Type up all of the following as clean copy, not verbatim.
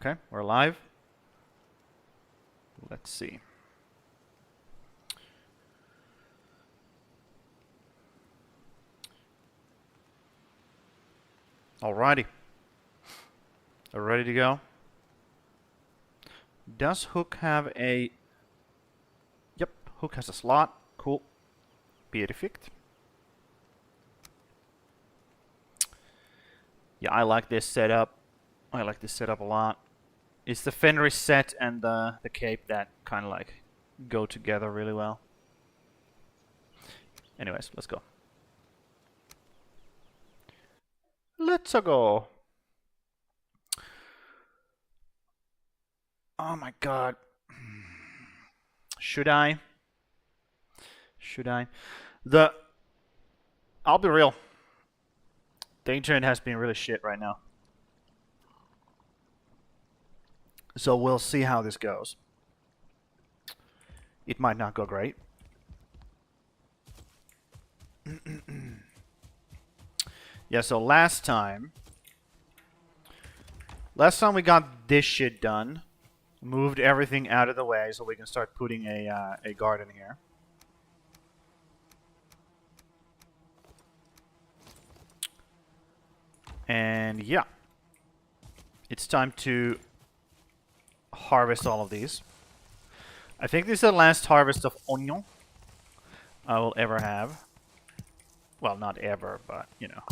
Okay, we're alive. Let's see. Alrighty. Are ready to go? Does Hook have a... Yep, Hook has a slot. Cool. Perfect. Yeah, I like this setup. I like this setup a lot. It's the Fenris set and the cape that kind of like go together really well. Anyways, let's go. Let's go. Oh my god. Should I? Should I? I'll be real. The internet has been really shit right now. So we'll see how this goes. It might not go great. Yeah, so last time we got this shit done. Moved everything out of the way so we can start putting a garden here. And yeah, it's time to harvest all of these. I think this is the last harvest of onion I will ever have. Well, not ever, but, you know,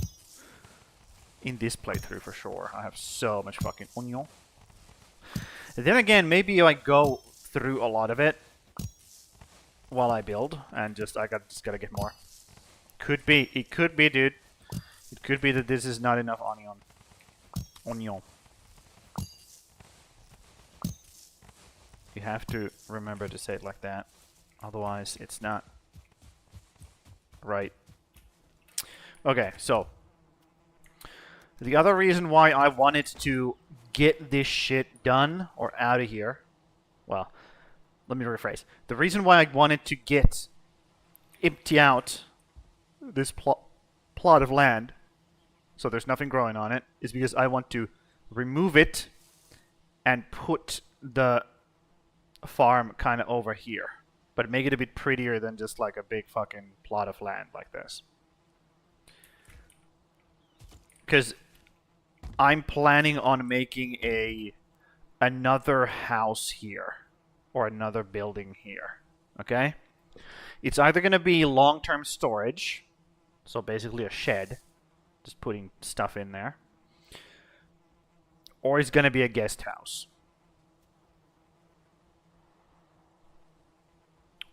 in this playthrough for sure. I have so much fucking onion. Then again, maybe I go through a lot of it while I build, and just gotta get more. Could be. It could be, dude. It could be that this is not enough onion. Onion. You have to remember to say it like that. Otherwise, it's not right. Okay, so the other reason why I wanted to get this shit done or out of here, well, let me rephrase. The reason why I wanted to empty out this plot of land so there's nothing growing on it is because I want to remove it and put the farm kind of over here, but make it a bit prettier than just like a big fucking plot of land like this. Because I'm planning on making another house here or another building here. Okay? It's either going to be long-term storage, so basically a shed, just putting stuff in there, or it's going to be a guest house.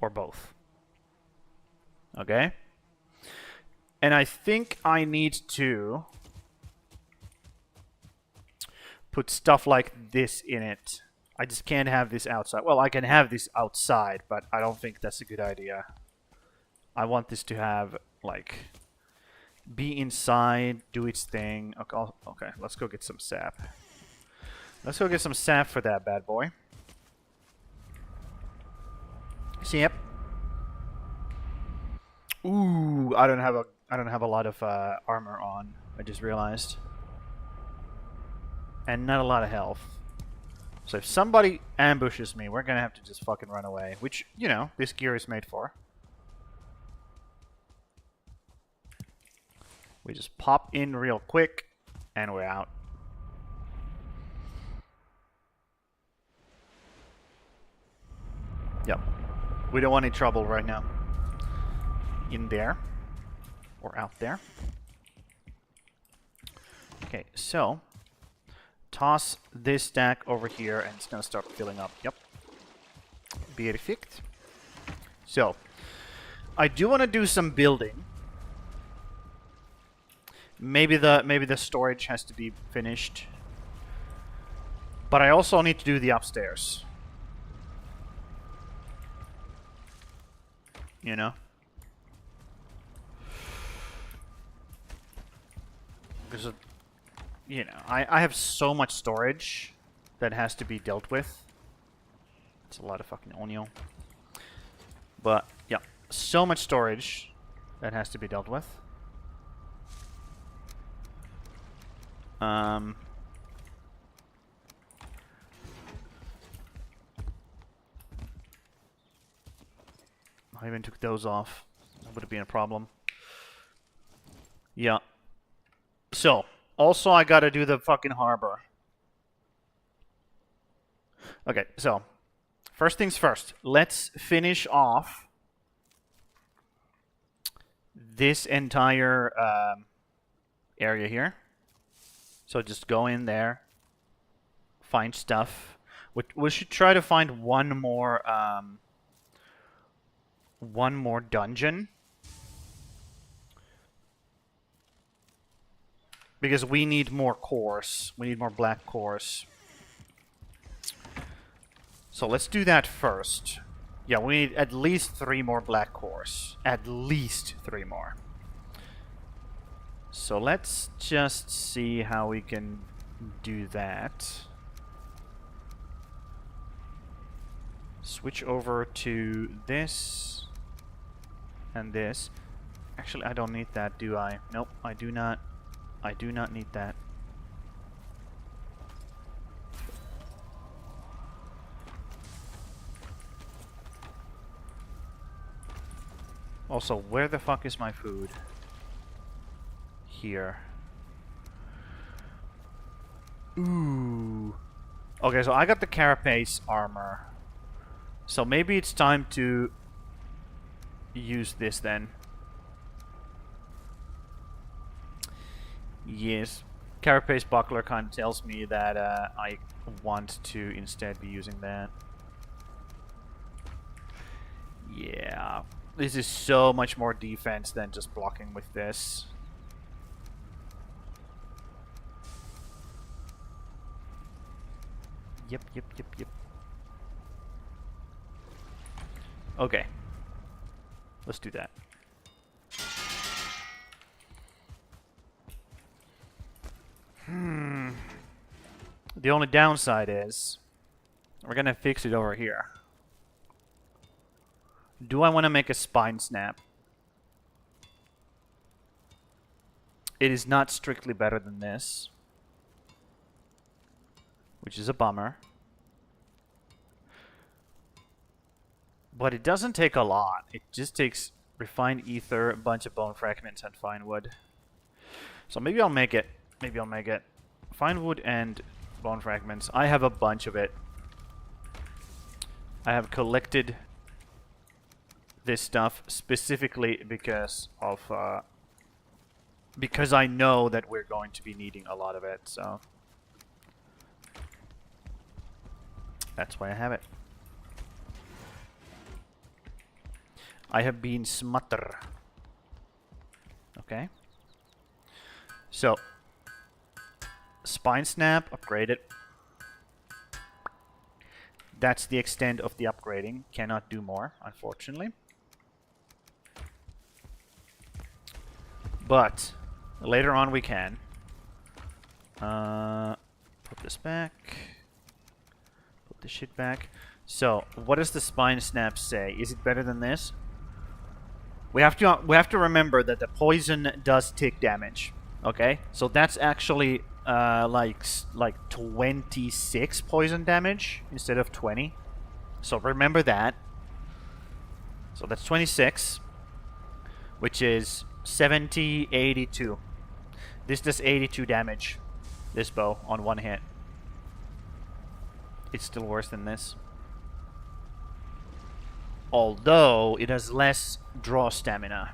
Or both. Okay? And I think I need to put stuff like this in it. I just can't have this outside. Well, I can have this outside, but I don't think that's a good idea. I want this to have, like, be inside, do its thing. Okay, let's go get some sap. Let's go get some sap for that bad boy. Yep. Ooh, I don't have a lot of armor on. I just realized. And not a lot of health. So if somebody ambushes me, we're gonna have to just fucking run away. Which, you know, this gear is made for. We just pop in real quick, and we're out. Yep. We don't want any trouble right now. In there. Or out there. Okay, so toss this stack over here and it's gonna start filling up. Yep. Perfect. So I do want to do some building. Maybe the storage has to be finished. But I also need to do the upstairs. You know? Because, you know, I have so much storage that has to be dealt with. It's a lot of fucking onion. But, yeah, so much storage that has to be dealt with. I even took those off. That would have been a problem. Yeah. So, also I gotta do the fucking harbor. Okay, so, first things first. Let's finish off this entire area here. So just go in there, find stuff. We should try to find one more dungeon. Because we need more cores. We need more black cores. So let's do that first. Yeah, we need at least 3 more black cores. At least 3 more. So let's just see how we can do that. Switch over to this and this. Actually, I don't need that, do I? Nope, I do not. I do not need that. Also, where the fuck is my food? Here. Ooh. Okay, so I got the carapace armor. So maybe it's time to use this then. Yes. Carapace buckler kind of tells me that I want to instead be using that. Yeah. This is so much more defense than just blocking with this. Yep. Okay. Let's do that. The only downside is we're gonna fix it over here. Do I want to make a spine snap? It is not strictly better than this, which is a bummer. But it doesn't take a lot. It just takes refined ether, a bunch of bone fragments, and fine wood. So maybe I'll make it. Maybe I'll make it. Fine wood and bone fragments. I have a bunch of it. I have collected this stuff specifically because of because I know that we're going to be needing a lot of it, so that's why I have it. I have been smutter. Okay. So spine snap, upgrade it. That's the extent of the upgrading. Cannot do more, unfortunately. But later on we can. Put this back. Put this shit back. So, what does the spine snap say? Is it better than this? We have to remember that the poison does tick damage. Okay, so that's actually like 26 poison damage instead of 20. So remember that. So that's 26, which is 70, 82. This does 82 damage, this bow, on one hit. It's still worse than this. Although, it has less draw stamina.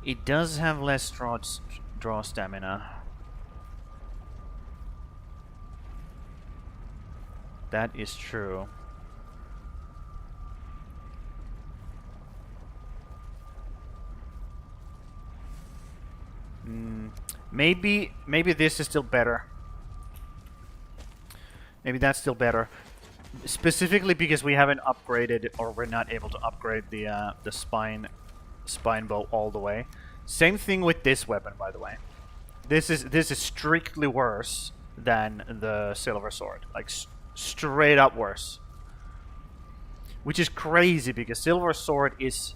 It does have less draw stamina. That is true. Maybe this is still better. Maybe that's still better. Specifically because we haven't upgraded, or we're not able to upgrade the spine bow all the way. Same thing with this weapon, by the way. This is strictly worse than the silver sword, like straight up worse. Which is crazy because silver sword is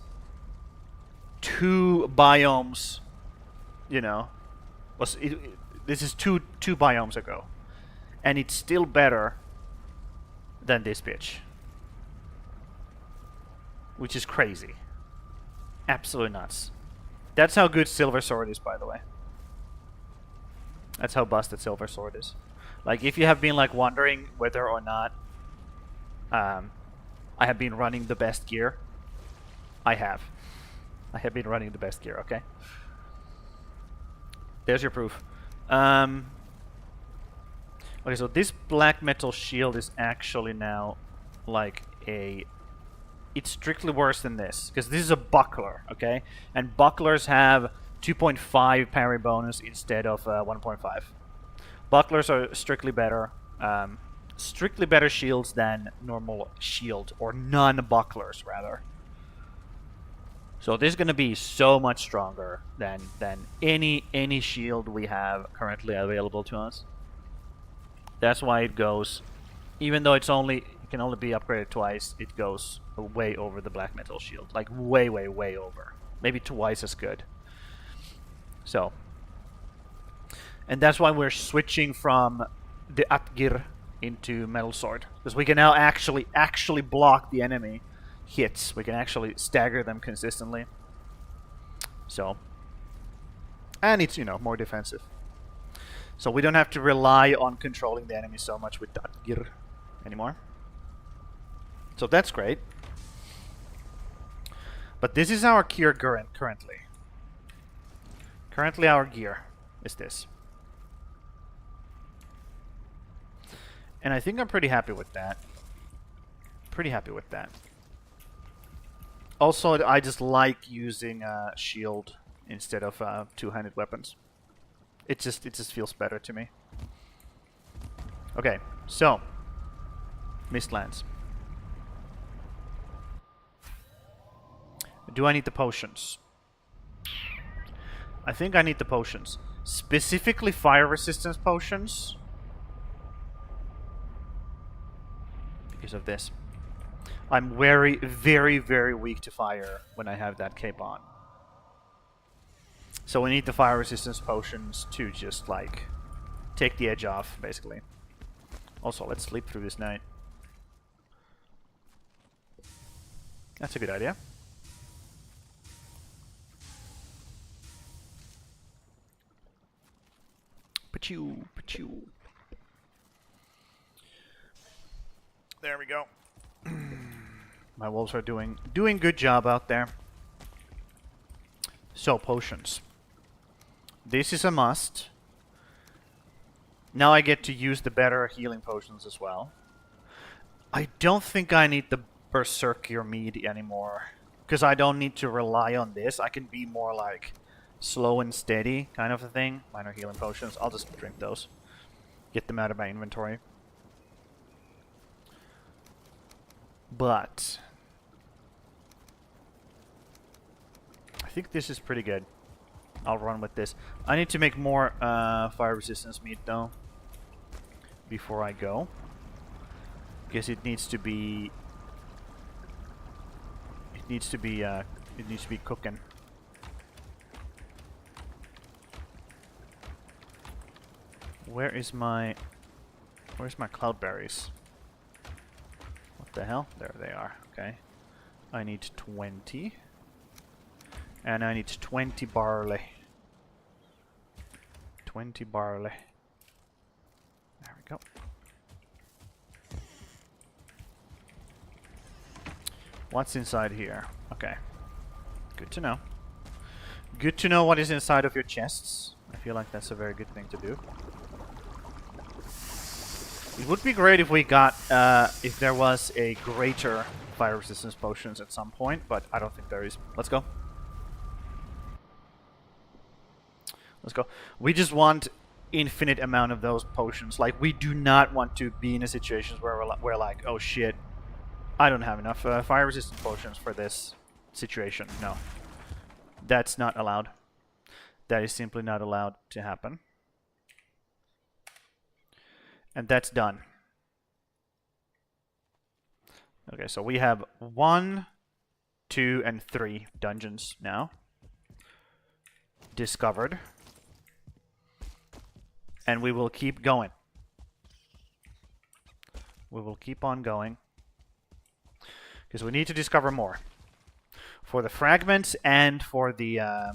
2 biomes. You know, this is two biomes ago, and it's still better than this bitch. Which is crazy. Absolutely nuts. That's how good Silver Sword is, by the way. That's how busted Silver Sword is. Like, if you have been like wondering whether or not I have been running the best gear, I have. I have been running the best gear, okay? There's your proof. Okay, so this black metal shield is actually now like a... It's strictly worse than this, because this is a buckler, okay? And bucklers have 2.5 parry bonus instead of 1.5. Bucklers are strictly better shields than normal shield, or non-bucklers, rather. So this is going to be so much stronger than any shield we have currently available to us. That's why it goes, even though it can only be upgraded twice, it goes way over the black metal shield. Like way, way, way over. Maybe twice as good. So. And that's why we're switching from the Atgir into Metal Sword. Because we can now actually block the enemy hits. We can actually stagger them consistently. So. And it's, you know, more defensive. So we don't have to rely on controlling the enemy so much with Atgir anymore. So that's great. But this is our gear currently. Currently our gear is this. And I think I'm pretty happy with that. Pretty happy with that. Also, I just like using shield instead of two-handed weapons. It just feels better to me. Okay, so Mistlands. Do I need the potions? I think I need the potions. Specifically fire resistance potions. Because of this. I'm very, very, very weak to fire when I have that cape on. So we need the fire resistance potions to just, like, take the edge off, basically. Also, let's sleep through this night. That's a good idea. Pachoo, pachoo. There we go. My wolves are doing good job out there. So, potions. This is a must. Now I get to use the better healing potions as well. I don't think I need the Berserker mead anymore. Because I don't need to rely on this. I can be more like slow and steady kind of a thing. Minor healing potions. I'll just drink those. Get them out of my inventory. But I think this is pretty good. I'll run with this. I need to make more fire resistance meat though before I go, because it needs to be cooking. Where's my cloudberries? What the hell? There they are. Okay. I need 20. And I need 20 barley. 20 barley. There we go. What's inside here? Okay. Good to know. Good to know what is inside of your chests. I feel like that's a very good thing to do. It would be great if we got, if there was a greater fire resistance potions at some point, but I don't think there is. Let's go. Let's go. We just want infinite amount of those potions. Like, we do not want to be in a situation where we're like, oh shit, I don't have enough fire resistant potions for this situation. No. That's not allowed. That is simply not allowed to happen. And that's done. Okay, so we have 1, 2, and 3 dungeons now discovered. And we will keep going. We will keep on going. Because we need to discover more. For the fragments and for the oh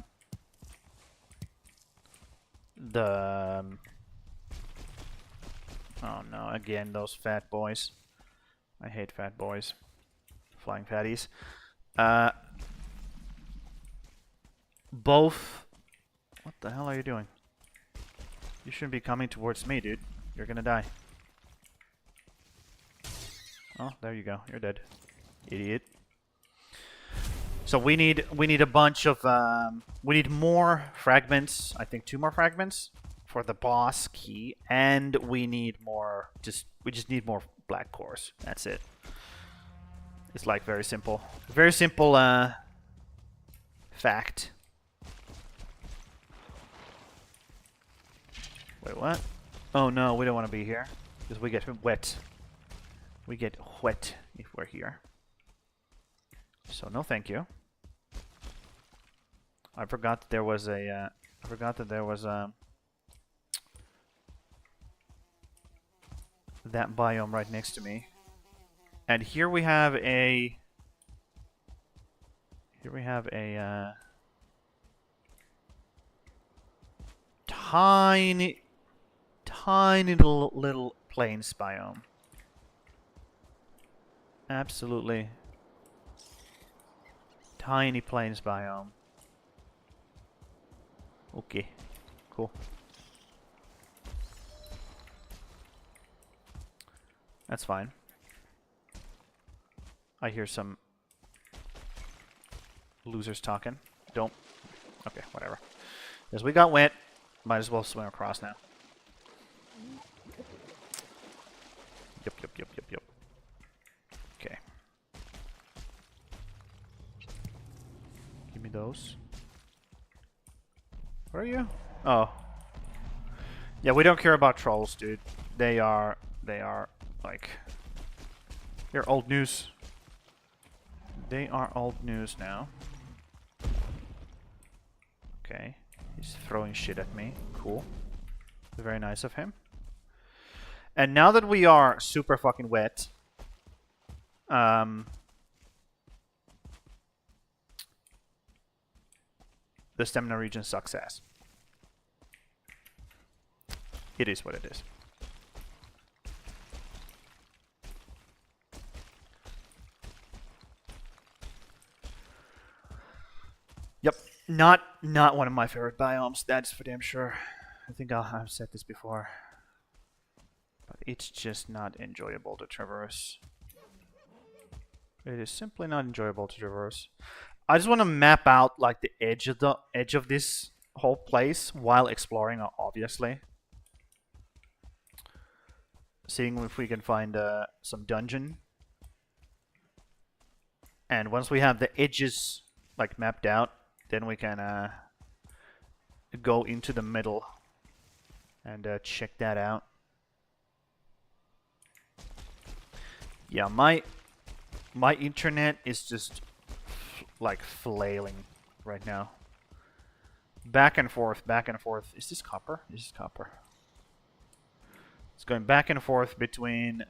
no, again, those fat boys. I hate fat boys. Flying fatties. Both... What the hell are you doing? You shouldn't be coming towards me, dude. You're gonna die. Oh, there you go. You're dead. Idiot. So we need a bunch of... we need more fragments. I think 2 more fragments for the boss key. And we need more... We just need more black cores. That's it. It's like very simple. Very simple fact. Wait, what? Oh no, we don't want to be here. Because we get wet. We get wet if we're here. So no thank you. I forgot that there was a... I forgot that there was a... that biome right next to me. And here we have a... Here we have a... tiny little plains biome. Absolutely tiny plains biome. Okay, cool. That's fine. I hear some losers talking. Don't. Okay, whatever. Because we got wet, might as well swim across now. Yep. Okay. Give me those. Where are you? Oh. Yeah, we don't care about trolls, dude. They are like... They're old news. They are old news now. Okay. He's throwing shit at me. Cool. Very nice of him. And now that we are super fucking wet, the stamina region sucks ass. It is what it is. Yep, not one of my favorite biomes. That's for damn sure. I think I've said this before. But it's just not enjoyable to traverse. It is simply not enjoyable to traverse. I just want to map out like the edge of this whole place while exploring, obviously. Seeing if we can find some dungeon. And once we have the edges like mapped out, then we can go into the middle and check that out. Yeah, my internet is just like flailing right now. Back and forth, back and forth. Is this copper? This is copper. It's going back and forth between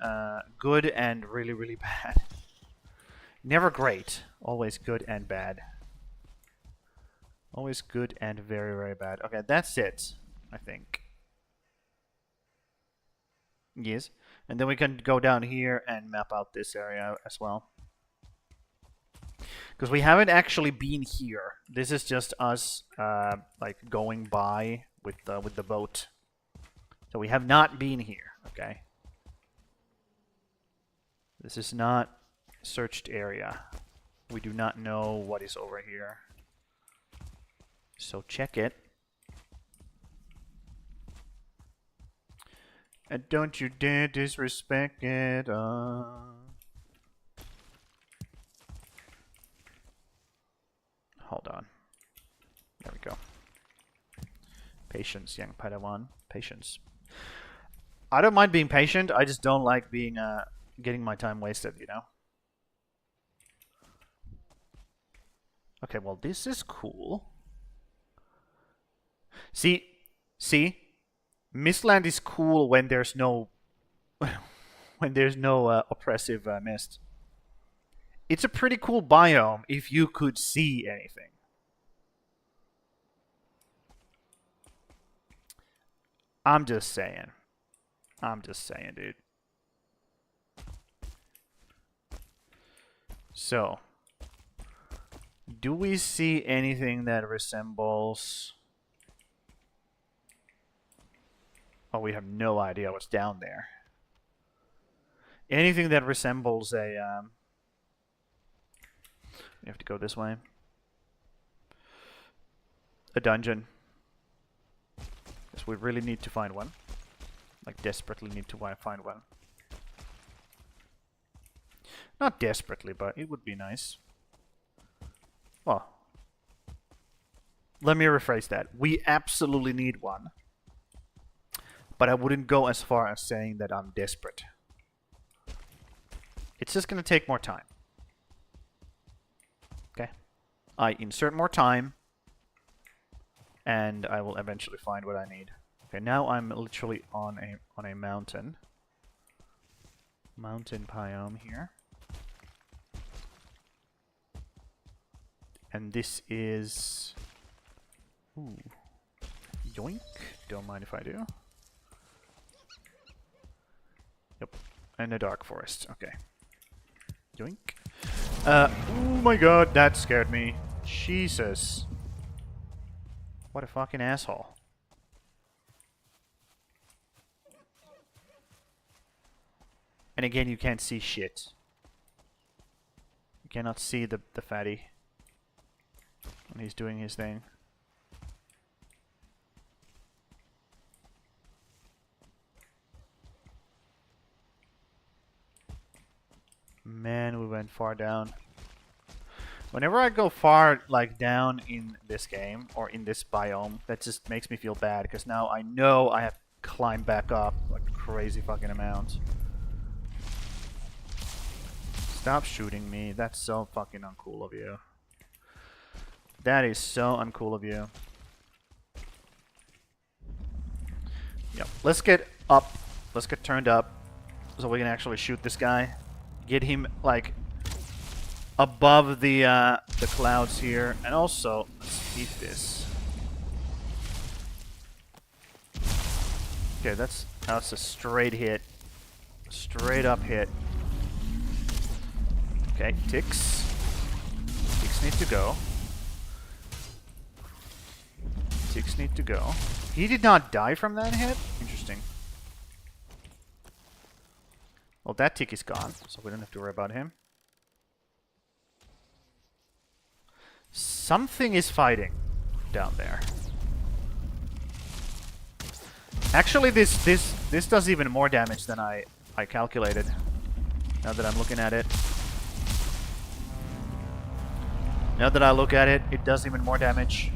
good and really, really bad. Never great. Always good and bad. Always good and very, very bad. Okay, that's it, I think. Yes. And then we can go down here and map out this area as well. Because we haven't actually been here. This is just us like going by with the boat. So we have not been here, okay? This is not searched area. We do not know what is over here. So check it. And don't you dare disrespect it. Hold on. There we go. Patience, young Padawan. Patience. I don't mind being patient. I just don't like being getting my time wasted, you know? Okay, well, this is cool. See? Mistland is cool when there's no... when there's no oppressive mist. It's a pretty cool biome if you could see anything. I'm just saying. I'm just saying, dude. So, do we see anything that resembles... Oh, we have no idea what's down there. Anything that resembles a... We have to go this way. A dungeon. Because we really need to find one. Like, desperately need to find one. Not desperately, but it would be nice. Well, let me rephrase that. We absolutely need one. But I wouldn't go as far as saying that I'm desperate. It's just going to take more time. Okay? I insert more time, and I will eventually find what I need. Okay, now I'm literally on a mountain. Mountain biome here. And this is... Ooh. Yoink. Don't mind if I do. Yep. And a dark forest. Okay. Yoink. Oh my god, that scared me. Jesus. What a fucking asshole. And again, you can't see shit. You cannot see the fatty when he's doing his thing. Man, we went far down. Whenever I go far, like, down in this game, or in this biome, that just makes me feel bad, because now I know I have to climb back up, like, a crazy fucking amount. Stop shooting me. That's so fucking uncool of you. That is so uncool of you. Yep. Let's get up. Let's get turned up so we can actually shoot this guy. Get him, like, above the clouds here. And also, let's eat this. Okay, that's a straight hit. Straight up hit. Okay, ticks. Ticks need to go. Ticks need to go. He did not die from that hit? Interesting. Well, that tick is gone, so we don't have to worry about him. Something is fighting down there. Actually, this does even more damage than I calculated. Now that I'm looking at it. Now that I look at it, it does even more damage.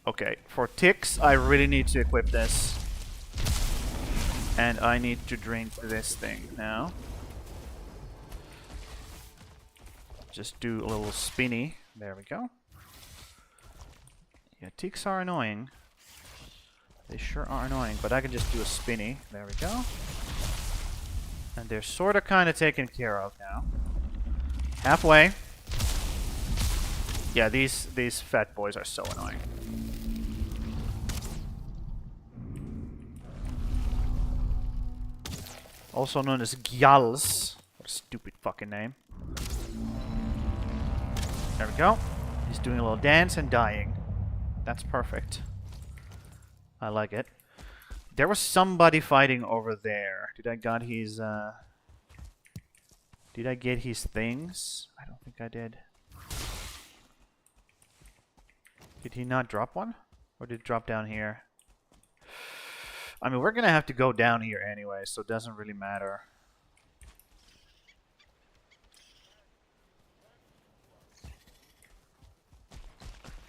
Okay, for ticks, I really need to equip this. And I need to drink this thing now. Just do a little spinny. There we go. Yeah, ticks are annoying. They sure are annoying, but I can just do a spinny. There we go. And they're sort of kind of taken care of now. Halfway. Yeah, these fat boys are so annoying. Also known as Gyals. What a stupid fucking name. There we go. He's doing a little dance and dying. That's perfect. I like it. There was somebody fighting over there. Did I get his things? I don't think I did. Did he not drop one? Or did it drop down here? I mean, we're gonna have to go down here anyway, so it doesn't really matter.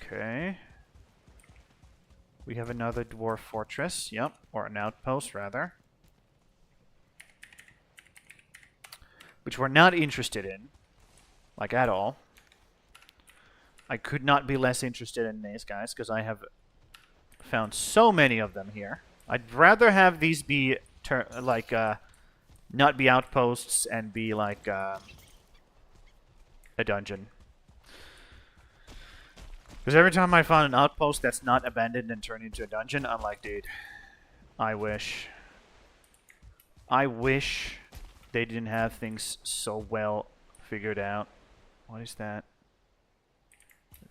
Okay. We have another dwarf fortress, yep, or an outpost rather. Which we're not interested in, like at all. I could not be less interested in these guys, because I have found so many of them here. I'd rather have these be not be outposts and be like a dungeon. Because every time I found an outpost that's not abandoned and turned into a dungeon, I'm like, dude, I wish they didn't have things so well figured out. What is that?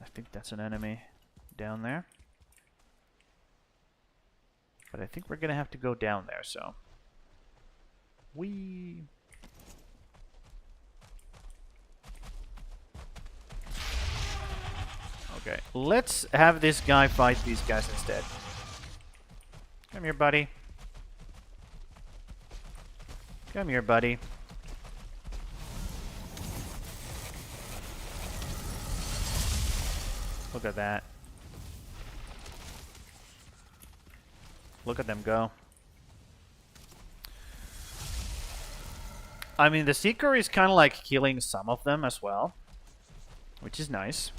I think that's an enemy down there. But I think we're gonna have to go down there, so. Okay, let's have this guy fight these guys instead. Come here, buddy. Come here, buddy. Look at that. Look at them go. I mean, the Seeker is kind of like killing some of them as well, which is nice.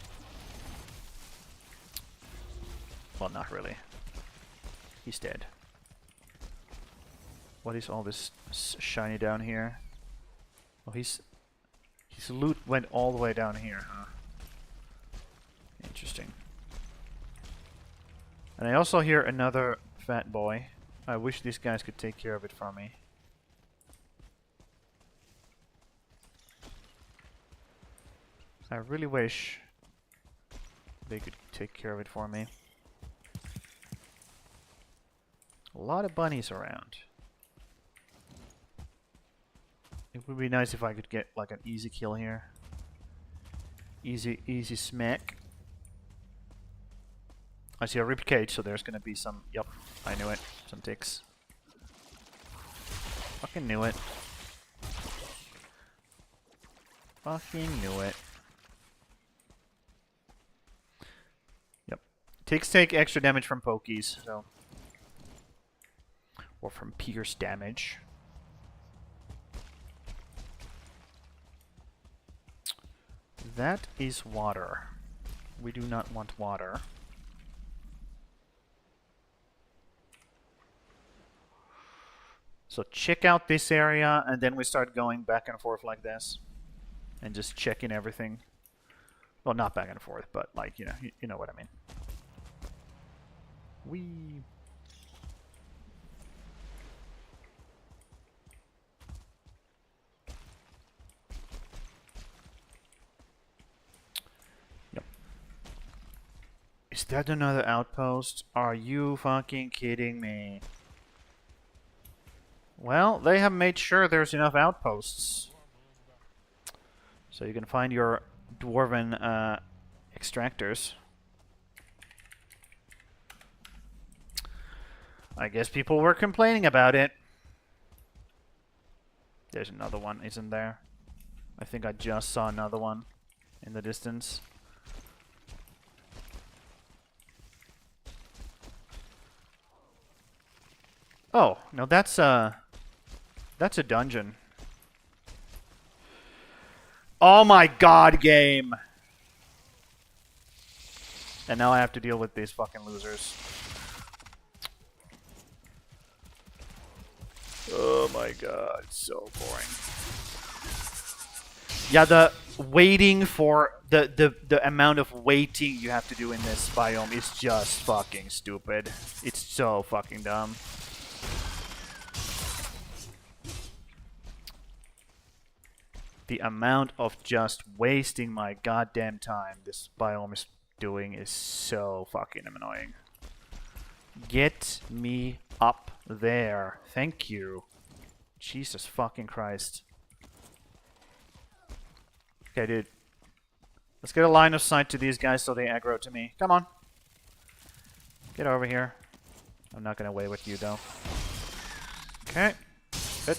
Well, not really. He's dead. What is all this shiny down here? Oh, his loot went all the way down here, huh? Interesting. And I also hear another fat boy. I wish these guys could take care of it for me. I really wish they could take care of it for me. A lot of bunnies around. It would be nice if I could get like an easy kill here. Easy smack. I see a rib cage, so there's gonna be some. Yep, I knew it. Some ticks. Fucking knew it. Fucking knew it. Yep. Ticks take extra damage from pokies, so. Or from pierce damage. That is water. We do not want water. So check out this area, and then we start going back and forth like this. And just checking everything. Well, not back and forth, but like, you know what I mean. Yep. Is that another outpost? Are you fucking kidding me? Well, they have made sure there's enough outposts. So you can find your dwarven extractors. I guess people were complaining about it. There's another one, isn't there? I think I just saw another one in the distance. Oh, no, that's a dungeon. Oh my god, game! And now I have to deal with these fucking losers. Oh my god, it's so boring. Yeah, the waiting for the amount of waiting you have to do in this biome is just fucking stupid. It's so fucking dumb. The amount of just wasting my goddamn time this biome is doing is so fucking annoying. Get me up there. Thank you. Jesus fucking Christ. Okay, dude. Let's get a line of sight to these guys so they aggro to me. Come on. Get over here. I'm not gonna wait with you, though. Okay. Good.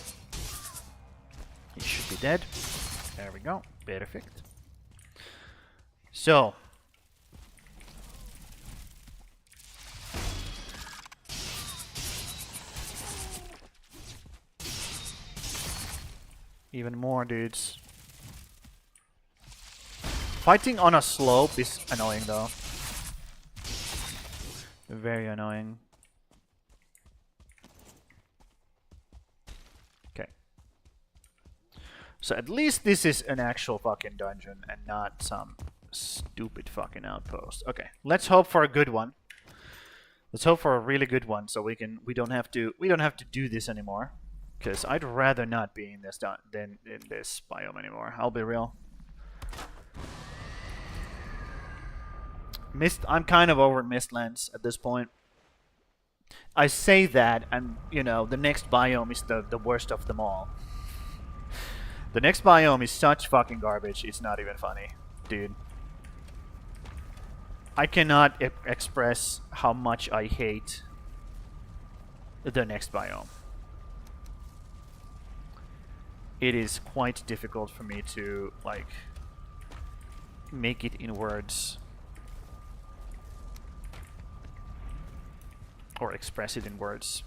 He should be dead. There we go. Perfect. So. Even more dudes. Fighting on a slope is annoying though. Very annoying. Okay. So at least this is an actual fucking dungeon and not some stupid fucking outpost. Okay, let's hope for a good one. Let's hope for a really good one, so we don't have to do this anymore. Because I'd rather not be in this than in this biome anymore. I'll be real. I'm kind of over Mistlands at this point. I say that, and you know, the next biome is the worst of them all. The next biome is such fucking garbage. It's not even funny, dude. I cannot express how much I hate the next biome. It is quite difficult for me to, like, make it in words. Or express it in words.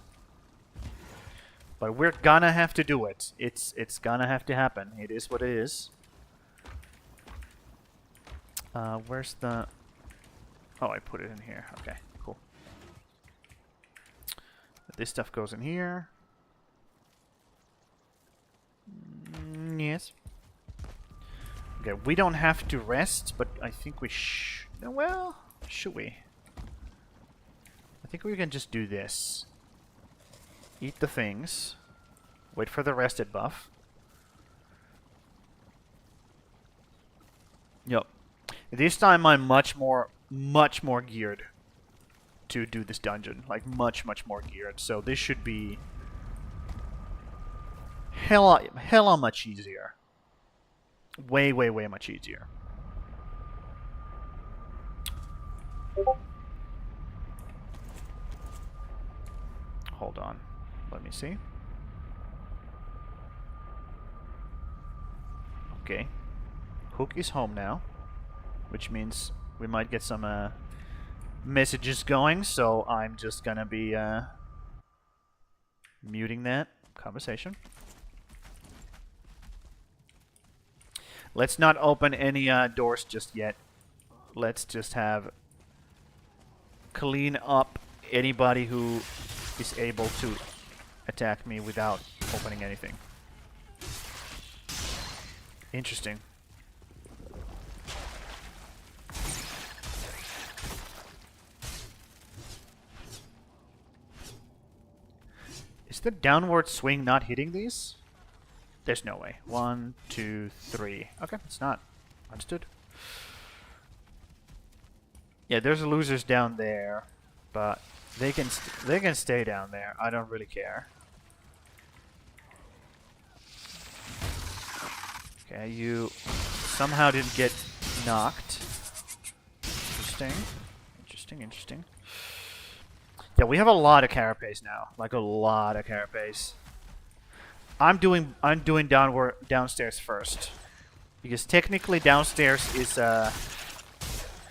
But we're gonna have to do it. It's gonna have to happen. It is what it is. Where's the... Oh, I put it in here. Okay, cool. This stuff goes in here. Yes. Okay, we don't have to rest, but I think we well, should we? I think we can just do this. Eat the things. Wait for the rested buff. Yep. This time I'm much more geared to do this dungeon. Like, much more geared. So this should be hella much easier. Way much easier. Hold on. Let me see. Okay. Hook is home now, which means we might get some messages going, so I'm just gonna be muting that conversation. Let's not open any doors just yet. Let's just have clean up anybody who is able to attack me without opening anything. Interesting. Is the downward swing not hitting these? There's no way. 1, 2, 3. Okay, it's not. Understood. Yeah, there's losers down there, but they can stay down there. I don't really care. Okay, you somehow didn't get knocked. Interesting. Yeah, we have a lot of carapace now. Like a lot of carapace. I'm doing downstairs first. Because technically downstairs is a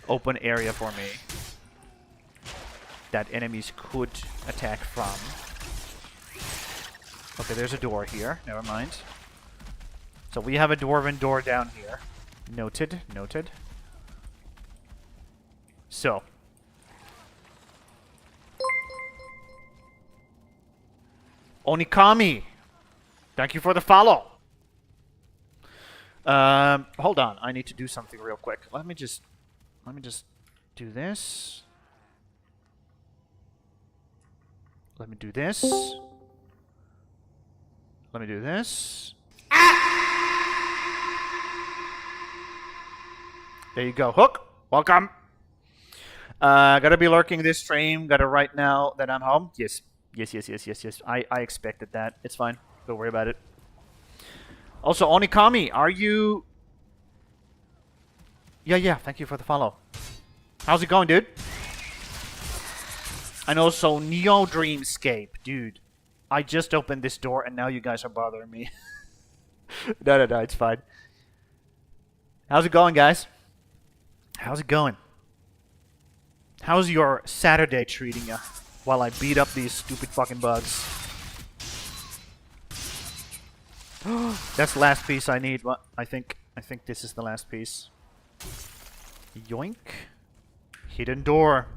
open area for me that enemies could attack from. Okay, there's a door here. Never mind. So we have a dwarven door down here. Noted. So. Onikami! Thank you for the follow! Hold on. I need to do something real quick. Let me just do this. Let me do this. Let me do this. There you go, Hook. Welcome. Gotta be lurking this stream. Gotta right now that I'm home. Yes. I expected that. It's fine. Don't worry about it. Also, Onikami, are you... Yeah, thank you for the follow. How's it going, dude? And also, Neo Dreamscape. Dude, I just opened this door and now you guys are bothering me. No, it's fine. How's it going, guys? How's it going? How's your Saturday treating you while I beat up these stupid fucking bugs? That's the last piece I need. What? I think this is the last piece. Yoink. Hidden door.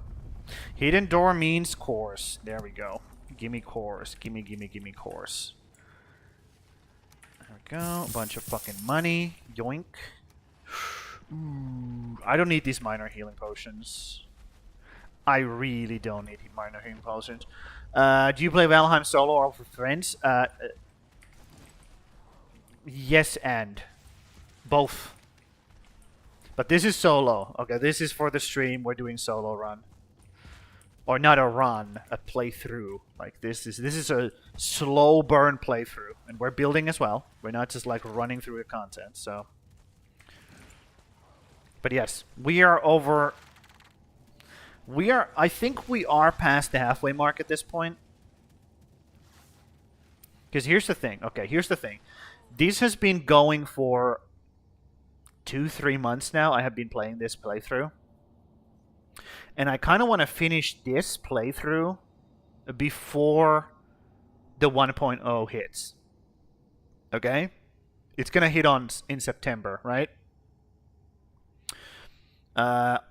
Hidden door means cores. There we go. Gimme cores. Gimme cores. There we go. A bunch of fucking money. Yoink. Ooh, I don't need these minor healing potions. I really don't need minor healing potions. Do you play Valheim solo or with friends? Yes and. Both. But this is solo. Okay, this is for the stream. We're doing solo run. Or not a run, a playthrough. Like this is a slow burn playthrough. And we're building as well. We're not just like running through the content, so. But yes, we are over. I think we are past the halfway mark at this point. Because here's the thing. Okay, here's the thing. This has been going for 2-3 months now. I have been playing this playthrough. And I kind of want to finish this playthrough before the 1.0 hits. Okay? It's going to hit in September, right?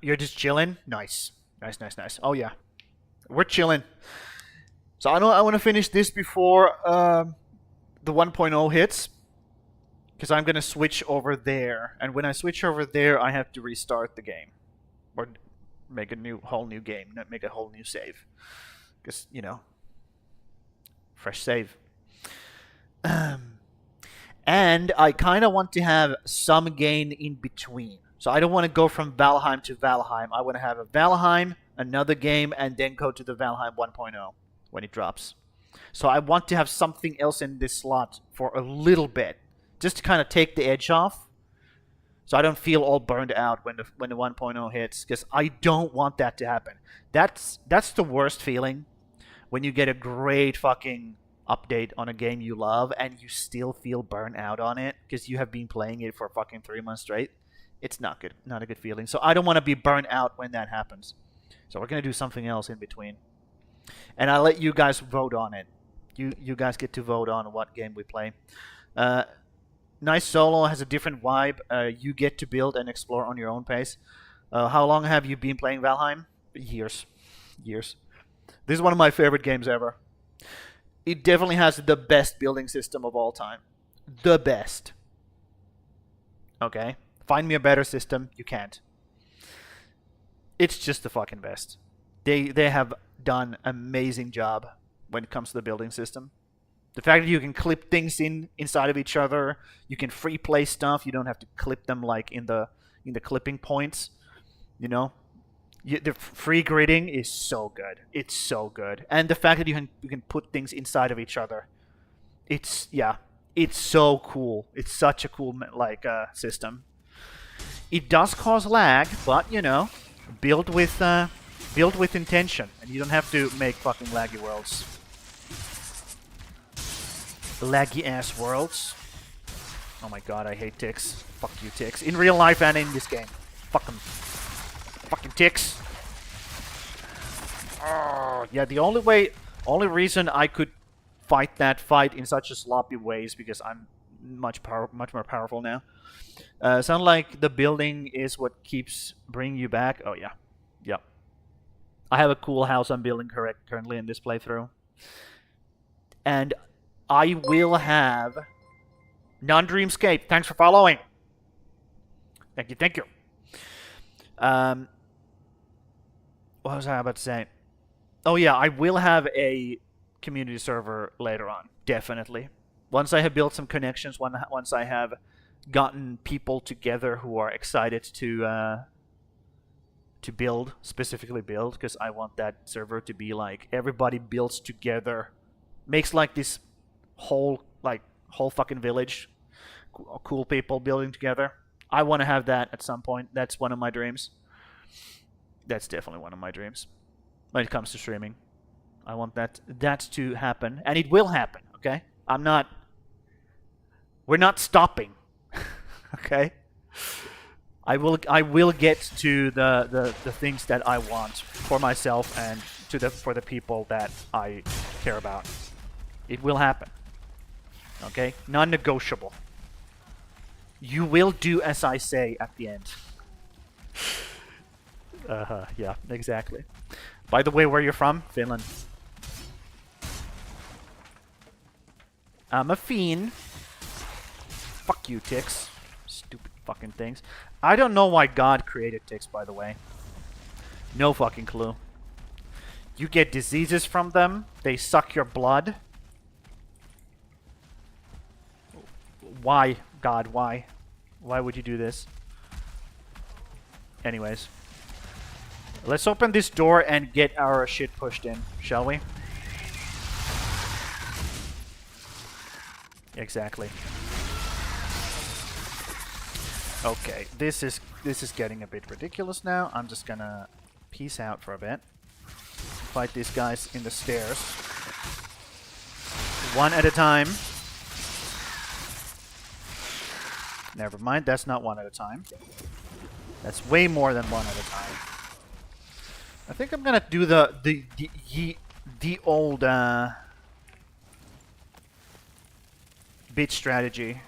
You're just chilling? Nice. Nice. Oh, yeah. We're chilling. So I want to finish this before the 1.0 hits. Because I'm going to switch over there. And when I switch over there, I have to restart the game. Or make a whole new game. Not make a whole new save. Because, you know. Fresh save. And I kind of want to have some gain in between. So I don't want to go from Valheim to Valheim. I want to have a Valheim, another game, and then go to the Valheim 1.0 when it drops. So I want to have something else in this slot for a little bit. Just to kind of take the edge off. So I don't feel all burned out when the 1.0 hits. Because I don't want that to happen. That's the worst feeling. When you get a great fucking update on a game you love and you still feel burnt out on it. Because you have been playing it for fucking 3 months straight. It's not good. Not a good feeling. So I don't want to be burnt out when that happens. So we're going to do something else in between. And I'll let you guys vote on it. You guys get to vote on what game we play. Nice solo has a different vibe. You get to build and explore on your own pace. How long have you been playing Valheim? Years. This is one of my favorite games ever. It definitely has the best building system of all time. The best. Okay? Find me a better system. You can't. It's just the fucking best. They have done an amazing job when it comes to the building system. The fact that you can clip things inside of each other, you can free play stuff. You don't have to clip them like in the clipping points. You know, the free gridding is so good. It's so good, and the fact that you can put things inside of each other, it's so cool. It's such a cool system. It does cause lag, but you know, build with intention, and you don't have to make fucking laggy worlds. Laggy ass worlds. Oh my god, I hate ticks. Fuck you, ticks. In real life and in this game. Fuck them. Fucking ticks. Oh, yeah, the only reason I could fight that fight in such a sloppy way is because I'm much more powerful now. Sound like the building is what keeps bringing you back. Oh yeah. Yep. I have a cool house I'm building currently in this playthrough. And I will have Non-Dreamscape. Thanks for following. Thank you. What was I about to say? Oh yeah, I will have a community server later on. Definitely. Once I have built some connections, once I have gotten people together who are excited to build, specifically build, because I want that server to be like everybody builds together, makes like this whole fucking village, cool people building together. I want to have that at some point. That's one of my dreams. That's definitely one of my dreams when it comes to streaming. I want that to happen, and it will happen. Okay, we're not stopping. Okay, I will get to the things that I want for myself and for the people that I care about. It will happen. Okay? Non-negotiable. You will do as I say at the end. Yeah, exactly. By the way, where you're from? Finland. I'm a fiend. Fuck you, ticks. Stupid fucking things. I don't know why God created ticks, by the way. No fucking clue. You get diseases from them. They suck your blood. Why, God, why? Why would you do this? Anyways. Let's open this door and get our shit pushed in, shall we? Exactly. Okay, this is getting a bit ridiculous now. I'm just gonna peace out for a bit. Fight these guys in the stairs. One at a time. Never mind, that's not one at a time. That's way more than one at a time. I think I'm gonna do the old bitch strategy.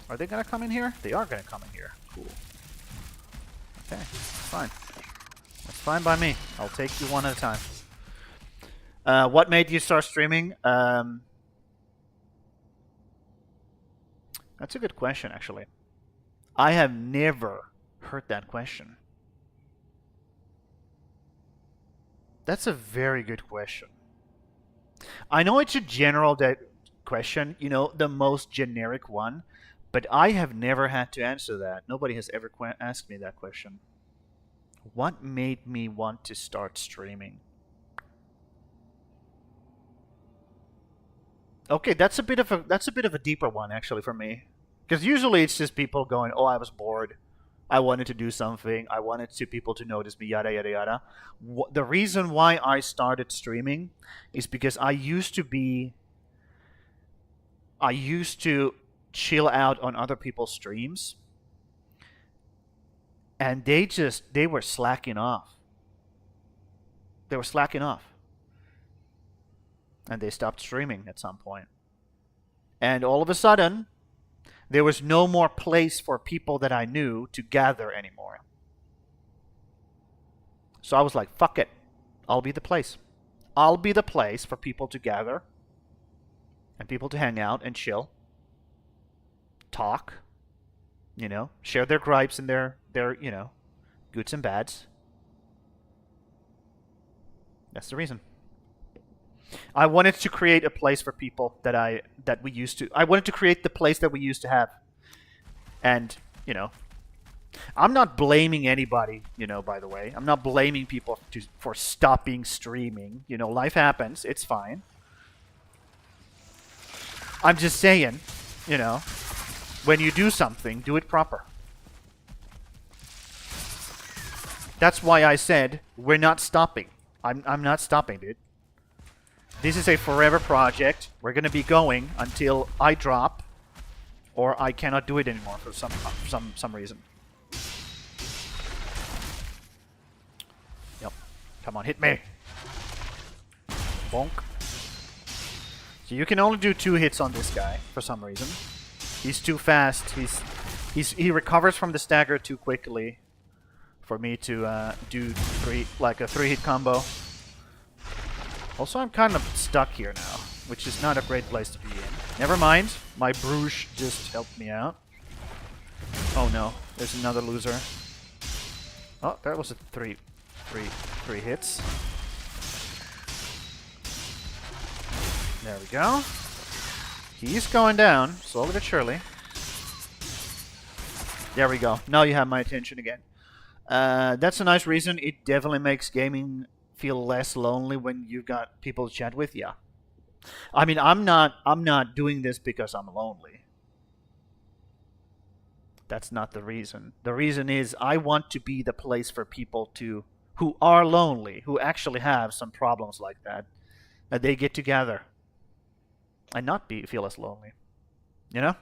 Are they gonna come in here? They are gonna come in here. Cool. Okay, fine. That's fine by me. I'll take you one at a time. What made you start streaming? That's a good question, actually. I have never heard that question. That's a very good question. I know it's a general question, you know, the most generic one, but I have never had to answer that. Nobody has ever asked me that question. What made me want to start streaming? Okay, that's a bit of a deeper one actually for me. Because usually it's just people going, "Oh, I was bored. I wanted to do something. I wanted people to notice me, yada yada yada." The reason why I started streaming is because I used to chill out on other people's streams, and they were slacking off. They were slacking off. And they stopped streaming at some point. And all of a sudden, there was no more place for people that I knew to gather anymore. So I was like, fuck it. I'll be the place. I'll be the place for people to gather and people to hang out and chill. Talk. You know, share their gripes and their you know, goods and bads. That's the reason. I wanted to create a place for people I wanted to create the place that we used to have. And, you know, I'm not blaming anybody, you know, by the way. I'm not blaming people for stopping streaming. You know, life happens. It's fine. I'm just saying, you know, when you do something, do it proper. That's why I said we're not stopping. I'm not stopping, dude. This is a forever project. We're going to be going until I drop or I cannot do it anymore for some reason. Yep. Come on, hit me. Bonk. So you can only do 2 hits on this guy for some reason. He's too fast. He recovers from the stagger too quickly for me to do a 3-hit combo. Also, I'm kind of stuck here now, which is not a great place to be in. Never mind, my Bruges just helped me out. Oh no, there's another loser. Oh, that was a three hits. There we go. He's going down, slowly but surely. There we go. Now you have my attention again. That's a nice reason. It definitely makes gaming feel less lonely when you've got people to chat with. Yeah. I mean, I'm not doing this because I'm lonely. That's not the reason. The reason is I want to be the place for people who are lonely, who actually have some problems like that they get together and not feel as lonely. You know?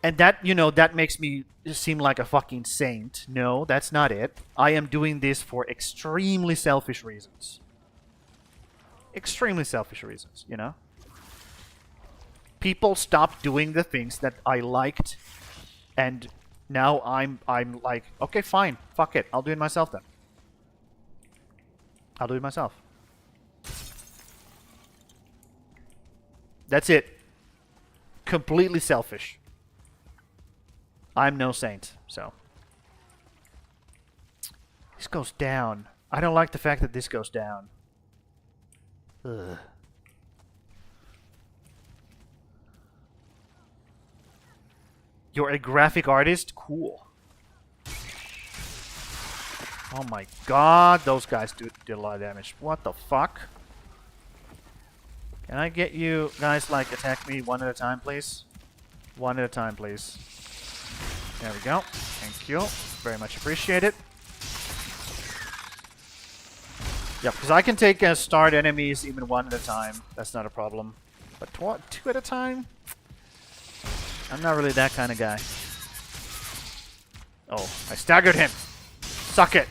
And that, you know, that makes me seem like a fucking saint. No, that's not it. I am doing this for extremely selfish reasons. Extremely selfish reasons, you know? People stopped doing the things that I liked, and now I'm like, okay, fine, fuck it, I'll do it myself then. I'll do it myself. That's it. Completely selfish. I'm no saint, so. This goes down. I don't like the fact that this goes down. Ugh. You're a graphic artist? Cool. Oh my god, those guys did a lot of damage. What the fuck? Can I get you guys, like, attack me one at a time, please? One at a time, please. There we go. Thank you. Very much appreciated. Yep, because I can take start enemies even one at a time. That's not a problem. But two at a time? I'm not really that kind of guy. Oh, I staggered him. Suck it.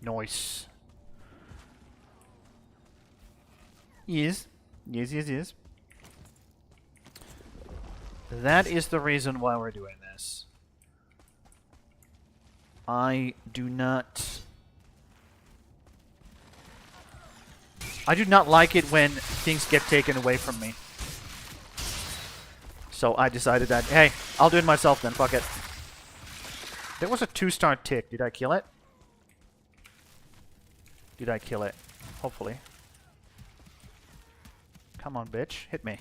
Nice. Yes. Yes, yes, yes. That is the reason why we're doing this. I do not like it when things get taken away from me. So I decided that, hey, I'll do it myself then, fuck it. There was a 2-star tick. Did I kill it? Did I kill it? Hopefully. Come on, bitch. Hit me.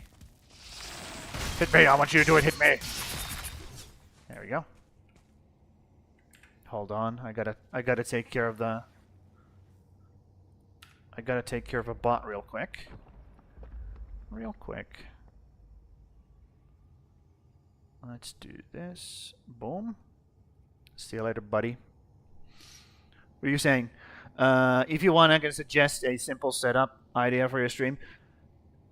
Hit me. I want you to do it. Hit me. There we go. Hold on. I gotta take care of the... I gotta take care of a bot real quick. Real quick. Let's do this. Boom. See you later, buddy. What are you saying? If you want, I can suggest a simple setup idea for your stream.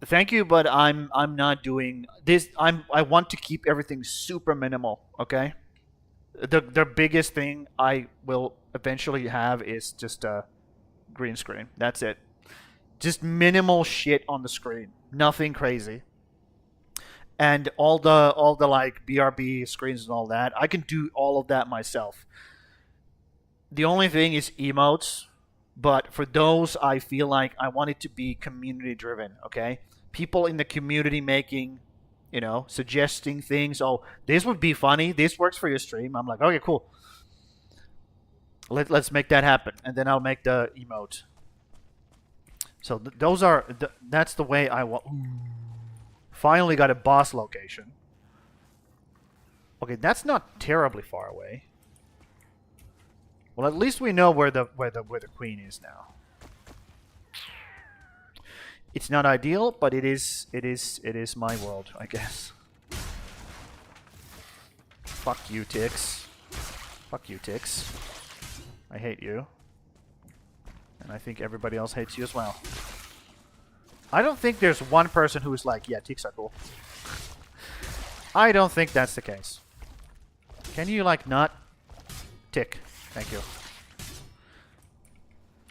Thank you, but I'm not doing this. I want to keep everything super minimal. Okay. The biggest thing I will eventually have is just a green screen. That's it. Just minimal shit on the screen. Nothing crazy. And all the like BRB screens and all that, I can do all of that myself. The only thing is emotes, but for those I feel like I want it to be community driven, okay? People in the community making, you know, suggesting things. Oh, this would be funny. This works for your stream. I'm like, okay, cool. Let's make that happen, and then I'll make the emote. So those are that's the way I want. Finally got a boss location. Okay, that's not terribly far away. Well, at least we know where the queen is now. It's not ideal, but it is my world, I guess. Fuck you, ticks. Fuck you, ticks. I hate you. And I think everybody else hates you as well. I don't think there's one person who's like, yeah, ticks are cool. I don't think that's the case. Can you, like, not tick? Thank you.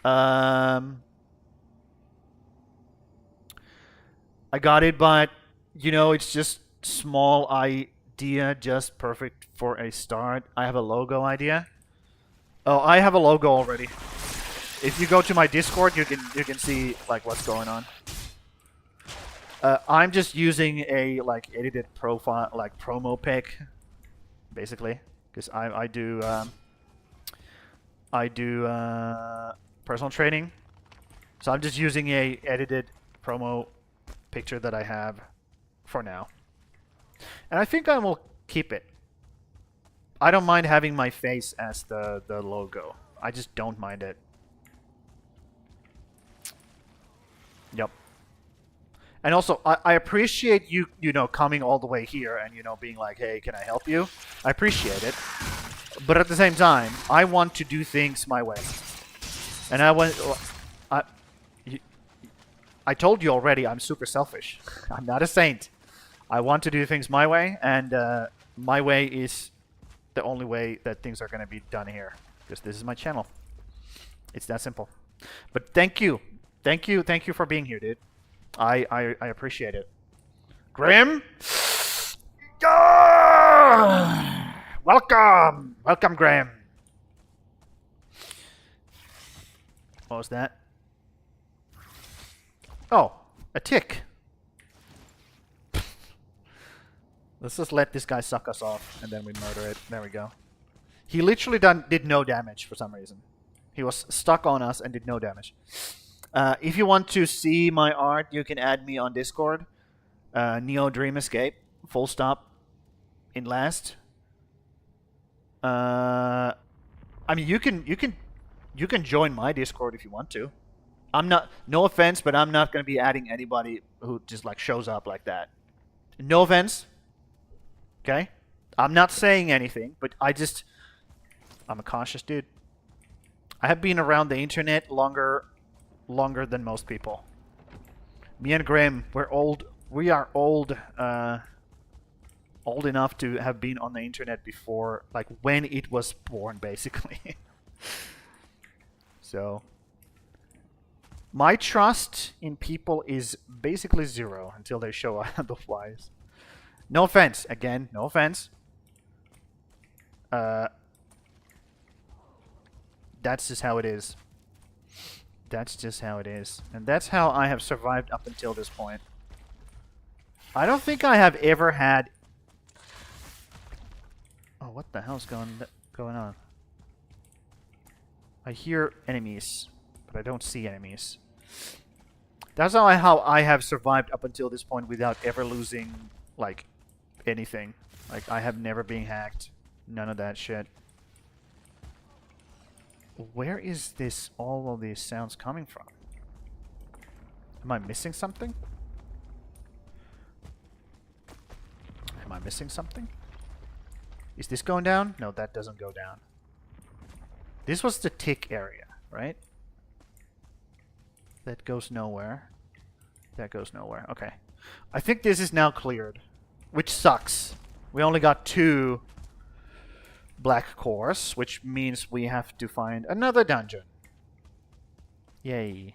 I got it, but, you know, it's just small idea, just perfect for a start. I have a logo idea. Oh, I have a logo already. If you go to my Discord, you can see, like, what's going on. I'm just using a, like, edited profile, like, promo pic, basically, because I do personal training, so I'm just using a edited promo picture that I have for now, and I think I will keep it. I don't mind having my face as the logo. I just don't mind it. Yep. And also, I appreciate you know, coming all the way here and, you know, being like, hey, can I help you? I appreciate it. But at the same time, I want to do things my way. And I told you already, I'm super selfish. I'm not a saint. I want to do things my way, and my way is the only way that things are going to be done here. Because this is my channel. It's that simple. But thank you. Thank you for being here, dude. I appreciate it. Grim? Ah! Welcome! Welcome, Graham. What was that? Oh, a tick. Let's just let this guy suck us off, and then we murder it. There we go. He literally did no damage for some reason. He was stuck on us and did no damage. If you want to see my art, you can add me on Discord. Neo Dream Escape, full stop, in last. I mean, you can join my Discord if you want to. I'm not. No offense, but I'm not going to be adding anybody who just like shows up like that. No offense. Okay, I'm not saying anything, but I'm a cautious dude. I have been around the internet longer than most people. Me and Graham, we're old. We are old. Old enough to have been on the internet before, like when it was born, basically. So, my trust in people is basically zero until they show otherwise. No offense, again, no offense. That's just how it is. That's just how it is. And that's how I have survived up until this point. I don't think I have ever had... Oh, what the hell's going on? I hear enemies, but I don't see enemies. That's how I have survived up until this point without ever losing, like, anything. Like, I have never been hacked. None of that shit. Where is all of these sounds coming from? Am I missing something? Am I missing something? Is this going down? No, that doesn't go down. This was the tick area, right? That goes nowhere. That goes nowhere. Okay. I think this is now cleared, which sucks. We only got 2 black cores, which means we have to find another dungeon. Yay.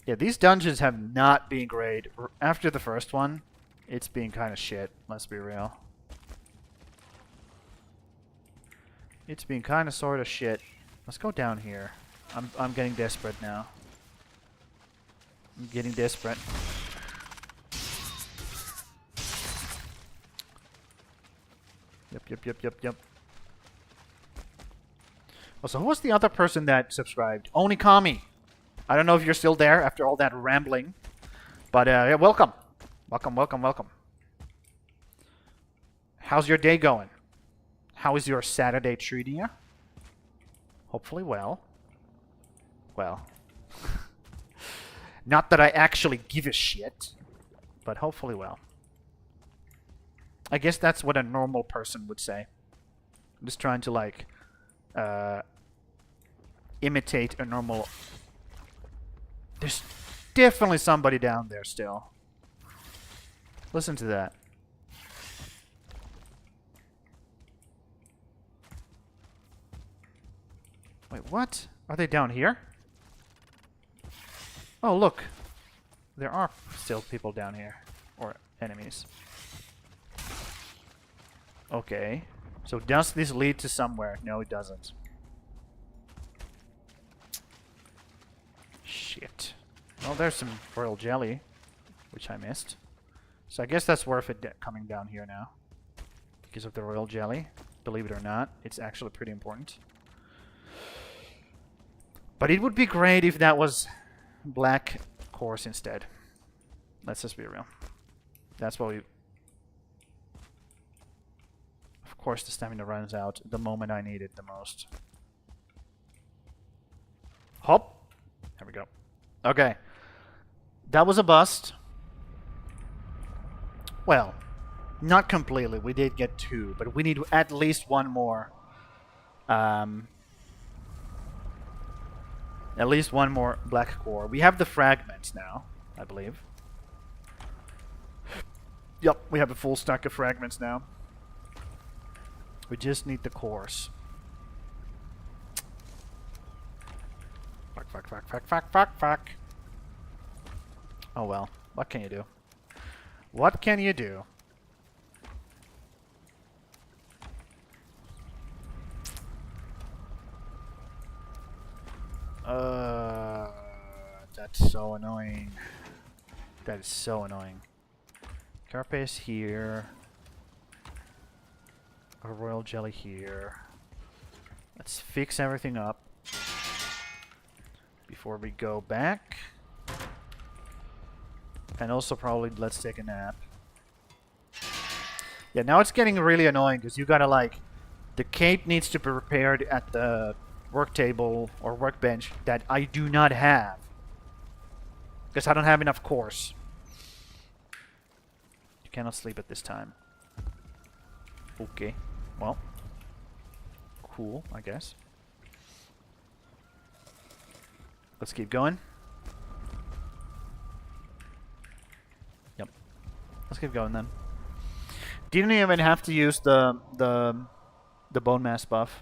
Yeah, these dungeons have not been great. After the first one, it's been kind of shit, let's be real. It's been kind of sort of shit. Let's go down here. I'm getting desperate now. I'm getting desperate. Yep. Oh, so who was the other person that subscribed? Onikami. I don't know if you're still there after all that rambling. But yeah, welcome. Welcome. How's your day going? How is your Saturday treating you? Hopefully well. Well. Not that I actually give a shit, but hopefully well. I guess that's what a normal person would say. I'm just trying to, like, imitate a normal... There's definitely somebody down there still. Listen to that. Wait, what? Are they down here? Oh, look. There are still people down here. Or enemies. Okay. So does this lead to somewhere? No, it doesn't. Shit. Well, there's some royal jelly, which I missed. So I guess that's worth it coming down here now. Because of the royal jelly. Believe it or not, it's actually pretty important. But it would be great if that was black cores instead. Let's just be real. That's what we... Of course the stamina runs out the moment I need it the most. Hop! There we go. Okay. That was a bust. Well, not completely. We did get 2, but we need at least 1 more. At least 1 more black core. We have the fragments now, I believe. Yep, we have a full stack of fragments now. We just need the cores. Fuck. Oh well, what can you do? What can you do? that's so annoying. That is so annoying. Carapace here. A royal jelly here. Let's fix everything up before we go back. And also probably let's take a nap. Yeah, now it's getting really annoying because you gotta like... The cape needs to be prepared at the work table or workbench that I do not have. Because I don't have enough cores. You cannot sleep at this time. Okay. Well. Cool, I guess. Let's keep going. Yep. Let's keep going then. Didn't even have to use the bone mass buff.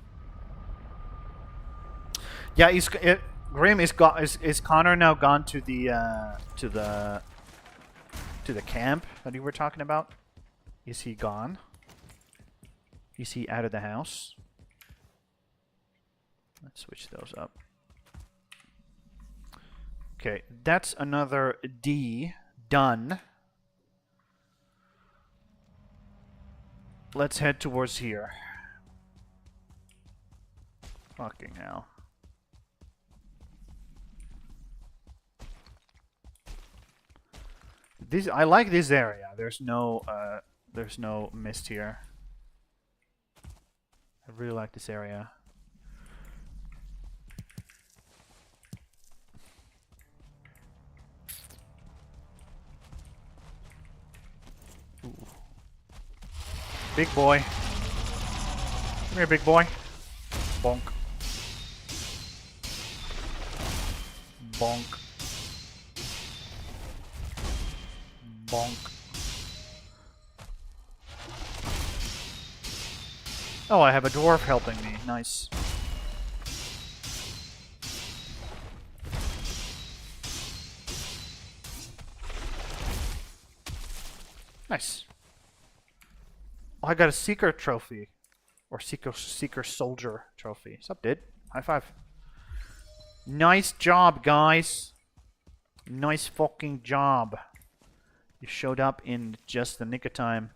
Yeah, Grim is Connor now gone to the camp that you were talking about? Is he gone? Is he out of the house? Let's switch those up. Okay, that's another D done. Let's head towards here. Fucking hell. I like this area. There's no mist here. I really like this area. Ooh. Big boy. Come here, big boy. Bonk. Bonk. Bonk. Oh, I have a dwarf helping me. Nice. Nice. Oh, I got a Seeker trophy. Or Seeker Soldier trophy. What's up, dude? High five. Nice job, guys. Nice fucking job. You showed up in just the nick of time.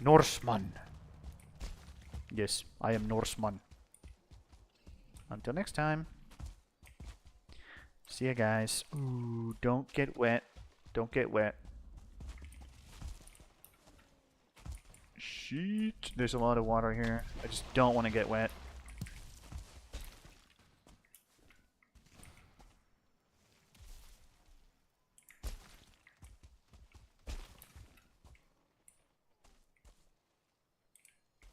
Norseman. Yes, I am Norseman. Until next time. See ya, guys. Ooh, don't get wet. Don't get wet. Shit. There's a lot of water here. I just don't want to get wet.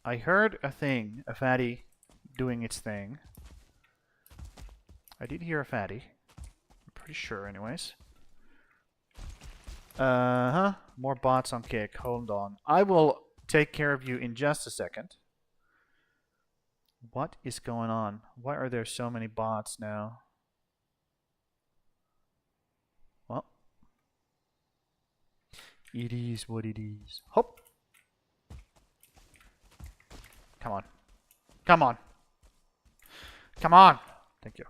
I heard a thing, a fatty doing its thing. I did hear a fatty. I'm pretty sure anyways. More bots on kick. Hold on. I will take care of you in just a second. What is going on? Why are there so many bots now? Well. It is what it is. Hop. Come on. Come on. Come on. Thank you.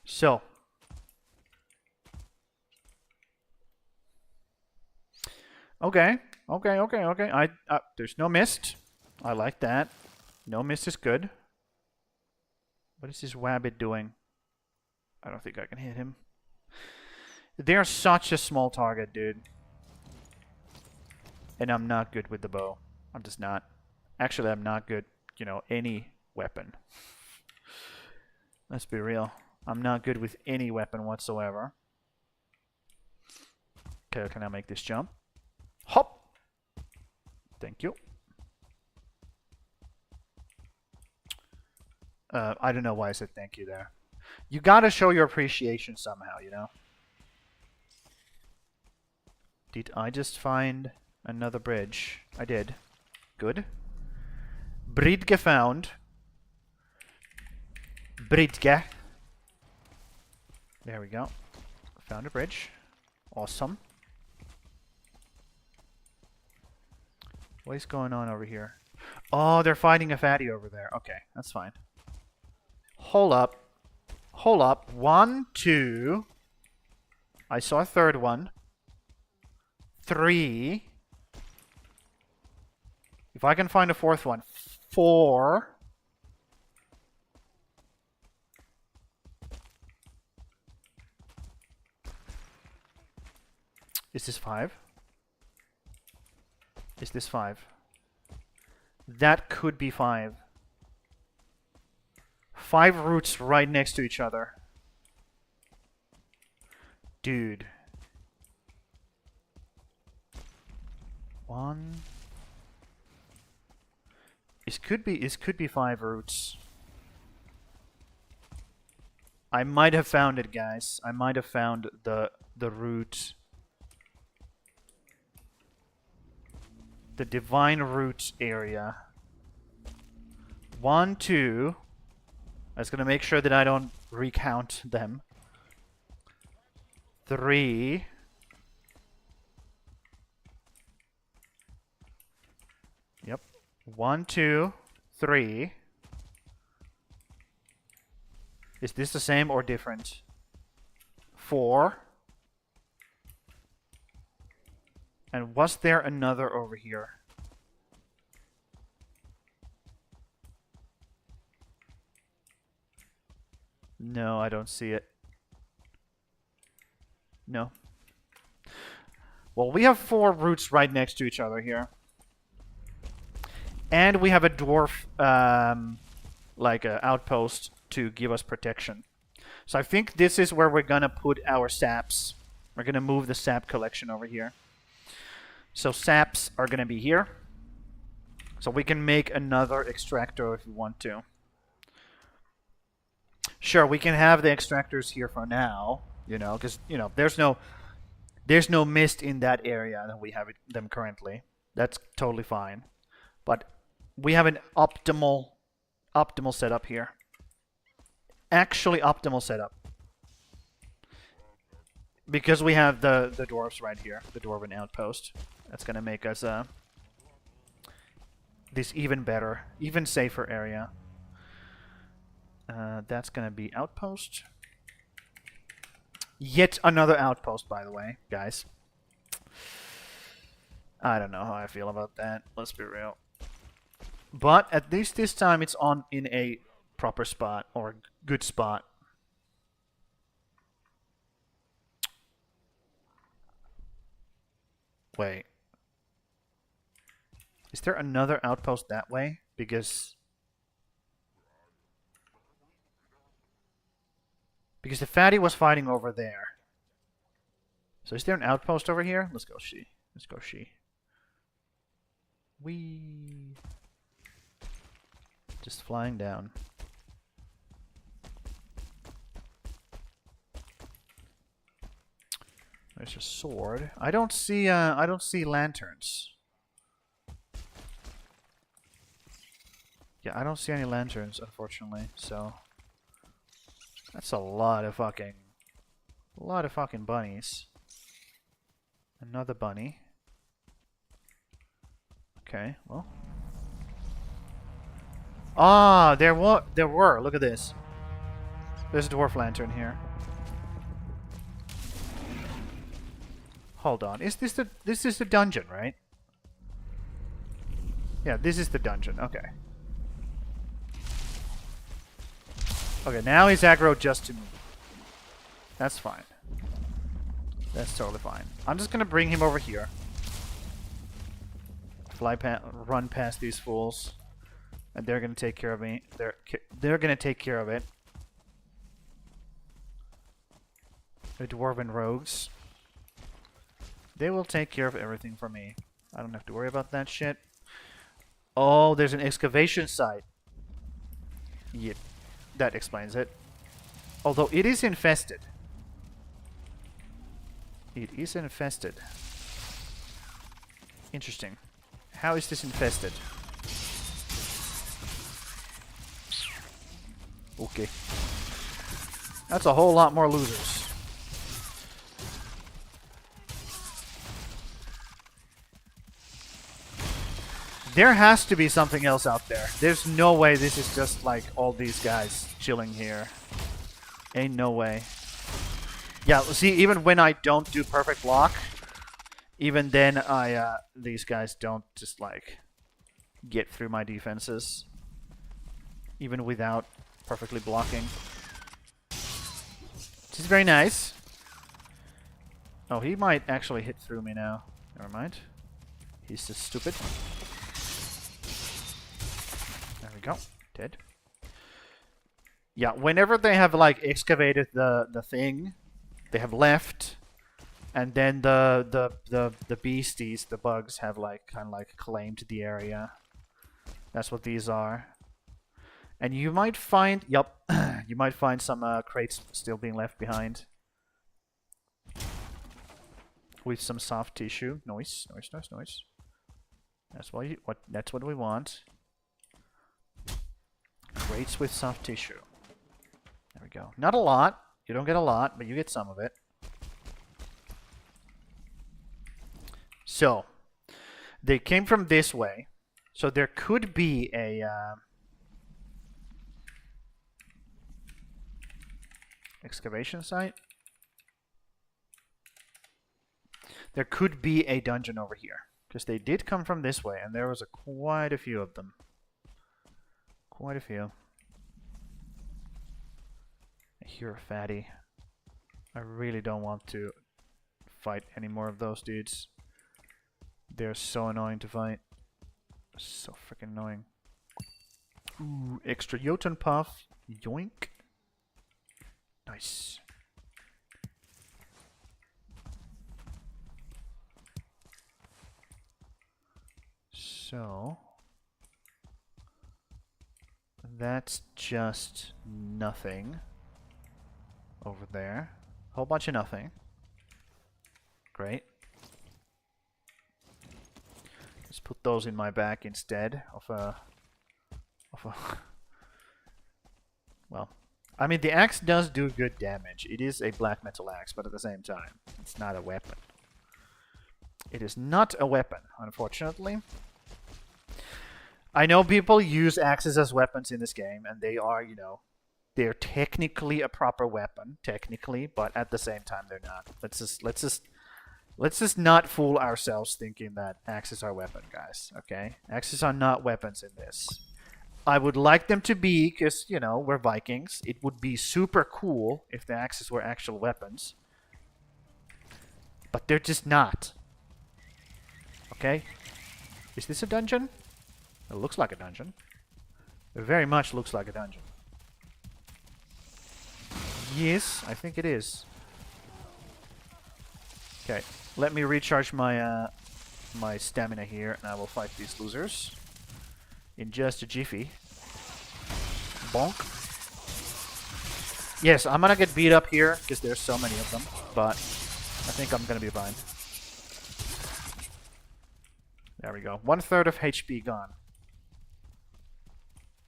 So. Okay. There's no mist. I like that. No mist is good. What is this wabbit doing? I don't think I can hit him. They're such a small target, dude. And I'm not good with the bow. I'm just not. Actually, I'm not good, you know, any weapon. Let's be real. I'm not good with any weapon whatsoever. Okay, can I make this jump? Hop! Thank you. I don't know why I said thank you there. You gotta show your appreciation somehow, you know? Did I just find another bridge? I did. Good. Bridge found. Bridge. There we go. Found a bridge. Awesome. What is going on over here? Oh, they're fighting a fatty over there. Okay, that's fine. Hold up. Hold up. 1, 2. I saw a third one. 3. If I can find a fourth one. 4. Is this 5? Is this 5? That could be 5. 5 roots right next to each other. Dude. 1. This could be 5 roots. I might have found it, guys. I might have found the root. The divine root area. 1, 2. I was gonna make sure that I don't recount them. 3. Yep. 1, 2, 3. Is this the same or different? 4. And was there another over here? No, I don't see it. No. Well, we have 4 roots right next to each other here. And we have a dwarf, like an outpost to give us protection. So I think this is where we're gonna put our saps. We're gonna move the sap collection over here. So saps are gonna be here. So we can make another extractor if we want to. Sure, we can have the extractors here for now, you know, because, you know, there's no mist in that area that we have them currently. That's totally fine. But we have an optimal setup here. Actually optimal setup. Because we have the dwarves right here, the dwarven outpost. That's going to make us this even better, even safer area. That's going to be outpost. Yet another outpost, by the way, guys. I don't know how I feel about that. Let's be real. But at least this time it's on in a proper spot or good spot. Wait. Is there another outpost that way? Because the fatty was fighting over there. So is there an outpost over here? Let's go she. Let's go she. Whee. Just flying down. There's a sword. I don't see lanterns. Yeah, I don't see any lanterns, unfortunately, so that's a lot of fucking bunnies. Another bunny. Okay, well. Ah, there were. Look at this. There's a dwarf lantern here. Hold on. Is this the dungeon, right? Yeah, this is the dungeon. Okay. Okay, now he's aggro just to me. That's fine. That's totally fine. I'm just gonna bring him over here. Run past these fools. And they're gonna take care of me. They're gonna take care of it. The dwarven rogues. They will take care of everything for me. I don't have to worry about that shit. Oh, there's an excavation site. Yep, that explains it. Although it is infested. It is infested. Interesting. How is this infested? Okay. That's a whole lot more losers. There has to be something else out there. There's no way this is just like all these guys chilling here. Ain't no way. Yeah, see, even when I don't do perfect block, even then these guys don't just like get through my defenses. Even without perfectly blocking. Which is very nice. Oh, he might actually hit through me now. Never mind. He's just stupid. There we go. Dead. Yeah, whenever they have like excavated the thing, they have left, and then the beasties, the bugs, have like kind of like claimed the area. That's what these are. And you might find, yep, you might find some crates still being left behind. With some soft tissue. Noise, noise, noise, noise. That's what we want. Crates with soft tissue. There we go. Not a lot. You don't get a lot, but you get some of it. So, they came from this way. So there could be a excavation site. There could be a dungeon over here. Because they did come from this way, and there was quite a few of them. Quite a few. I hear a fatty. I really don't want to fight any more of those dudes. They're so annoying to fight. So freaking annoying. Ooh, extra Jotun puff. Yoink. Nice. So that's just nothing over there. Whole bunch of nothing. Great. Let's put those in my back instead of a well, I mean the axe does do good damage. It is a black metal axe, but at the same time, it's not a weapon. It is not a weapon, unfortunately. I know people use axes as weapons in this game, and they are, you know, they're technically a proper weapon, technically, but at the same time they're not. Let's just not fool ourselves thinking that axes are weapon, guys. Okay, axes are not weapons in this. I would like them to be, because you know we're Vikings. It would be super cool if the axes were actual weapons, but they're just not. Okay, is this a dungeon? It looks like a dungeon. It very much looks like a dungeon. Yes, I think it is. Okay, let me recharge my my stamina here, and I will fight these losers in just a jiffy. Bonk. Yes, I'm gonna get beat up here because there's so many of them, but I think I'm gonna be fine. There we go. 1/3 of HP gone.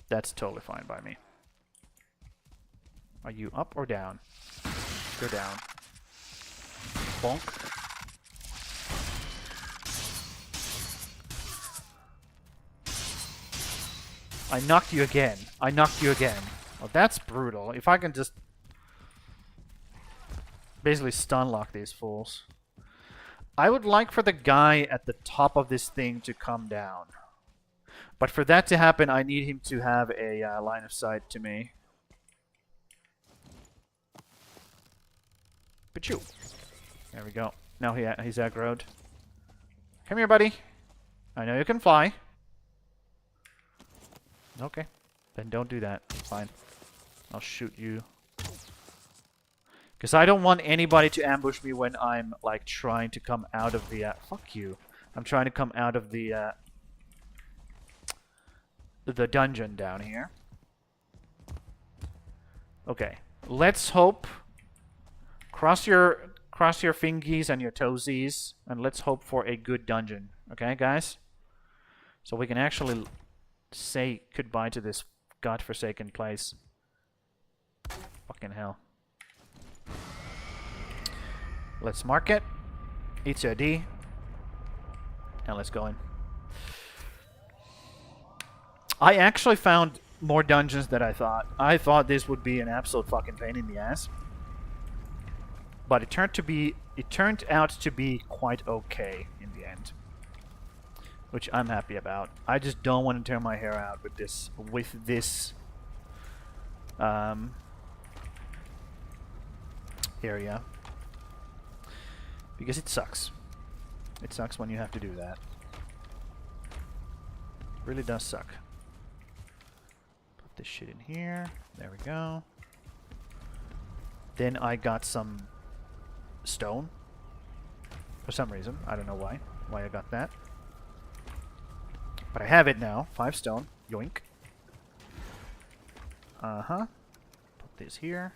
That's totally fine by me. Are you up or down? You're down. Bonk. I knocked you again. I knocked you again. Oh, that's brutal. If I can just basically stun lock these fools. I would like for the guy at the top of this thing to come down. But for that to happen, I need him to have a line of sight to me. Pachoo. There we go. Now he's aggroed. Come here, buddy. I know you can fly. Okay. Then don't do that. Fine. I'll shoot you. Because I don't want anybody to ambush me when I'm, like, trying to come out of the... fuck you. I'm trying to come out of the dungeon down here. Okay. Let's hope... Cross your fingies and your toesies, and let's hope for a good dungeon. Okay, guys? So we can actually say goodbye to this godforsaken place. Fucking hell. Let's mark it. It's a D. And let's go in. I actually found more dungeons than I thought. I thought this would be an absolute fucking pain in the ass. But it turned out to be quite okay in the end. Which I'm happy about. I just don't want to tear my hair out with this area. Because it sucks. It sucks when you have to do that. It really does suck. Put this shit in here. There we go. Then I got some stone. For some reason. I don't know why. Why I got that. But I have it now. 5 stone. Yoink. Uh-huh. Put this here.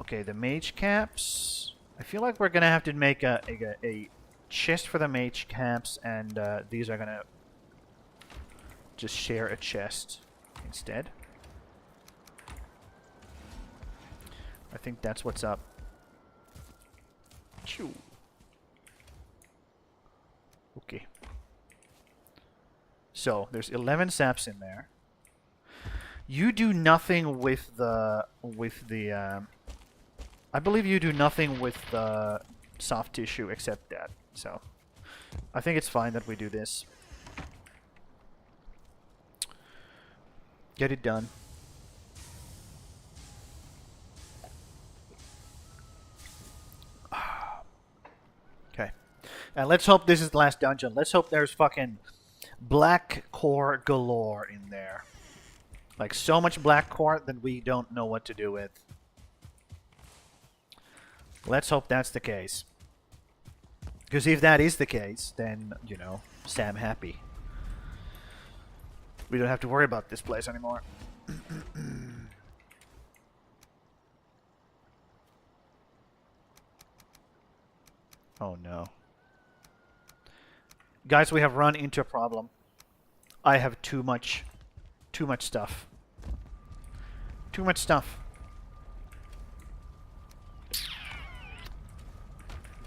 Okay, the mage caps. I feel like we're gonna have to make a chest for the mage caps, and these are gonna just share a chest instead. I think that's what's up. Choo. Okay. So there's 11 saps in there. You do nothing with the I believe you do nothing with the soft tissue except that. So I think it's fine that we do this. Get it done. Okay. And let's hope this is the last dungeon. Let's hope there's fucking black core galore in there. Like so much black core that we don't know what to do with. Let's hope that's the case. Because if that is the case, then, you know, Sam happy. We don't have to worry about this place anymore. Oh no. Guys, we have run into a problem. I have too much stuff. Too much stuff.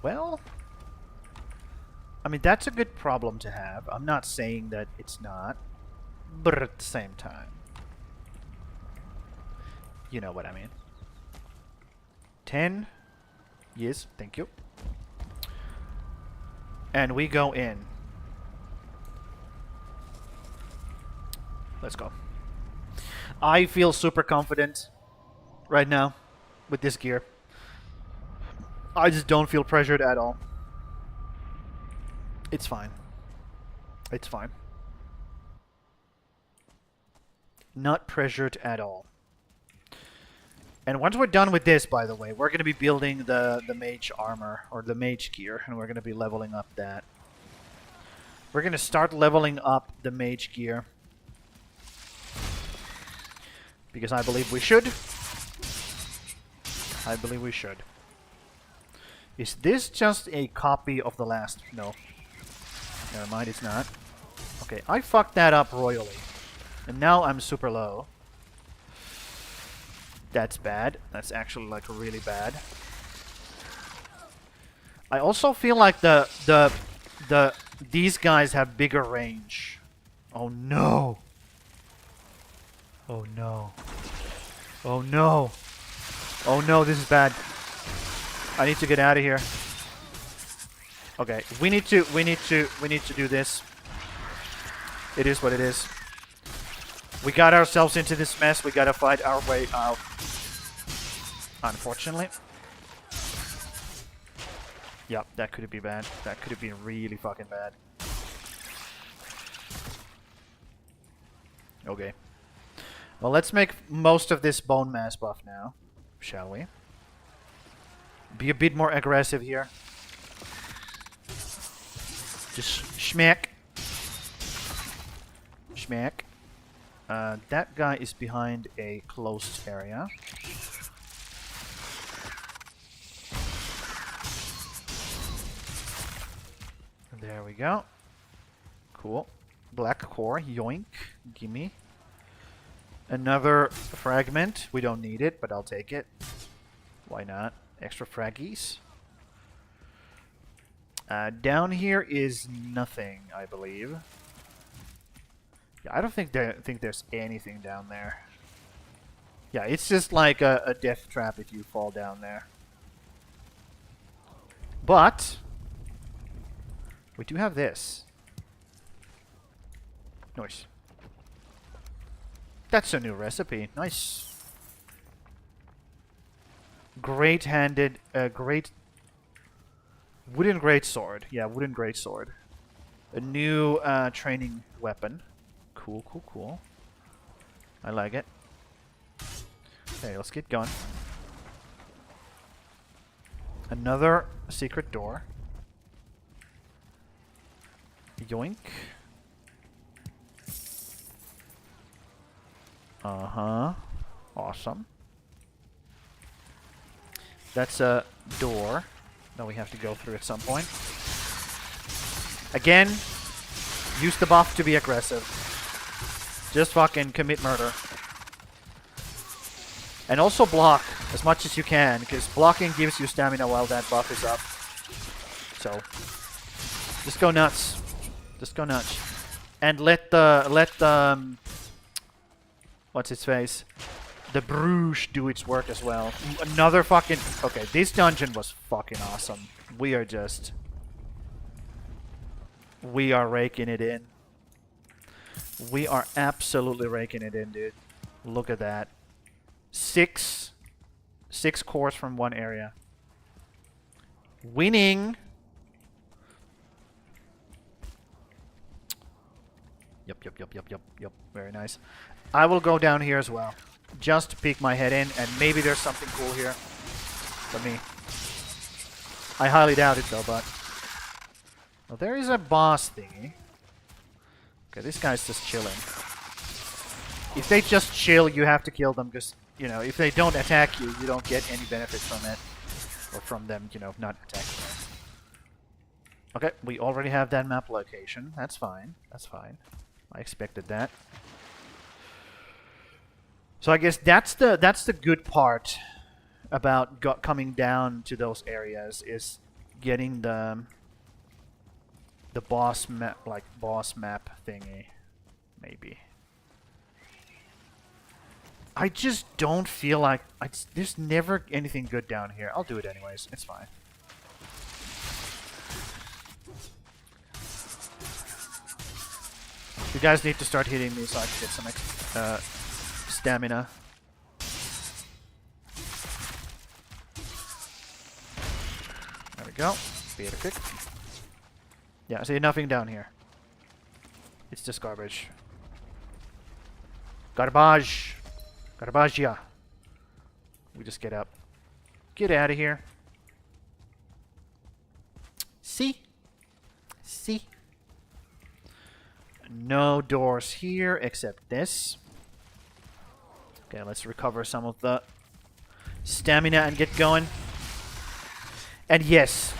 Well, I mean, that's a good problem to have. I'm not saying that it's not, but at the same time, you know what I mean. 10. Yes, thank you. And we go in. Let's go. I feel super confident right now with this gear. I just don't feel pressured at all. It's fine. It's fine. Not pressured at all. And once we're done with this, by the way, we're going to be building the mage armor, or the mage gear, and we're going to be leveling up that. We're going to start leveling up the mage gear. Because I believe we should. I believe we should. Is this just a copy of the last? No. Never mind, it's not. Okay, I fucked that up royally. And now I'm super low. That's bad. That's actually like really bad. I also feel like these guys have bigger range. Oh no. Oh no. Oh no. Oh no, this is bad. I need to get out of here. Okay, we need to do this. It is what it is. We got ourselves into this mess. We gotta fight our way out. Unfortunately. Yep, that could be bad. That could have been really fucking bad. Okay. Well, let's make most of this bone mass buff now, shall we? Be a bit more aggressive here. Just schmack. Schmack. That guy is behind a closed area. There we go. Cool. Black core, yoink. Gimme. Another fragment. We don't need it, but I'll take it. Why not? Extra fraggies. Down here is nothing, I believe. Yeah, I don't think there's anything down there. Yeah, it's just like a death trap if you fall down there. But we do have this. Nice. That's a new recipe. Nice. Great-handed, great wooden greatsword. Yeah, wooden greatsword. A new training weapon. Cool, cool, cool. I like it. Okay, let's get going. Another secret door. Yoink. Uh-huh. Awesome. That's a door that we have to go through at some point. Again, use the buff to be aggressive. Just fucking commit murder. And also block as much as you can, because blocking gives you stamina while that buff is up. So, just go nuts. Just go nuts. And let the what's its face? The Bruges do its work as well. Another fucking... Okay, this dungeon was fucking awesome. We are raking it in. We are absolutely raking it in, dude. Look at that. Six cores from one area. Winning! Yep. Very nice. I will go down here as well. Just to peek my head in, and maybe there's something cool here. For me. I highly doubt it though, but... Well, there is a boss thingy. Okay, this guy's just chilling. If they just chill, you have to kill them, because, you know, if they don't attack you, you don't get any benefit from it. Or from them, you know, not attacking you. Okay, we already have that map location. That's fine. That's fine. I expected that. So I guess that's the good part about coming down to those areas, is getting the boss map, like boss map thingy, maybe. I just don't feel like there's never anything good down here. I'll do it anyways. It's fine. You guys need to start hitting me so I can get some stamina. There we go. Spear kick. Yeah, I see nothing down here. It's just garbage. Garbage. Garbagia. We just get up. Get out of here. See? See? No doors here except this. Okay, let's recover some of the stamina and get going. And yes,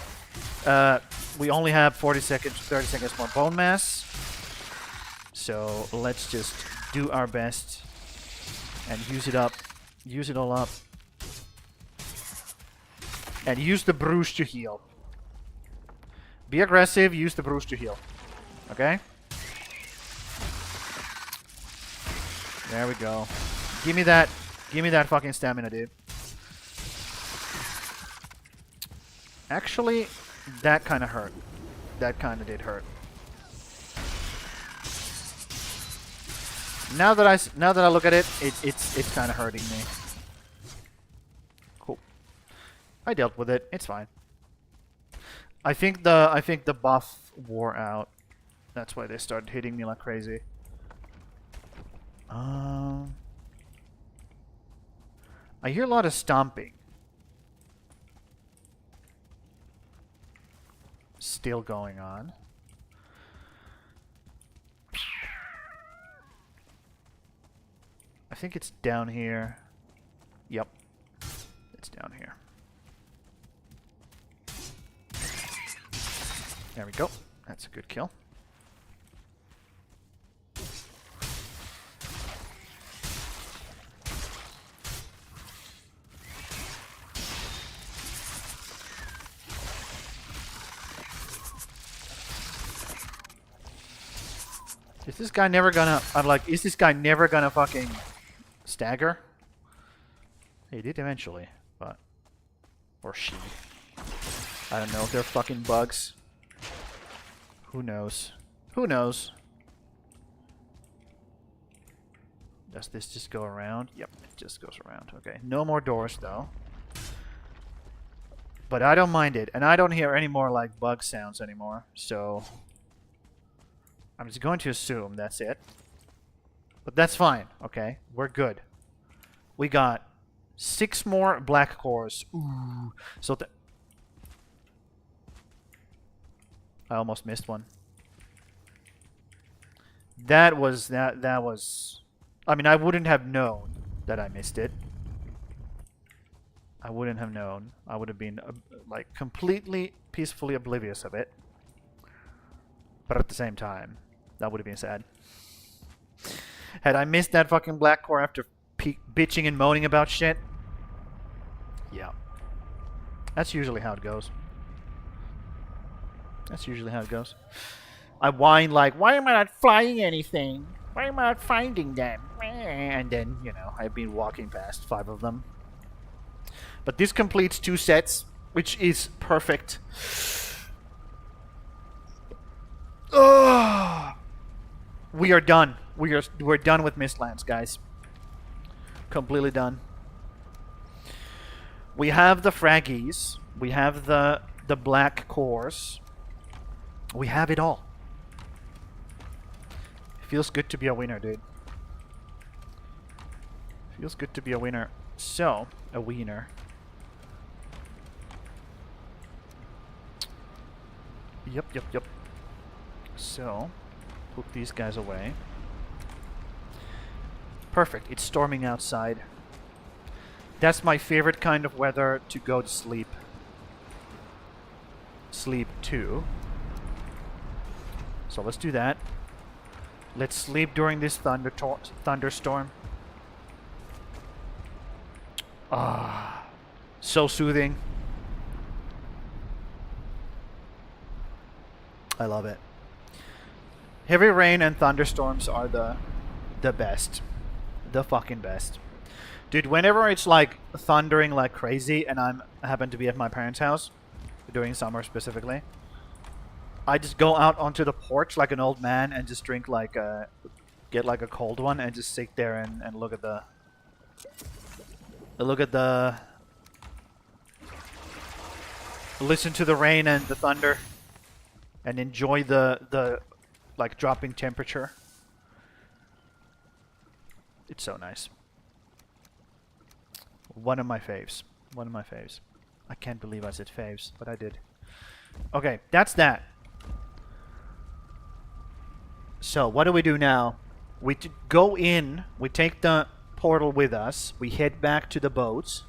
we only have 30 seconds more bone mass. So let's just do our best and use it up. Use it all up. And use the Bruges to heal. Be aggressive, use the Bruges to heal. Okay? There we go. Give me that fucking stamina, dude. Actually, that kind of hurt. That kind of did hurt. Now that I look at it, it's kind of hurting me. Cool. I dealt with it. It's fine. I think the buff wore out. That's why they started hitting me like crazy. I hear a lot of stomping. Still going on. I think it's down here. Yep. It's down here. There we go. That's a good kill. Is this guy never gonna... I'm like, is this guy never gonna fucking stagger? He did eventually, but... Or she. I don't know if they're fucking bugs. Who knows? Who knows? Does this just go around? Yep, it just goes around. Okay, no more doors though. But I don't mind it, and I don't hear any more like bug sounds anymore, so... I'm just going to assume that's it. But that's fine, okay? We're good. We got 6 more black cores. Ooh. So I almost missed one. That was... I mean, I wouldn't have known that I missed it. I wouldn't have known. I would have been, like, completely peacefully oblivious of it. But at the same time, that would have been sad. Had I missed that fucking black core after bitching and moaning about shit? Yeah. That's usually how it goes. That's usually how it goes. I whine like, why am I not flying anything? Why am I not finding them? And then, you know, I've been walking past 5 of them. But this completes 2 sets, which is perfect. Oh, we are done. We're done with Mistlands, guys. Completely done. We have the fraggies. We have the black cores. We have it all. Feels good to be a winner, dude. Feels good to be a winner. So, a wiener. Yep. So, put these guys away. Perfect. It's storming outside. That's my favorite kind of weather to go to sleep. Sleep too. So let's do that. Let's sleep during this thunderstorm. Ah, so soothing. I love it. Heavy rain and thunderstorms are the best. The fucking best. Dude, whenever it's like thundering like crazy and I happen to be at my parents' house, during summer specifically, I just go out onto the porch like an old man and just drink like get like a cold one and just sit there and look at the listen to the rain and the thunder and enjoy the like dropping temperature. It's so nice. One of my faves. One of my faves. I can't believe I said faves, but I did. Okay, that's that. So, what do we do now? We go in, we take the portal with us, we head back to the boats.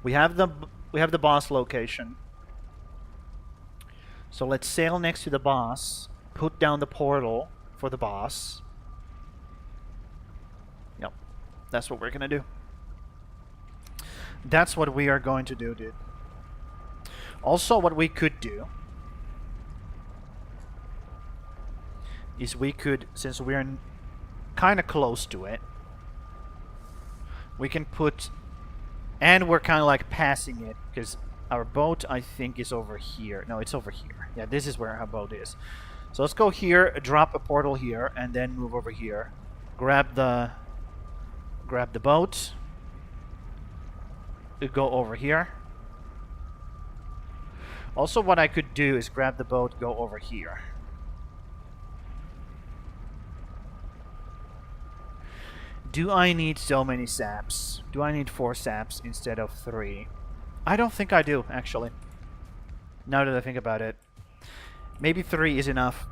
We have the boss location. So let's sail next to the boss, put down the portal for the boss. Yep. That's what we're gonna do. That's what we are going to do, dude. Also, what we could do is we could, since we're kind of close to it, we can put, and we're kind of like passing it, because our boat, I think, is over here. No, it's over here. Yeah, this is where our boat is. So let's go here, drop a portal here, and then move over here. Grab the boat. Go over here. Also, what I could do is grab the boat, go over here. Do I need so many saps? Do I need 4 saps instead of 3? I don't think I do, actually. Now that I think about it. Maybe 3 is enough.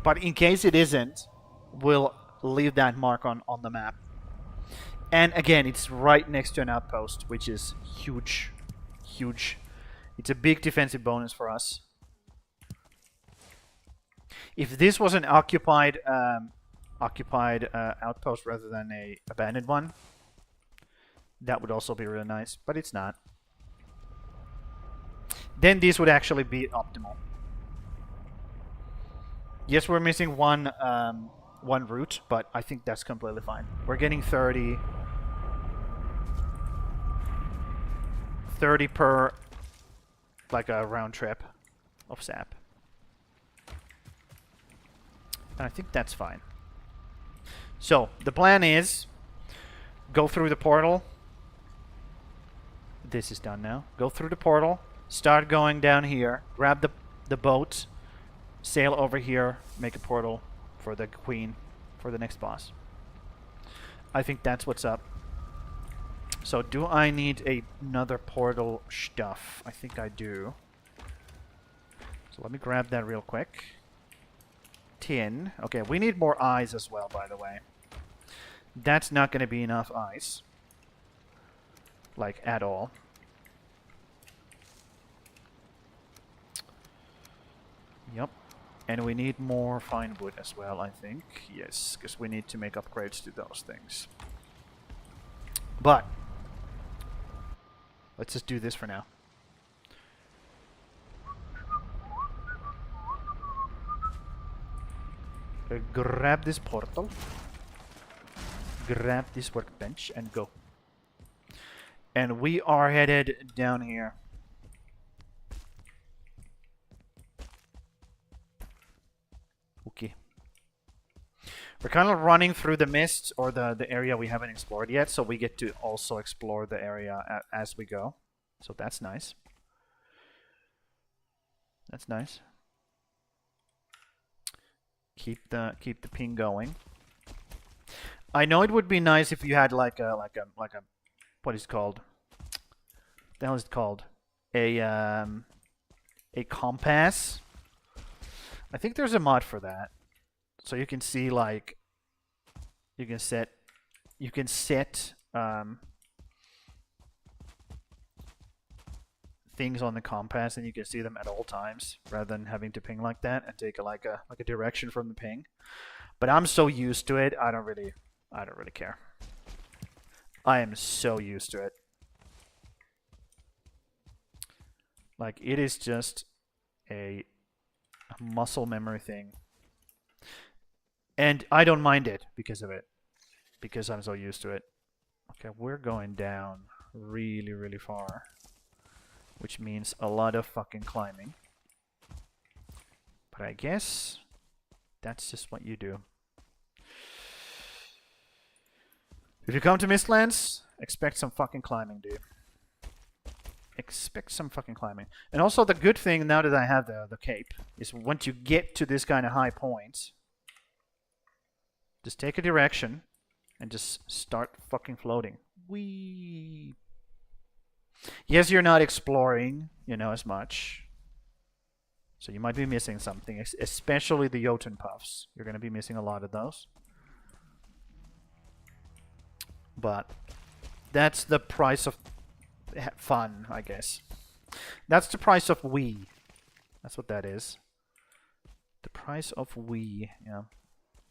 But in case it isn't, we'll leave that mark on the map. And again, it's right next to an outpost, which is huge. Huge. It's a big defensive bonus for us. If this was an occupied outpost rather than a abandoned one, that would also be really nice, but it's not. Then this would actually be optimal. Yes, we're missing one route, but I think that's completely fine. We're getting 30 per like a round trip of sap. And I think that's fine. So the plan is go through the portal. This is done now. Go through the portal, start going down here, grab the boat, sail over here, make a portal for the queen for the next boss. I think that's what's up. So do I need another portal stuff? I think I do. So let me grab that real quick. Tin. Okay, we need more eyes as well, by the way. That's not going to be enough eyes. Like, at all. Yep. And we need more fine wood as well, I think. Yes, because we need to make upgrades to those things. But let's just do this for now. Grab this portal. Grab this workbench and go. And we are headed down here. Okay. We're kind of running through the mist, or the area we haven't explored yet, so we get to also explore the area as we go. So that's nice. That's nice. Keep the ping going. I know it would be nice if you had like a what is it called? The hell is it called? A compass. I think there's a mod for that. So you can see like you can set things on the compass and you can see them at all times rather than having to ping like that and take a direction from the ping. But I'm so used to it, I don't really care. I am so used to it. Like, it is just a muscle memory thing. And I don't mind it because of it. Because I'm so used to it. Okay, we're going down really, really far. Which means a lot of fucking climbing. But I guess that's just what you do. If you come to Mistlands, expect some fucking climbing, dude. Expect some fucking climbing. And also the good thing now that I have the cape is once you get to this kind of high point, just take a direction and just start fucking floating. Whee! Yes, you're not exploring, you know, as much. So you might be missing something, especially the Jotun puffs. You're going to be missing a lot of those. But that's the price of fun, I guess. That's the price of we. That's what that is. The price of we. Yeah,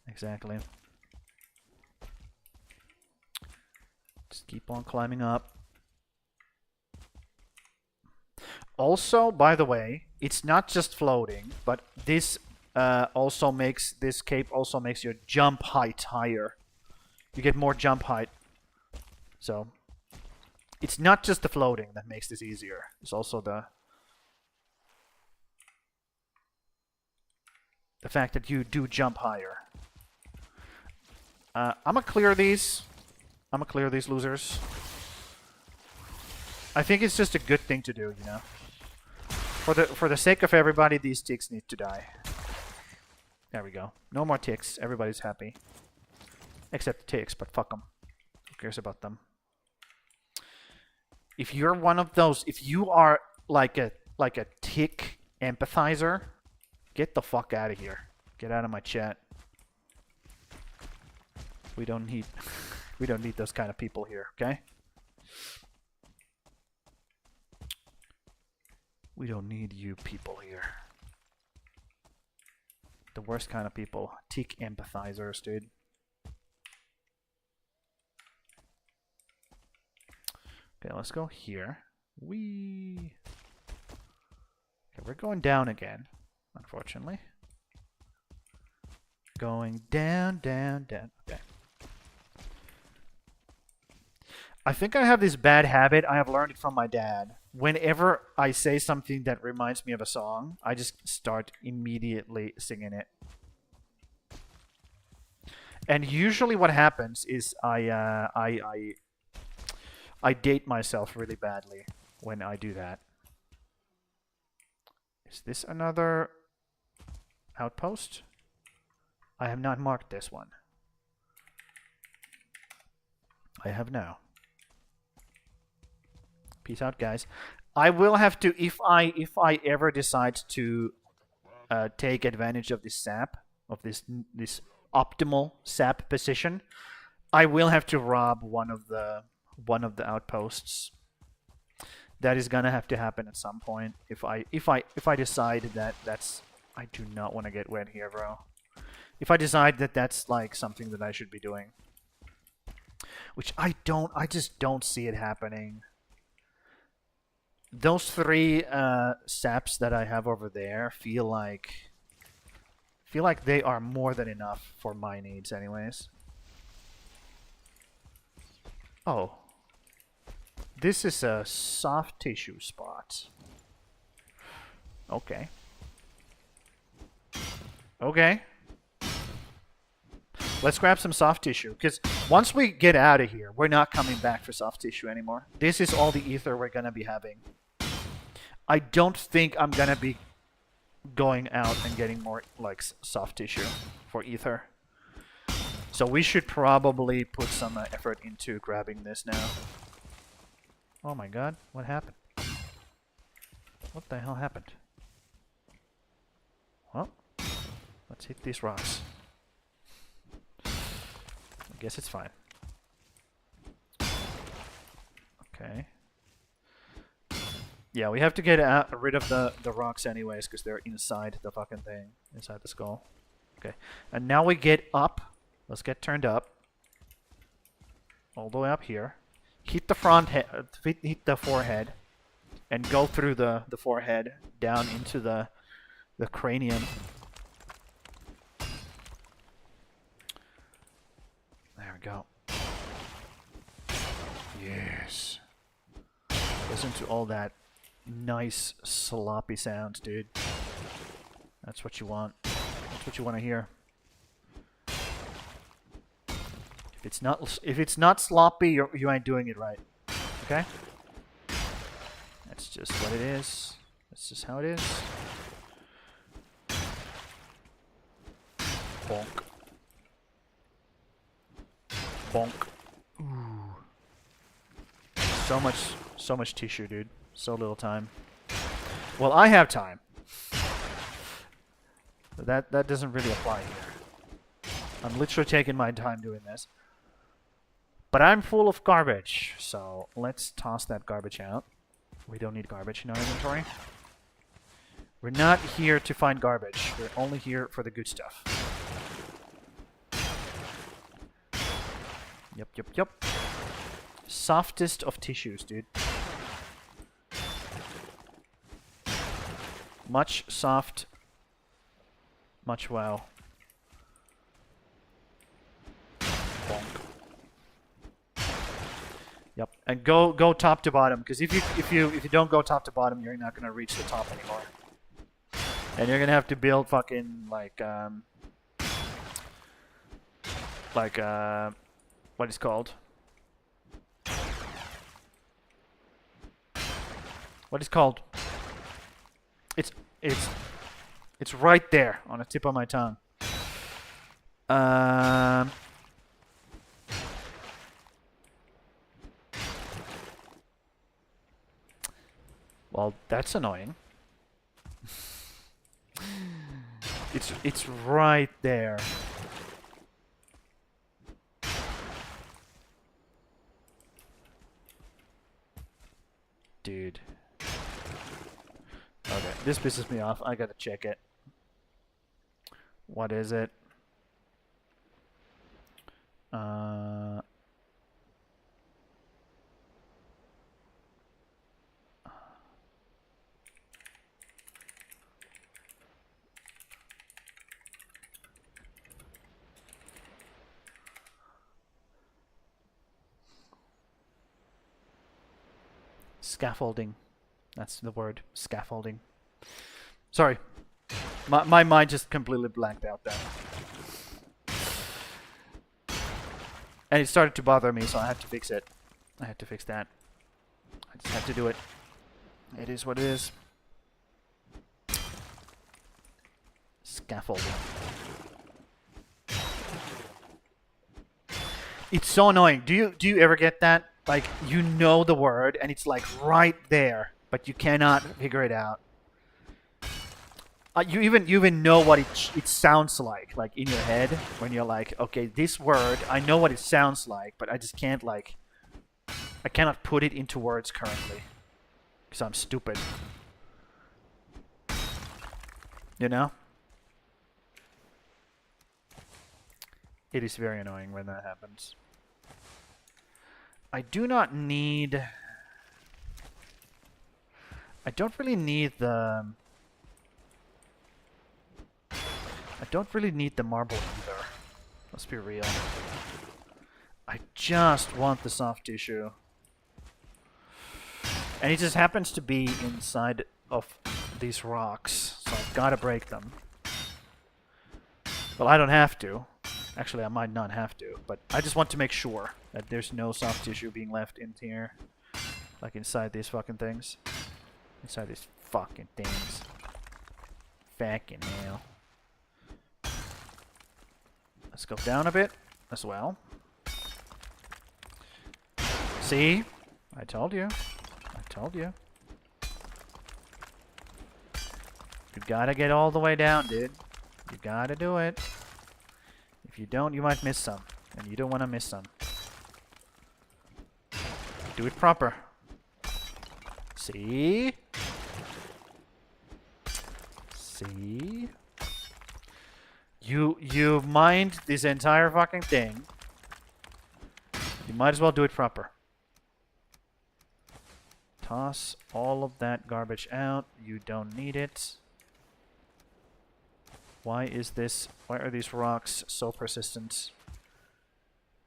exactly. Just keep on climbing up. Also, by the way, it's not just floating, but this this cape also makes your jump height higher. You get more jump height. So it's not just the floating that makes this easier. It's also the fact that you do jump higher. I'm gonna clear these. I'm gonna clear these losers. I think it's just a good thing to do, you know. For the sake of everybody, these ticks need to die. There we go. No more ticks. Everybody's happy. Except the ticks, but fuck them. Who cares about them? If you're one of those, if you are like a tick empathizer, get the fuck out of here. Get out of my chat. We don't need those kind of people here, okay? We don't need you people here. The worst kind of people. Tick empathizers, dude. Okay, let's go here. Whee! Okay, we're going down again, unfortunately. Going down, down, down. Okay. I think I have this bad habit. I have learned it from my dad. Whenever I say something that reminds me of a song, I just start immediately singing it. And usually what happens is I date myself really badly when I do that. Is this another outpost? I have not marked this one. I have now. Peace out, guys. I will have to, if I ever decide to take advantage of this sap, of this optimal sap position, I will have to rob one of the outposts. That is gonna have to happen at some point. If I decide that that's, I do not want to get wet here, bro. If I decide that that's like something that I should be doing, which I just don't see it happening. Those 3 saps that I have over there feel like they are more than enough for my needs, anyways. Oh. This is a soft tissue spot. Okay. Okay. Let's grab some soft tissue, because once we get out of here, we're not coming back for soft tissue anymore. This is all the ether we're going to be having. I don't think I'm going to be going out and getting more like soft tissue for ether. So we should probably put some effort into grabbing this now. Oh my god, what happened? What the hell happened? Well, let's hit these rocks. I guess it's fine. Okay. Yeah, we have to get rid of the rocks anyways, because they're inside the fucking thing. Inside the skull. Okay. And now we get up. Let's get turned up. All the way up here. Hit the front head, hit the forehead, and go through the forehead down into the cranium. There we go. Yes. Listen to all that nice sloppy sound, dude. That's what you want. That's what you want to hear. If it's not sloppy, you ain't doing it right. Okay? That's just what it is. That's just how it is. Bonk. Bonk. Ooh. So much tissue, dude. So little time. Well, I have time. But that doesn't really apply here. I'm literally taking my time doing this. But I'm full of garbage, so let's toss that garbage out. We don't need garbage in our inventory. We're not here to find garbage. We're only here for the good stuff. Yep. Softest of tissues, dude. Much soft. Much wow. Bonk. Yep, and go top to bottom, because if you don't go top to bottom, you're not gonna reach the top anymore, and you're gonna have to build fucking like what is called? What is called? It's right there on the tip of my tongue. Well, that's annoying. It's right there. Dude. Okay, this pisses me off. I gotta check it. What is it? Scaffolding. That's the word. Scaffolding. Sorry. My mind just completely blanked out there. And it started to bother me, so I had to fix it. I had to fix that. I just had to do it. It is what it is. Scaffolding. It's so annoying. Do you ever get that? Like, you know the word and it's like right there, but you cannot figure it out. You even know what it sounds like in your head when you're like, okay, this word, I know what it sounds like, but I just can't I cannot put it into words currently because I'm stupid. You know? It is very annoying when that happens. I do not need... I don't really need the... I don't really need the marble either. Let's be real. I just want the soft tissue. And it just happens to be inside of these rocks, so I've got to break them. Well, I don't have to. Actually, I might not have to, but I just want to make sure that there's no soft tissue being left in here. Like inside these fucking things. Inside these fucking things. Fucking hell. Let's go down a bit as well. See? I told you. I told you. You gotta get all the way down, dude. You gotta do it. If you don't, you might miss some. And you don't want to miss some. Do it proper. See? See? You mined this entire fucking thing. You might as well do it proper. Toss all of that garbage out. You don't need it. Why are these rocks so persistent?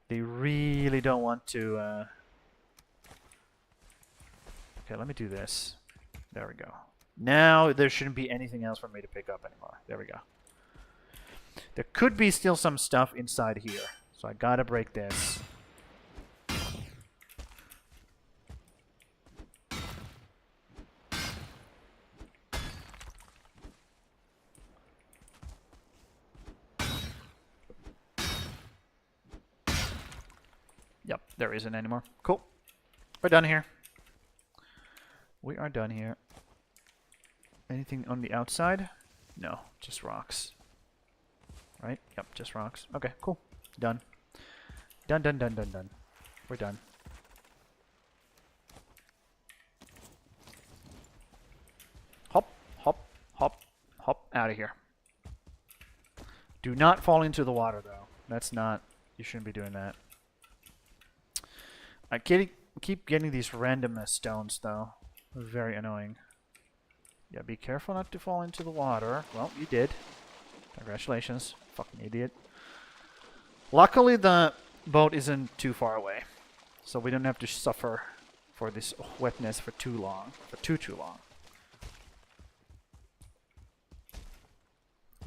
They really don't want to... Okay, let me do this. There we go. Now there shouldn't be anything else for me to pick up anymore. There we go. There could be still some stuff inside here. So I gotta break this. Yep, there isn't anymore. Cool. We're done here. We are done here. Anything on the outside? No, just rocks. Right? Yep, just rocks. Okay, cool. Done. Done, done, done, done, done. We're done. Hop, hop, hop, hop out of here. Do not fall into the water, though. That's not... You shouldn't be doing that. I keep getting these random stones, though. Very annoying. Yeah, be careful not to fall into the water. Well, you did. Congratulations. Fucking idiot. Luckily, the boat isn't too far away. So we don't have to suffer for this wetness for too long. For too long.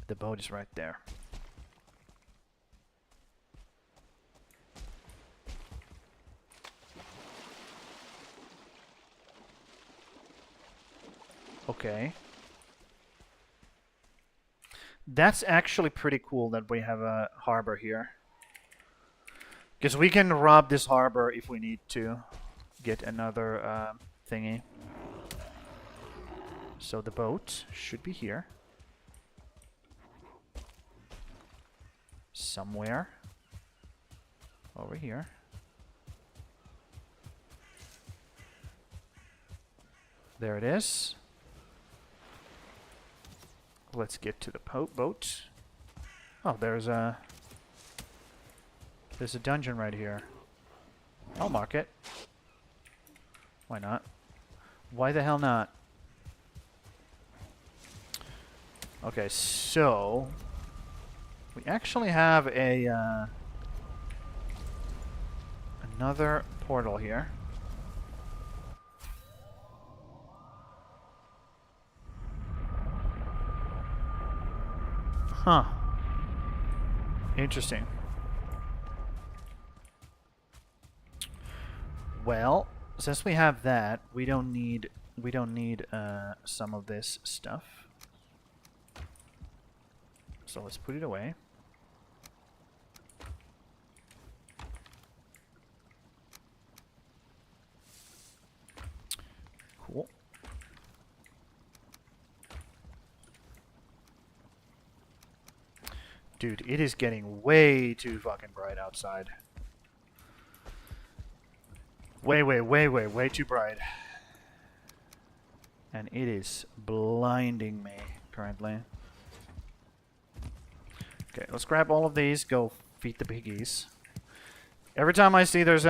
The boat is right there. Okay. That's actually pretty cool that we have a harbor here. Because we can rob this harbor if we need to get another thingy. So the boat should be here. Somewhere. Over here. There it is. Let's get to the boat. Oh, there's a dungeon right here. I'll mark it. Why not? Why the hell not? Okay, so we actually have a another portal here. Huh. Interesting. Well, since we have that, we don't need some of this stuff. So let's put it away. Cool. Dude, it is getting way too fucking bright outside. Way too bright. And it is blinding me currently. Okay, let's grab all of these, go feed the piggies. Every time I see there's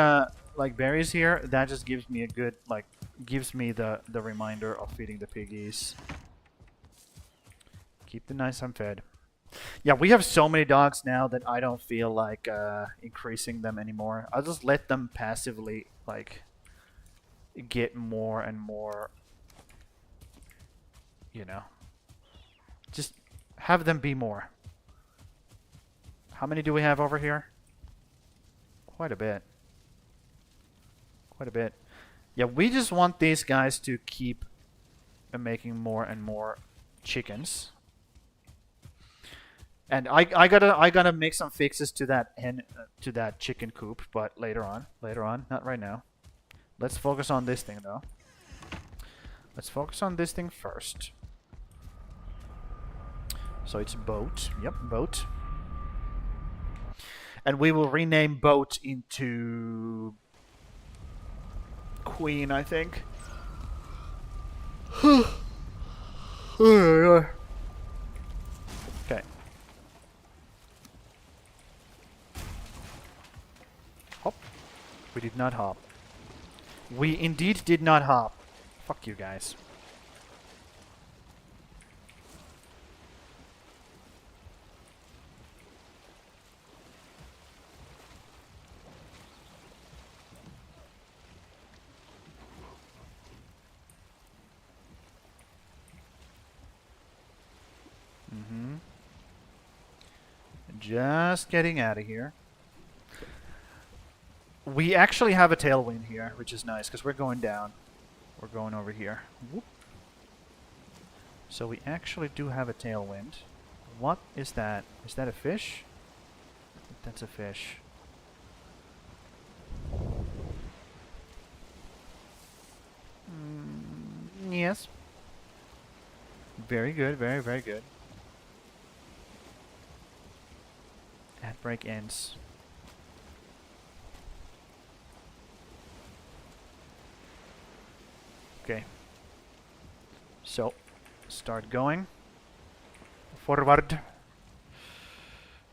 like berries here, that just gives me a good, like, gives me the reminder of feeding the piggies. Keep them nice and fed. Yeah, we have so many dogs now that I don't feel like increasing them anymore. I'll just let them passively, like, get more and more, you know. Just have them be more. How many do we have over here? Quite a bit. Quite a bit. Yeah, we just want these guys to keep making more and more chickens. And I gotta make some fixes to that chicken coop, but later on, not right now. Let's focus on this thing though. Let's focus on this thing first. So it's boat. Yep, boat. And we will rename boat into Queen, I think. Okay. Hop. We did not hop. We indeed did not hop. Fuck you guys. Just getting out of here. We actually have a tailwind here, which is nice, because we're going down. We're going over here. Whoop. So we actually do have a tailwind. What is that? Is that a fish? I think that's a fish. Yes. Very good, very good. Ad break ends. Okay. So, start going. Forward.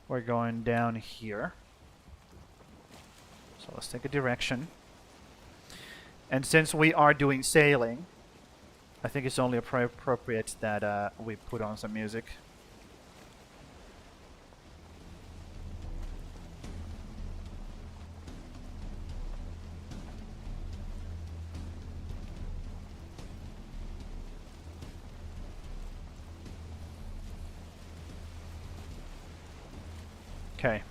We're going down here. So let's take a direction. And since we are doing sailing, I think it's only appropriate that we put on some music. Okay.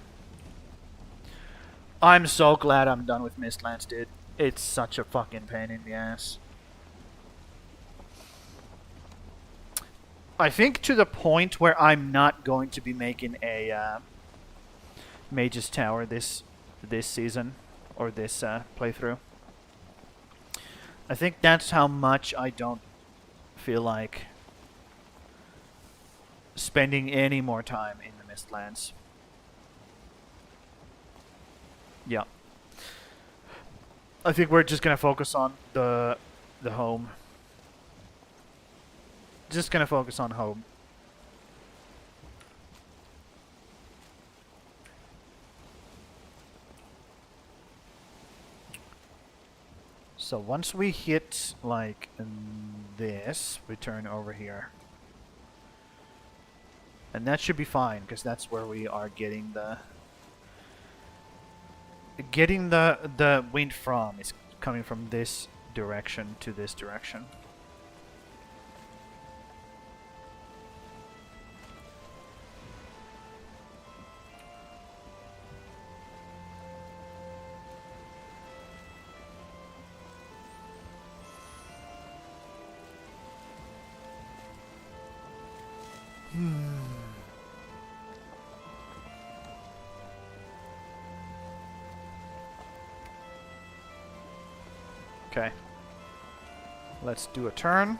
I'm so glad I'm done with Mistlands, dude. It's such a fucking pain in the ass. I think to the point where I'm not going to be making a Mage's Tower this season or this playthrough. I think that's how much I don't feel like spending any more time in the Mistlands. Yeah. I think we're just gonna focus on the home. Just gonna focus on home. So once we hit like this, we turn over here. And that should be fine, because that's where we are getting the wind from. Is coming from this direction to this direction. Okay. Let's do a turn.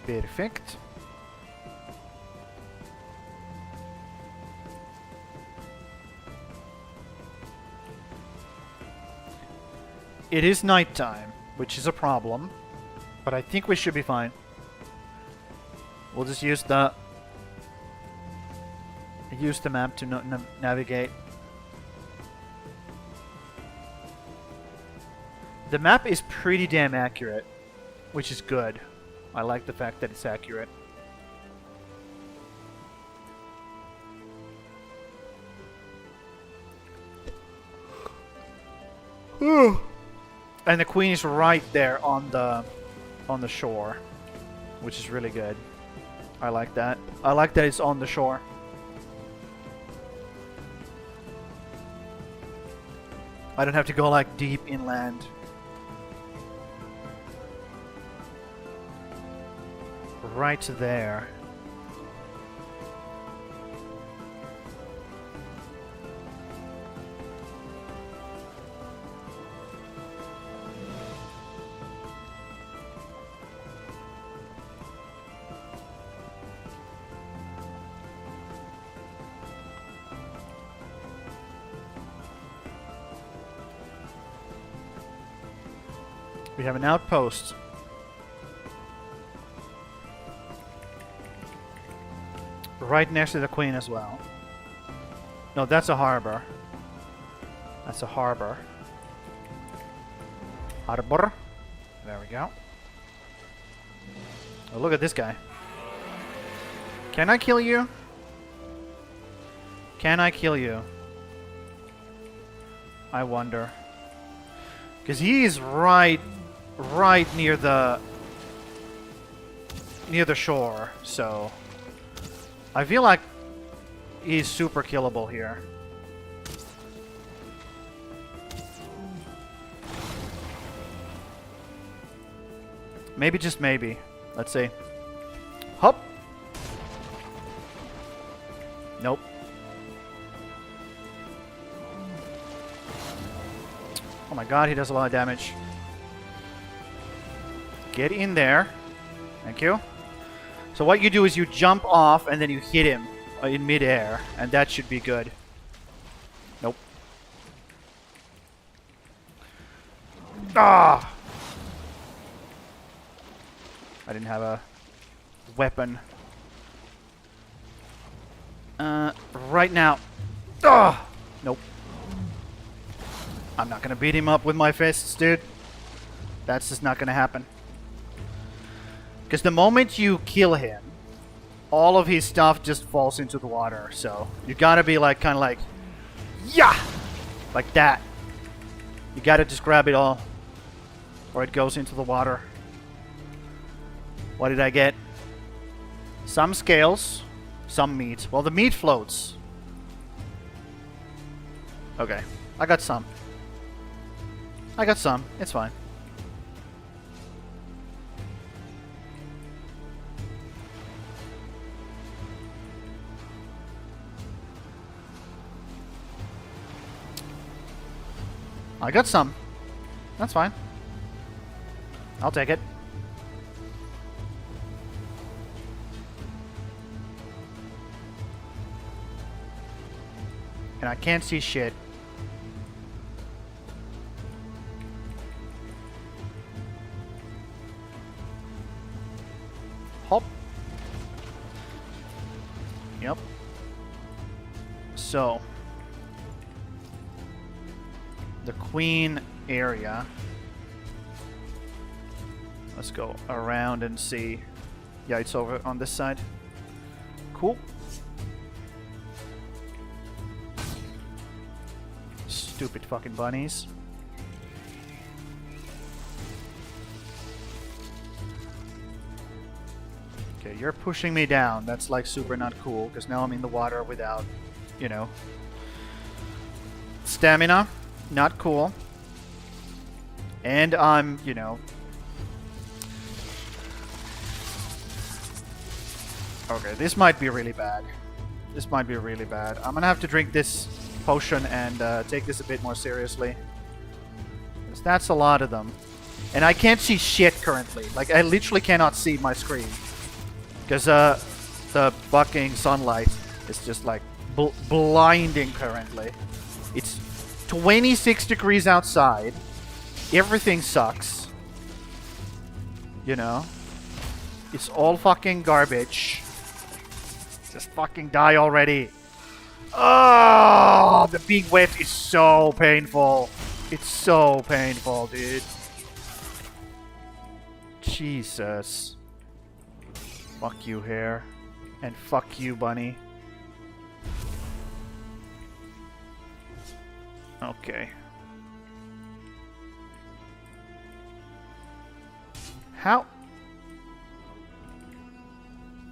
Perfect. It is nighttime, which is a problem, but I think we should be fine. We'll just use the map to navigate. The map is pretty damn accurate, which is good. I like the fact that it's accurate. And the queen is right there on the shore, which is really good. I like that. I like that it's on the shore. I don't have to go like deep inland. Right there. We have an outpost. Right next to the queen as well. No, that's a harbor. That's a harbor. Harbor. There we go. Oh, look at this guy. Can I kill you? Can I kill you? I wonder. Because he's right near the shore, so I feel like he's super killable here. Maybe, just maybe. Let's see. Hop. Nope. Oh my god, he does a lot of damage. Get in there. Thank you. So what you do is you jump off and then you hit him in midair, and that should be good. Nope. Ah! I didn't have a weapon. Right now. Ah! Nope. I'm not gonna beat him up with my fists, dude. That's just not gonna happen. Because the moment you kill him, all of his stuff just falls into the water. So you gotta be like, kind of like, yeah, like that. You gotta just grab it all, or it goes into the water. What did I get? Some scales, some meat. Well, the meat floats. Okay, I got some. I got some. It's fine. I got some. That's fine. I'll take it. And I can't see shit. Hop. Yep. So the queen area. Let's go around and see. Yeah, it's over on this side. Cool. Stupid fucking bunnies. Okay, you're pushing me down. That's like super not cool, because now I'm in the water without, you know, stamina. Not cool. And I'm, you know... Okay, this might be really bad. This might be really bad. I'm gonna have to drink this potion and take this a bit more seriously. 'Cause that's a lot of them. And I can't see shit currently. Like, I literally cannot see my screen. Because the fucking sunlight is just like blinding currently. It's 26 degrees outside. Everything sucks. You know? It's all fucking garbage. Just fucking die already. Oh, the being wet is so painful. It's so painful, dude. Jesus. Fuck you, hair. And fuck you, bunny. Okay.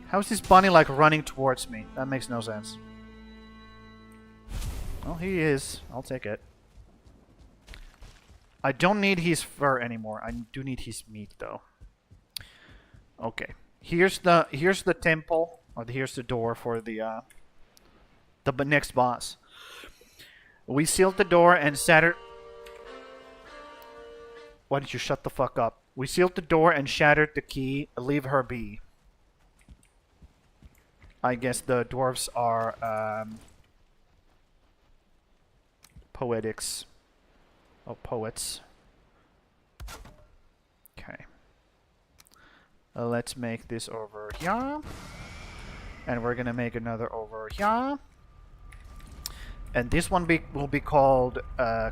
How's this bunny like running towards me? That makes no sense. Well, he is. I'll take it. I don't need his fur anymore. I do need his meat though. Okay. Here's the temple, or here's the door for the next boss. We sealed the door and shattered. Why did you shut the fuck up? We sealed the door and shattered the key. Leave her be. I guess the dwarves are poetics. Oh, poets. Okay. Let's make this over here. And we're gonna make another over here. And this one will be called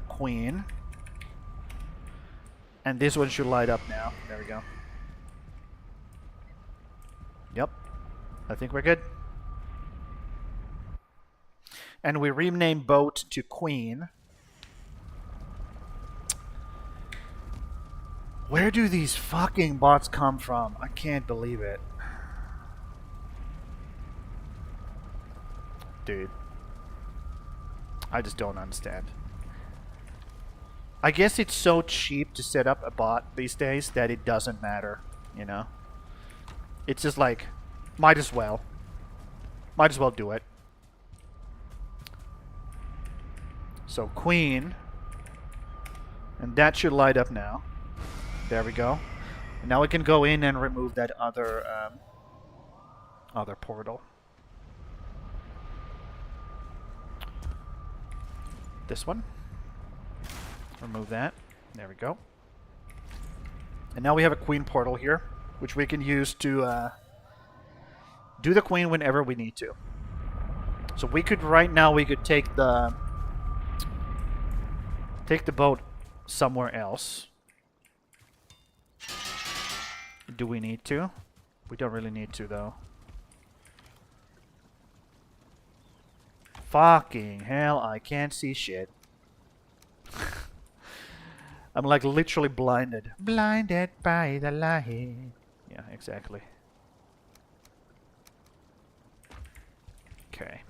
Queen. And this one should light up now. There we go. Yep. I think we're good. And we rename Boat to Queen. Where do these fucking bots come from? I can't believe it. Dude. I just don't understand. I guess it's so cheap to set up a bot these days that it doesn't matter, you know? It's just like, might as well. Might as well do it. So, Queen. And that should light up now. There we go. And now we can go in and remove that other portal. This one. Remove that. There we go. And now we have a queen portal here, which we can use to do the queen whenever we need to. So we could right now take the boat somewhere else. Do we need to? We don't really need to though. Fucking hell, I can't see shit. I'm like literally blinded. Blinded by the light. Yeah, exactly. Okay.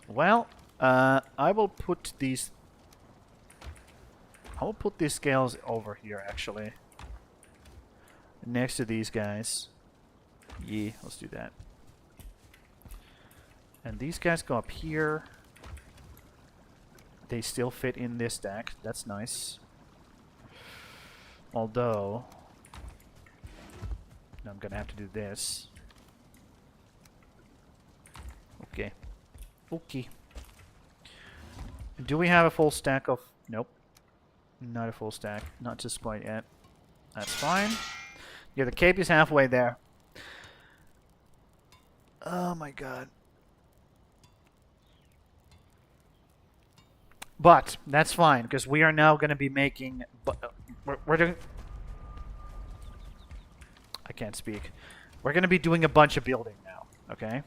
Well, I will put these scales over here actually. Next to these guys. Yeah, let's do that. And these guys go up here. They still fit in this stack. That's nice. Although, I'm gonna have to do this. Okay. Okay. Do we have a full stack of... Nope. Not a full stack. Not just quite yet. That's fine. Yeah, the cape is halfway there. Oh my god. But that's fine, because we are now going to be making... we're doing... I can't speak. We're going to be doing a bunch of building now, okay?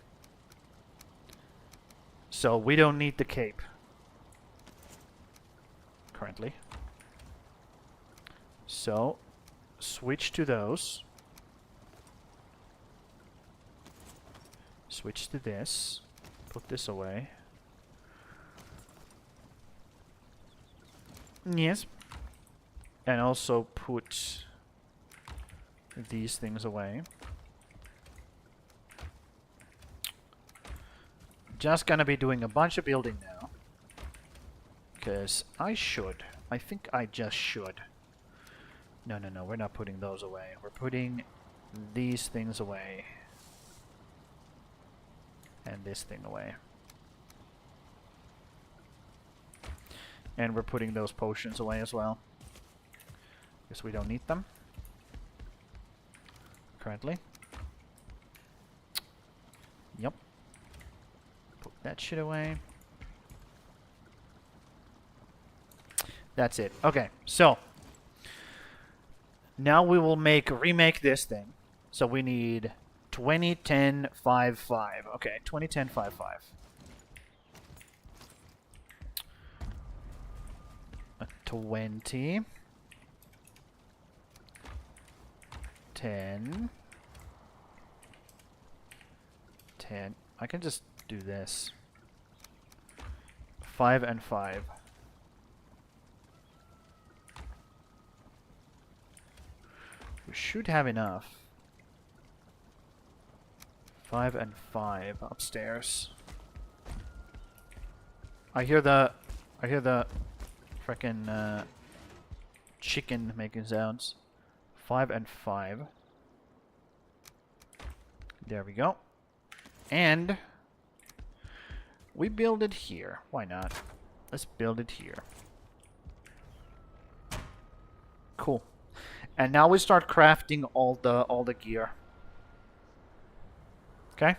So we don't need the cape. Currently. So, switch to those. Switch to this. Put this away. Yes. And also put these things away. Just gonna be doing a bunch of building now. Because I should. I think I just should. No, no, no. We're not putting those away. We're putting these things away. And this thing away. And we're putting those potions away as well. Because we don't need them. Currently. Yep. Put that shit away. That's it. Okay, so now we will remake this thing. So we need 20, 10, 5, 5. Okay, 20, 10, 5, 5. A 20. 10. 10. I can just do this. 5 and 5. We should have enough. 5 and 5 upstairs. I hear the frickin' chicken making sounds. 5 and 5. There we go. And we build it here. Why not? Let's build it here. Cool. And now we start crafting all the gear. Okay?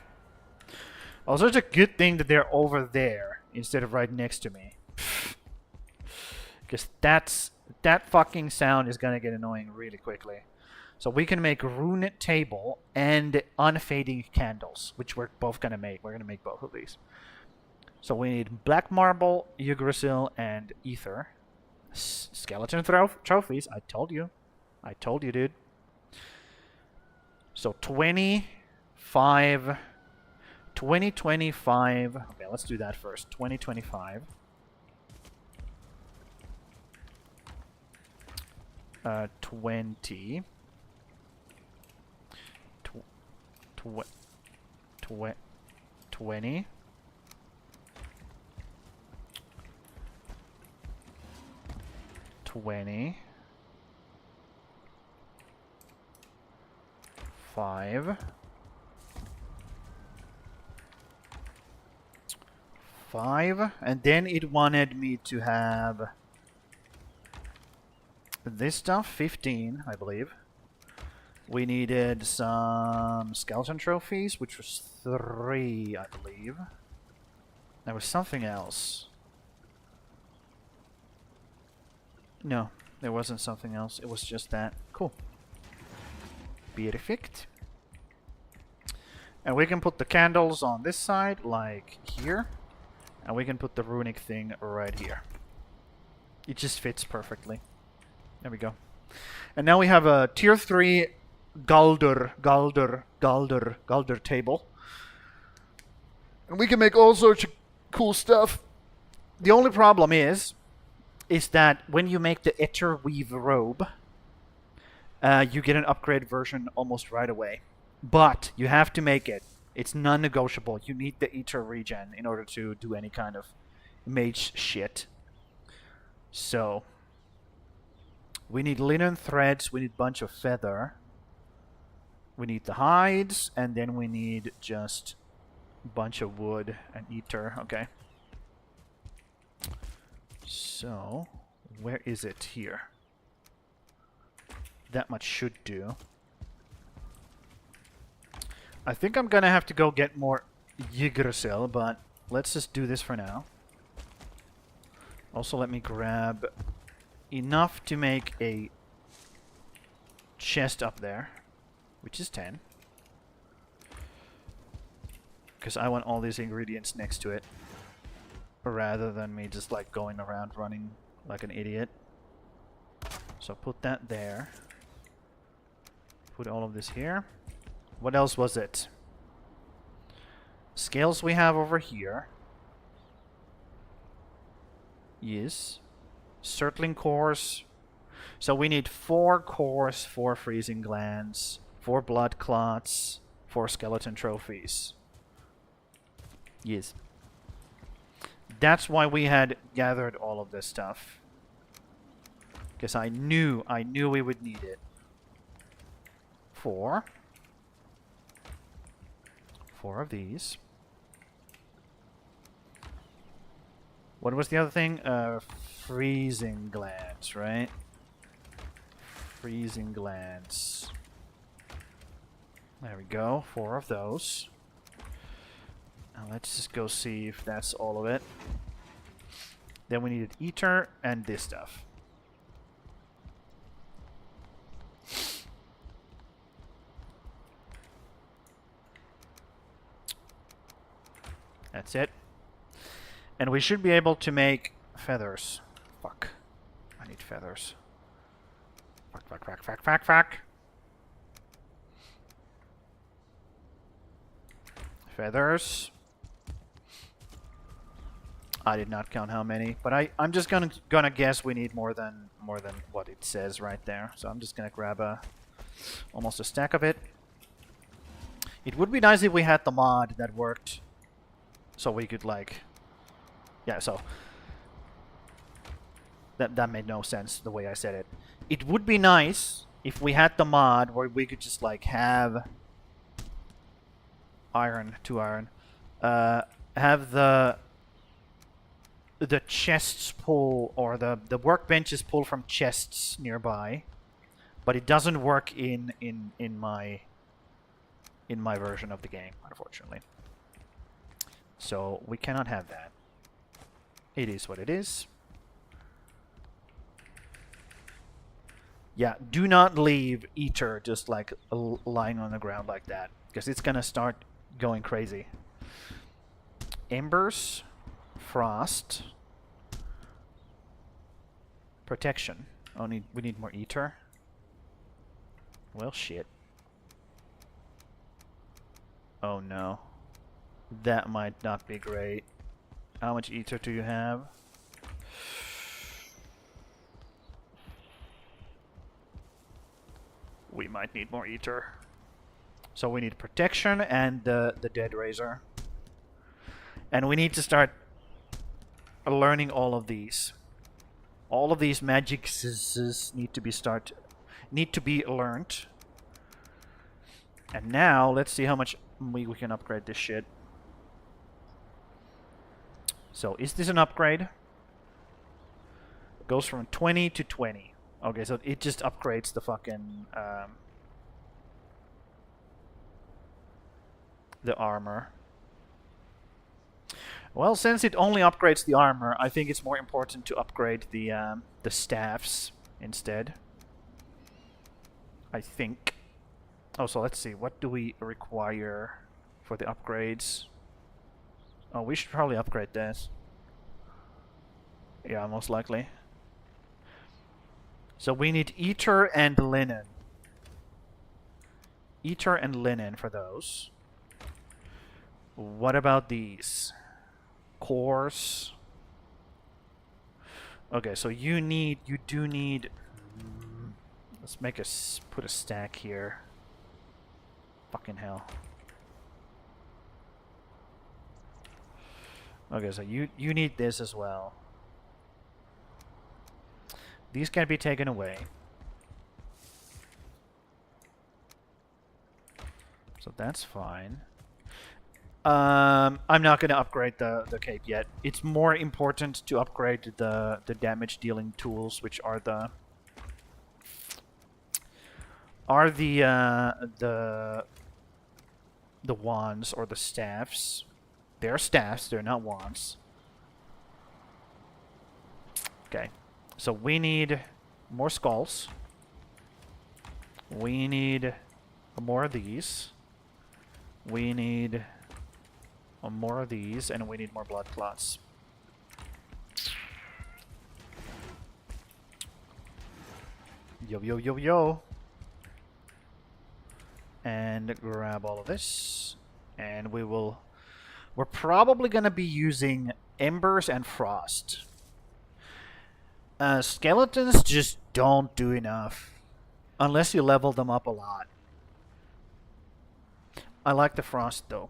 Also, it's a good thing that they're over there instead of right next to me. Because that fucking sound is gonna get annoying really quickly. So we can make rune table and unfading candles, which we're both gonna make. We're gonna make both of these. So we need black marble, Yggdrasil, and ether. Skeleton trophies. I told you. I told you, dude. So 25. 2025. Okay, let's do that first. 2025. 20. 20. 20. 5. 5. And then it wanted me to have this stuff. 15, I believe. We needed some skeleton trophies, which was 3, I believe. There was something else. No, there wasn't something else. It was just that. Cool. Perfect. And we can put the candles on this side, like here. And we can put the runic thing right here. It just fits perfectly. There we go. And now we have a tier 3 Galder table. And we can make all sorts of cool stuff. The only problem is that when you make the Etter Weave robe, you get an upgrade version almost right away. But you have to make it. It's non-negotiable. You need the Ether regen in order to do any kind of mage shit. So we need linen threads. We need a bunch of feather. We need the hides. And then we need just a bunch of wood and ether. Okay. So where is it here? That much should do. I think I'm gonna have to go get more Yggdrasil, but let's just do this for now. Also, let me grab enough to make a chest up there, which is 10. Because I want all these ingredients next to it, rather than me just like going around running like an idiot. So put that there. Put all of this here. What else was it? Scales we have over here. Yes. Surtling cores. So we need 4 cores, 4 freezing glands, 4 blood clots, 4 skeleton trophies. Yes. That's why we had gathered all of this stuff. Because I knew we would need it. 4 of these. What was the other thing? Freezing glands, right? Freezing glands. There we go. 4 of those. Now let's just go see if that's all of it. Then we needed ether and this stuff. That's it. And we should be able to make feathers. Fuck. I need feathers. Fuck. Feathers. I did not count how many, but I'm just gonna guess we need more than what it says right there. So I'm just gonna grab almost a stack of it. It would be nice if we had the mod that worked, so we could like, yeah. So that made no sense the way I said it. It would be nice if we had the mod where we could just like have iron, 2 iron, have the chests pull, or the workbenches pull from chests nearby, but it doesn't work in my version of the game, unfortunately. So we cannot have that. It is what it is. Yeah, do not leave ether just like lying on the ground like that, because it's gonna start going crazy. Embers, frost, protection. Oh, we need more ether. Well, shit. Oh no, that might not be great. How much ether do you have? We might need more ether. So we need protection and the dead razor. And we need to start learning all of these. All of these magics need to be learned. And now let's see how much we can upgrade this shit. So is this an upgrade? It goes from 20 to 20. Okay, so it just upgrades the fucking the armor. Well, since it only upgrades the armor, I think it's more important to upgrade the staffs instead. I think. Oh, so let's see. What do we require for the upgrades? Oh, we should probably upgrade this. Yeah, most likely. So we need ether and linen. Ether and linen for those. What about these? Cores. Okay, so you do need. Let's put a stack here. Fucking hell. Okay, so you need this as well. These can be taken away. So that's fine. I'm not going to upgrade the cape yet. It's more important to upgrade the damage dealing tools, which are the wands or the staffs. They're staffs, they're not wands. Okay. So we need more skulls. We need more of these. We need more of these, and we need more blood clots. Yo. And grab all of this. And we're probably going to be using embers and frost. Skeletons just don't do enough. Unless you level them up a lot. I like the frost though.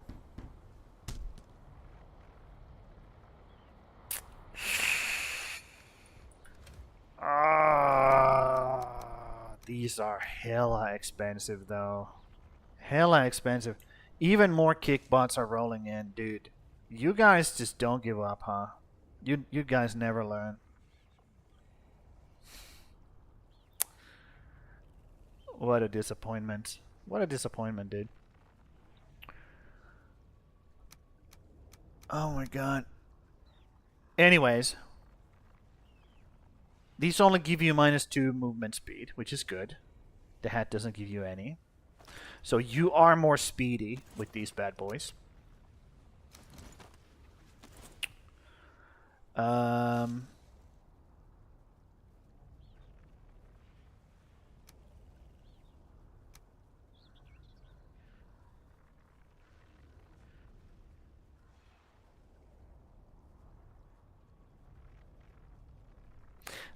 these are hella expensive though. Hella expensive. Even more kickbots are rolling in, dude. You guys just don't give up, huh? You guys never learn. What a disappointment. What a disappointment, dude. Oh my god. Anyways. These only give you -2 movement speed, which is good. The hat doesn't give you any. So you are more speedy with these bad boys.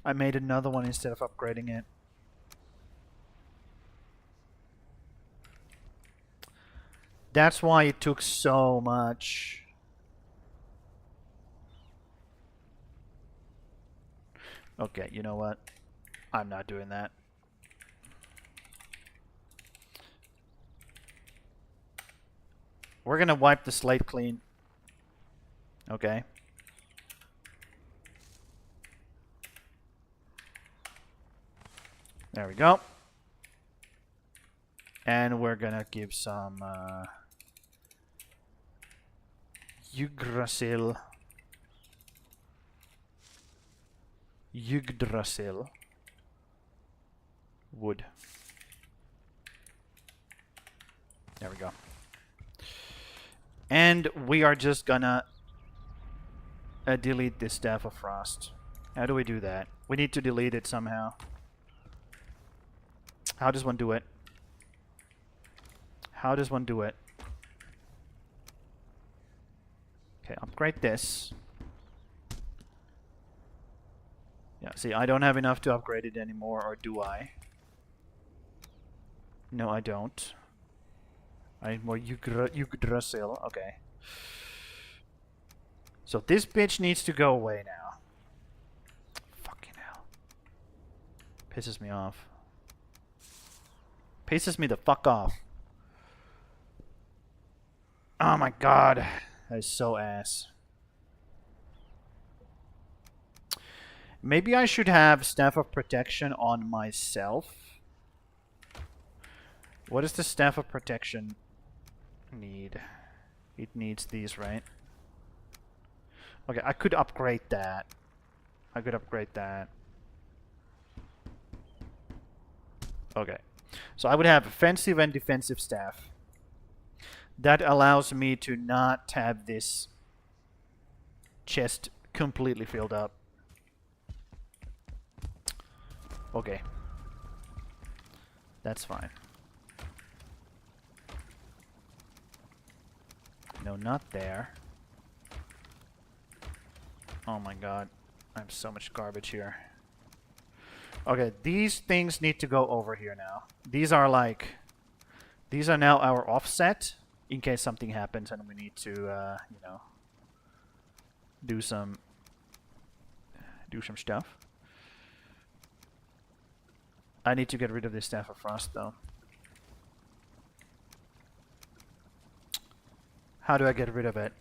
I made another one instead of upgrading it. That's why it took so much. Okay, you know what? I'm not doing that. We're gonna wipe the slate clean. Okay. There we go. And we're gonna give some Yggdrasil wood. There we go. And we are just gonna delete this Staff of Frost. How do we do that? We need to delete it somehow. How does one do it? How does one do it? Okay, upgrade this. Yeah, see, I don't have enough to upgrade it anymore, or do I? No, I don't. I need more Yggdrasil. Okay. So this bitch needs to go away now. Fucking hell. Pisses me off. Pisses me the fuck off. Oh my god. That is so ass. Maybe I should have Staff of Protection on myself. What does the Staff of Protection need? It needs these, right? Okay, I could upgrade that. I could upgrade that. Okay. So I would have offensive and defensive staff. That allows me to not have this chest completely filled up. Okay. That's fine. No, not there. Oh my god. I have so much garbage here. Okay, these things need to go over here now. These are like... These are now our offset, in case something happens and we need to, you know... Do some stuff. I need to get rid of this Staff of Frost, though. How do I get rid of it?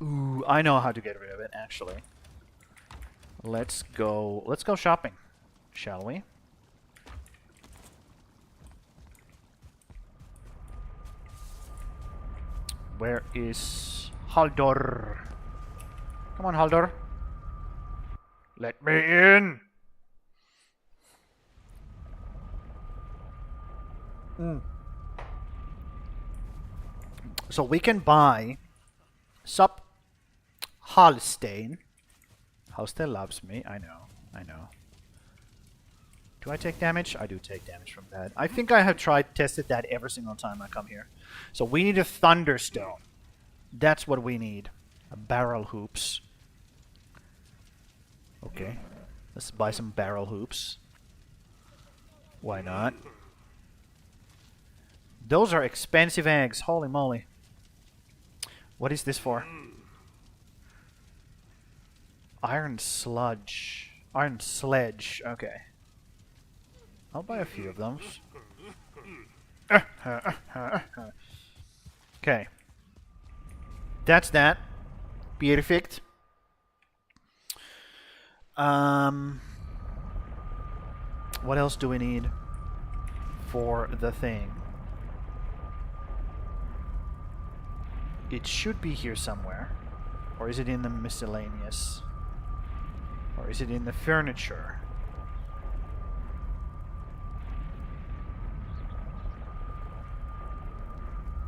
Ooh, I know how to get rid of it, actually. Let's go shopping, shall we? Where is Haldor? Come on, Haldor. Let me in! So we can buy Sup Halstein. Halstein loves me. I know. I know. Do I take damage? I do take damage from that. I think I have tested that every single time I come here. So we need a Thunderstone. That's what we need. A barrel hoops. Okay. Let's buy some barrel hoops. Why not? Those are expensive eggs. Holy moly. What is this for? Iron sludge. Iron sledge. Okay. I'll buy a few of those. Okay. That's that. Perfect. What else do we need for the thing? It should be here somewhere. Or is it in the miscellaneous? Or is it in the furniture?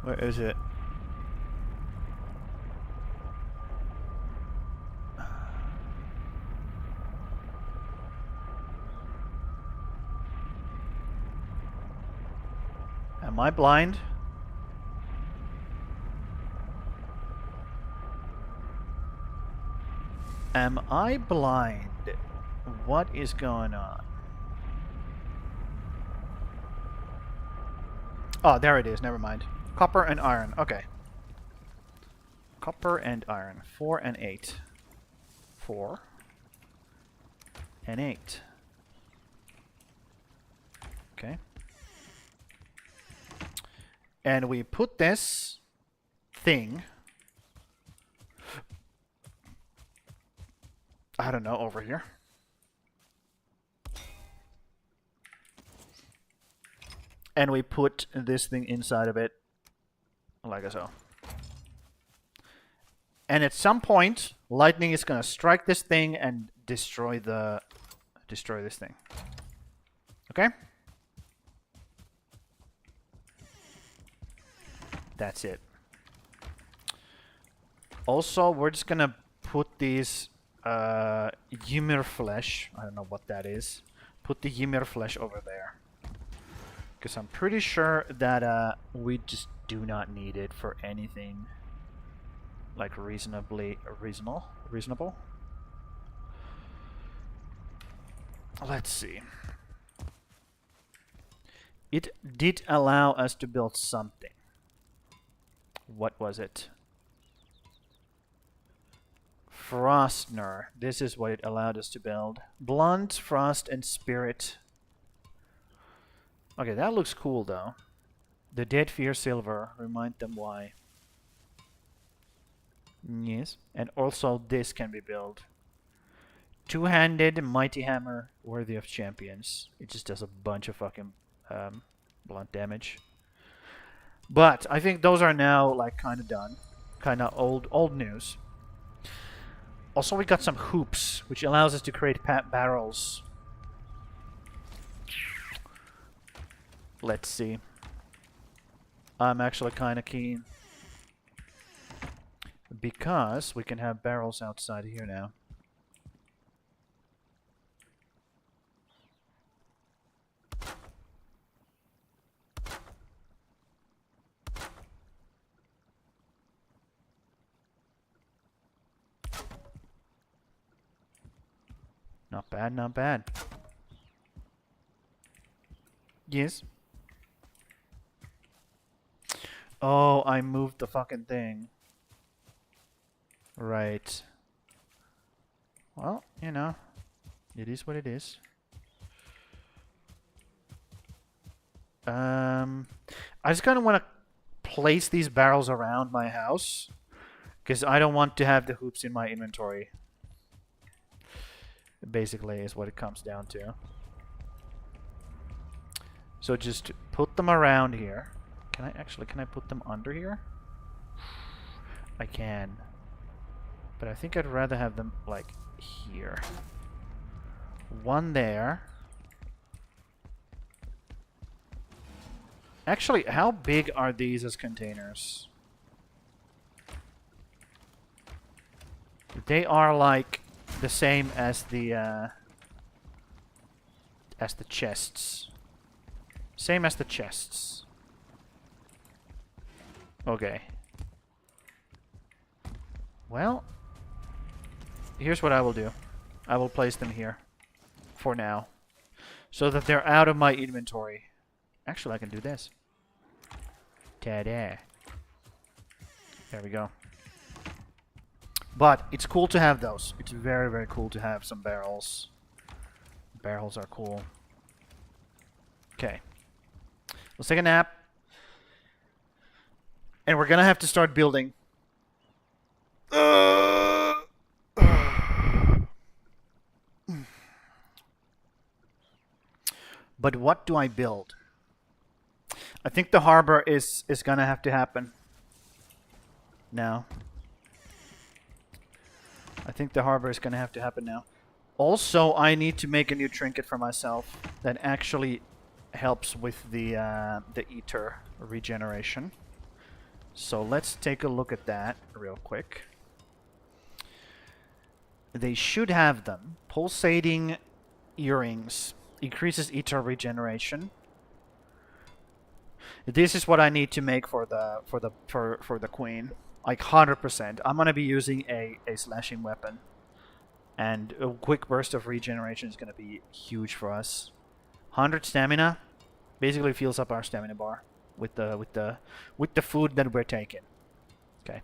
Where is it? Am I blind? Am I blind? What is going on? Oh, there it is. Never mind. Copper and iron. Okay. Copper and iron. 4 and 8. 4 and 8. Okay. And we put this thing, I don't know, over here. And we put this thing inside of it, like so. And at some point, lightning is gonna strike this thing and destroy this thing. Okay? That's it. Also, we're just gonna put these Ymir flesh. I don't know what that is. Put the Ymir flesh over there. Because I'm pretty sure that we just do not need it for anything like reasonable. Let's see. It did allow us to build something. What was it? Frostner. This is what it allowed us to build. Blunt, Frost, and Spirit. Okay, that looks cool though. The Dead Fear Silver. Remind them why. Yes. And also this can be built. Two-handed Mighty Hammer. Worthy of Champions. It just does a bunch of fucking blunt damage. But I think those are now like kind of done. Kind of old news. Also, we got some hoops, which allows us to create barrels. Let's see. I'm actually kind of keen. Because we can have barrels outside here now. Not bad, not bad. Yes. Oh, I moved the fucking thing. Right. Well, you know, it is what it is. I just kind of want to place these barrels around my house because I don't want to have the hoops in my inventory. Basically is what it comes down to. So just put them around here. Can I put them under here? I can. But I think I'd rather have them like here. One there. Actually, how big are these as containers? They are like the same as the chests. Same as the chests. Okay. Well, here's what I will do. I will place them here for now so that they're out of my inventory. Actually, I can do this. Ta-da. There we go. But it's cool to have those. It's very, very cool to have some barrels. Barrels are cool. Okay. Let's take a nap. And we're gonna have to start building. But what do I build? I think the harbor is gonna have to happen. Now. I think the harbor is gonna have to happen now. Also, I need to make a new trinket for myself that actually helps with the ether regeneration. So let's take a look at that real quick. They should have them. Pulsating earrings increases ether regeneration. This is what I need to make for the queen. Like 100%. I'm gonna be using a slashing weapon. And a quick burst of regeneration is gonna be huge for us. 100 stamina basically fills up our stamina bar with the food that we're taking. Okay.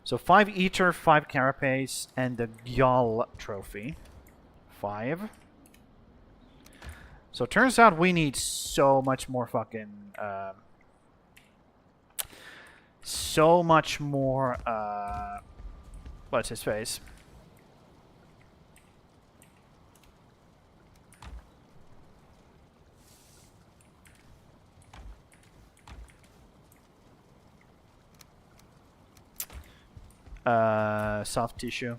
So 5 ether, 5 carapace, and the Gyal trophy. 5. So it turns out we need so much more fucking so much more what's his face? Soft tissue.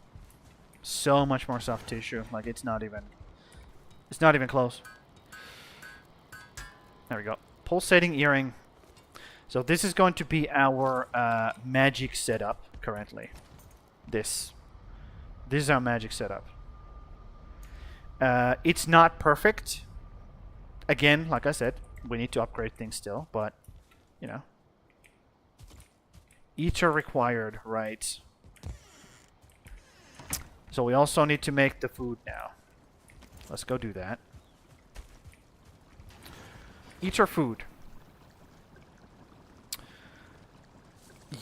So much more soft tissue. Like it's not even close. There we go. Pulsating earring. So this is going to be our magic setup currently. This is our magic setup. It's not perfect. Again, like I said, we need to upgrade things still, but you know. Ether required, right? So we also need to make the food now. Let's go do that. Ether food.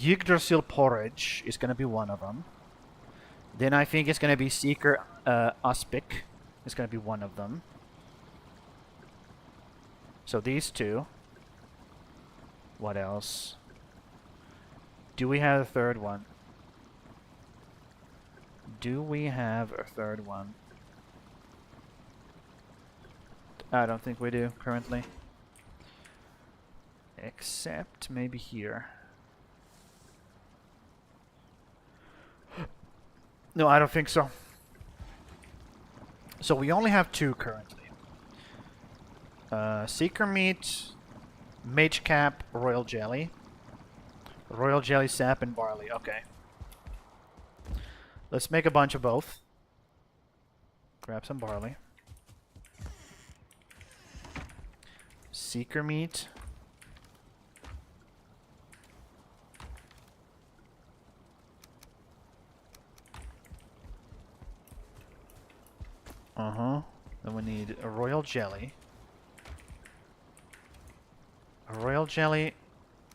Yggdrasil porridge is going to be one of them. Then I think it's going to be Seeker Aspic. It's going to be one of them. So these two. What else? Do we have a third one? Do we have a third one? I don't think we do currently. Except maybe here. No, I don't think so. So we only have 2 currently. Seeker meat, mage cap, royal jelly. Royal jelly, sap, and barley. Okay. Let's make a bunch of both. Grab some barley. Seeker meat. Then we need a royal jelly. A royal jelly,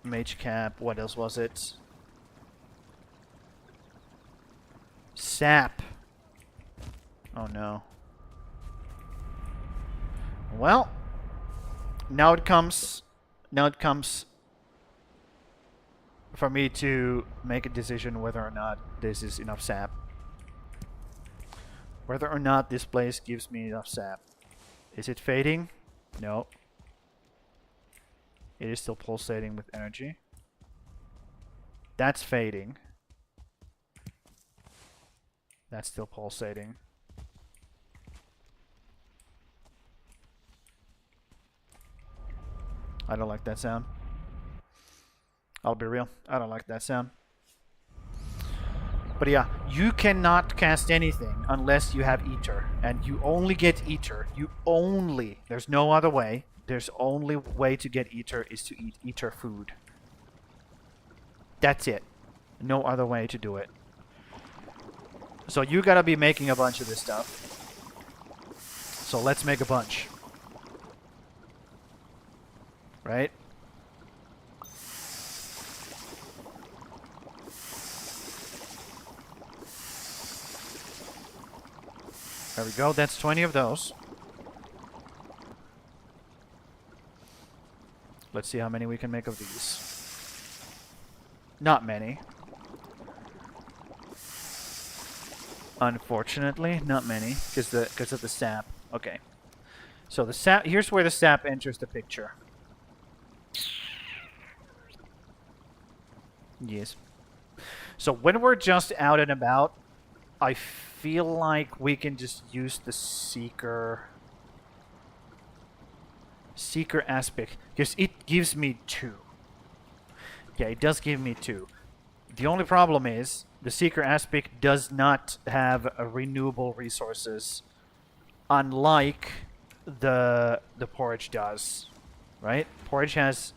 mage cap, what else was it? Sap. Oh no. Well, now it comes for me to make a decision whether or not this is enough sap. Whether or not this place gives me enough sap. Is it fading? No. It is still pulsating with energy. That's fading. That's still pulsating. I don't like that sound. I'll be real. I don't like that sound. But yeah, you cannot cast anything unless you have ether. And you only get ether. There's no other way. There's only way to get ether is to eat ether food. That's it. No other way to do it. So you gotta be making a bunch of this stuff. So let's make a bunch. Right? There we go, that's 20 of those. Let's see how many we can make of these. Not many. Unfortunately, not many, because of the sap. Okay. So the sap, here's where the sap enters the picture. Yes. So when we're just out and about, I feel like we can just use the seeker aspect, because it gives me 2. Yeah, it does give me 2. The only problem is the seeker aspect does not have renewable resources, unlike the porridge does, right? Porridge has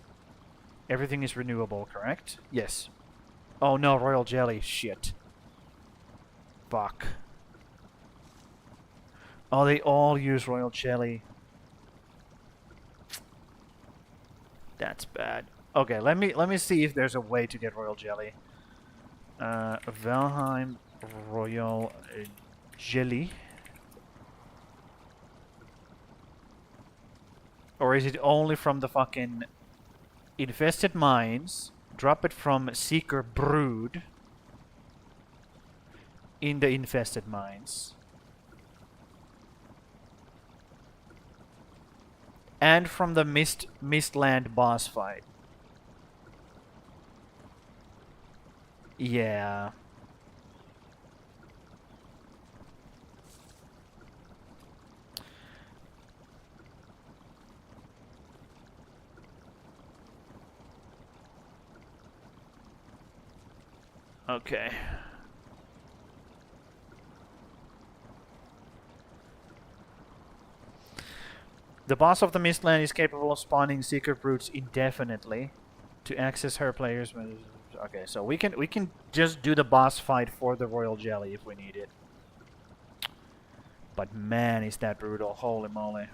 everything is renewable, correct? Yes. Oh no, royal jelly. Shit. Fuck. Oh, they all use royal jelly. That's bad. Okay, let me see if there's a way to get royal jelly. Valheim royal jelly. Or is it only from the fucking infested mines? Drop it from Seeker Brood in the infested mines. And from the Mistland boss fight. Yeah. Okay. The boss of the Mistland is capable of spawning secret brutes indefinitely. To access her players. Okay, so we can just do the boss fight for the royal jelly if we need it. But man, is that brutal! Holy moly!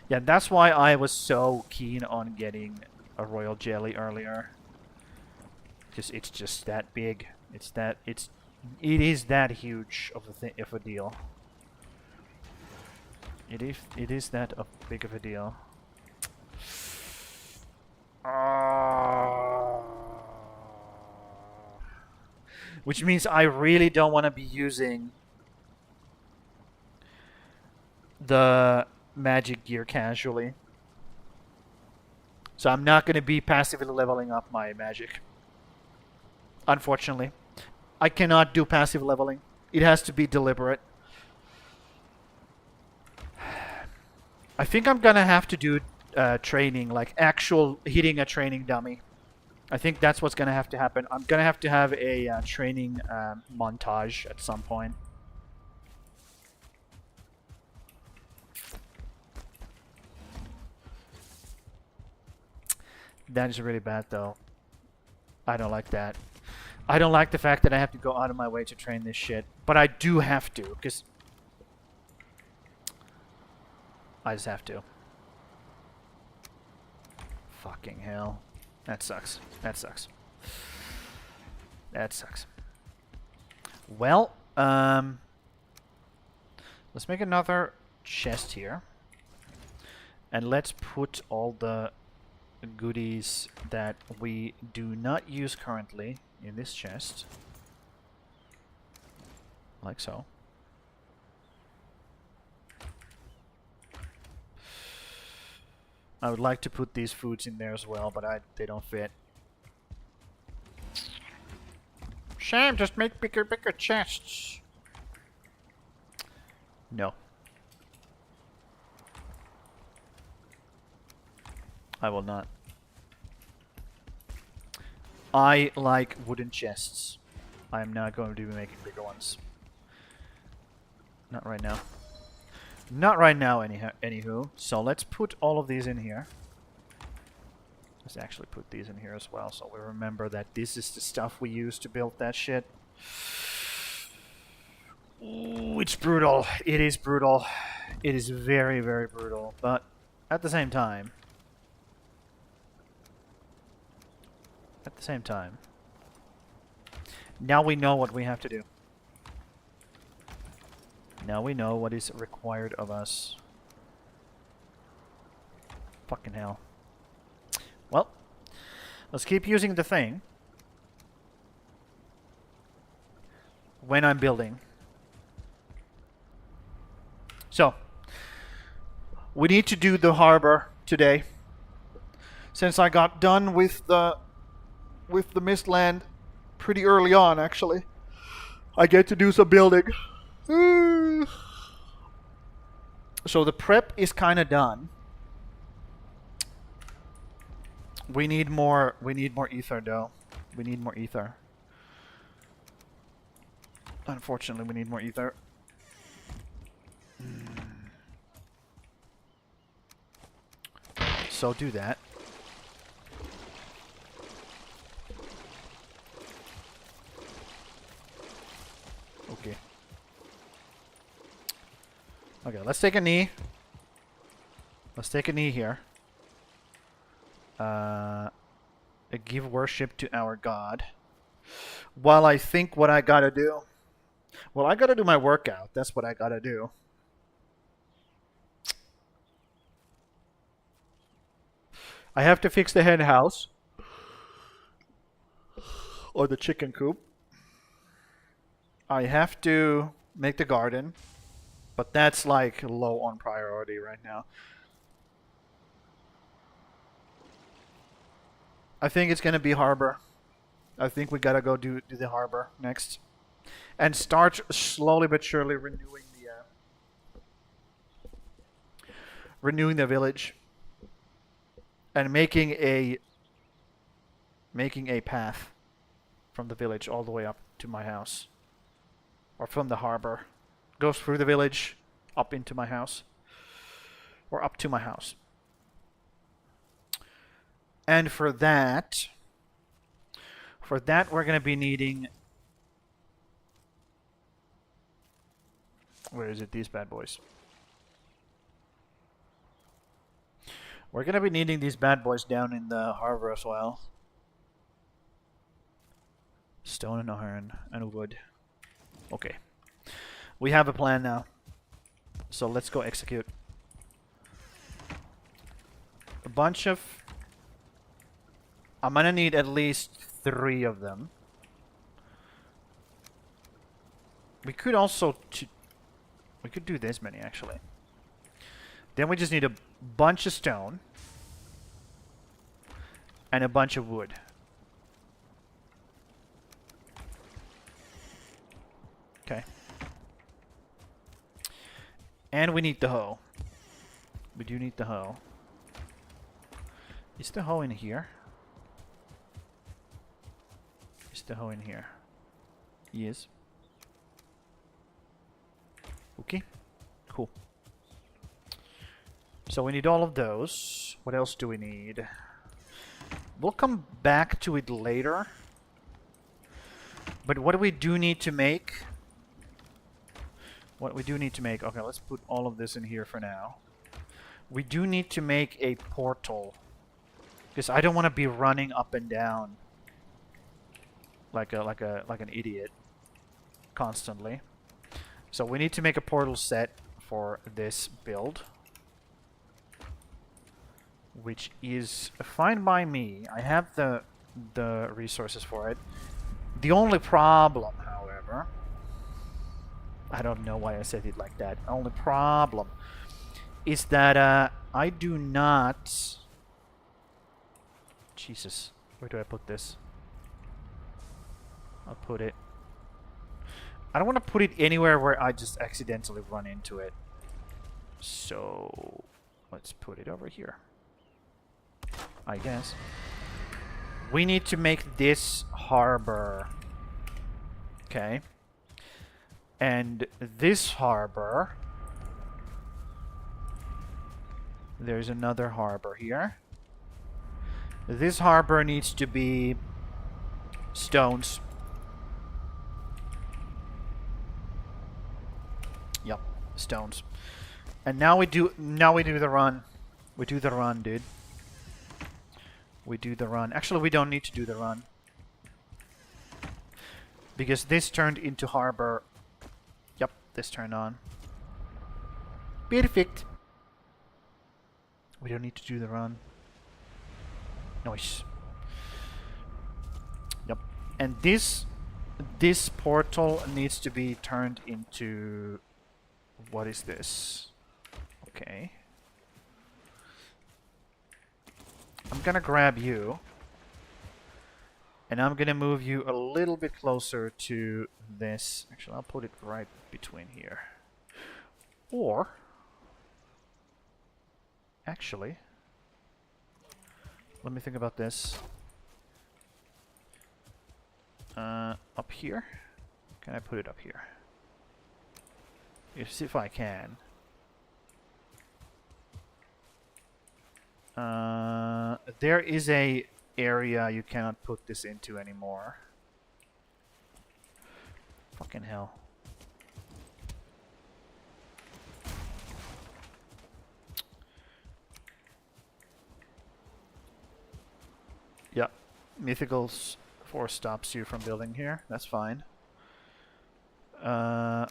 Yeah, that's why I was so keen on getting a royal jelly earlier. Because it's just that big. It is that huge of a deal. It is that big of a deal. Which means I really don't want to be using the magic gear casually. So I'm not going to be passively leveling up my magic. Unfortunately. I cannot do passive leveling. It has to be deliberate. I think I'm going to have to do training, like actual hitting a training dummy. I think that's what's going to have to happen. I'm going to have a training montage at some point. That is really bad, though. I don't like that. I don't like the fact that I have to go out of my way to train this shit. But I do have to, because I just have to. Fucking hell. That sucks. That sucks. That sucks. Well, let's make another chest here. And let's put all the goodies that we do not use currently in this chest. Like so. I would like to put these foods in there as well, but they don't fit. Shame, just make bigger chests. No. I will not. I like wooden chests. I am not going to be making bigger ones. Not right now. Not right now, anywho. So let's put all of these in here. Let's actually put these in here as well, so we remember that this is the stuff we use to build that shit. Ooh, it's brutal. It is brutal. It is very, very brutal. But at the same time... now we know what we have to do. Now we know what is required of us. Fucking hell. Well, let's keep using the thing when I'm building. So, we need to do the harbor today. Since I got done with the Mistland pretty early on, actually, I get to do some building. So the prep is kind of done. We need more ether though. We need more ether. Unfortunately, we need more ether. So do that. Okay. Okay, let's take a knee. Let's take a knee here. Give worship to our God. While I think what I gotta do. Well, I gotta do my workout. That's what I gotta do. I have to fix the hen house. Or the chicken coop. I have to make the garden. But that's like low on priority right now. I think it's gonna be harbor. I think we gotta go do the harbor next. And start slowly but surely renewing the village. And making a path from the village all the way up to my house. Or from the harbor. Goes through the village, up into my house. Or up to my house. And for that we're going to be needing... Where is it? These bad boys. We're going to be needing these bad boys down in the harbor as well. Stone and iron and wood. Okay. We have a plan now. So let's go execute. A bunch of... I'm gonna need at least 3 of them. We could also... We could do this many, actually. Then we just need a bunch of stone. And a bunch of wood. Okay. And we need the hoe. We do need the hoe. Is the hoe in here? Is the hoe in here? Yes. Okay. Cool. So we need all of those. What else do we need? We'll come back to it later. But what we do need to make... Okay, let's put all of this in here for now. We do need to make a portal. Because I don't want to be running up and down like an idiot constantly. So we need to make a portal set for this build, which is fine by me. I have the resources for it. The only problem, however, I don't know why I said it like that. The only problem is that I do not... Jesus, where do I put this? I'll put it... I don't want to put it anywhere where I just accidentally run into it. So let's put it over here, I guess. We need to make this harbor. Okay. And this harbor... There's another harbor here. This harbor needs to be stones. Yep, stones. And now we do the run. We do the run, dude. We do the run. Actually, we don't need to do the run. Because this turned into harbor. Yep, this turned on. Perfect. We don't need to do the run. Nice. Yep. And this portal needs to be turned into... What is this? Okay. I'm gonna grab you. And I'm gonna move you a little bit closer to this. Actually, I'll put it right between here. Or... Actually... Let me think about this. Up here? Can I put it up here? See if I can. There is a area you cannot put this into anymore. Fucking hell. Yep. Mythical's Force stops you from building here. That's fine. I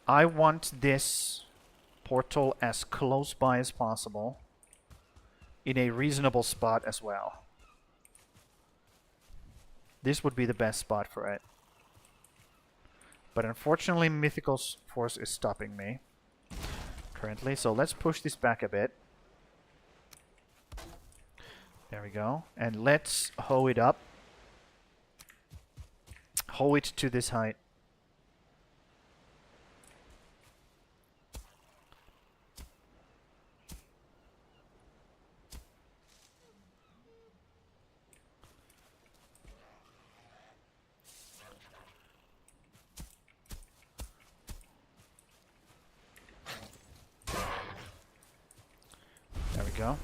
want this portal as close by as possible. In a reasonable spot as well. This would be the best spot for it. But unfortunately, Mythical's Force is stopping me currently. So let's push this back a bit. There we go. And let's hoe it up. Hoe it to this height. There we go.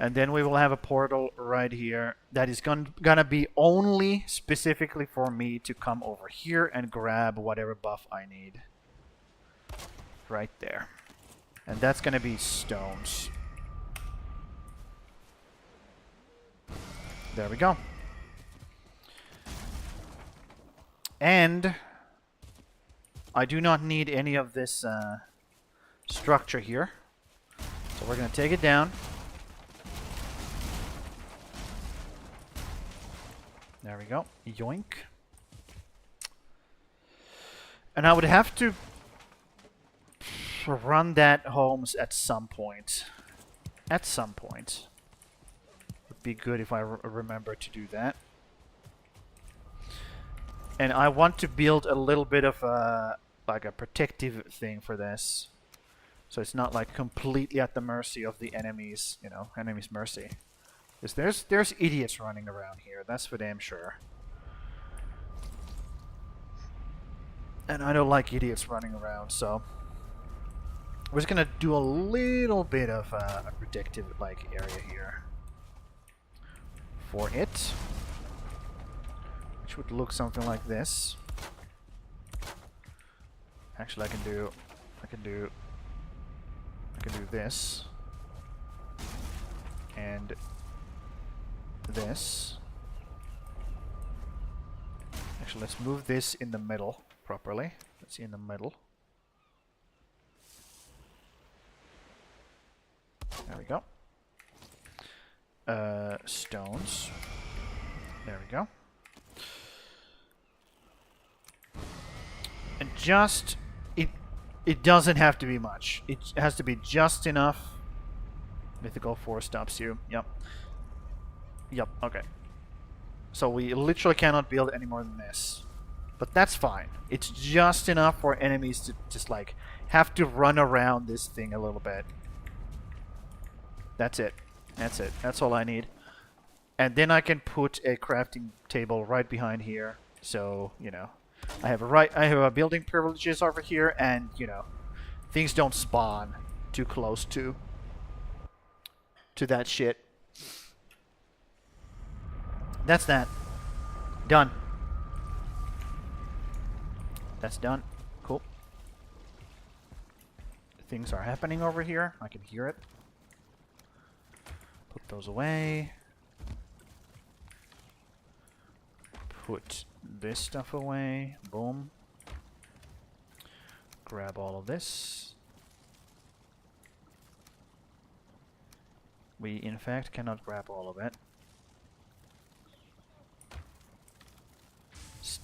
And then we will have a portal right here that is gonna be only specifically for me to come over here and grab whatever buff I need. Right there. And that's gonna be stones. There we go. And I do not need any of this structure here. So we're gonna take it down. There we go. Yoink. And I would have to run that homes at some point. At some point. Would be good if I remember to do that. And I want to build a little bit of a, like a protective thing for this. So it's not like completely at the mercy of the enemies, you know, enemy's mercy. Because there's idiots running around here, that's for damn sure. And I don't like idiots running around, so we're just gonna do a little bit of a protective like area here for it, which would look something like this. Actually, I can do this and this. Actually, let's move this in the middle properly. Let's see, in the middle. There we go. Stones. There we go. And just it doesn't have to be much. It has to be just enough. Mythical Force stops you. Yep. Yep, okay. So we literally cannot build any more than this. But that's fine. It's just enough for enemies to just like have to run around this thing a little bit. That's it. That's it. That's all I need. And then I can put a crafting table right behind here. So, you know, I have a building privileges over here, and you know, things don't spawn too close to that shit. That's that. Done. That's done. Cool. Things are happening over here. I can hear it. Put those away. Put this stuff away. Boom. Grab all of this. We, in fact, cannot grab all of it.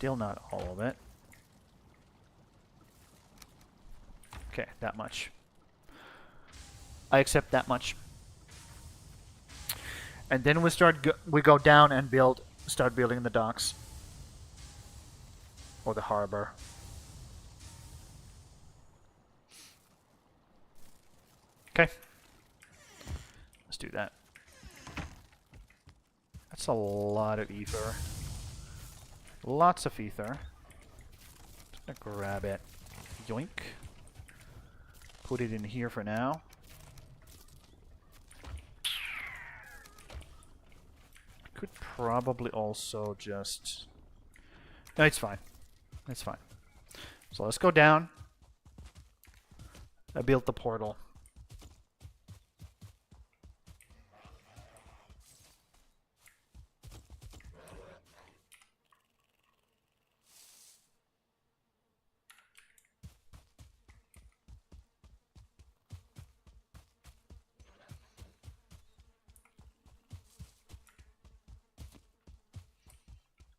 Still not all of it. Okay, that much. I accept that much. And then we go down and start building the docks. Or the harbor. Okay. Let's do that. That's a lot of ether. Lots of ether. Just gonna grab it. Yoink. Put it in here for now. Could probably also just... No, it's fine. It's fine. So let's go down. I built the portal.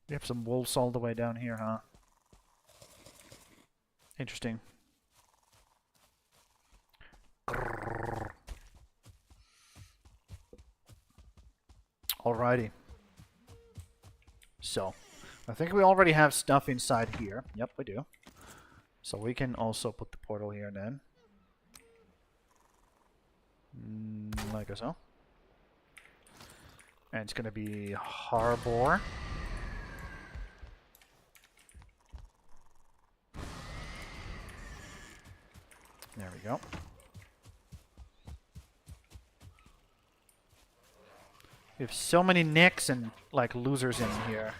We have some wolves all the way down here, huh? Interesting. Alrighty. So, I think we already have stuff inside here. Yep, we do. So we can also put the portal here then. Like so. And it's gonna be harbor. There we go. We have so many nicks and like losers in here.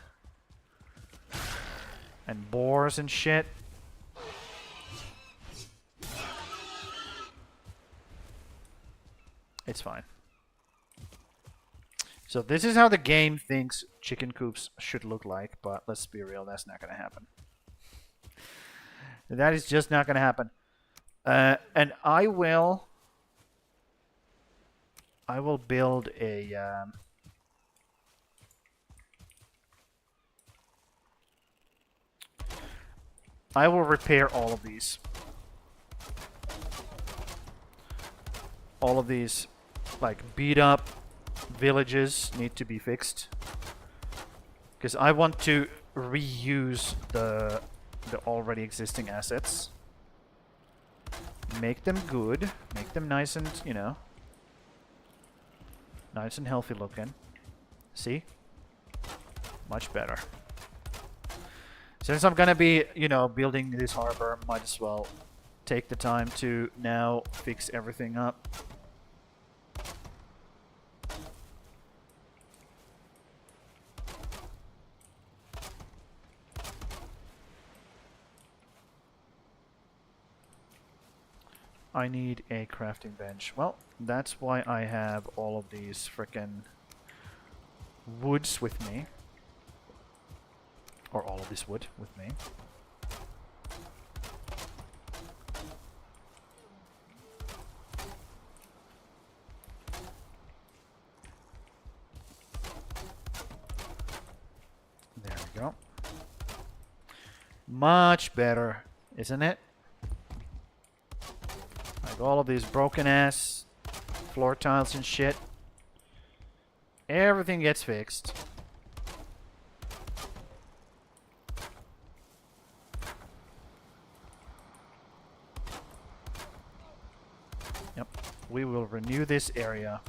And boars and shit. It's fine. So this is how the game thinks chicken coops should look like, but let's be real, that's not gonna happen. That is just not gonna happen. And I will build a I will repair all of these. All of these like beat up villages need to be fixed. Because I want to reuse the already existing assets. Make them good. Make them nice and, you know, nice and healthy looking. See? Much better. Since I'm gonna be, you know, building this harbor, might as well take the time to now fix everything up. I need a crafting bench. Well, that's why I have all of these frickin' woods with me. Or all of this wood with me. There we go. Much better, isn't it? Like all of these broken ass floor tiles and shit. Everything gets fixed. Yep. We will renew this area.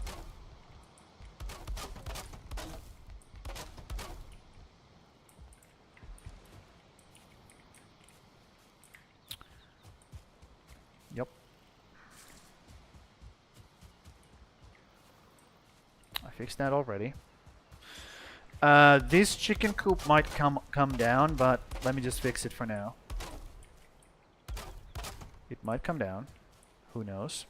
Yep. I fixed that already. This chicken coop might come down, but let me just fix it for now. It might come down. Who knows?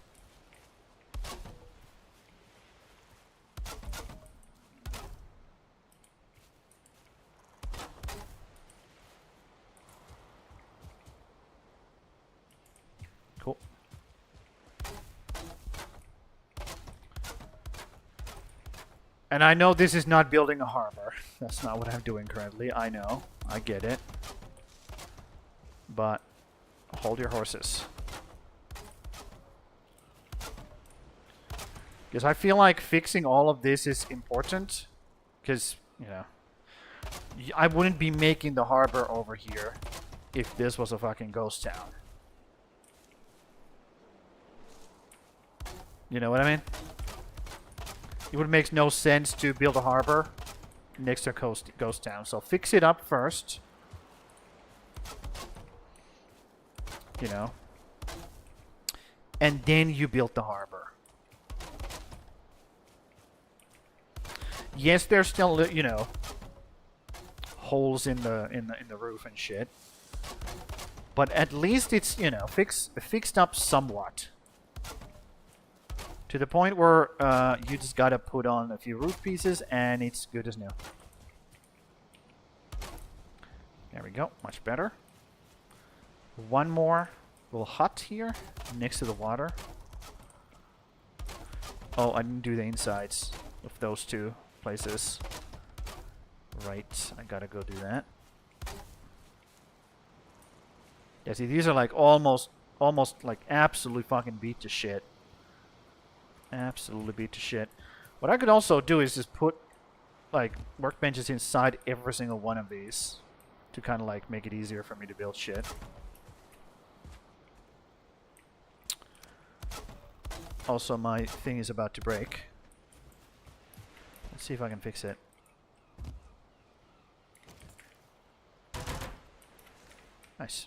Cool. And I know this is not building a harbor. That's not what I'm doing currently. I know. I get it. but hold your horses. Because I feel like fixing all of this is important. Because, you know, I wouldn't be making the harbor over here if this was a fucking ghost town. You know what I mean? It would make no sense to build a harbor next to a ghost town. So fix it up first. You know. And then you build the harbor. Yes, there's still, you know, holes in the roof and shit. But at least it's, you know, fixed up somewhat. To the point where you just gotta put on a few roof pieces and it's good as new. There we go, much better. One more little hut here next to the water. Oh, I didn't do the insides of those two places. Right, I gotta go do that. Yeah, see, these are like almost like absolutely fucking beat to shit. Absolutely beat to shit. What I could also do is just put like workbenches inside every single one of these to kind of like make it easier for me to build shit. Also, my thing is about to break. Let's see if I can fix it. Nice.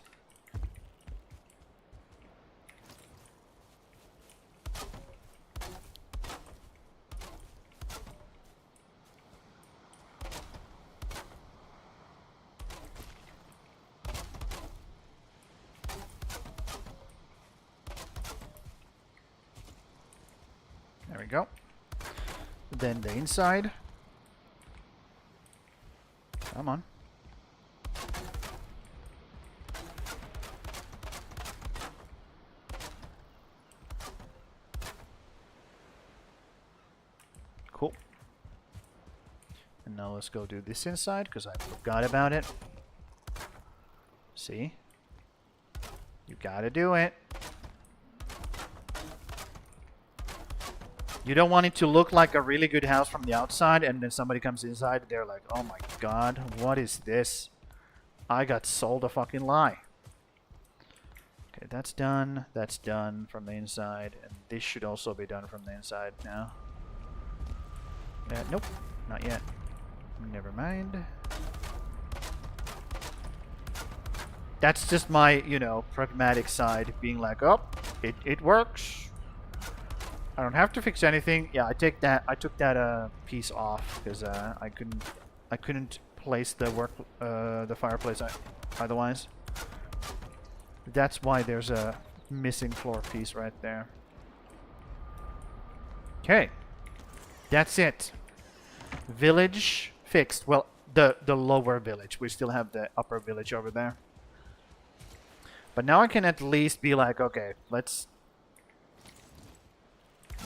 There we go. Then the inside. Come on. Cool. And now let's go do this inside because I forgot about it. See? You gotta do it. You don't want it to look like a really good house from the outside and then somebody comes inside and they're like, oh my god, what is this? I got sold a fucking lie. Okay, that's done. That's done from the inside. And this should also be done from the inside now. Nope, not yet. Never mind. That's just my, you know, pragmatic side being like, oh, it works. I don't have to fix anything. Yeah, I took that piece off because I couldn't place the fireplace otherwise. That's why there's a missing floor piece right there. Okay, that's it. Village fixed. Well, the lower village. We still have the upper village over there. But now I can at least be like, okay, let's.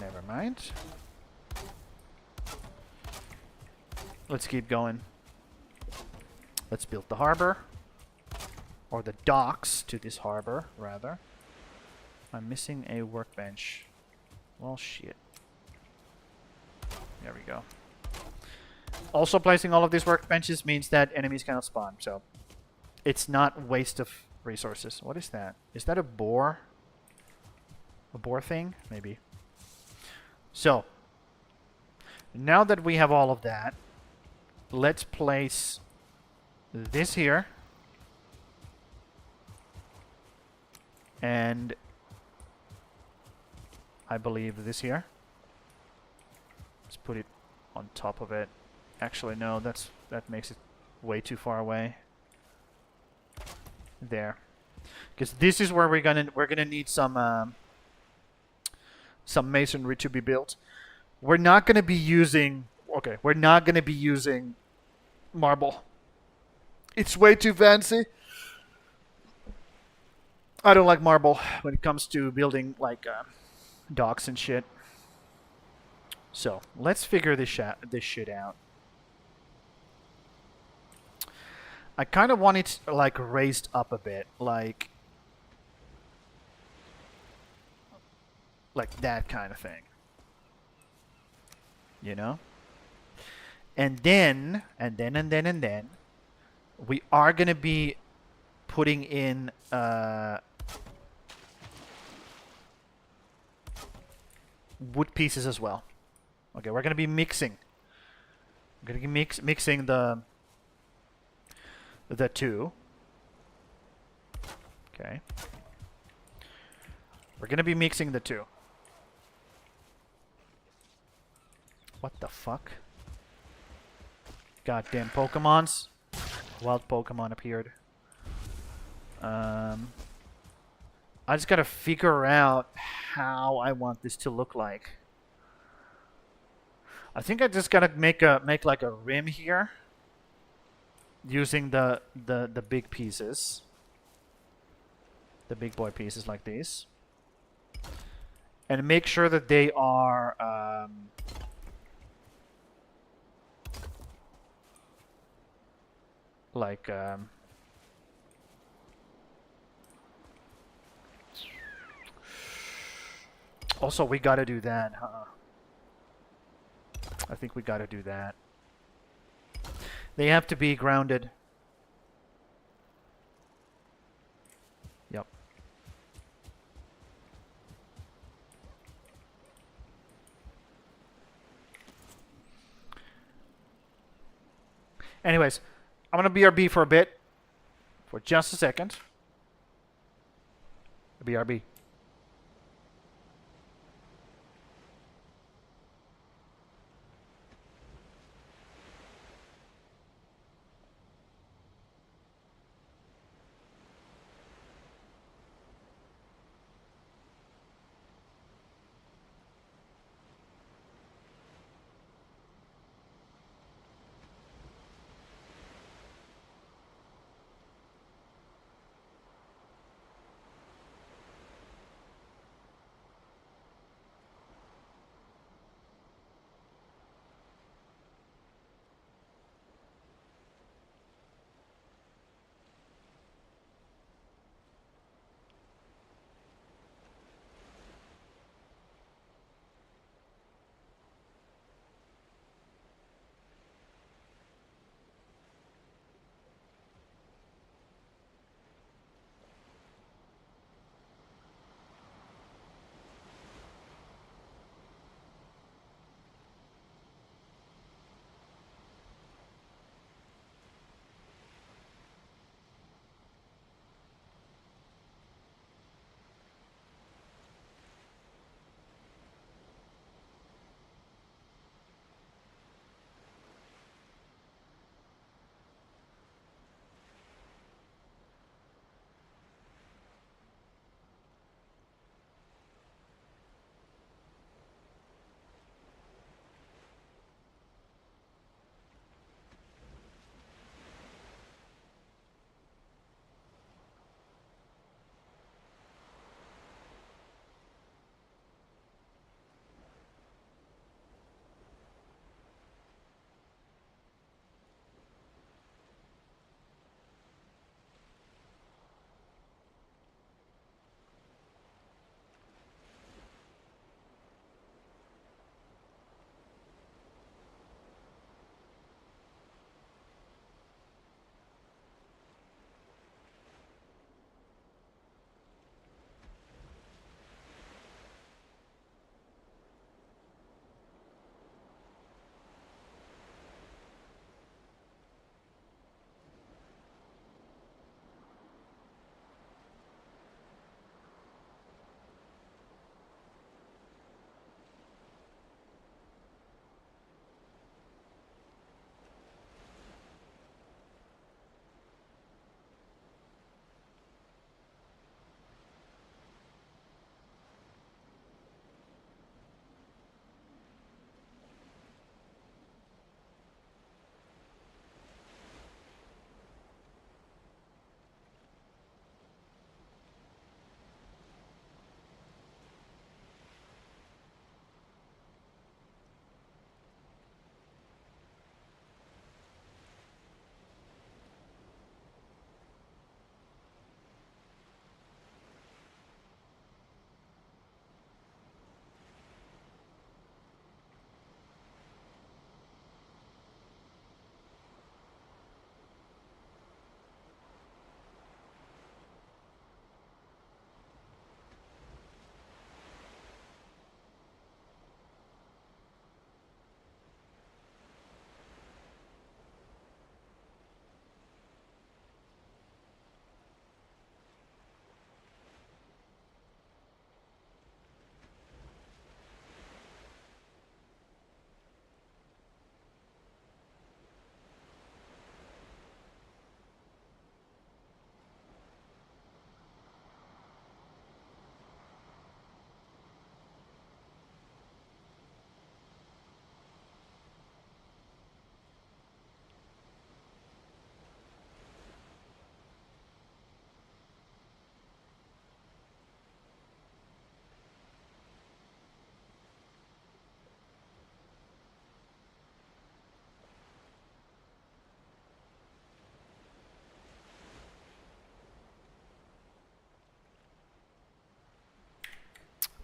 Never mind. Let's keep going. Let's build the harbor. Or the docks to this harbor, rather. I'm missing a workbench. Well, shit. There we go. Also, placing all of these workbenches means that enemies cannot spawn, so it's not waste of resources. What is that? Is that a boar? A boar thing? Maybe. So, now that we have all of that, let's place this here. And I believe this here. Let's put it on top of it. Actually, no, that makes it way too far away. There. Because this is where we're gonna need some masonry to be built. We're not going to be using... Okay, we're not going to be using marble. It's way too fancy. I don't like marble when it comes to building, like, docks and shit. So, let's figure this shit out. I kind of want it like raised up a bit, like that kind of thing. You know? And then we are gonna be putting in wood pieces as well. Okay, we're gonna be mixing. We're gonna be mixing the two. Okay. We're gonna be mixing the two. What the fuck? Goddamn Pokemons. Wild Pokemon appeared. I just gotta figure out how I want this to look like. I think I just gotta make like a rim here, using the big pieces, the big boy pieces like these, and make sure that they are like also we gotta do that, huh? I think we gotta do that. They have to be grounded. Yep. Anyways, I'm gonna BRB for a bit. For just a second. BRB.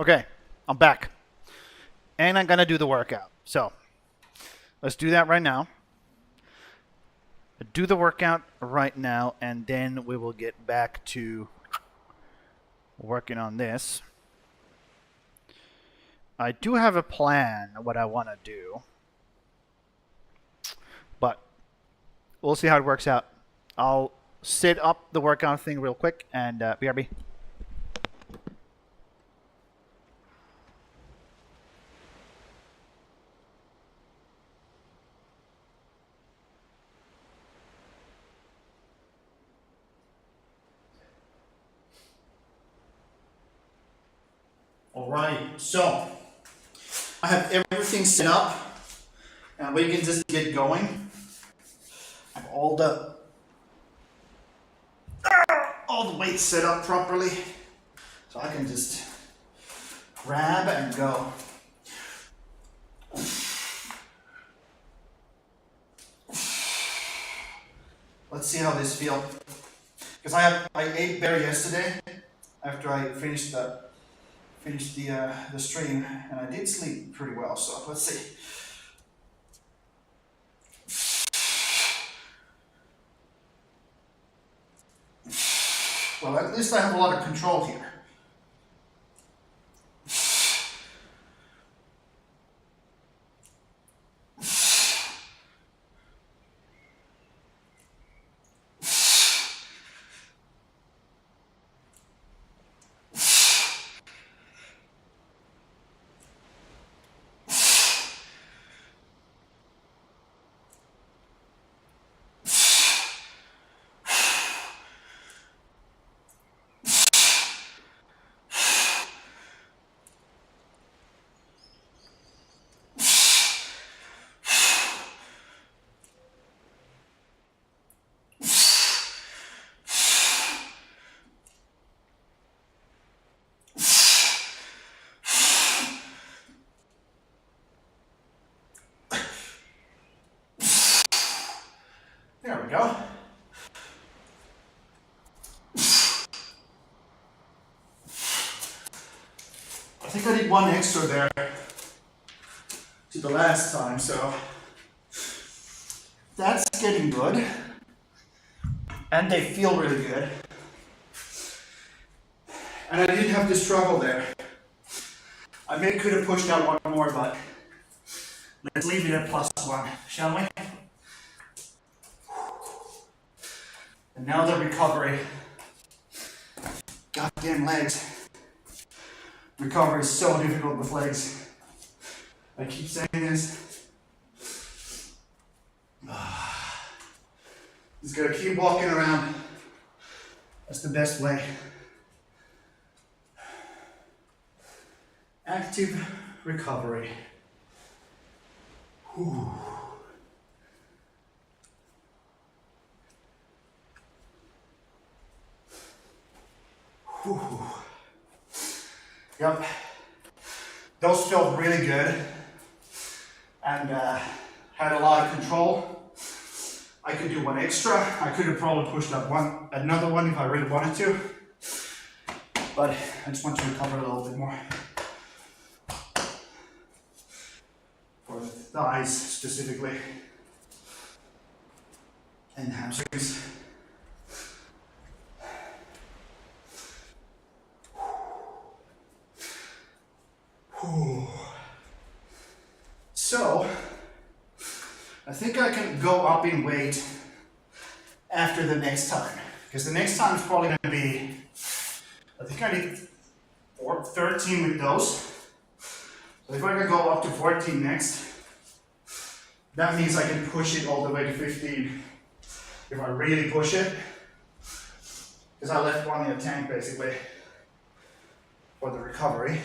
Okay, I'm back. And I'm gonna do the workout. So, let's do that right now. Do the workout right now, and then we will get back to working on this. I do have a plan what I want to do, but we'll see how it works out. I'll set up the workout thing real quick, and BRB. All right, so I have everything set up, and we can just get going. I have all the weights set up properly, so I can just grab and go. Let's see how this feels. Because I ate bear yesterday after I finished the stream, and I did sleep pretty well. So let's see. Well, at least I have a lot of control here. There we go. I think I did one extra there to the last time, so that's getting good. And they feel really good. And I didn't have to struggle there. I maybe could have pushed out one more, but let's leave it at +1, shall we? And now the recovery. Goddamn legs. Recovery is so difficult with legs. I keep saying this. Just gotta keep walking around. That's the best way. Active recovery. Whew. Whew. Yep. Those felt really good and had a lot of control. I could do one extra. I could have probably pushed up another one if I really wanted to, but I just want to recover a little bit more. For the thighs specifically and hamstrings. So, I think I can go up in weight after the next time, because the next time is probably going to be, I think I need 13 with those. So if I can go up to 14 next, that means I can push it all the way to 15 if I really push it, because I left one in the tank basically for the recovery.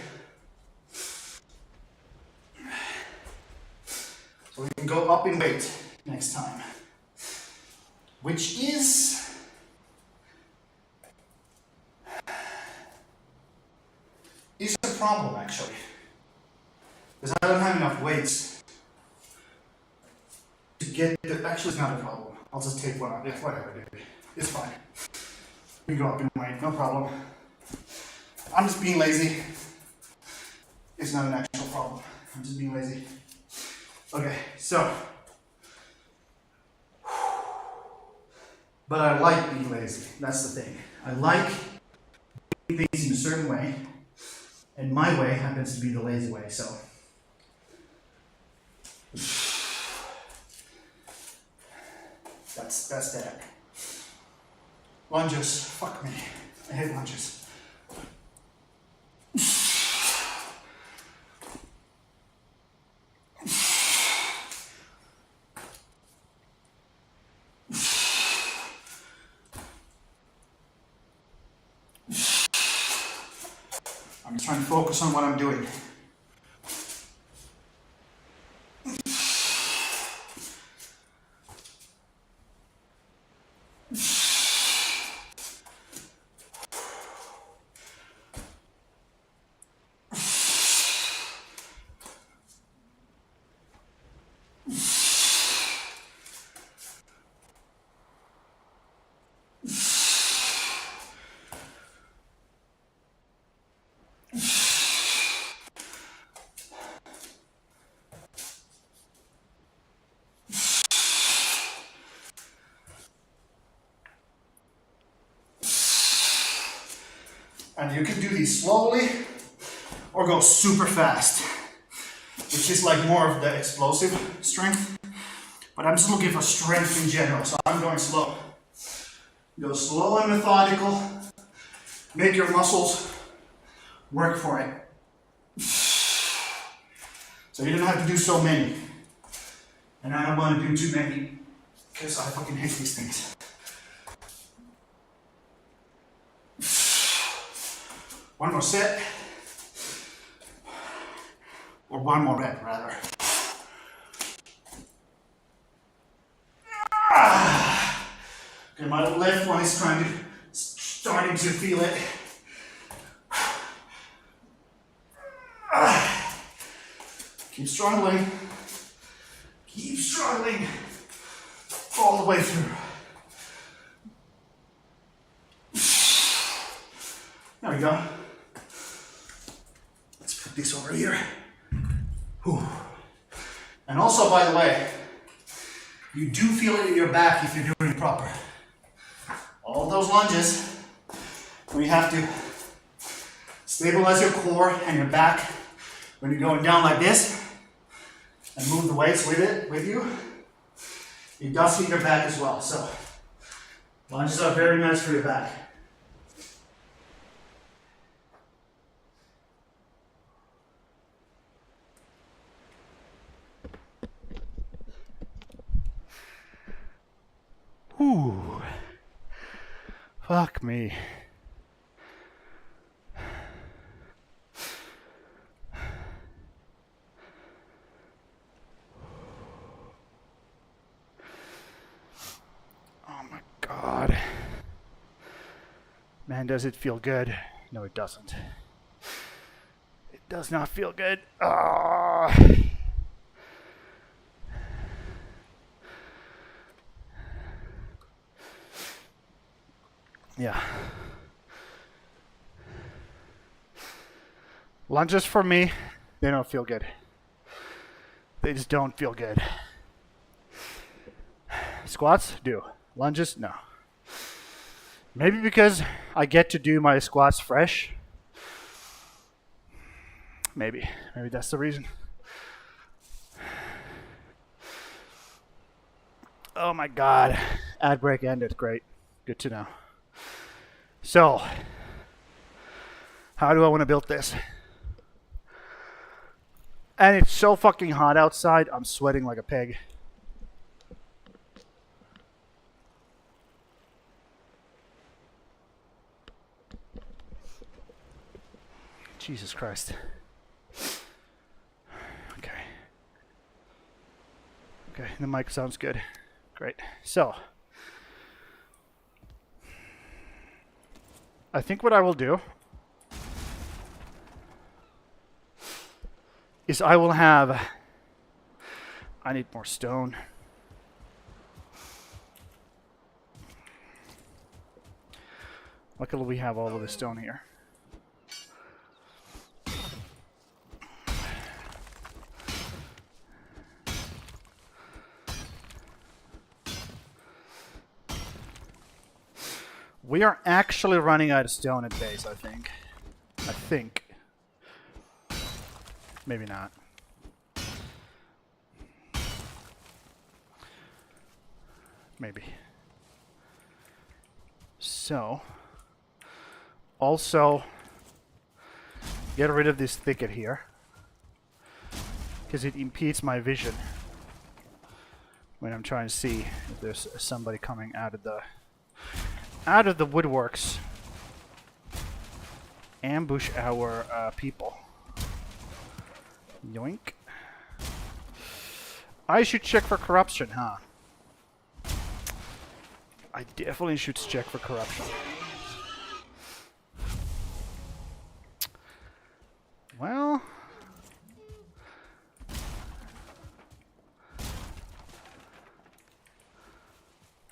So we can go up in weight next time, which is a problem actually, because I don't have enough weights to get the, actually it's not a problem. I'll just take one out, whatever, dude. It's fine. We can go up in weight, no problem. I'm just being lazy. It's not an actual problem. I'm just being lazy. Okay, so. But I like being lazy. That's the thing. I like doing things in a certain way, and my way happens to be the lazy way, so. That's that. Lunges. Fuck me. I hate lunges. I'm trying to focus on what I'm doing. And you can do these slowly or go super fast, which is like more of the explosive strength. But I'm just looking for strength in general, so I'm going slow. Go slow and methodical. Make your muscles work for it. So you don't have to do so many. And I don't want to do too many, because I fucking hate these things. One more set. Or one more rep, rather. Okay, my left one is starting to feel it. Keep struggling. Keep struggling. All the way through. There we go. Let's put this over here. Whew. And also, by the way, you do feel it in your back if you're doing it proper. All those lunges, we have to stabilize your core and your back when you're going down like this and move the weights with you. It does hit your back as well. So lunges are very nice for your back. Whew. Fuck me. Oh my God. Man, does it feel good? No, it doesn't. It does not feel good. Ah. Yeah. Lunges for me, they don't feel good. They just don't feel good. Squats, do. Lunges, no. Maybe because I get to do my squats fresh. Maybe that's the reason. Oh my God. Ad break ended. Great. Good to know. So, how do I want to build this? And it's so fucking hot outside, I'm sweating like a pig. Jesus Christ. Okay. Okay, the mic sounds good. Great. So, I think what I will do is I need more stone. Luckily we have all of the stone here. We are actually running out of stone at base, I think. I think. Maybe not. Maybe. So, also, get rid of this thicket here, because it impedes my vision when I'm trying to see if there's somebody coming out of the woodworks. Ambush our people. Yoink. I should check for corruption, huh? I definitely should check for corruption. Well,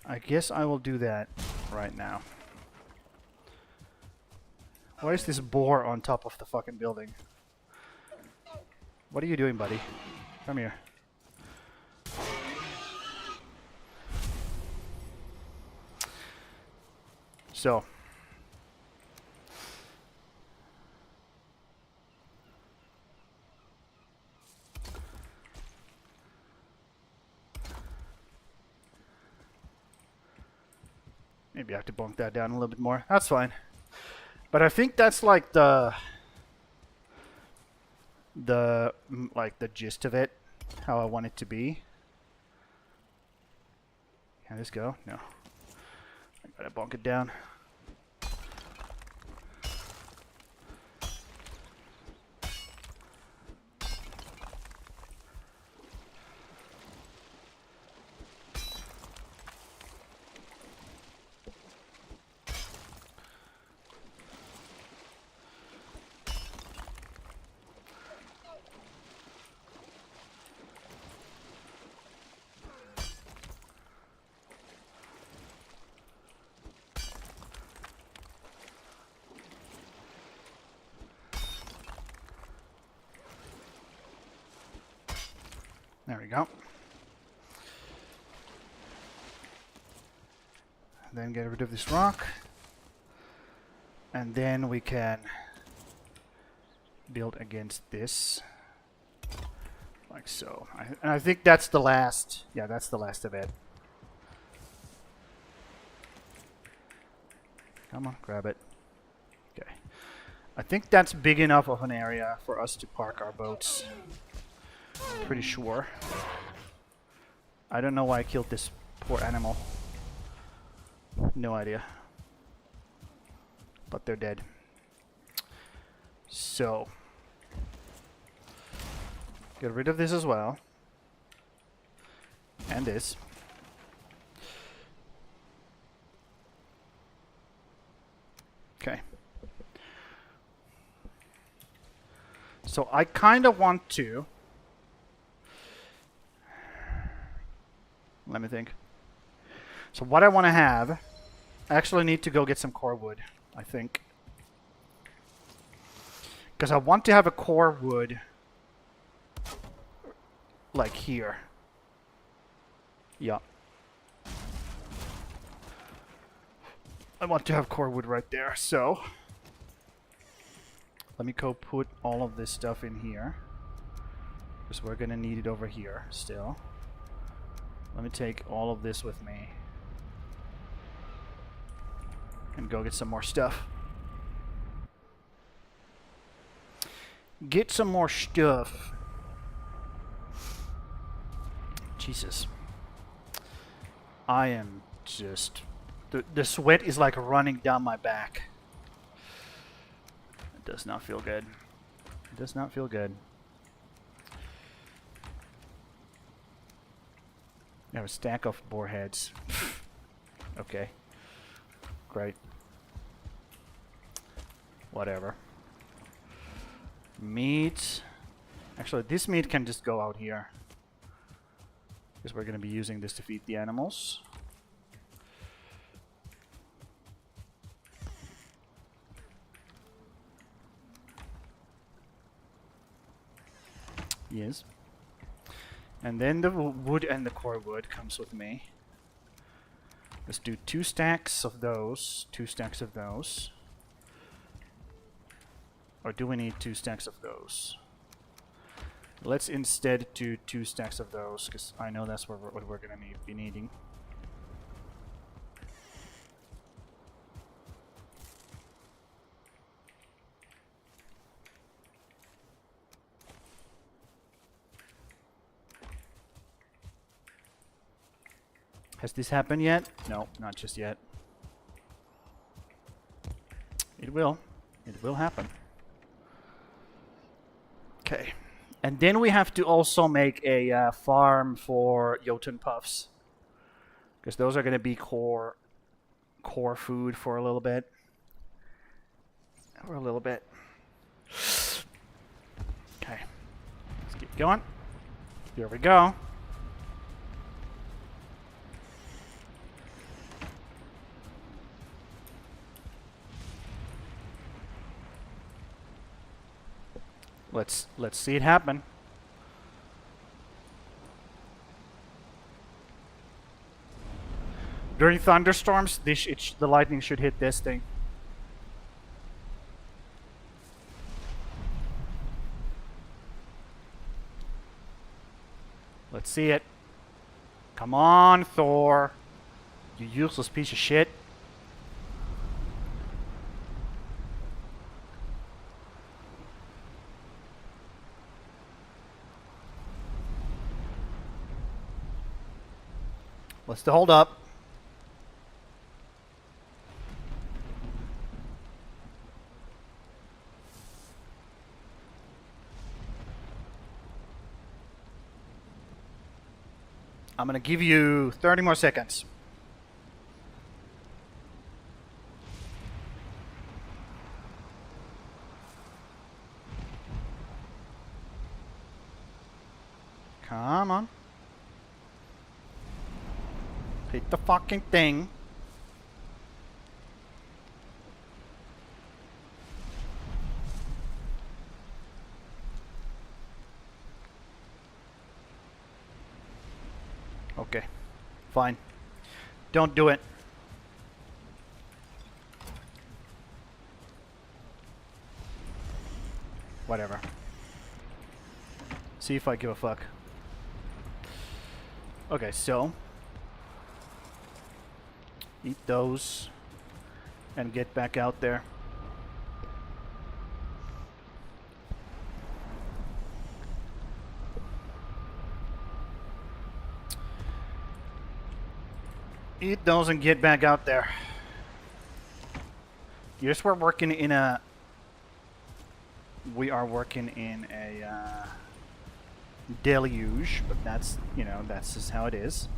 I guess I will do that right now. Why is this boar on top of the fucking building? What are you doing, buddy? Come here. So. Maybe I have to bump that down a little bit more. That's fine. But I think that's like the gist of it, how I want it to be. Can this go? No. I gotta bunk it down. There we go. Then get rid of this rock. And then we can build against this. Like so. And I think that's the last. Yeah, that's the last of it. Come on, grab it. Okay. I think that's big enough of an area for us to park our boats. Pretty sure. I don't know why I killed this poor animal. No idea. But they're dead. So. Get rid of this as well. And this. Okay. So I kind of want to... Let me think. So what I want to have... I actually need to go get some core wood, I think. Because I want to have a core wood... like here. Yeah. I want to have core wood right there, so... Let me go put all of this stuff in here. Because we're going to need it over here still. Let me take all of this with me. And go get some more stuff. Get some more stuff. Jesus. I am just... The sweat is like running down my back. It does not feel good. It does not feel good. I have a stack of boar heads. Okay. Great. Whatever. Meat. Actually, this meat can just go out here. Because we're going to be using this to feed the animals. Yes. And then the wood and the core wood comes with me. Let's do 2 stacks of those. 2 stacks of those. Or do we need 2 stacks of those? Let's instead do 2 stacks of those, because I know that's what we're going to be needing. Has this happened yet? No, not just yet. It will. It will happen. Okay. And then we have to also make a farm for Jotun puffs. Because those are going to be core food for a little bit. For a little bit. Okay. Let's keep going. Here we go. Let's see it happen. During thunderstorms, the lightning should hit this thing. Let's see it. Come on, Thor. You useless piece of shit. What's the hold up? I'm gonna give you 30 more seconds. Come on. Hit the fucking thing. Okay. Fine. Don't do it. Whatever. See if I give a fuck. Okay, so eat those and get back out there. Eat those and get back out there. Yes, we're working in a... We are working in a deluge, but that's, you know, that's just how it is.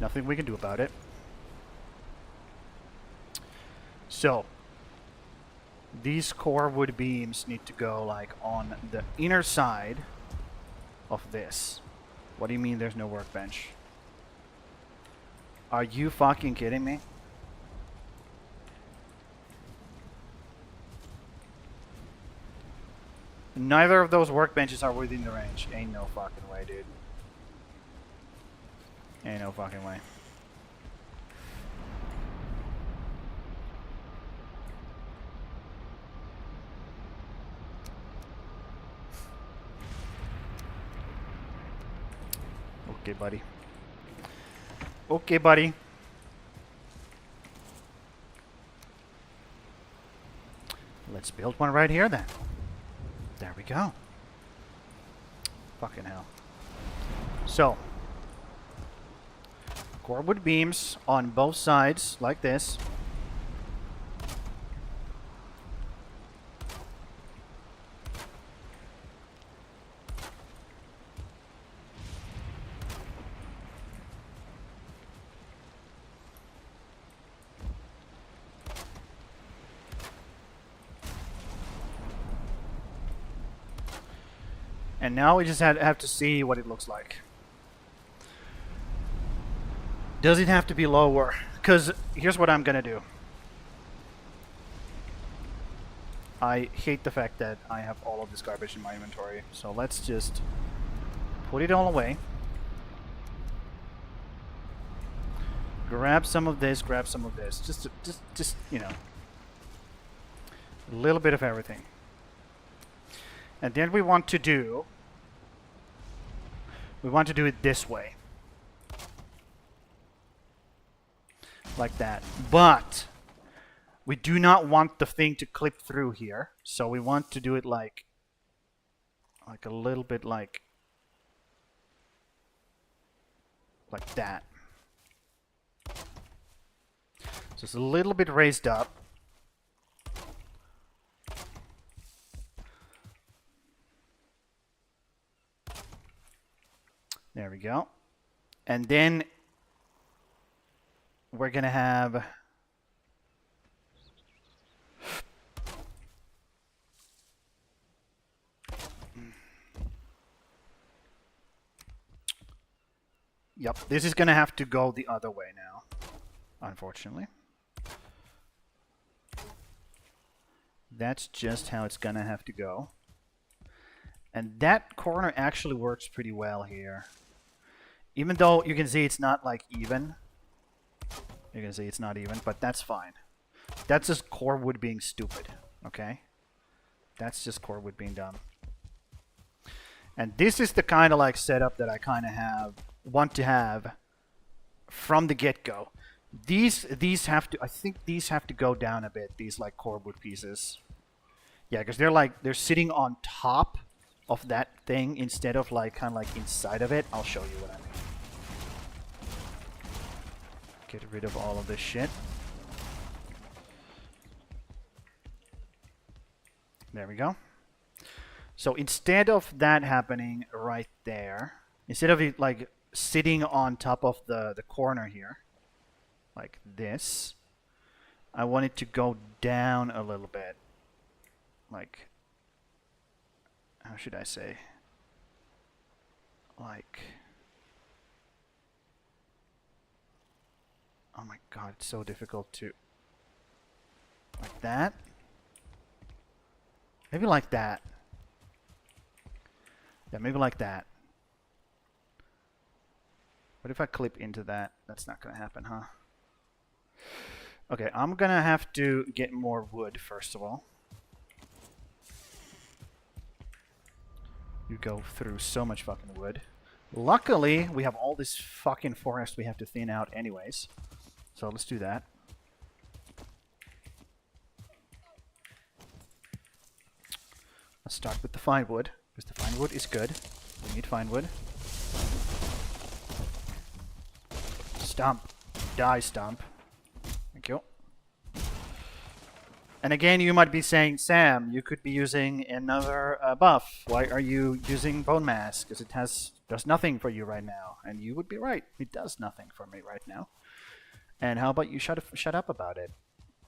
Nothing we can do about it. So, these core wood beams need to go, like, on the inner side of this. What do you mean there's no workbench? Are you fucking kidding me? Neither of those workbenches are within the range. Ain't no fucking way, dude. Ain't no fucking way. Okay, buddy. Okay, buddy. Let's build one right here then. There we go. Fucking hell. So, core wood beams on both sides like this. And now we just have to see what it looks like. Does it have to be lower? Because here's what I'm gonna do. I hate the fact that I have all of this garbage in my inventory. So let's just put it all away. Grab some of this, grab some of this. Just, you know, a little bit of everything. And then we want to do it this way. Like that. But we do not want the thing to clip through here. So we want to do it like a little bit like that. So it's a little bit raised up. There we go. And then we're going to have yep, this is going to have to go the other way now, unfortunately. That's just how it's going to have to go. And that corner actually works pretty well here. Even though you can see it's not like even. You can see it's not even, but that's fine. That's just core wood being stupid, okay? That's just core wood being dumb. And this is the kind of like setup that I kind of want to have from the get-go. These have to, I think these have to go down a bit, these like core wood pieces. Yeah, because they're sitting on top of that thing instead of like kind of like inside of it. I'll show you what I mean. Get rid of all of this shit. There we go. So instead of that happening right there, instead of it like sitting on top of the corner here, like this, I want it to go down a little bit. Like, how should I say? Like, oh my god, it's so difficult to, like that? Maybe like that. Yeah, maybe like that. What if I clip into that? That's not gonna happen, huh? Okay, I'm gonna have to get more wood first of all. You go through so much fucking wood. Luckily, we have all this fucking forest we have to thin out anyways. So let's do that. Let's start with the fine wood, because the fine wood is good. We need fine wood. Stump. Die, stump. Thank you. And again, you might be saying, Sam, you could be using another buff. Why are you using Bone Mass? Because it does nothing for you right now. And you would be right. It does nothing for me right now. And how about you shut up about it?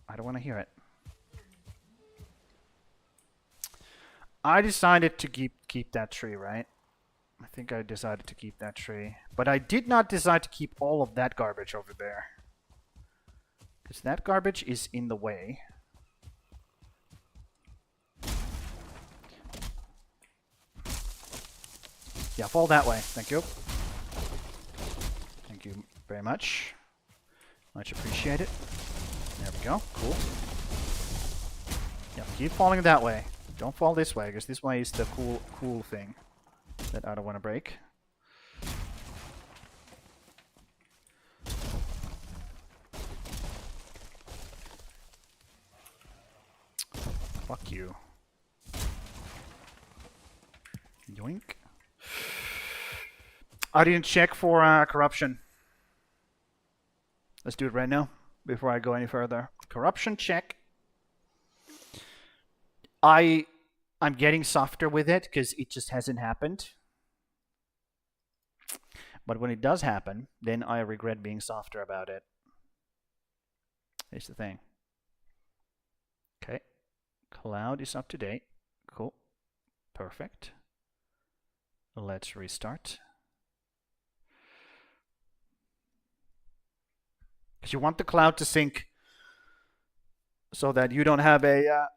I don't want to hear it. I decided to keep that tree, right? I think I decided to keep that tree. But I did not decide to keep all of that garbage over there. Because that garbage is in the way. Yeah, fall that way. Thank you. Thank you very much. Much appreciated. There we go. Cool. Yeah, keep falling that way. Don't fall this way, because this way is the cool thing that I don't want to break. Fuck you. Yoink. I didn't check for corruption. Let's do it right now, before I go any further. Corruption check. I'm getting softer with it, because it just hasn't happened. But when it does happen, then I regret being softer about it. Here's the thing. Okay. Cloud is up to date. Cool. Perfect. Let's restart. Because you want the cloud to sync so that you don't have a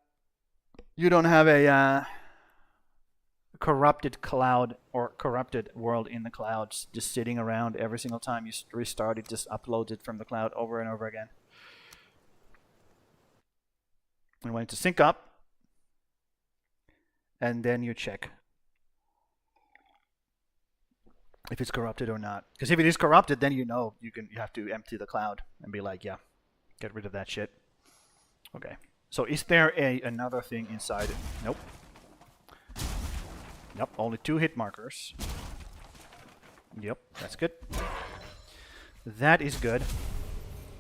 corrupted cloud or corrupted world in the clouds, just sitting around every single time you restart it, just uploads it from the cloud over and over again. You want it to sync up, and then you check if it's corrupted or not. Because if it is corrupted, then you know you have to empty the cloud and be like, yeah, get rid of that shit. Okay. So is there another thing inside it? Nope. Yep, only 2 hit markers. Yep, that's good. That is good.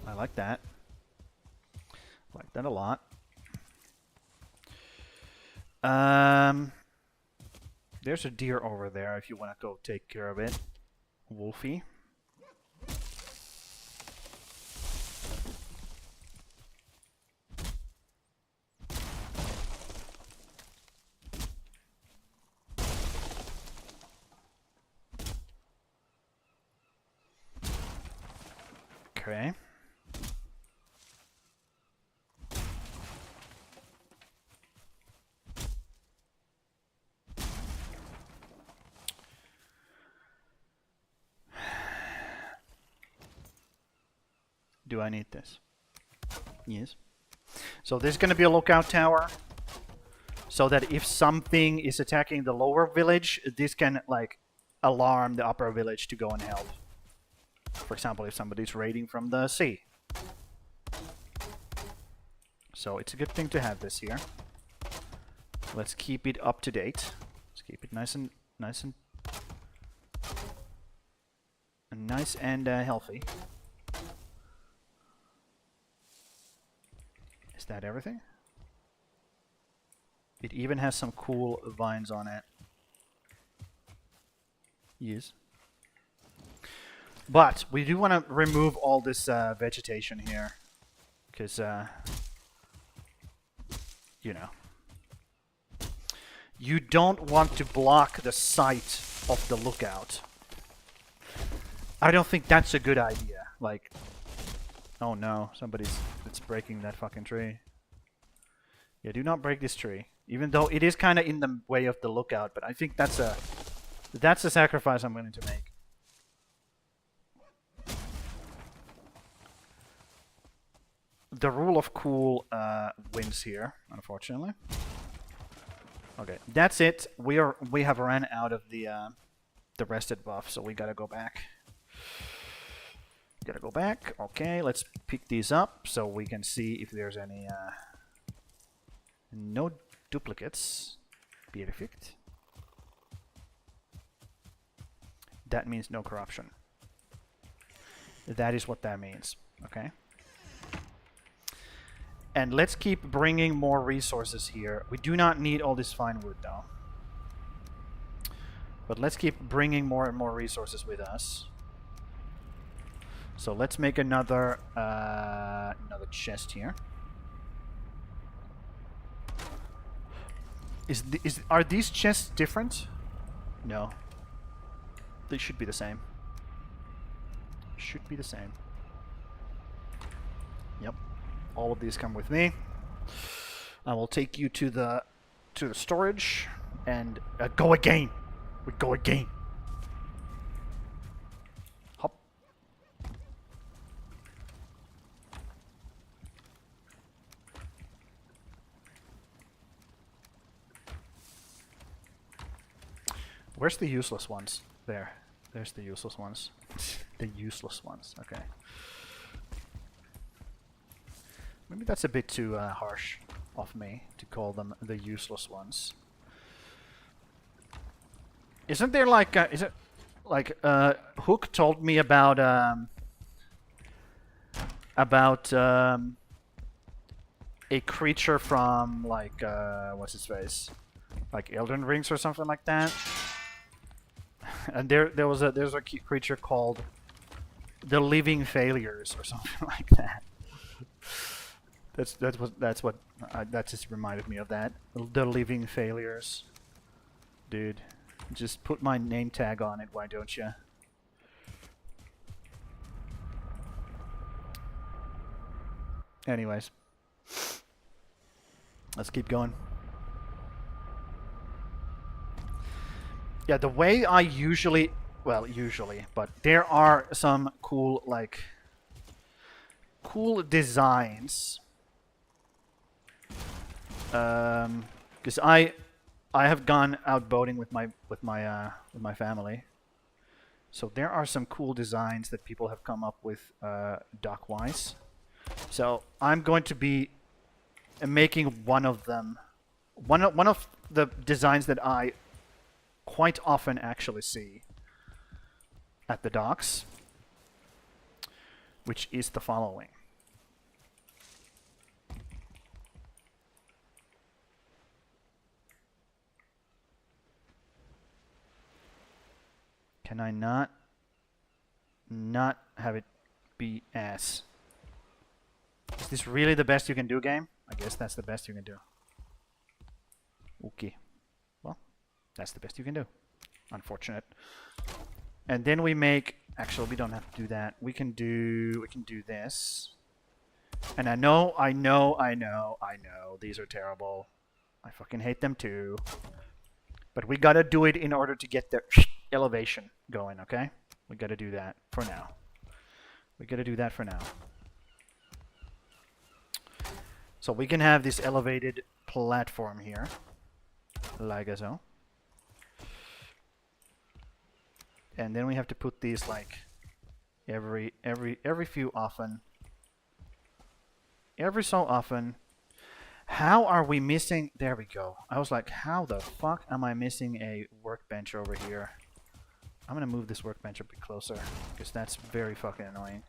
I like that. I like that a lot. There's a deer over there if you want to go take care of it. Wolfie. Okay. Do I need this? Yes. So there's going to be a lookout tower, so that if something is attacking the lower village, this can like alarm the upper village to go and help. For example, if somebody's raiding from the sea. So it's a good thing to have this here. Let's keep it up to date. Let's keep it nice and healthy. Is that everything? It even has some cool vines on it. Yes. But we do want to remove all this vegetation here. Because, you know. You don't want to block the sight of the lookout. I don't think that's a good idea. Like, oh no, it's breaking that fucking tree. Yeah, do not break this tree. Even though it is kind of in the way of the lookout, but I think that's a sacrifice I'm willing to make. The rule of cool wins here, unfortunately. Okay, that's it. We have ran out of the rested buff, so we gotta go back. Gotta go back. Okay, let's pick these up so we can see if there's any no duplicates. Perfect. That means no corruption. That is what that means. Okay. And let's keep bringing more resources here. We do not need all this fine wood though. But let's keep bringing more and more resources with us. So let's make another chest here. Are these chests different? No. They should be the same. Should be the same. Yep. All of these come with me. I will take you to the storage and go again. We go again. Hop. Where's the useless ones? There. There's the useless ones. The useless ones. Okay. Maybe that's a bit too harsh of me to call them the useless ones. Isn't there like is it like Hook told me about a creature from like what's his face, like Elden Rings or something like that. And there's a creature called the Living Failures or something like that. That just reminded me of that. The Living Failures. Dude, just put my name tag on it, why don't you? Anyways. Let's keep going. Yeah, the way I usually, well, usually, but there are some cool, like, cool designs. Because I have gone out boating with my family. So there are some cool designs that people have come up with dock-wise. So I'm going to be making one of them, one of the designs that I quite often actually see at the docks, which is the following. Can I not have it be ass? Is this really the best you can do, game? I guess that's the best you can do. Okay. Well, that's the best you can do. Unfortunate. And then we make... Actually, we don't have to do that. We can do this. And I know, these are terrible. I fucking hate them too. But we gotta do it in order to get the elevation going, okay? We gotta do that for now. We gotta do that for now. So we can have this elevated platform here. Like so. And then we have to put these like every few often. Every so often. How are we missing? There we go. I was like, how the fuck am I missing a workbench over here? I'm gonna move this workbench a bit closer because that's very fucking annoying.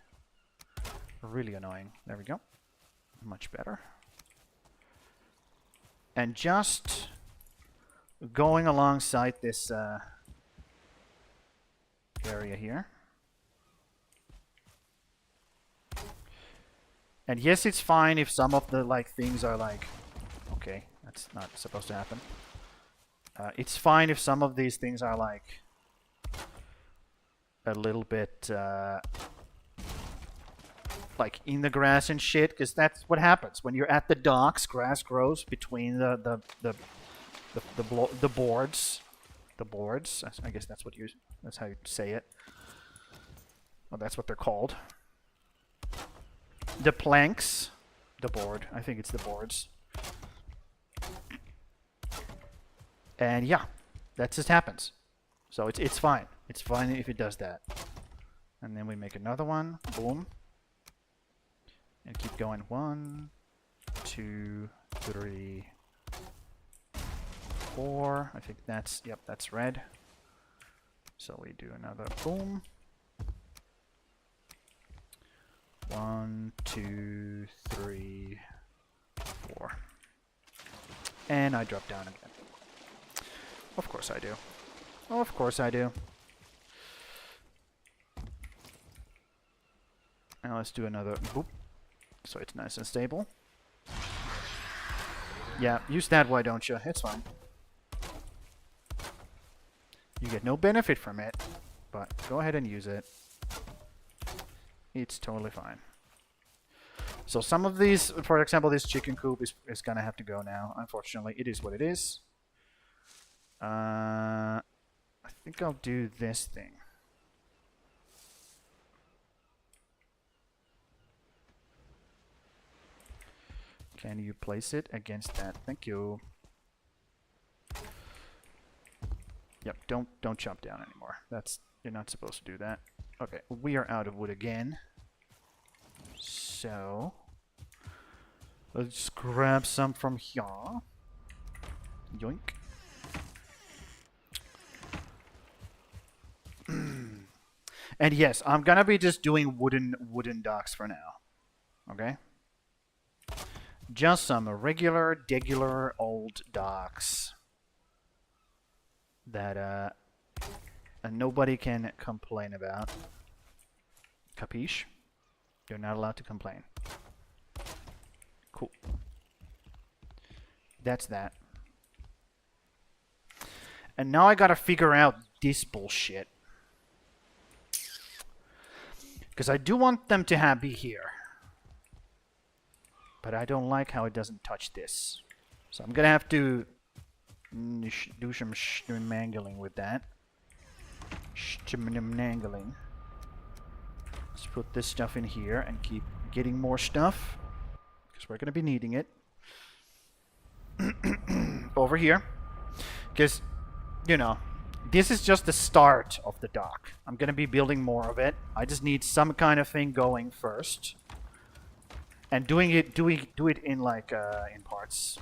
Really annoying. There we go. Much better. And just going alongside this area here. And yes, it's fine if some of the like things are like, okay, that's not supposed to happen. It's fine if some of these things are like a little bit like in the grass and shit, because that's what happens when you're at the docks. Grass grows between the boards. The boards. I guess that's how you say it. Well, that's what they're called. The planks. The board. I think it's the boards. And yeah, that just happens. So it's fine. It's fine if it does that. And then we make another one. Boom. And keep going. 1, 2, 3, 4. I think that's, yep, that's red. So we do another boom. 1, 2, 3, 4. And I drop down again. Of course I do. Of course I do. Now let's do another boop. So it's nice and stable. Yeah, use that, why don't you? It's fine. You get no benefit from it, but go ahead and use it. It's totally fine. So some of these, for example, this chicken coop is gonna have to go now. Unfortunately, it is what it is. I think I'll do this thing. Can you place it against that? Thank you. Yep, don't jump down anymore. You're not supposed to do that. Okay, we are out of wood again. So let's grab some from here. Yoink. And yes, I'm gonna be just doing wooden docks for now. Okay? Just some regular, degular old docks that nobody can complain about. Capiche? You're not allowed to complain. Cool. That's that. And now I gotta figure out this bullshit. Because I do want them to be here. But I don't like how it doesn't touch this. So I'm gonna have to Do some mangling with that. Mangling. Let's put this stuff in here and keep getting more stuff, because we're going to be needing it. Over here. Because, you know, this is just the start of the dock. I'm going to be building more of it. I just need some kind of thing going first. And do it in like in parts.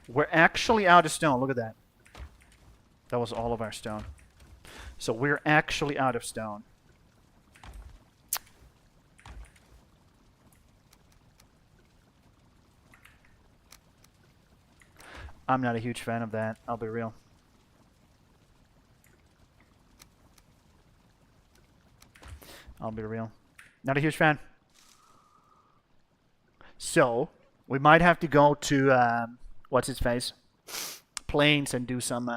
We're actually out of stone. Look at that. That was all of our stone. So we're actually out of stone. I'm not a huge fan of that. I'll be real. Not a huge fan. So, we might have to go to, what's his face? Plains and do some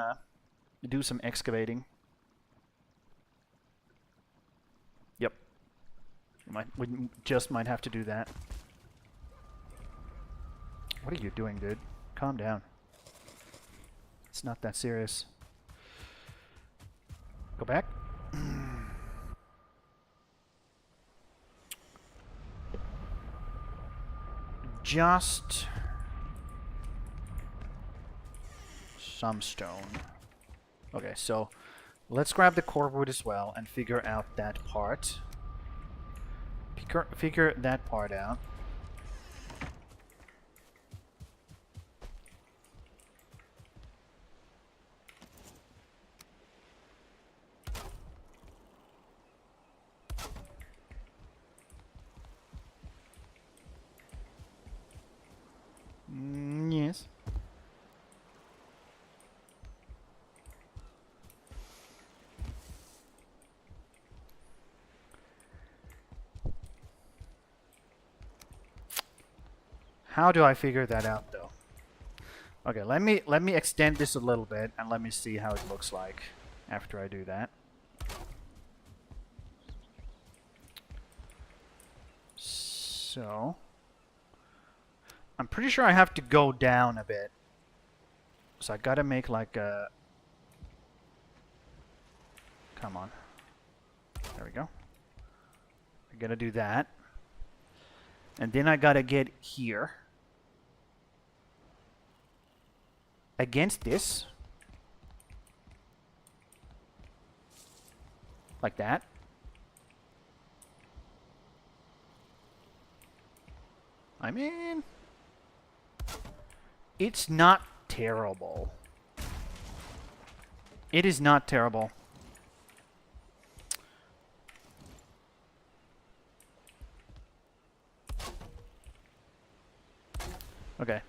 excavating. Yep. We just might have to do that. What are you doing, dude? Calm down. It's not that serious. Go back. Just some stone. Okay, so let's grab the core wood as well and figure out that part. Figure that part out. Yes. How do I figure that out, though? Okay, let me extend this a little bit and let me see how it looks like after I do that. So I'm pretty sure I have to go down a bit. So I gotta make like a... Come on. There we go. I gotta do that. And then I gotta get here. Against this. Like that. I mean... It's not terrible. It is not terrible. Okay.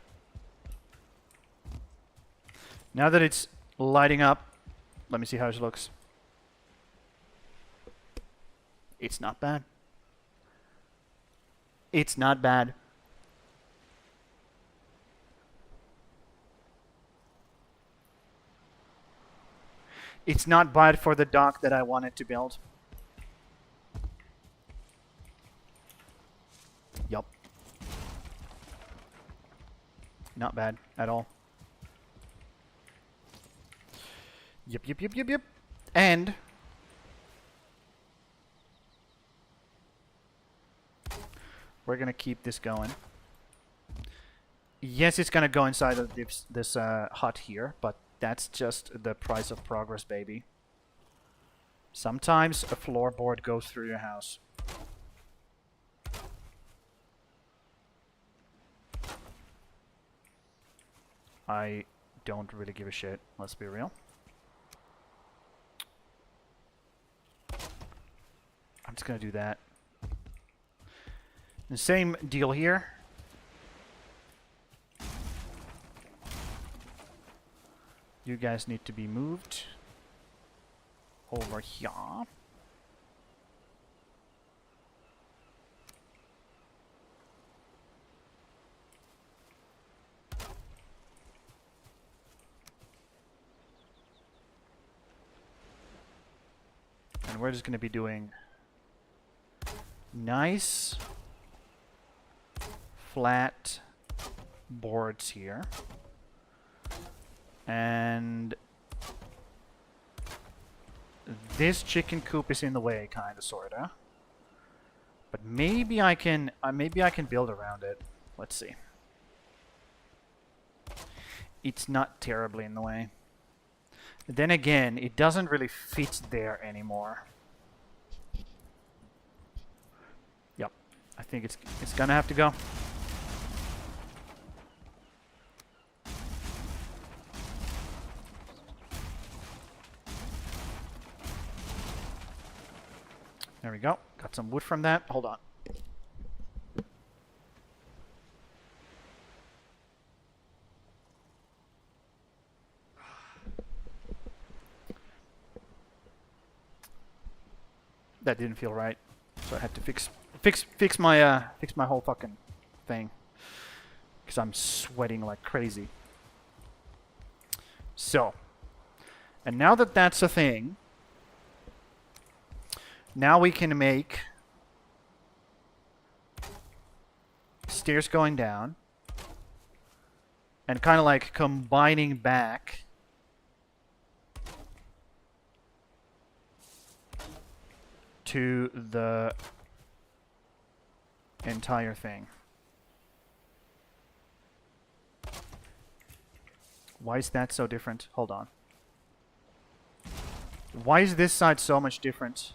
Now that it's lighting up, let me see how it looks. It's not bad. It's not bad. It's not bad for the dock that I wanted to build. Yup. Not bad at all. Yep. And we're gonna keep this going. Yes, it's gonna go inside of this hut here, but that's just the price of progress, baby. Sometimes a floorboard goes through your house. I don't really give a shit, let's be real. I'm just gonna do that. The same deal here. You guys need to be moved over here. And we're just going to be doing nice, flat boards here. And this chicken coop is in the way, kinda, sorta. But maybe I can build around it. Let's see. It's not terribly in the way. Then again, it doesn't really fit there anymore. Yep, I think it's gonna have to go. There we go. Got some wood from that. Hold on. That didn't feel right, so I had to fix my whole fucking thing, because I'm sweating like crazy. So, and now that that's a thing, now we can make stairs going down and kind of like combining back to the entire thing. Why is that so different? Hold on. Why is this side so much different?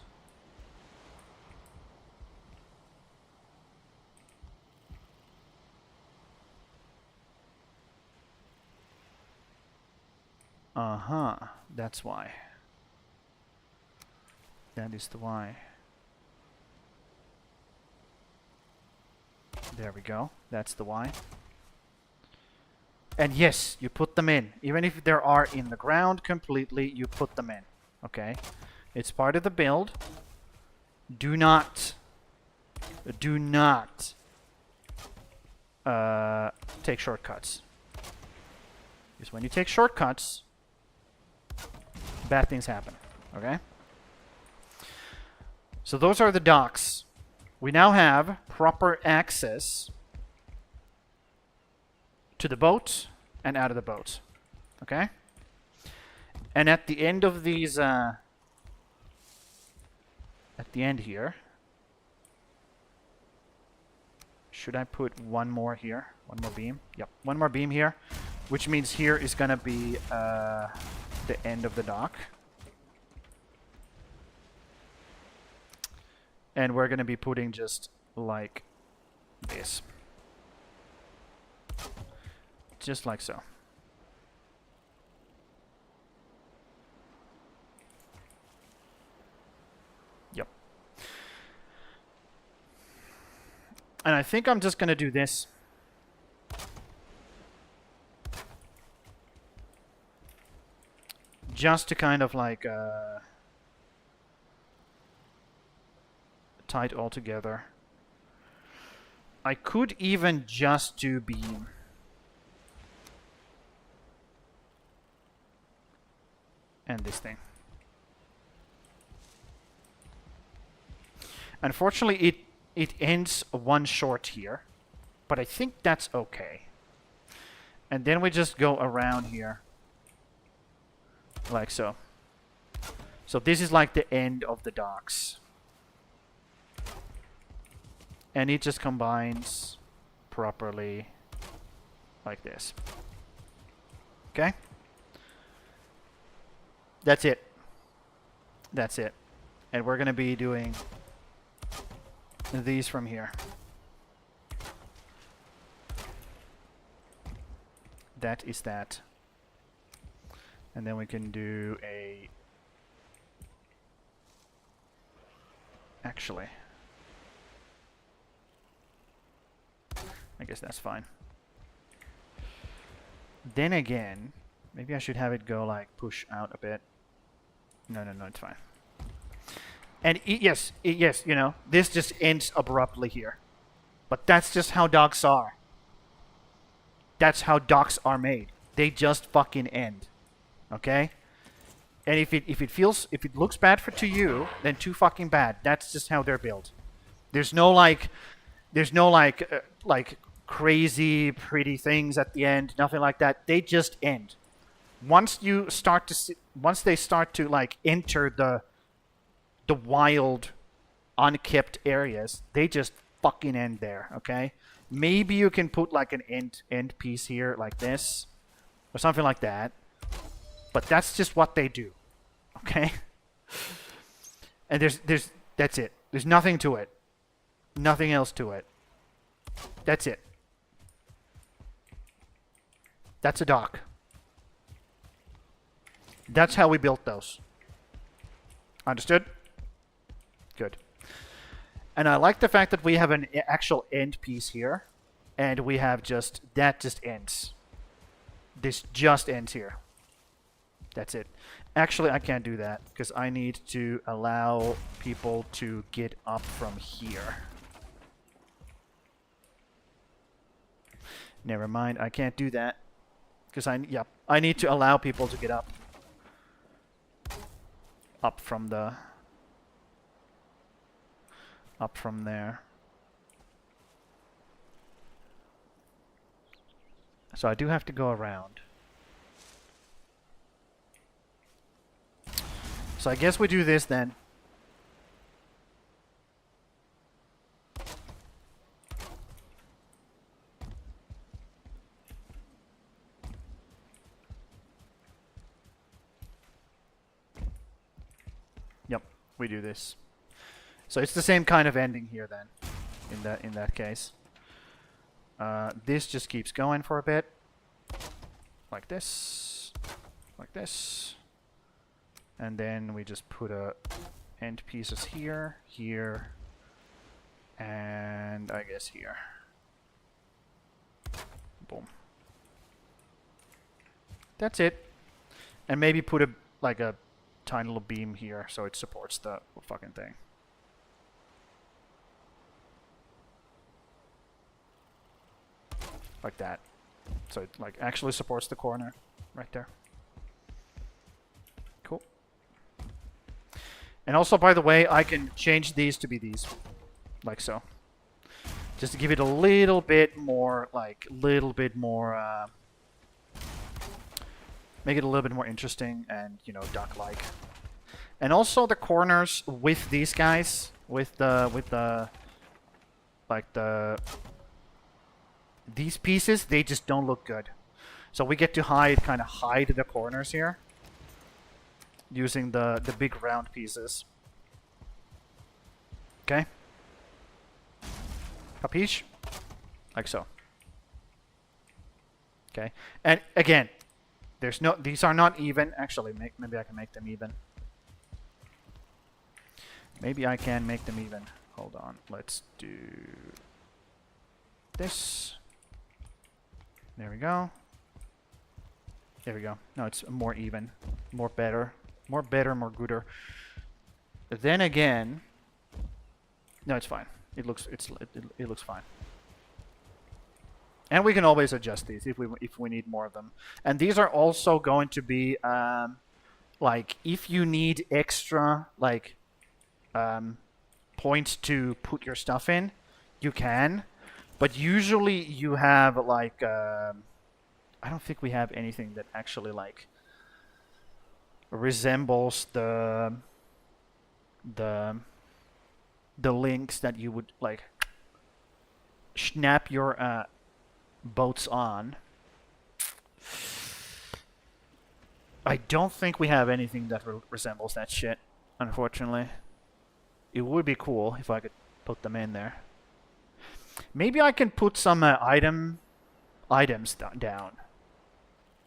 Uh-huh. That's why. That is the why. There we go. That's the why. And yes, you put them in. Even if they are in the ground completely, you put them in. Okay? It's part of the build. Do not take shortcuts. Because when you take shortcuts, bad things happen. Okay? So those are the docks. We now have proper access to the boat and out of the boat. Okay? And at the end of these, at the end here, should I put one more here? One more beam? Yep, one more beam here. Which means here is gonna be the end of the dock. And we're gonna be putting just like this. Just like so. Yep. And I think I'm just gonna do this. Just to kind of like tie it all together. I could even just do beam. And this thing. Unfortunately, it ends one short here. But I think that's okay. And then we just go around here. Like so. So this is like the end of the docks. And it just combines properly like this. Okay? That's it. That's it. And we're going to be doing these from here. That is that. And then we can do a... Actually... I guess that's fine. Then again, maybe I should have it go like push out a bit. No, it's fine. And yes, you know, this just ends abruptly here. But that's just how docks are. That's how docks are made. They just fucking end. Okay? And if it looks bad to you, then too fucking bad. That's just how they're built. There's no like crazy pretty things at the end, nothing like that. They just end. Once you start to once they start to like enter the wild, unkept areas, they just fucking end there. Okay, maybe you can put like an end piece here like this or something like that, but that's just what they do. Okay, and that's it. There's nothing to it, nothing else to it. That's it. That's a dock. That's how we built those. Understood? Good. And I like the fact that we have an actual end piece here. And we have just... That just ends. This just ends here. That's it. Actually, I can't do that. Because I need to allow people to get up from here. Never mind. I can't do that. Because I need to allow people to get up. Up from there. So I do have to go around. So I guess we do this then. Yep, we do this. So it's the same kind of ending here then, in that case. This just keeps going for a bit, like this, and then we just put end pieces here, here, and I guess here. Boom. That's it. And maybe put a tiny little beam here so it supports the fucking thing. Like that. So it like actually supports the corner right there. Cool. And also, by the way, I can change these to be these. Like so. Just to give it a little bit more, make it a little bit more interesting and, you know, duck-like. And also the corners with these guys, these pieces, they just don't look good. So we get to kind of hide the corners here. Using the big round pieces. Okay? Capiche? Like so. Okay? And again, these are not even. Actually, maybe I can make them even. Maybe I can make them even. Hold on. Let's do this. There we go. There we go. No, it's more even. More better. More better, more gooder. Then again... No, it's fine. It looks fine. And we can always adjust these if we need more of them. And these are also going to be like if you need extra points to put your stuff in, you can. But usually you have like I don't think we have anything that actually like resembles the links that you would like snap your boats on. I don't think we have anything that resembles that shit, unfortunately. It would be cool if I could put them in there. Maybe I can put some items down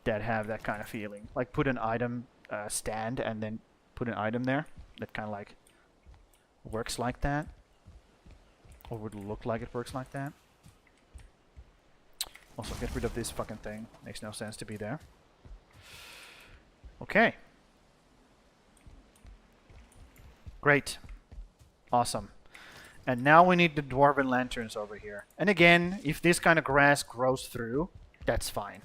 that have that kind of feeling. Like put an item stand and then put an item there that kind of like works like that. Or would look like it works like that. Also get rid of this fucking thing. Makes no sense to be there. Okay. Great. Awesome. And now we need the dwarven lanterns over here. And again, if this kind of grass grows through, that's fine.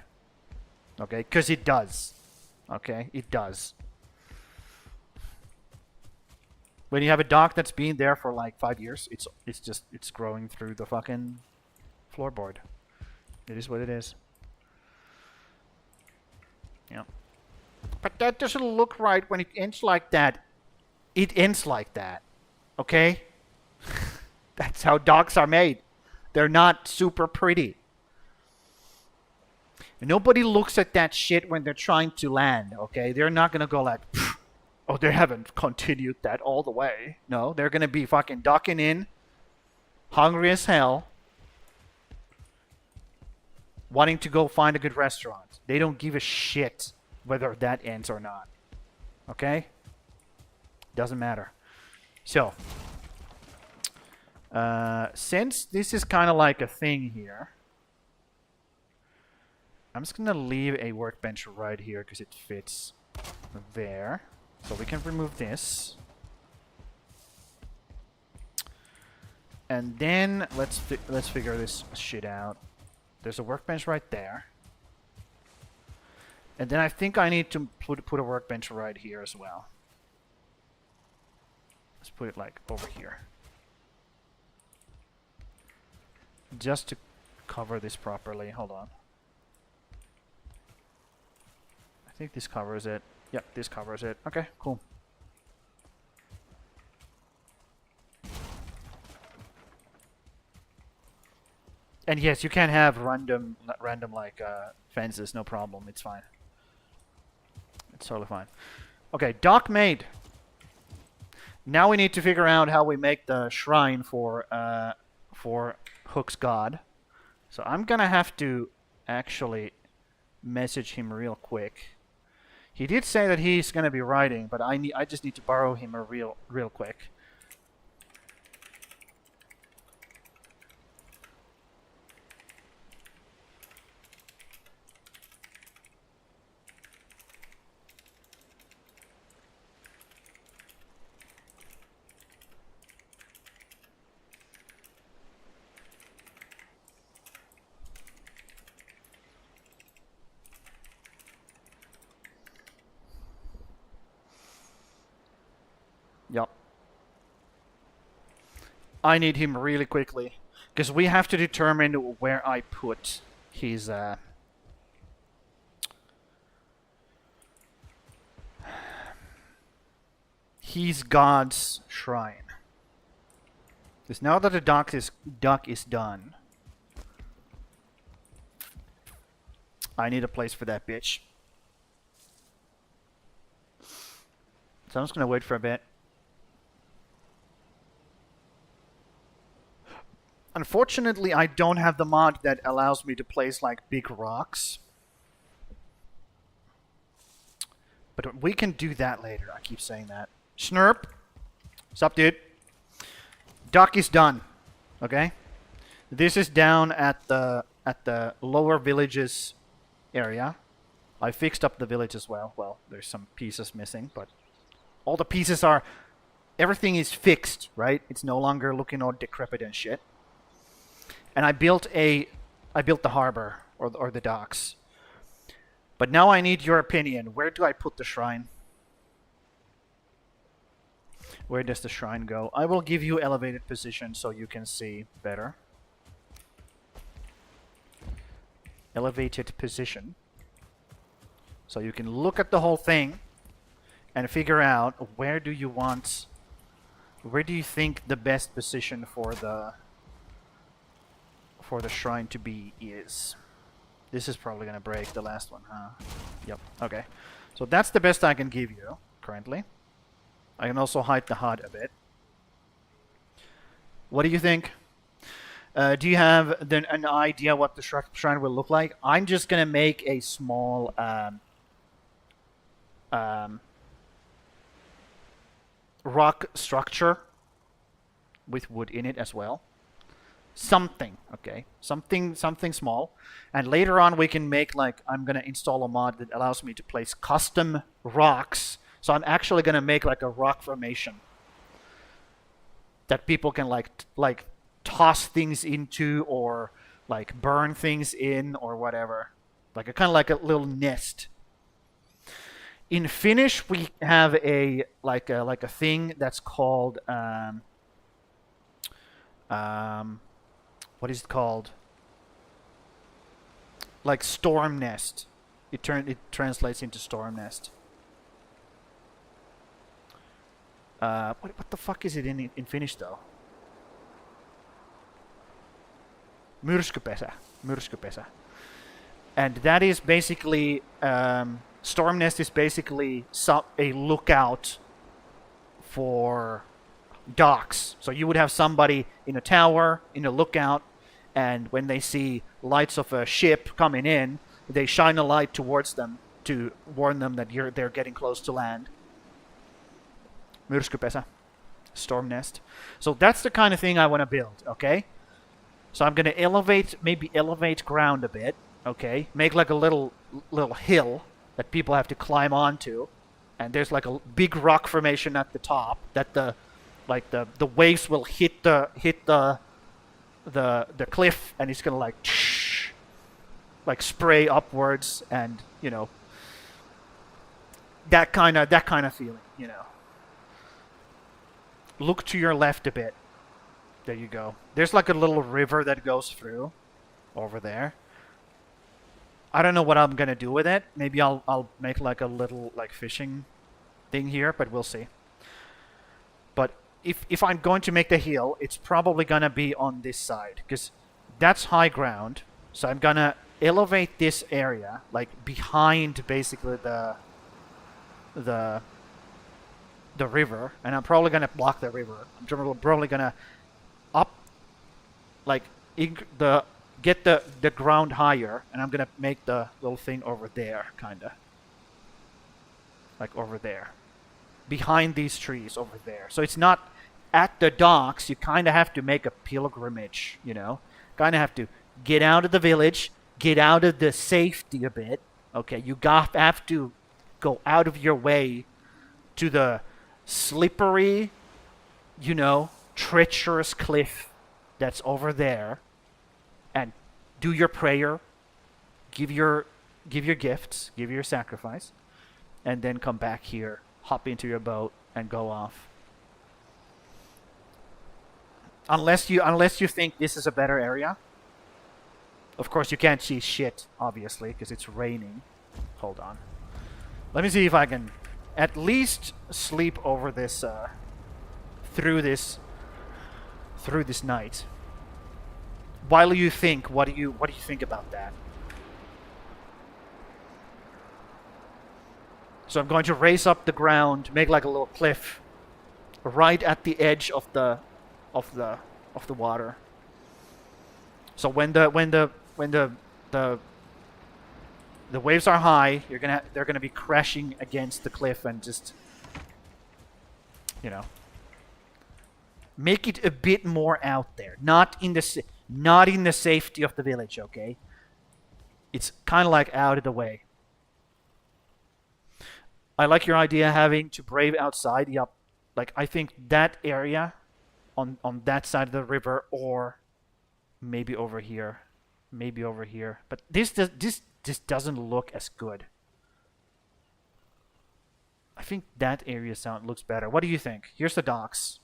Okay? Because it does. Okay? It does. When you have a dock that's been there for like 5 years, it's growing through the fucking floorboard. It is what it is. Yeah. But that doesn't look right when it ends like that. It ends like that. Okay? That's how docks are made. They're not super pretty. Nobody looks at that shit when they're trying to land, okay? They're not gonna go like, oh, they haven't continued that all the way. No, they're gonna be fucking docking in, hungry as hell, wanting to go find a good restaurant. They don't give a shit whether that ends or not. Okay? Doesn't matter. So, since this is kind of like a thing here, I'm just gonna leave a workbench right here because it fits there. So we can remove this. And then let's figure this shit out. There's a workbench right there. And then I think I need to put a workbench right here as well. Let's put it like over here. Just to cover this properly. Hold on. I think this covers it. Yep, this covers it. Okay, cool. And yes, you can have random like fences, no problem. It's fine. It's totally fine. Okay, dock made. Now we need to figure out how we make the shrine for Hook's god. So I'm gonna have to actually message him real quick. He did say that he's gonna be writing, but I just need to borrow him a real quick. Yep. I need him really quickly, because we have to determine where I put his god's shrine. Because now that the dock is done, I need a place for that bitch. So I'm just gonna wait for a bit. Unfortunately, I don't have the mod that allows me to place like big rocks. But we can do that later. I keep saying that. Snurp. What's up, dude? Dock is done. Okay? This is down at the lower villages area. I fixed up the village as well. Well, there's some pieces missing, but all the pieces are... Everything is fixed, right? It's no longer looking all decrepit and shit. And I built the harbor or the docks. But now I need your opinion. Where do I put the shrine? Where does the shrine go? I will give you elevated position so you can see better. Elevated position. So you can look at the whole thing and figure out where do you think the best position for the shrine to be is. This is probably gonna break the last one, huh? Yep, okay. So that's the best I can give you currently. I can also hide the HUD a bit. What do you think? Do you have then an idea what the shrine will look like? I'm just gonna make a small rock structure with wood in it as well. Something, okay? Something small. And later on we can make like, I'm gonna install a mod that allows me to place custom rocks. So I'm actually gonna make like a rock formation that people can like toss things into or like burn things in or whatever. Like a kind of like a little nest. In Finnish we have a thing that's called what is it called? like storm nest. It translates into storm nest. What the fuck is it in Finnish though? Myrskypesä. Myrskypesä. And that is basically storm nest is basically a lookout for docks. So you would have somebody in a tower, in a lookout, and when they see lights of a ship coming in, they shine a light towards them to warn them that they're getting close to land. Myrskypesä. Storm nest. So that's the kind of thing I want to build, okay? So I'm going to maybe elevate ground a bit, okay? Make like a little hill that people have to climb onto. And there's like a big rock formation at the top that the waves will hit the cliff, and it's going to like spray upwards, and you know, that kind of feeling, you know. Look to your left a bit. There you go. There's like a little river that goes through over there. I don't know what I'm gonna do with it. Maybe I'll make like a little like fishing thing here, but we'll see. But if I'm going to make the hill, it's probably gonna be on this side, because that's high ground. So I'm gonna elevate this area like behind basically the river, and I'm probably gonna block the river. I'm probably gonna get the ground higher, and I'm gonna make the little thing over there, kinda like over there, behind these trees over there. So it's not at the docks. You kind of have to make a pilgrimage, you know, kind of have to get out of the village, get out of the safety a bit. Okay, you have to go out of your way to the slippery, you know, treacherous cliff that's over there, and do your prayer, give your gifts, give your sacrifice, and then come back here, hop into your boat, and go off. Unless you think this is a better area. Of course, you can't see shit, obviously, because it's raining. Hold on. Let me see if I can at least sleep over this through this night. While you think, what do you think about that? So I'm going to raise up the ground, make like a little cliff, right at the edge of the water. So when the waves are high, they're gonna be crashing against the cliff, and just, you know, make it a bit more out there, not in the safety of the village. Okay, it's kind of like out of the way. I like your idea having to brave outside. Yup, like I think that area, on that side of the river, or maybe over here, but this doesn't look as good. I think that area looks better. What do you think? Here's the docks.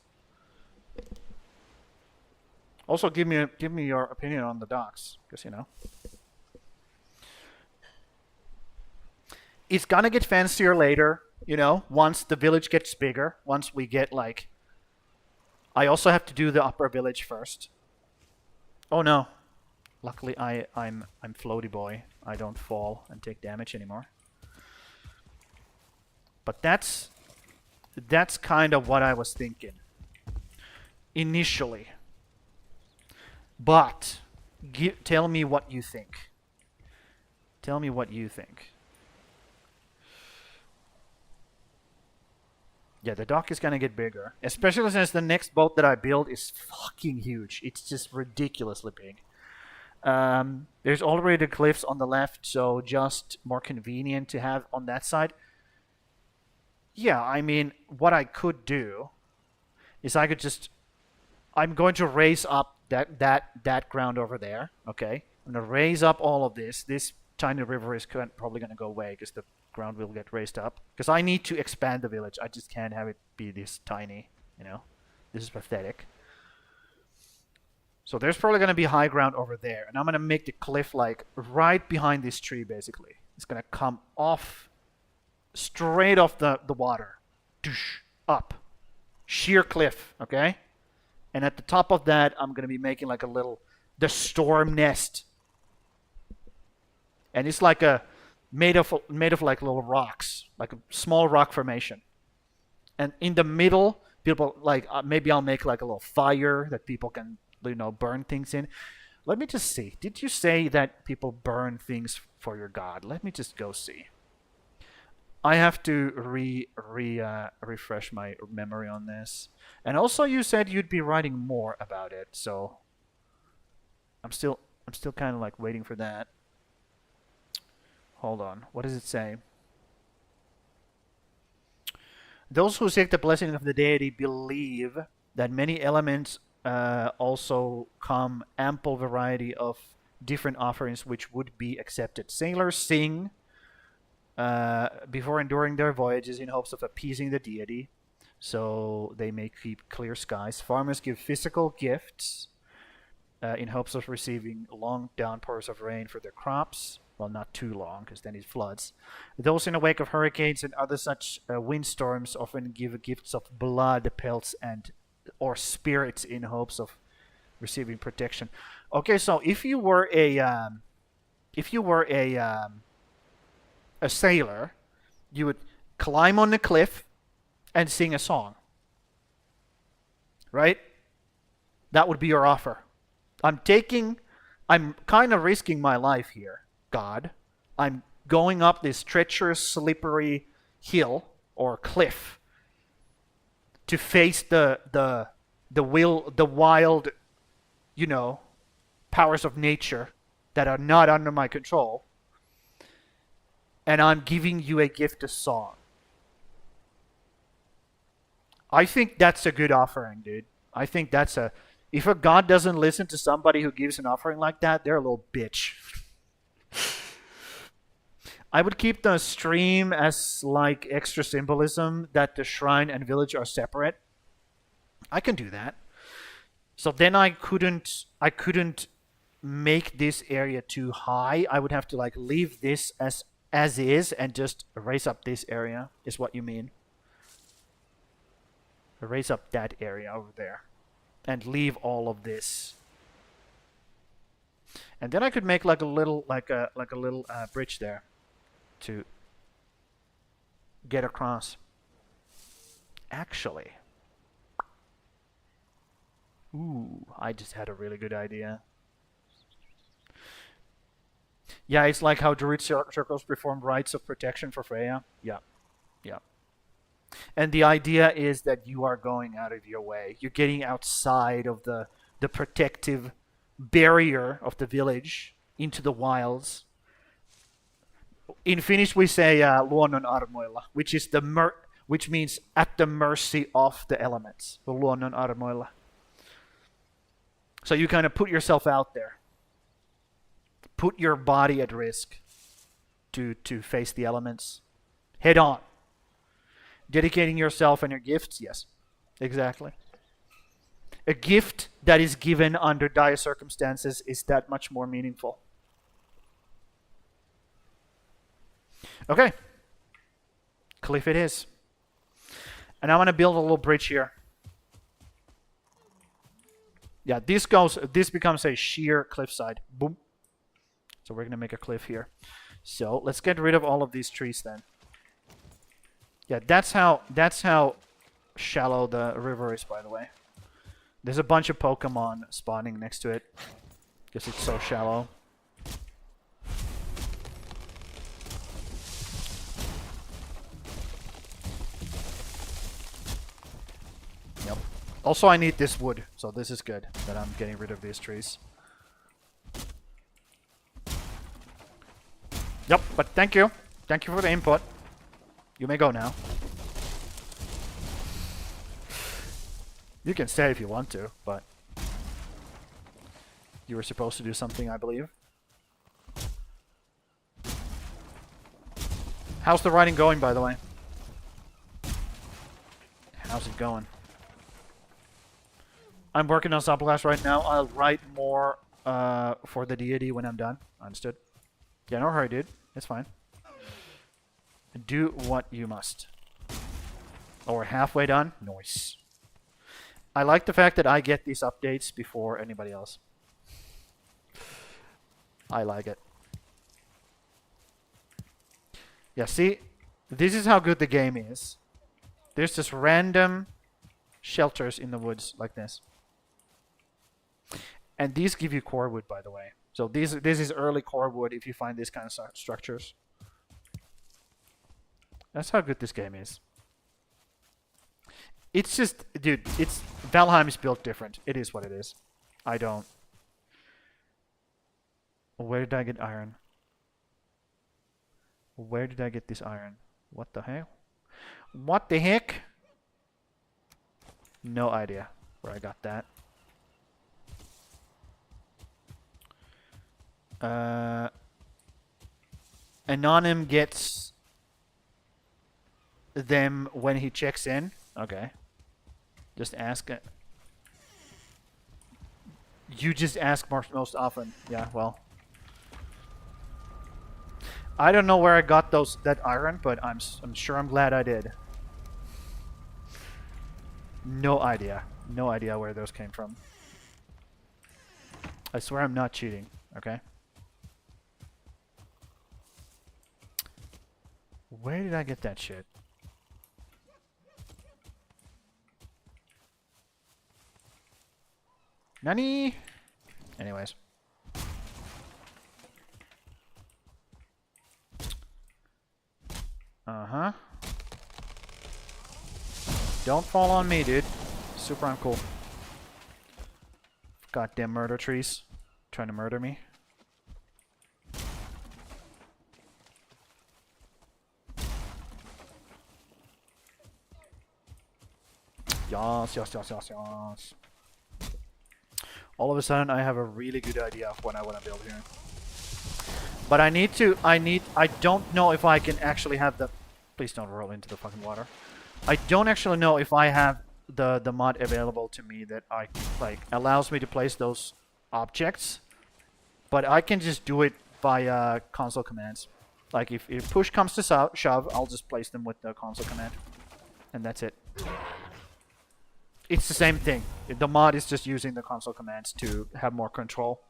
Also, give me your opinion on the docks, because you know, it's gonna get fancier later. You know, once the village gets bigger, once we get like, I also have to do the upper village first. Oh no. Luckily, I'm floaty boy. I don't fall and take damage anymore. But that's kind of what I was thinking initially. But tell me what you think. Tell me what you think. Yeah, the dock is gonna get bigger, especially since the next boat that I build is fucking huge. It's just ridiculously big. There's already the cliffs on the left, so just more convenient to have on that side. Yeah, I mean, what I could do is I'm going to raise up that ground over there. Okay, I'm gonna raise up all of this. This tiny river is probably gonna go away because the ground will get raised up. Because I need to expand the village. I just can't have it be this tiny. You know, this is pathetic. So there's probably going to be high ground over there. And I'm going to make the cliff like right behind this tree, basically. It's going to come off, straight off the water. Up. Sheer cliff, okay? And at the top of that, I'm going to be making like a little, the storm nest. And it's like a, made of like little rocks, like a small rock formation. And in the middle, people like, maybe I'll make like a little fire that people can, burn things in. Let me just see. Did you say that people burn things for your god? Let me just go see. I have to refresh my memory on this. And also, you said you'd be writing more about it, so I'm still kind of like waiting for that. Hold on. What does it say? Those who seek the blessing of the deity believe that many elements also come ample variety of different offerings which would be accepted. Sailors sing before enduring their voyages in hopes of appeasing the deity, so they may keep clear skies. Farmers give physical gifts in hopes of receiving long downpours of rain for their crops. Well, not too long, because then it floods. Those in the wake of hurricanes and other such windstorms often give gifts of blood, pelts, or spirits in hopes of receiving protection. Okay, so if you were a sailor, you would climb on the cliff and sing a song, right? That would be your offer. I'm kind of risking my life here, God. I'm going up this treacherous, slippery hill or cliff to face the wild, powers of nature that are not under my control. And I'm giving you a gift of song. I think that's a good offering, dude. I think that's if a god doesn't listen to somebody who gives an offering like that, they're a little bitch. I would keep the stream as like extra symbolism that the shrine and village are separate. I can do that. So then I couldn't make this area too high. I would have to like leave this as is and just raise up this area, is what you mean. Raise up that area over there and leave all of this. And then I could make like a little bridge there to get across. Actually, I just had a really good idea. Yeah, it's like how druid circles perform rites of protection for Freya. Yeah. And the idea is that you are going out of your way. You're getting outside of the protective barrier of the village into the wilds. In Finnish, we say luonnon armoilla, which means at the mercy of the elements. Luonnon armoilla. So you kind of put yourself out there. Put your body at risk to face the elements head on. Dedicating yourself and your gifts, yes, exactly. A gift that is given under dire circumstances is that much more meaningful. Okay, cliff it is. And I'm going to build a little bridge here. Yeah, this becomes a sheer cliffside. Boom. So we're going to make a cliff here. So let's get rid of all of these trees then. Yeah, that's how shallow the river is, by the way. There's a bunch of Pokemon spawning next to it because it's so shallow. Yep. Also, I need this wood, so this is good that I'm getting rid of these trees. Yep, but thank you. Thank you for the input. You may go now. You can stay if you want to, but you were supposed to do something, I believe. How's the writing going, by the way? How's it going? I'm working on subclass right now. I'll write more for the deity when I'm done. Understood? Yeah, no hurry, dude. It's fine. Do what you must. Oh, we're halfway done? Nice. I like the fact that I get these updates before anybody else. I like it. Yeah, see? This is how good the game is. There's just random shelters in the woods like this. And these give you core wood, by the way. So this is early core wood if you find these kind of structures. That's how good this game is. It's just, dude, it's Valheim is built different. It is what it is. I don't. Where did I get iron? Where did I get this iron? What the hell? What the heck? No idea where I got that. Anonym gets them when he checks in. Okay. Just ask it. You just ask most often. Yeah, well. I don't know where I got that iron, but I'm sure I'm glad I did. No idea. No idea where those came from. I swear I'm not cheating, okay? Where did I get that shit? Nani? Anyways. Uh-huh. Don't fall on me, dude. Super uncool. Goddamn murder trees. Trying to murder me. Yes, yes, yes, yes, yes. All of a sudden, I have a really good idea of what I want to build here. But I don't know if I can actually have the... Please don't roll into the fucking water. I don't actually know if I have the mod available to me that allows me to place those objects. But I can just do it via console commands. Like if push comes to shove, I'll just place them with the console command. And that's it. It's the same thing. The mod is just using the console commands to have more control.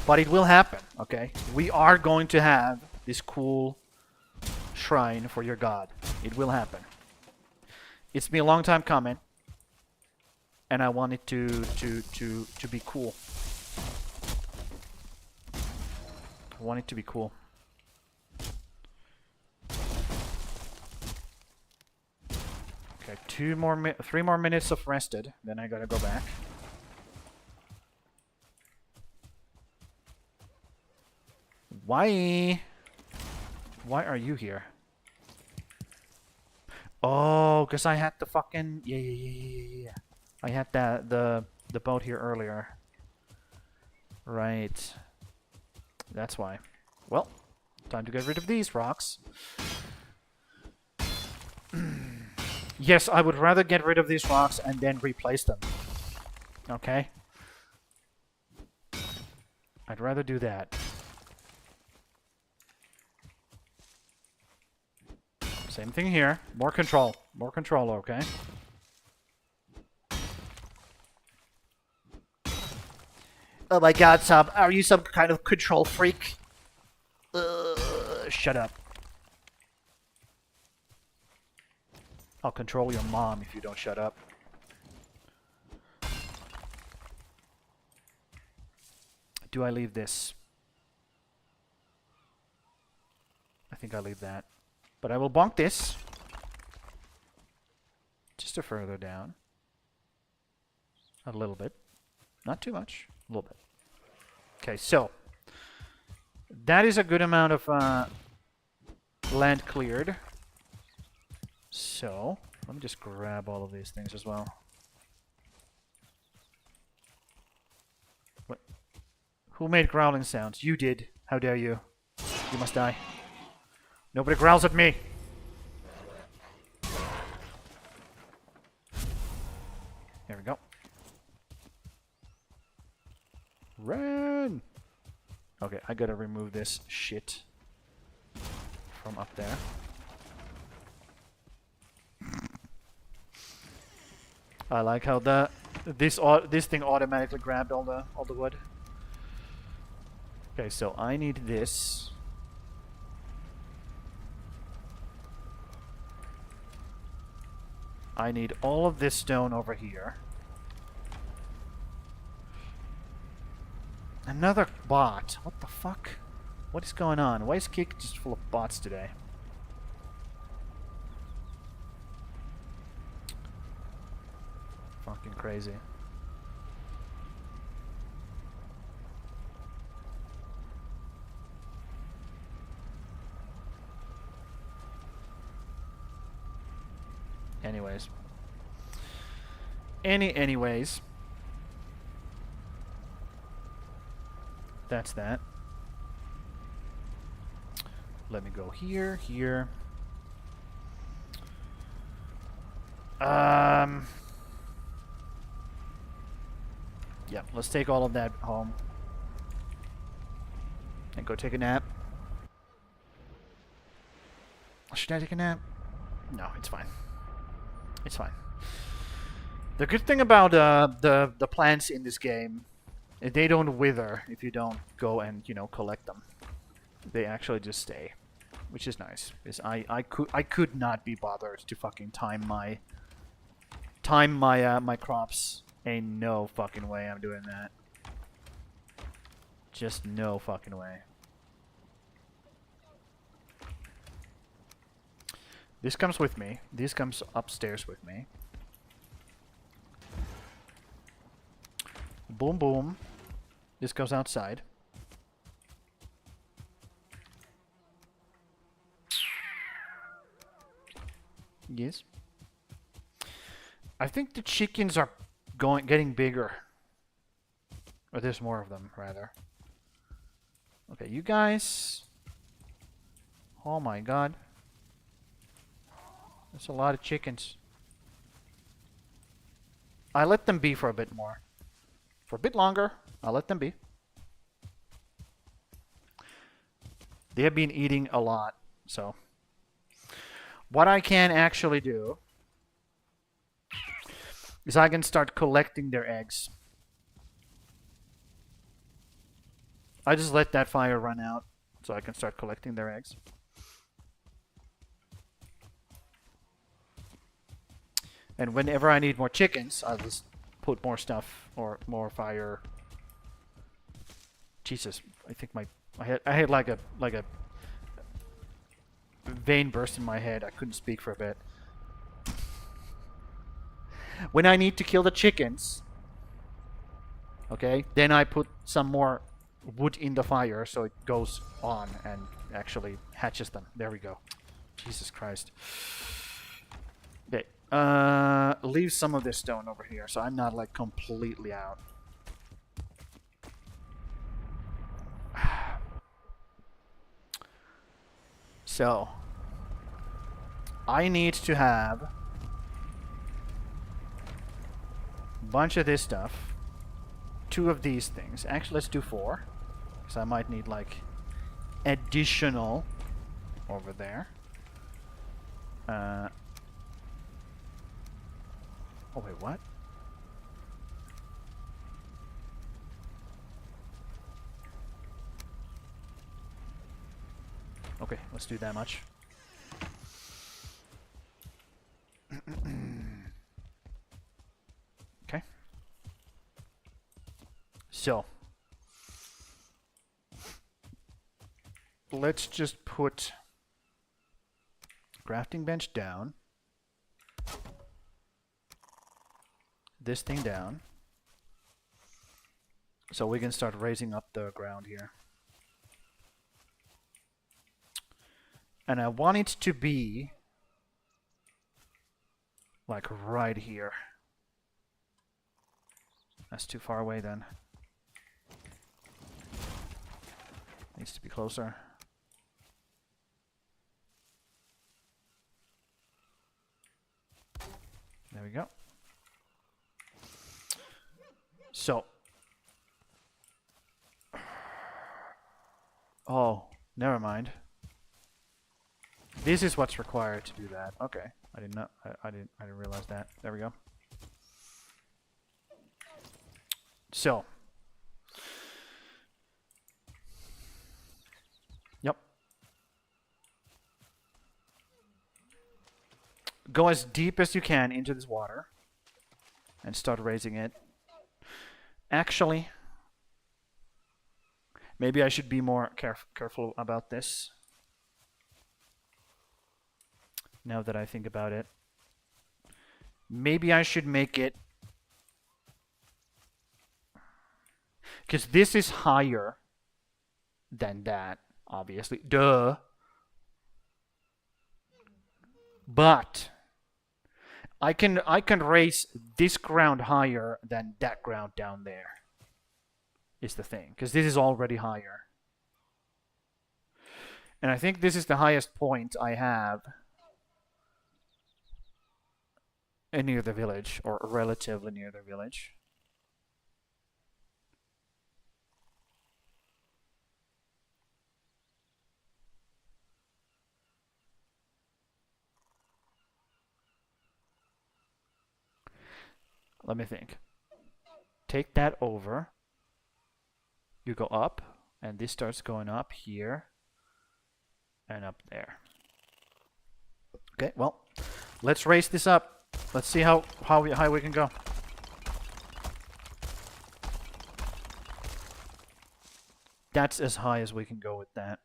But it will happen, okay? We are going to have this cool shrine for your god. It will happen. It's been a long time coming. And I want it to be cool. I want it to be cool. Okay, 3 more minutes of rested, then I gotta go back. Why are you here? Oh, because I had the fucking... Yeah. I had the boat here earlier. Right. That's why. Well, time to get rid of these rocks. Yes, I would rather get rid of these rocks and then replace them. Okay? I'd rather do that. Same thing here. More control. More control, okay? Oh my god, Sub. Are you some kind of control freak? Shut up. I'll control your mom if you don't shut up. Do I leave this? I think I'll leave that. But I will bonk this. Just a further down. A little bit. Not too much. A little bit. Okay, so. That is a good amount of land cleared. So, let me just grab all of these things as well. What? Who made growling sounds? You did. How dare you? You must die. Nobody growls at me. Run! Okay, I gotta remove this shit from up there. I like how this thing automatically grabbed all the wood. Okay, so I need this. I need all of this stone over here. Another bot. What the fuck? What is going on? Why is Kick just full of bots today? Fucking crazy. Anyways. Anyways. That's that. Let me go here, here. Yeah, let's take all of that home. And go take a nap. Should I take a nap? No, it's fine. It's fine. The good thing about the plants in this game, they don't wither if you don't go and, you know, collect them. They actually just stay, which is nice. Because I could not be bothered to fucking time my my crops. Ain't no fucking way I'm doing that. Just no fucking way. This comes with me. This comes upstairs with me. Boom, boom. This goes outside. Yes. I think the chickens are getting bigger. Or there's more of them, rather. Okay, you guys. Oh my god. That's a lot of chickens. I let them be for a bit more. For a bit longer, I'll let them be. They have been eating a lot, so. What I can actually do is I can start collecting their eggs. I just let that fire run out so I can start collecting their eggs. And whenever I need more chickens, I'll just put more stuff or more fire. Jesus, I think I had like a vein burst in my head. I couldn't speak for a bit. When I need to kill the chickens, okay, then I put some more wood in the fire so it goes on and actually hatches them. There we go. Jesus Christ. Okay, leave some of this stone over here so I'm not like completely out. So, I need to have a bunch of this stuff, 2 of these things. Actually, let's do 4, because I might need like additional over there. Oh wait, what? Okay, let's do that much. Okay. So, let's just put crafting bench down. This thing down. So we can start raising up the ground here. And I want it to be like right here. That's too far away then. Needs to be closer. There we go. So Oh, never mind. This is what's required to do that. Okay, I didn't know. I didn't realize that. There we go. So. Yep. Go as deep as you can into this water and start raising it. Actually, maybe I should be more careful about this. Now that I think about it. Maybe I should make it... Because this is higher than that, obviously. Duh. But I can raise this ground higher than that ground down there. Is the thing. Because this is already higher. And I think this is the highest point I have near the village, or relatively near the village. Let me think. Take that over. You go up, and this starts going up here and up there. Okay, well, let's raise this up. Let's see how high we can go. That's as high as we can go with that.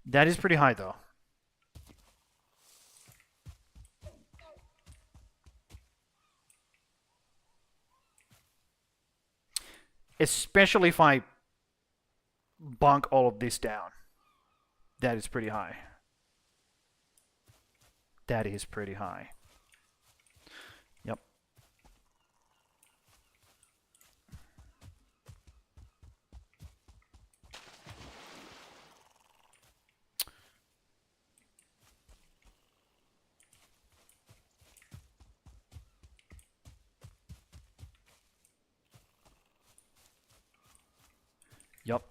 That is pretty high, though. Especially if I bonk all of this down. That is pretty high. That is pretty high. Yep. Yep.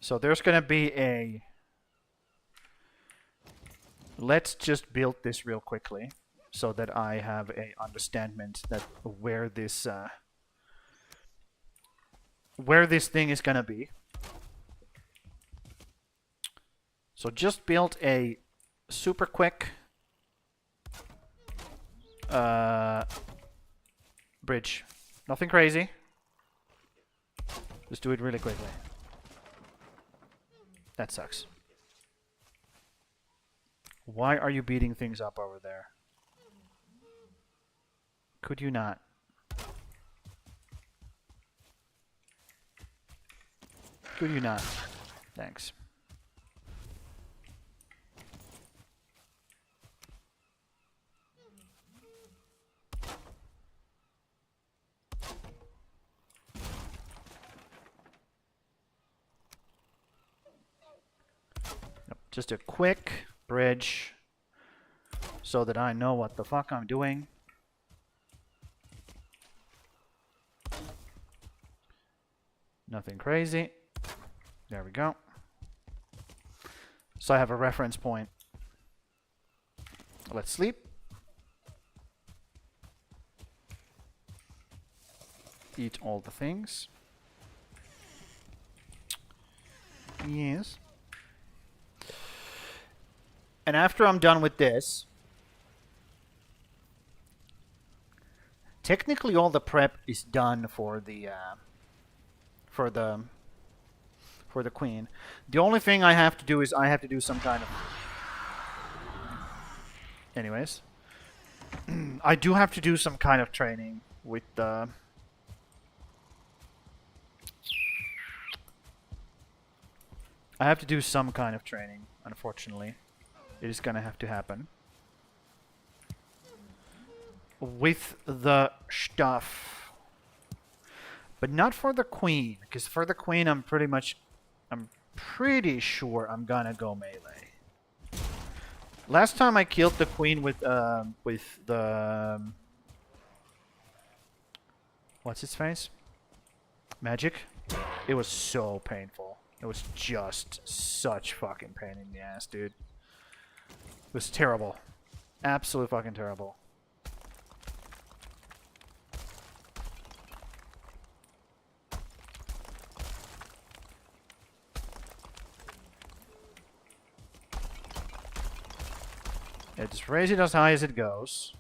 So there's going to be a... Let's just build this real quickly so that I have a understanding that where this thing is going to be. So just build a super quick bridge. Nothing crazy. Just do it really quickly. That sucks. Why are you beating things up over there? Could you not? Could you not? Thanks. Yep, just a quick bridge so that I know what the fuck I'm doing. Nothing crazy. There we go. So I have a reference point. Let's sleep. Eat all the things. Yes. And after I'm done with this, technically all the prep is done for the queen. The only thing I have to do is I have to do some kind of... Anyways. I do have to do some kind of training with the... I have to do some kind of training, unfortunately. It is gonna have to happen. With the stuff. But not for the queen, because for the queen I'm pretty sure I'm gonna go melee. Last time I killed the queen with the... what's its face? Magic. It was so painful. It was just such fucking pain in the ass, dude. It was terrible. Absolute fucking terrible. Yeah, just raise it as high as it goes.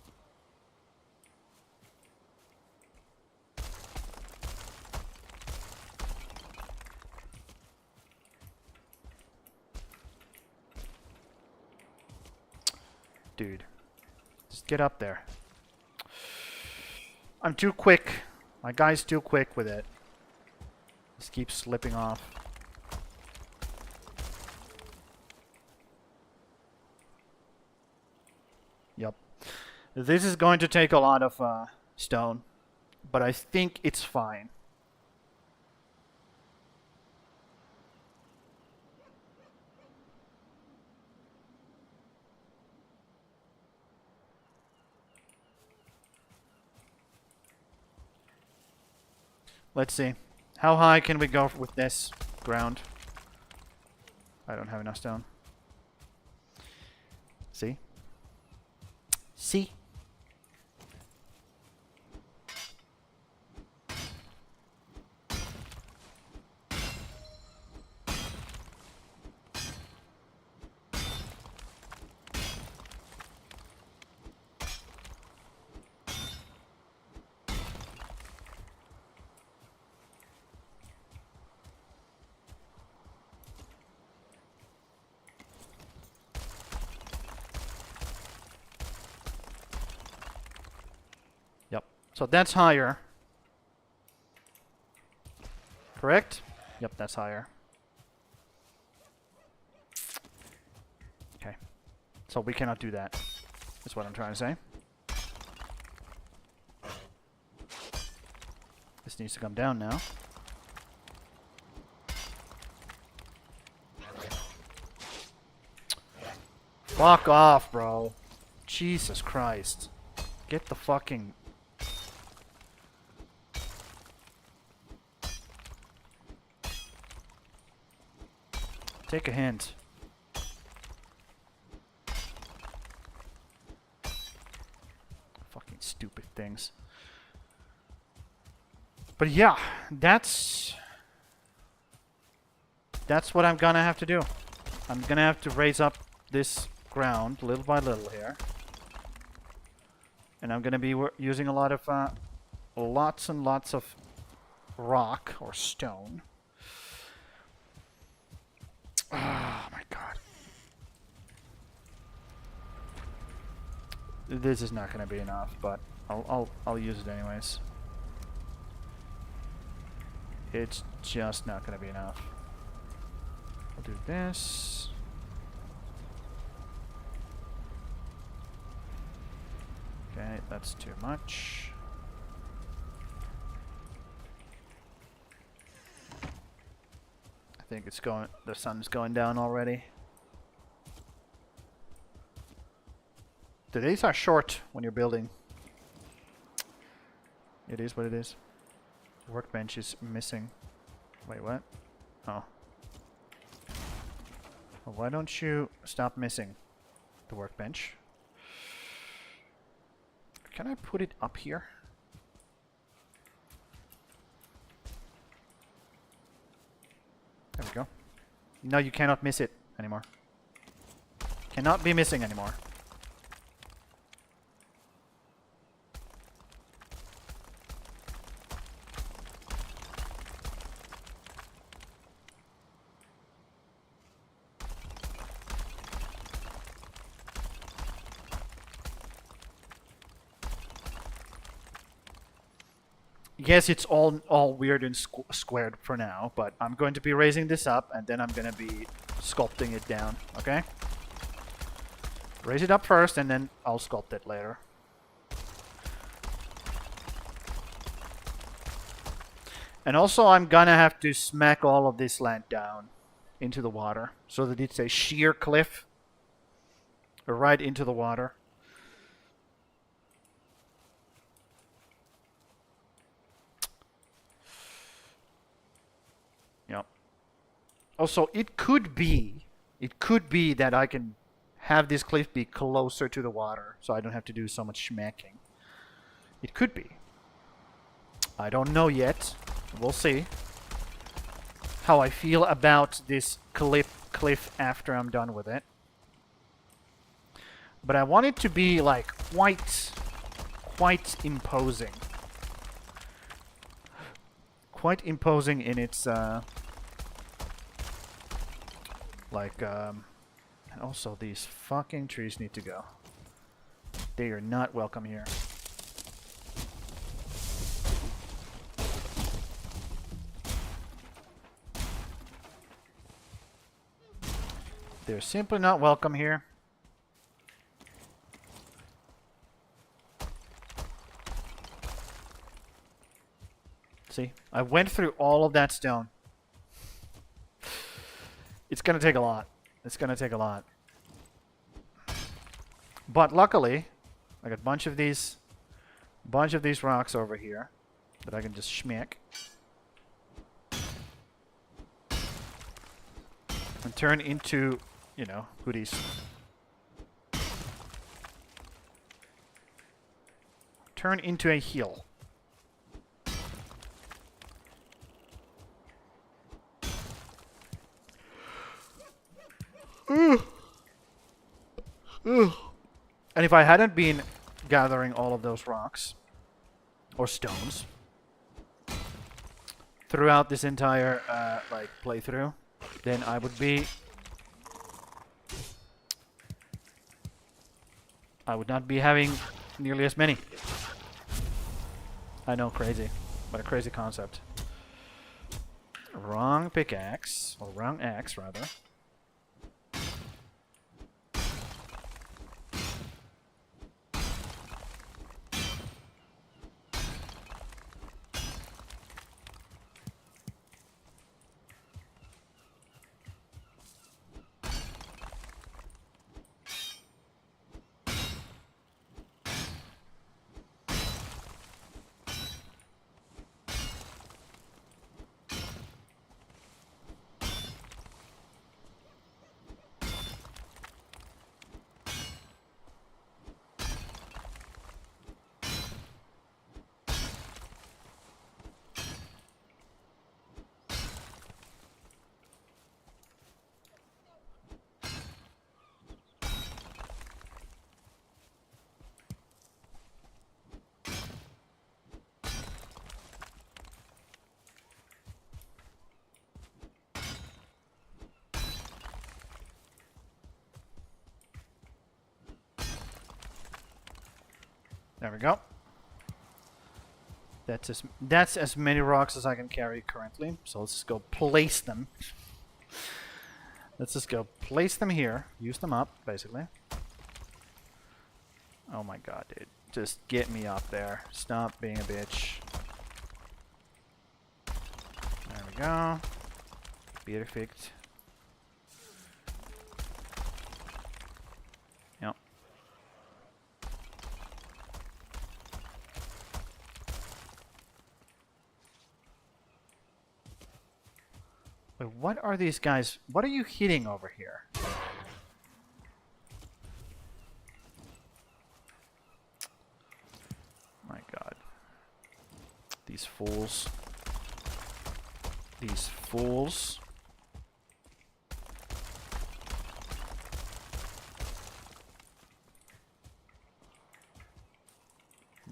Dude, just get up there. I'm too quick. My guy's too quick with it. Just keeps slipping off. Yep. This is going to take a lot of stone, but I think it's fine. Let's see. How high can we go with this ground? I don't have enough stone. See? See? Yep. So that's higher. Correct? Yep, that's higher. Okay. So we cannot do that. That's what I'm trying to say. This needs to come down now. Fuck off, bro. Jesus Christ. Get the fucking... Take a hint. Fucking stupid things. But yeah, that's what I'm gonna have to do. I'm gonna have to raise up this ground little by little here. And I'm gonna be using a lot of lots and lots of rock or stone. Oh my god. This is not going to be enough, but I'll use it anyways. It's just not going to be enough. I'll do this. Okay, that's too much. I think it's going, the sun's going down already. The days are short when you're building. It is what it is. Workbench is missing. Wait, what? Oh. Well, why don't you stop missing the workbench? Can I put it up here? There we go. No, you cannot miss it anymore. Cannot be missing anymore. Yes, it's all weird and squared for now, but I'm going to be raising this up and then I'm going to be sculpting it down, okay? Raise it up first and then I'll sculpt it later. And also I'm going to have to smack all of this land down into the water so that it's a sheer cliff right into the water. Also, it could be that I can have this cliff be closer to the water, so I don't have to do so much smacking. It could be. I don't know yet. We'll see how I feel about this cliff after I'm done with it. But I want it to be like quite imposing. Quite imposing in its and also these fucking trees need to go. They are not welcome here. They're simply not welcome here. See, I went through all of that stone. It's gonna take a lot. It's gonna take a lot. But luckily, I got a bunch of these rocks over here that I can just schmick and turn into, you know, hoodies. Turn into a hill. And if I hadn't been gathering all of those rocks or stones throughout this entire like playthrough, then I would not be having nearly as many. I know, crazy, but a crazy concept. Wrong pickaxe, or wrong axe rather. There we go. That's as many rocks as I can carry currently. So let's just go place them. Let's just go place them here. Use them up, basically. Oh my god, dude. Just get me up there. Stop being a bitch. There we go. Perfect. Yep. Wait, what are these guys? What are you hitting over here? My god. These fools. These fools.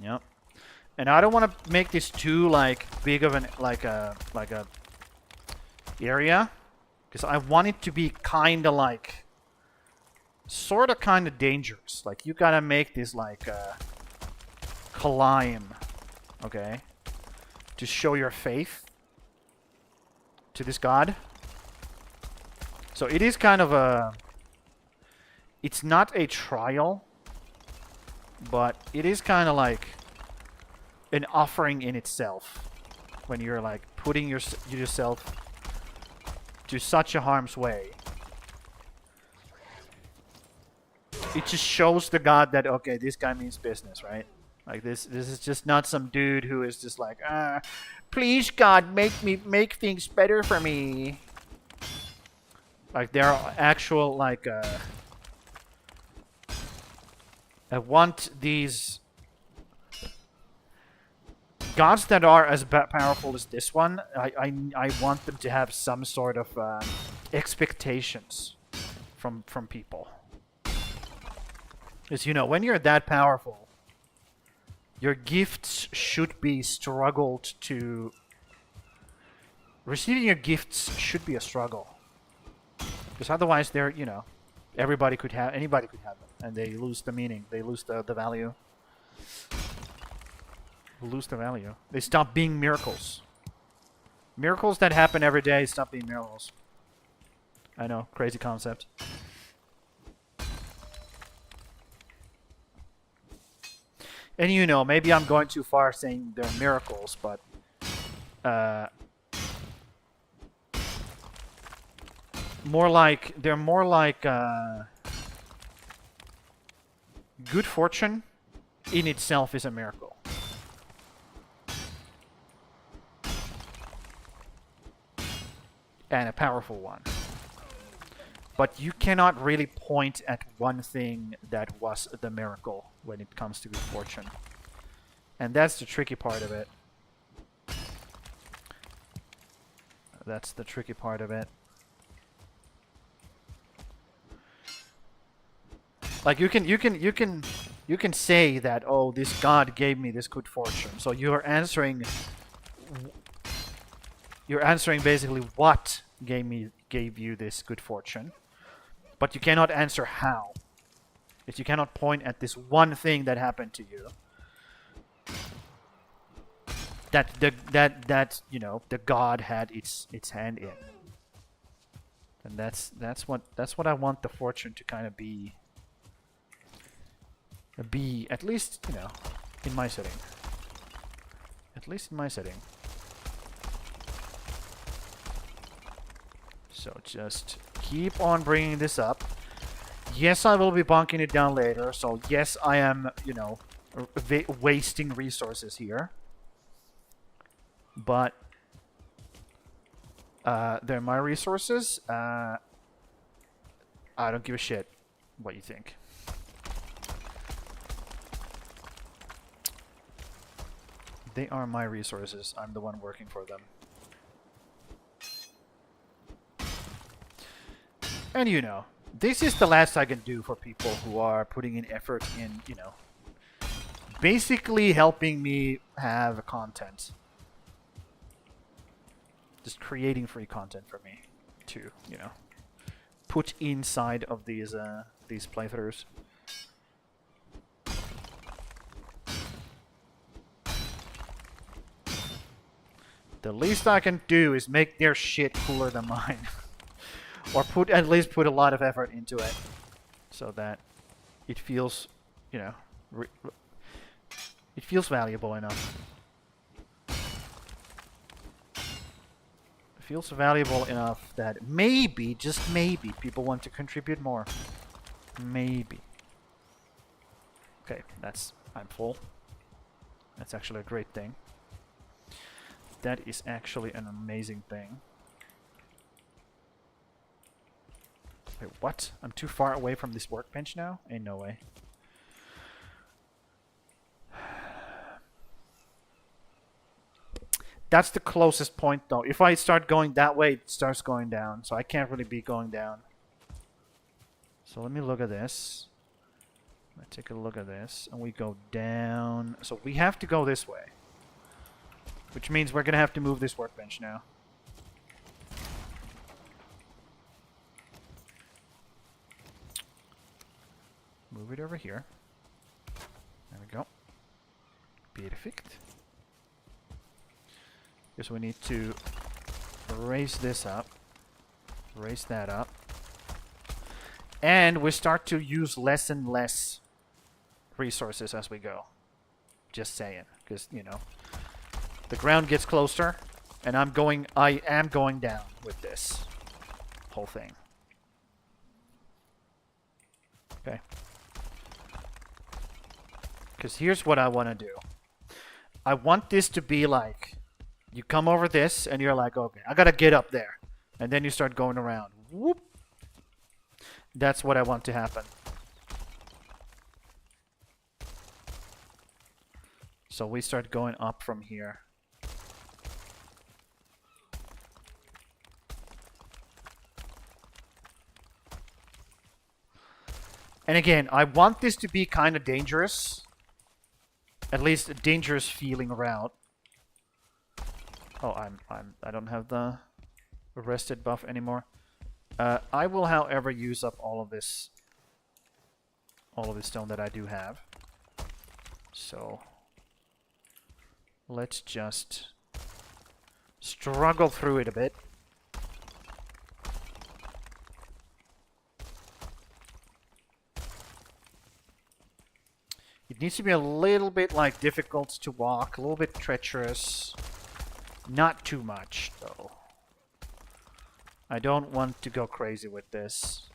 Yep. And I don't want to make this too like big of an like a area, because I want it to be kind of like sort of kind of dangerous. Like you gotta make this like climb, okay, to show your faith to this god. So it is kind of a, it's not a trial, but it is kind of like an offering in itself when you're like putting yourself to such a harm's way. It just shows the god that, okay, this guy means business, right? Like this is just not some dude who is just like, please God, make things better for me. Like there are actual like I want these gods that are as powerful as this one. I want them to have some sort of expectations from people. Because you know, when you're that powerful, your gifts should be struggled to. Receiving your gifts should be a struggle. Because otherwise, they're, you know, anybody could have them, and they lose the meaning. They lose the value. Lose the value. They stop being miracles. Miracles that happen every day stop being miracles. I know, crazy concept. And you know, maybe I'm going too far saying they're miracles, but they're more like good fortune in itself is a miracle. And a powerful one. But you cannot really point at one thing that was the miracle when it comes to good fortune. And that's the tricky part of it. That's the tricky part of it. Like you can say that, oh, this god gave me this good fortune. So you're answering basically what gave you this good fortune. But you cannot answer how. If you cannot point at this one thing that happened to you. That you know, the god had its hand in. And that's what I want the fortune to kind of be at least, you know, in my setting. At least in my setting. So just keep on bringing this up. Yes, I will be bunking it down later. So yes, I am, you know, wasting resources here. But they're my resources. I don't give a shit what you think. They are my resources. I'm the one working for them. And you know, this is the last I can do for people who are putting in effort in, you know, basically helping me have content. Just creating free content for me to, you know, put inside of these playthroughs. The least I can do is make their shit cooler than mine. Or at least put a lot of effort into it. So that it feels, you know, it feels valuable enough. It feels valuable enough that maybe, just maybe, people want to contribute more. Maybe. Okay, I'm full. That's actually a great thing. That is actually an amazing thing. Wait, what? I'm too far away from this workbench now? Ain't no way. That's the closest point though. If I start going that way, it starts going down. So I can't really be going down. So let me look at this. Let's take a look at this. And we go down. So we have to go this way. Which means we're going to have to move this workbench now. Move it over here. There we go. Perfect. Because we need to raise this up. Raise that up. And we start to use less and less resources as we go. Just saying. Because, you know, the ground gets closer, and I am going down with this whole thing. Okay. Because here's what I want to do. I want this to be like, you come over this, and you're like, okay, I gotta get up there. And then you start going around. Whoop. That's what I want to happen. So we start going up from here. And again, I want this to be kind of dangerous. At least a dangerous feeling route. Oh, I don't have the arrested buff anymore. I will, however, use up all of this stone that I do have. So let's just struggle through it a bit. It needs to be a little bit like difficult to walk, a little bit treacherous. Not too much though. I don't want to go crazy with this.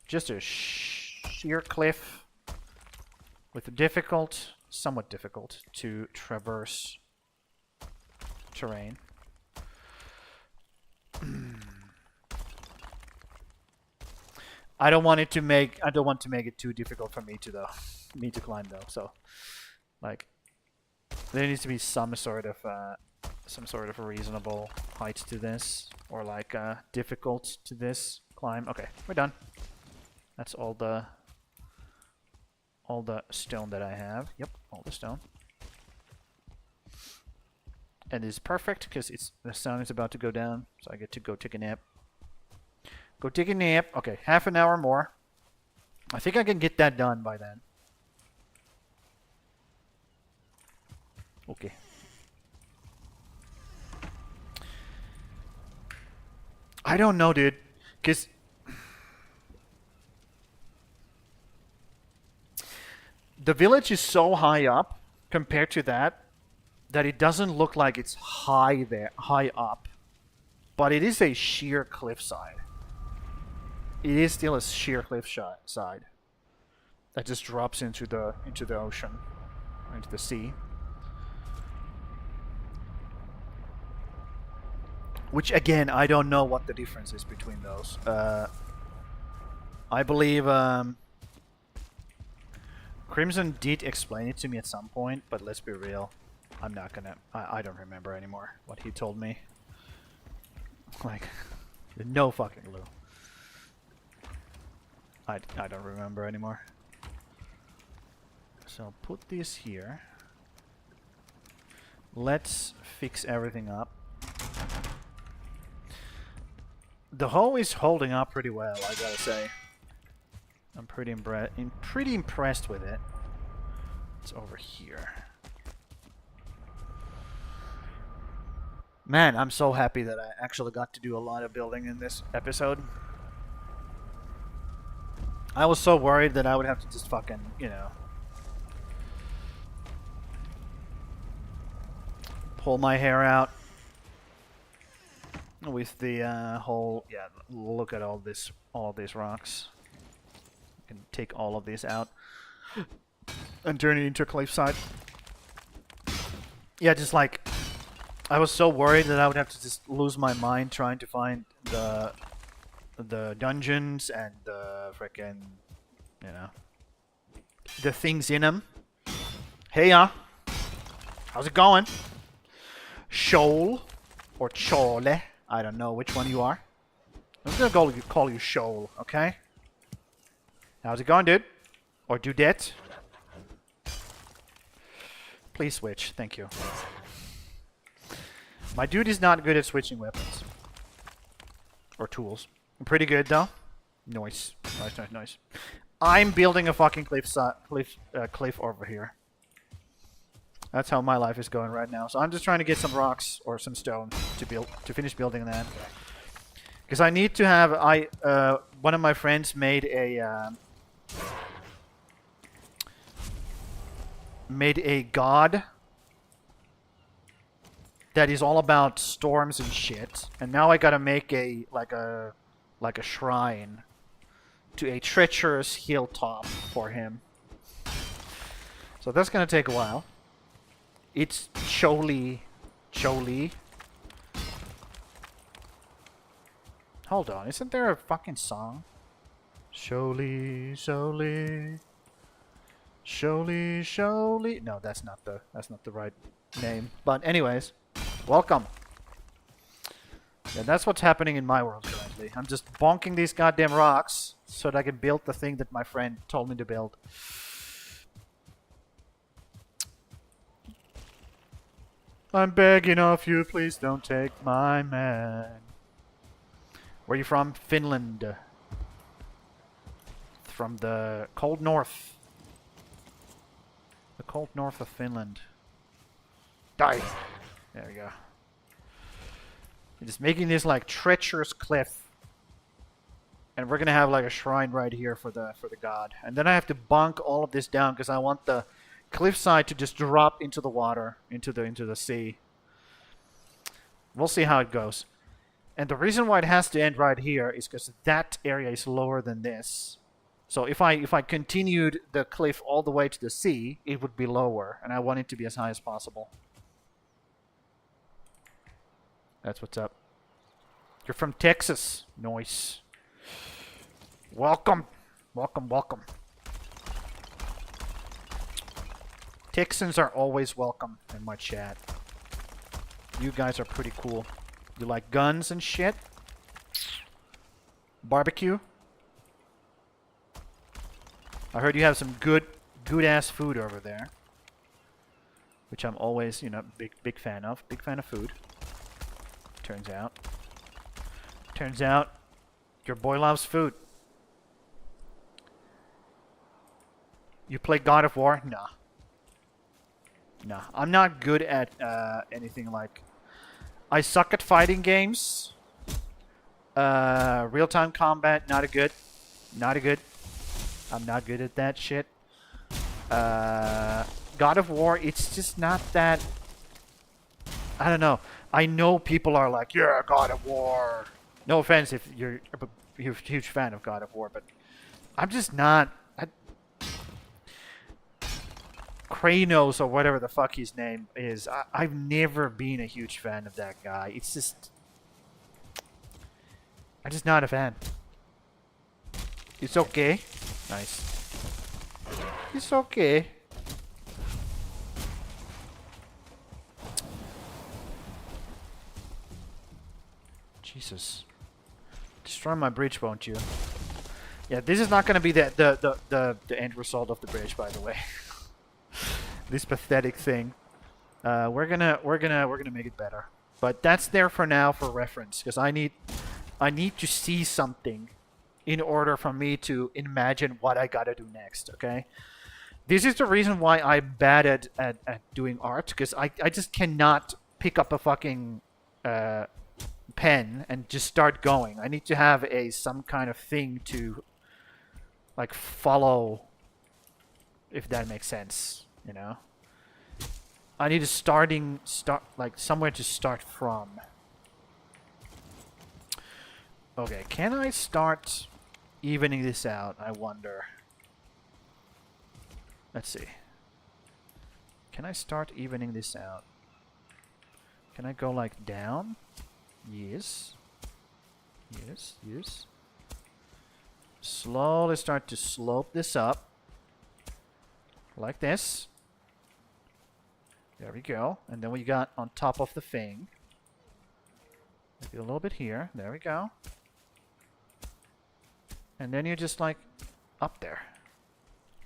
Just a sheer cliff with a somewhat difficult to traverse terrain. I don't want to make it too difficult for me to climb though. So, like, there needs to be some sort of reasonable height to this, or like difficult to this climb. Okay, we're done. That's all the stone that I have. Yep, all the stone. And it's perfect because the sun is about to go down, so I get to go take a nap. Go take a nap. Okay, half an hour more. I think I can get that done by then. Okay. I don't know, dude. Because the village is so high up compared to that it doesn't look like it's high up. But it is a sheer cliffside. It is still a sheer cliffside that just drops into the ocean, into the sea. Which, again, I don't know what the difference is between those. I believe Crimson did explain it to me at some point, but let's be real. I'm not gonna... I don't remember anymore what he told me. Like, no fucking clue. I don't remember anymore. So put this here. Let's fix everything up. The hoe is holding up pretty well, I gotta say. I'm pretty impressed with it. It's over here. Man, I'm so happy that I actually got to do a lot of building in this episode. I was so worried that I would have to just fucking, you know, pull my hair out with the whole, yeah, look at all these rocks. I can take all of these out and turn it into a cliffside. Yeah, just like, I was so worried that I would have to just lose my mind trying to find the dungeons and the frickin', you know, the things in them. Hey, how's it going? Shoal or Chole? I don't know which one you are. I'm gonna call you Shoal, okay? How's it going, dude? Or dudette? Please switch, thank you. My dude is not good at switching weapons or tools. I'm pretty good though. Nice. Nice. I'm building a fucking cliff over here. That's how my life is going right now. So I'm just trying to get some rocks or some stone to finish building that. Because I need to have one of my friends made a god that is all about storms and shit. And now I gotta make a shrine to a treacherous hilltop for him. So that's gonna take a while. It's Choli. Hold on, isn't there a fucking song? Surely, surely, surely, surely. No, that's not the right name. But anyways, welcome. Yeah, that's what's happening in my world currently. I'm just bonking these goddamn rocks so that I can build the thing that my friend told me to build. I'm begging of you, please don't take my man. Where are you from? Finland. From the cold north. The cold north of Finland. Die! There we go. I'm just making this like treacherous cliff. And we're gonna have like a shrine right here for the god. And then I have to bonk all of this down because I want the cliffside to just drop into the water, into the sea. We'll see how it goes. And the reason why it has to end right here is because that area is lower than this. So if I continued the cliff all the way to the sea, it would be lower, and I want it to be as high as possible. That's what's up. You're from Texas. Nice. Welcome. Welcome, welcome. Texans are always welcome in my chat. You guys are pretty cool. You like guns and shit? Barbecue? I heard you have some good ass food over there. Which I'm always, you know, big fan of. Big fan of food. Turns out. Turns out your boy loves food. You play God of War? Nah. Nah. I'm not good at anything like... I suck at fighting games. Real-time combat, not a good. Not a good. I'm not good at that shit. God of War, it's just not that... I don't know. I know people are like, yeah, God of War. No offense if you're a huge fan of God of War, but I'm just not... Kranos or whatever the fuck his name is. I've never been a huge fan of that guy. It's just... I'm just not a fan. It's okay. Nice. It's okay. Jesus. Destroy my bridge, won't you? Yeah, this is not gonna be the end result of the bridge, by the way. This pathetic thing. We're gonna make it better. But that's there for now for reference, because I need to see something in order for me to imagine what I gotta do next, okay? This is the reason why I'm bad at doing art, because I just cannot pick up a fucking pen and just start going. I need to have some kind of thing to like follow, if that makes sense, you know? I need a start like somewhere to start from. Okay, can I start evening this out? I wonder. Let's see. Can I start evening this out? Can I go like down? Yes. Yes, yes. Slowly start to slope this up. Like this. There we go. And then we got on top of the thing. Maybe a little bit here. There we go. And then you're just like up there.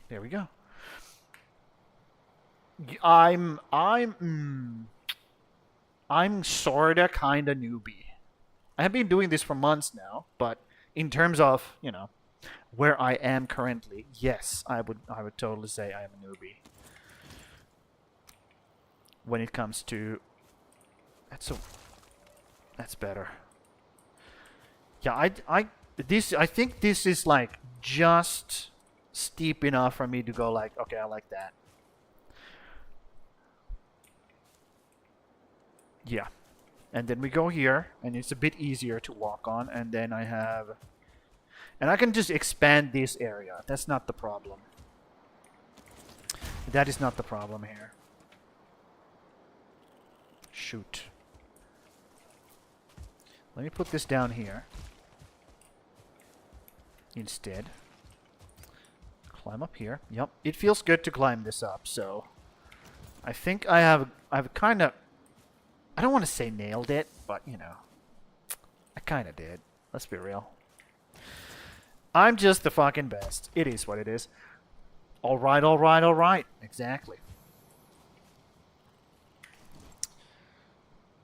There we go. I'm sorta kinda newbie. I have been doing this for months now, but in terms of, you know, where I am currently, yes, I would totally say I am a newbie. When it comes to that's better. Yeah, I think this is like just steep enough for me to go like, okay, I like that. Yeah. And then we go here, and it's a bit easier to walk on, and then I have... And I can just expand this area. That's not the problem. That is not the problem here. Shoot. Let me put this down here. instead. Climb up here. Yep, it feels good to climb this up, so I think I've kind of, I don't want to say nailed it, but you know, I kind of did. Let's be real. I'm just the fucking best. It is what it is. All right, all right, all right. Exactly.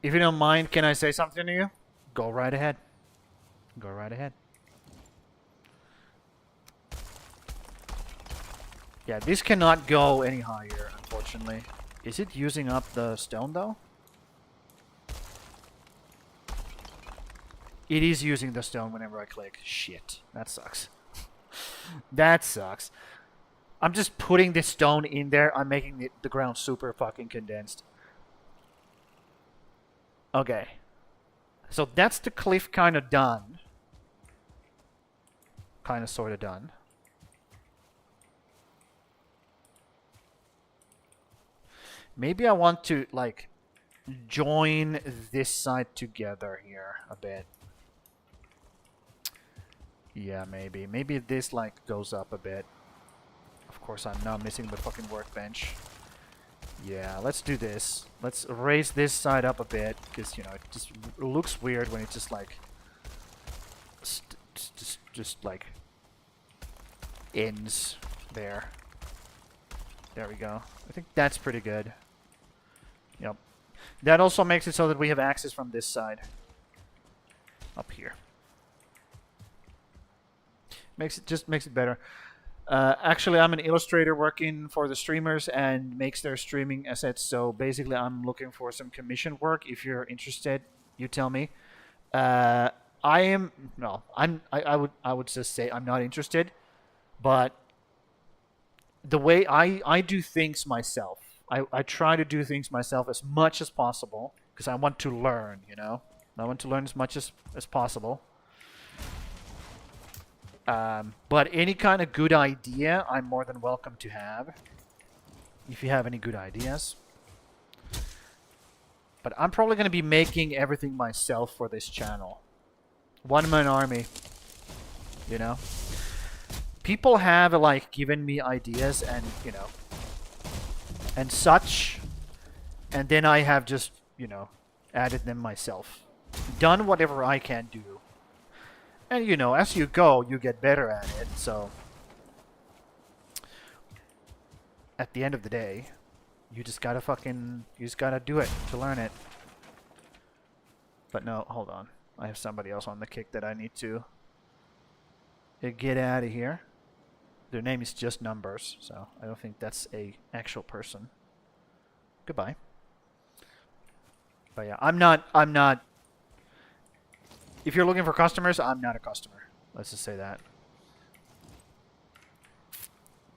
If you don't mind, can I say something to you? Go right ahead. Go right ahead. Yeah, this cannot go any higher, unfortunately. Is it using up the stone, though? It is using the stone whenever I click. Shit. That sucks. That sucks. I'm just putting this stone in there. I'm making the ground super fucking condensed. Okay. So that's the cliff kind of done. Kind of sort of done. Maybe I want to, like, join this side together here a bit. Yeah, maybe. Maybe this, like, goes up a bit. Of course, I'm now missing the fucking workbench. Yeah, let's do this. Let's raise this side up a bit, because, you know, it just looks weird when it just, like, just like, ends there. There we go. I think that's pretty good. Yep. That also makes it so that we have access from this side. Up here. Just makes it better. Actually, I'm an illustrator working for the streamers and makes their streaming assets. So basically, I'm looking for some commission work. If you're interested, you tell me. I would just say I'm not interested. But the way I do things myself, I try to do things myself as much as possible because I want to learn. You know, I want to learn as much as possible. But any kind of good idea, I'm more than welcome to have. If you have any good ideas. But I'm probably going to be making everything myself for this channel. One-man army. You know? People have, like, given me ideas and, you know, and such. And then I have just, you know, added them myself. Done whatever I can do. And, you know, as you go, you get better at it, so... At the end of the day, you just gotta you just gotta do it to learn it. But no, hold on. I have somebody else on the kick that I need to get out of here. Their name is just numbers, so I don't think that's a actual person. Goodbye. But yeah, I'm not... If you're looking for customers, I'm not a customer. Let's just say that.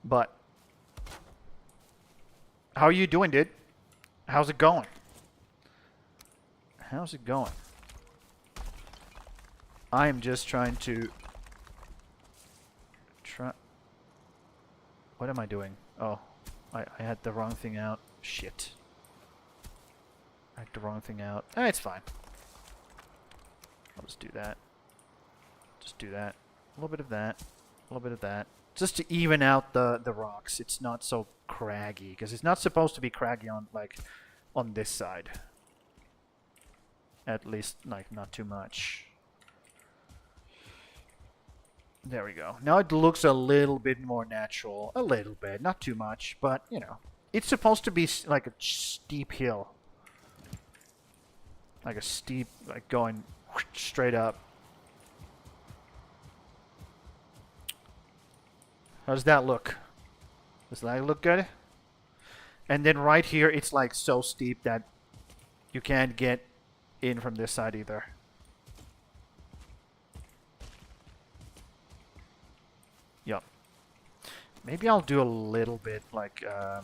But how are you doing, dude? How's it going? How's it going? I am just trying to What am I doing? Oh, I had the wrong thing out. Shit. I had the wrong thing out. It's fine. I'll just do that. Just do that. A little bit of that. A little bit of that. Just to even out the rocks. It's not so craggy. Because it's not supposed to be craggy on, like, on this side. At least, like, not too much. There we go. Now it looks a little bit more natural. A little bit. Not too much. But, you know. It's supposed to be, like, a steep hill. Like a steep, like, going... straight up. How does that look? Does that look good? And then right here, it's like so steep that you can't get in from this side either. Yup. Maybe I'll do a little bit like a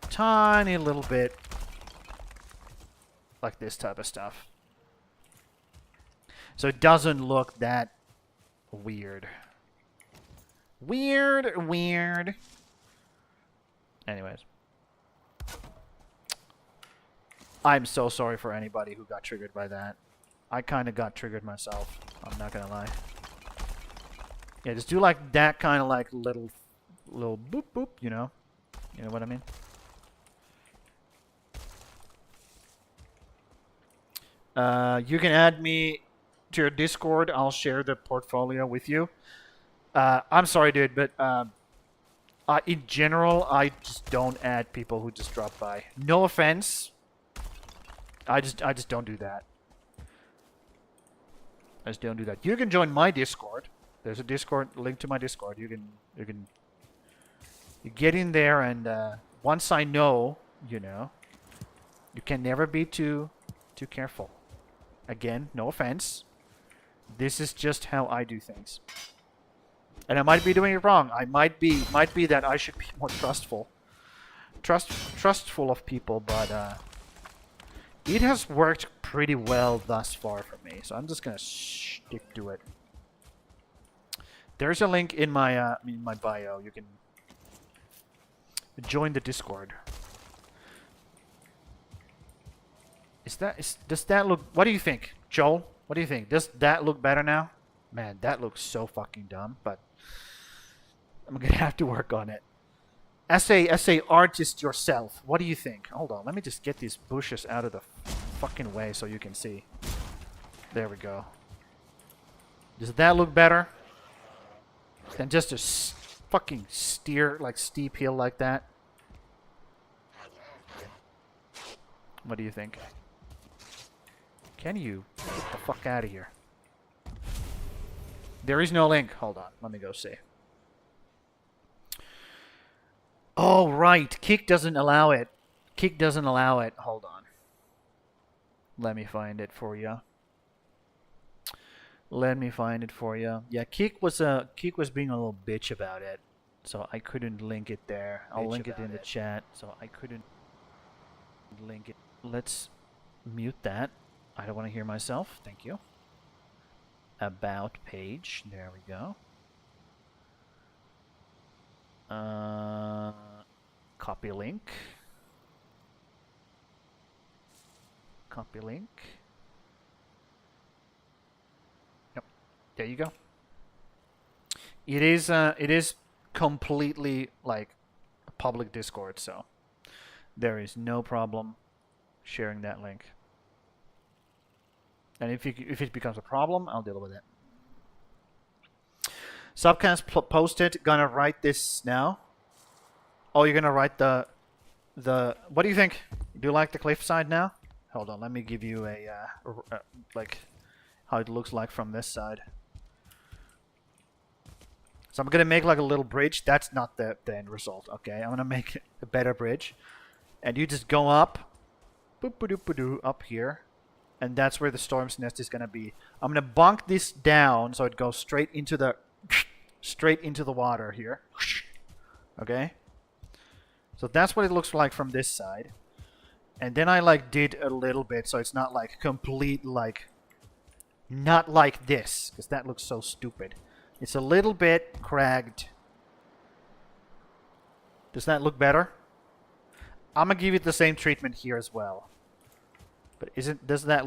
tiny little bit like this type of stuff. So it doesn't look that weird. Weird. Anyways. I'm so sorry for anybody who got triggered by that. I kind of got triggered myself. I'm not gonna lie. Yeah, just do like that kind of like little boop boop, you know? You know what I mean? You can add me to your Discord. I'll share the portfolio with you. I'm sorry, dude, but in general, I just don't add people who just drop by. No offense. I just don't do that. I just don't do that. You can join my Discord. There's a Discord link to my Discord. You get in there, and once I know, you know, you can never be too careful. Again, no offense. This is just how I do things. And I might be doing it wrong. I might be that I should be more trustful of people, but it has worked pretty well thus far for me. So I'm just gonna stick to it. There's a link in my bio. You can join the Discord. Does that look? What do you think, Joel? What do you think? Does that look better now? Man, that looks so fucking dumb, but I'm gonna have to work on it. As a artist yourself, what do you think? Hold on, let me just get these bushes out of the fucking way so you can see. There we go. Does that look better than just a fucking steep hill like that? What do you think? Can you get the fuck out of here? There is no link. Hold on. Let me go see. Oh, right. Kick doesn't allow it. Kick doesn't allow it. Hold on. Let me find it for you. Let me find it for you. Yeah, Kick was being a little bitch about it. So I couldn't link it there. I'll link it in the chat. So I couldn't link it. Let's mute that. I don't want to hear myself. Thank you. About page. There we go. Copy link. Copy link. Yep. There you go. It is completely like a public Discord, so there is no problem sharing that link. And if it becomes a problem, I'll deal with it. Subcast posted. Gonna write this now. Oh, you're gonna write the. What do you think? Do you like the cliffside now? Hold on, let me give you a like how it looks like from this side. So I'm gonna make like a little bridge. That's not the end result. Okay, I'm gonna make a better bridge, and you just go up, boop boop boop boop up here, and that's where the storm's nest is gonna be. I'm gonna bunk this down so it goes straight into the water here. Okay. So that's what it looks like from this side. And then I like did a little bit so it's not like complete like not like this, because that looks so stupid. It's a little bit cragged. Does that look better? I'm gonna give it the same treatment here as well. But does that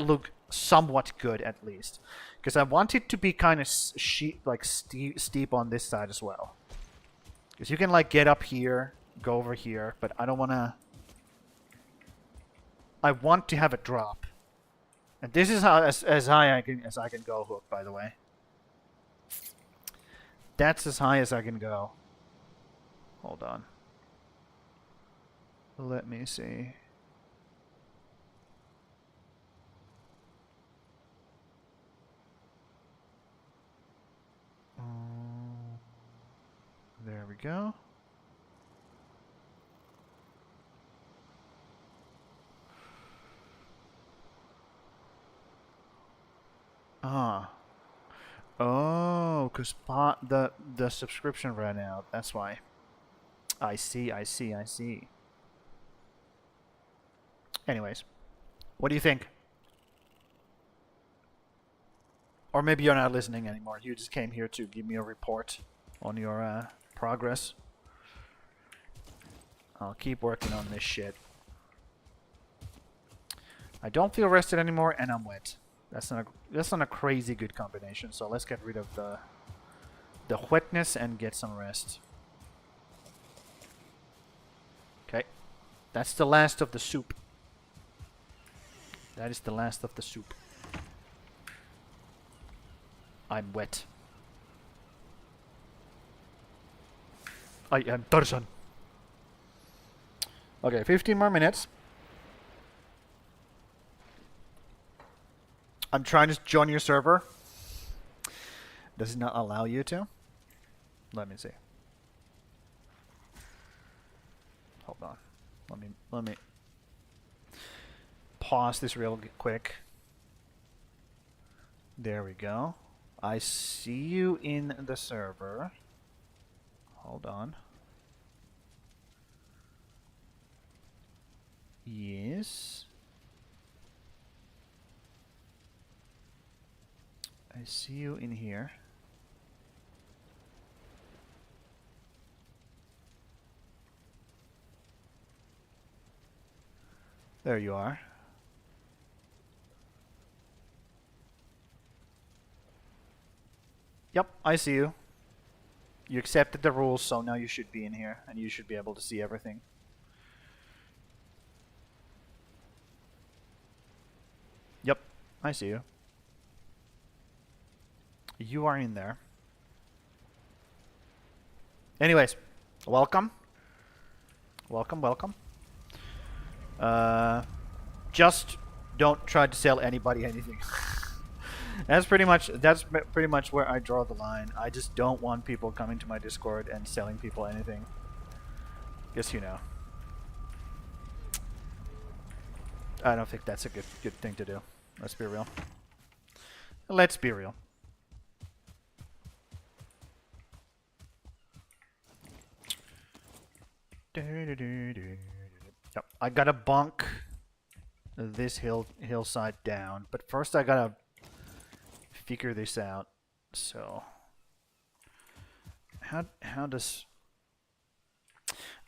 look somewhat good at least? Because I want it to be kind of steep on this side as well. Because you can like get up here, go over here, but I don't want to. I want to have a drop, and this is how as high as I can go. Hook, by the way. That's as high as I can go. Hold on. Let me see. There we go. Ah. Oh, because the subscription ran out. That's why. I see. Anyways, what do you think? Or maybe you're not listening anymore. You just came here to give me a report on your progress. I'll keep working on this shit. I don't feel rested anymore, and I'm wet. That's not a crazy good combination. So let's get rid of the wetness and get some rest. Okay, that's the last of the soup. That is the last of the soup. I'm wet. I am Tarzan. Okay, 15 more minutes. I'm trying to join your server. Does it not allow you to? Let me see. Hold on. Let me pause this real quick. There we go. I see you in the server. Hold on. Yes. I see you in here. There you are. Yep, I see you. You accepted the rules, so now you should be in here, and you should be able to see everything. Yep, I see you. You are in there. Anyways, welcome. Welcome, welcome. Just don't try to sell anybody anything. That's pretty much where I draw the line. I just don't want people coming to my Discord and selling people anything. Guess you know. I don't think that's a good thing to do. Let's be real. Let's be real. Yep, I gotta bonk this hillside down, but first I gotta figure this out. So how does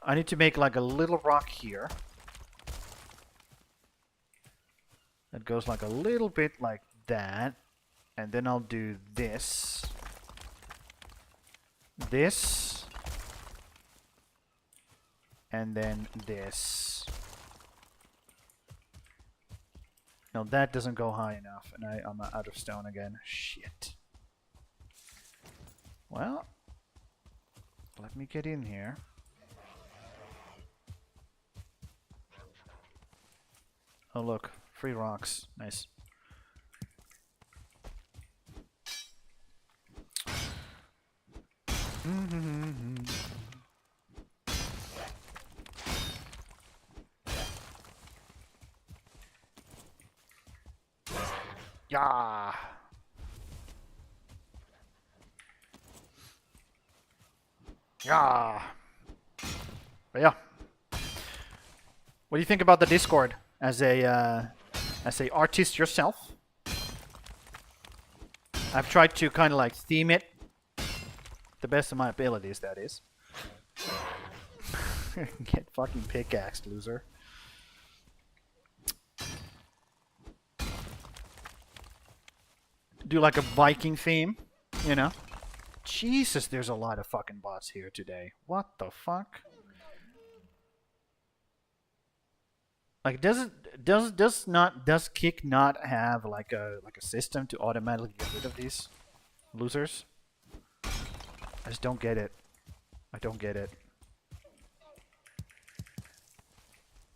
I need to make like a little rock here that goes like a little bit like that, and then I'll do this, and then this. No, that doesn't go high enough, and I'm out of stone again. Shit. Well, let me get in here. Oh look, free rocks. Nice. Yeah. Yeah. But yeah. What do you think about the Discord as a artist yourself? I've tried to kind of like theme it the best of my abilities, that is. Get fucking pickaxed, loser. Do like a Viking theme, you know? Jesus, there's a lot of fucking bots here today. What the fuck? Like, does Kick not have like a system to automatically get rid of these losers? I just don't get it. I don't get it.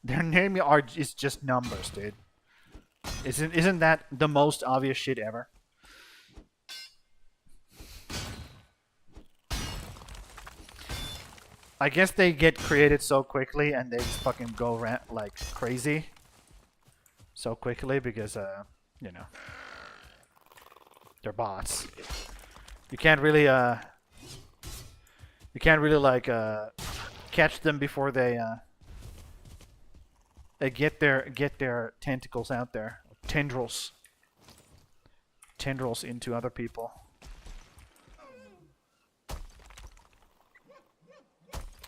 Their name is just numbers, dude. Isn't that the most obvious shit ever? I guess they get created so quickly and they just fucking go like crazy so quickly because you know, they're bots. You can't really like catch them before they get their tentacles out there, tendrils into other people.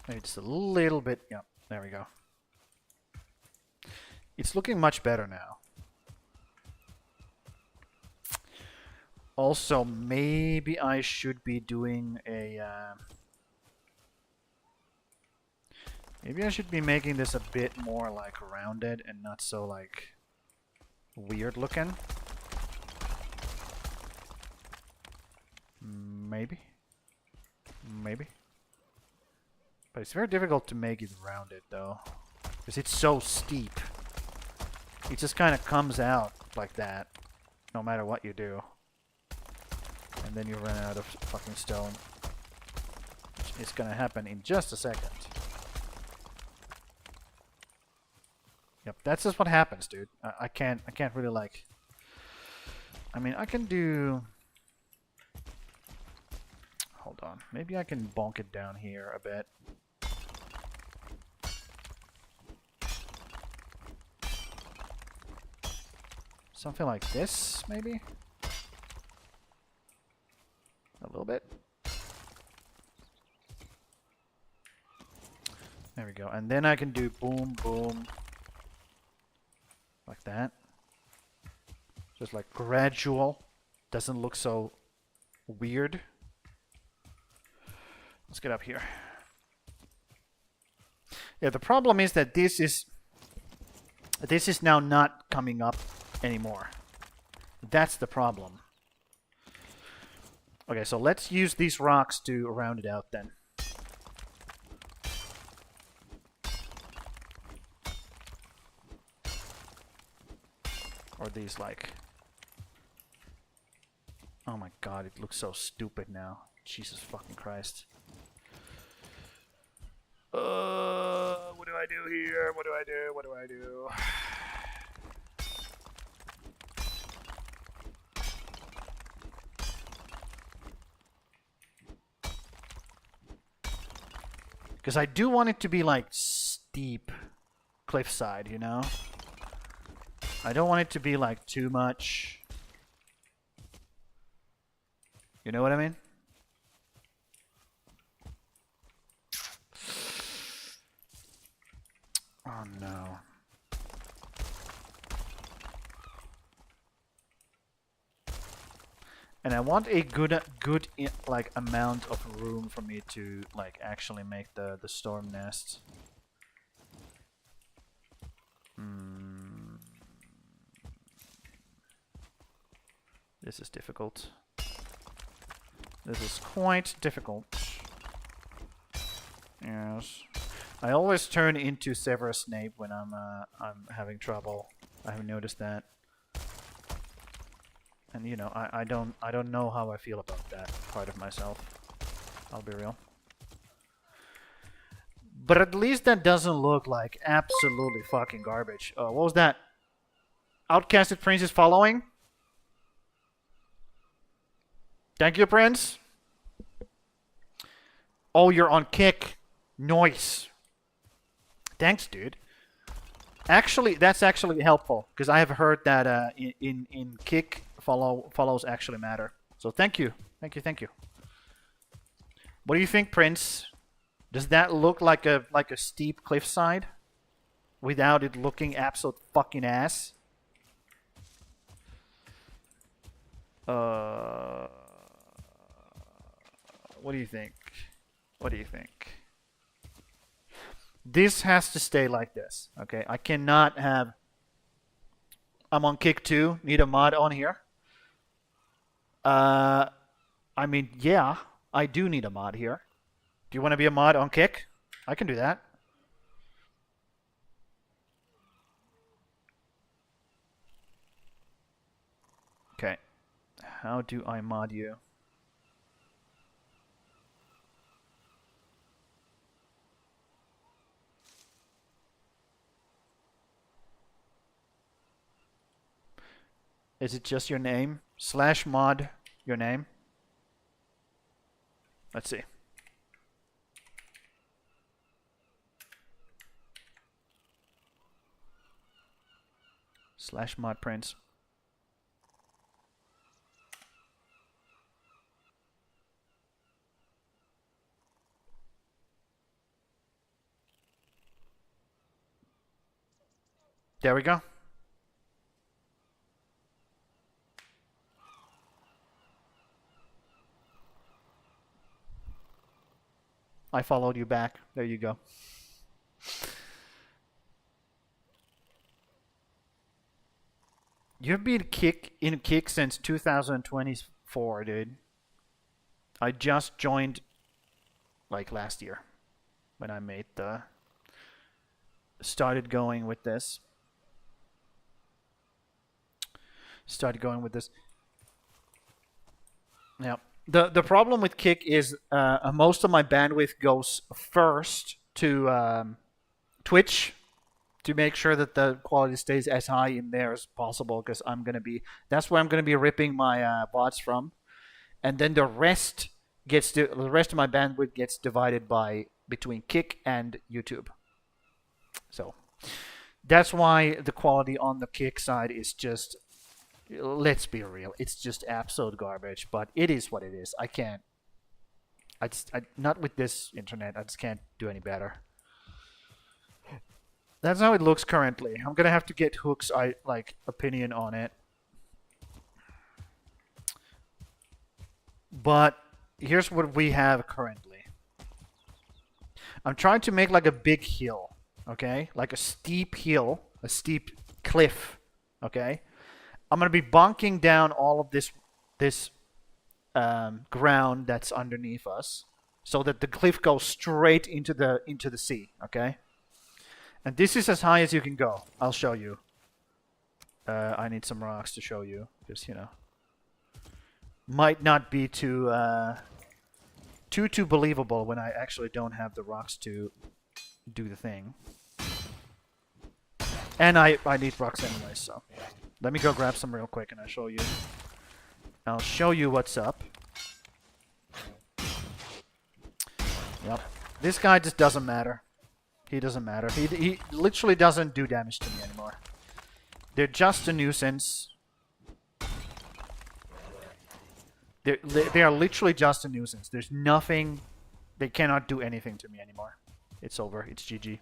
Maybe just a little bit. Yeah, there we go. It's looking much better now. Also, maybe I should be doing a... maybe I should be making this a bit more, like, rounded and not so, like, weird looking. Maybe. Maybe. But it's very difficult to make it rounded, though. Because it's so steep. It just kind of comes out like that, no matter what you do. And then you run out of fucking stone. It's gonna happen in just a second. Yep, that's just what happens, dude. I can't really like... I mean, I can do... Hold on. Maybe I can bonk it down here a bit. Something like this, maybe? A little bit. There we go. And then I can do boom, boom. Like that. Just like gradual. Doesn't look so weird. Let's get up here. Yeah, the problem is that this is now not coming up anymore. That's the problem. Okay, so let's use these rocks to round it out then. Or these like... Oh my god, it looks so stupid now. Jesus fucking Christ. What do I do here? What do I do? What do I do? Because I do want it to be like steep cliffside, you know? I don't want it to be like too much. You know what I mean? Oh no. And I want a good like amount of room for me to like actually make the storm nest. This is difficult. This is quite difficult. Yes. I always turn into Severus Snape when I'm having trouble. I have noticed that. And you know, I don't know how I feel about that part of myself. I'll be real. But at least that doesn't look like absolutely fucking garbage. What was that? Outcasted Prince is following? Thank you, Prince. Oh, you're on kick. Nice. Thanks, dude. Actually, that's actually helpful because I have heard that in kick follows actually matter. So thank you, thank you, thank you. What do you think, Prince? Does that look like a steep cliffside without it looking absolute fucking ass? What do you think? What do you think? This has to stay like this, okay? I cannot have... I'm on kick 2, need a mod on here. I mean, yeah, I do need a mod here. Do you want to be a mod on kick? I can do that. Okay. How do I mod you? Is it just your name? /mod your name? Let's see. /mod Prince. There we go. I followed you back. There you go. You've been in kick since 2024, dude. I just joined like last year when I made the started going with this. Now, the problem with Kick is most of my bandwidth goes first to Twitch to make sure that the quality stays as high in there as possible, because that's where I'm gonna be ripping my bots from, and then the rest of my bandwidth gets divided between Kick and YouTube. So that's why the quality on the Kick side is just, let's be real, it's just absolute garbage, but it is what it is. Not with this internet, I just can't do any better. That's how it looks currently. I'm gonna have to get Hook's opinion on it. But here's what we have currently. I'm trying to make like a big hill, okay? Like a steep hill, a steep cliff, okay? I'm gonna be bonking down all of this ground that's underneath us, so that the cliff goes straight into the sea, okay? And this is as high as you can go. I'll show you. I need some rocks to show you, because might not be too believable when I actually don't have the rocks to do the thing. And I need rocks anyway, so let me go grab some real quick and I'll show you what's up. Yep. This guy just doesn't matter. He doesn't matter. He literally doesn't do damage to me anymore. They're just a nuisance. They are literally just a nuisance. There's nothing. They cannot do anything to me anymore. It's over. It's GG.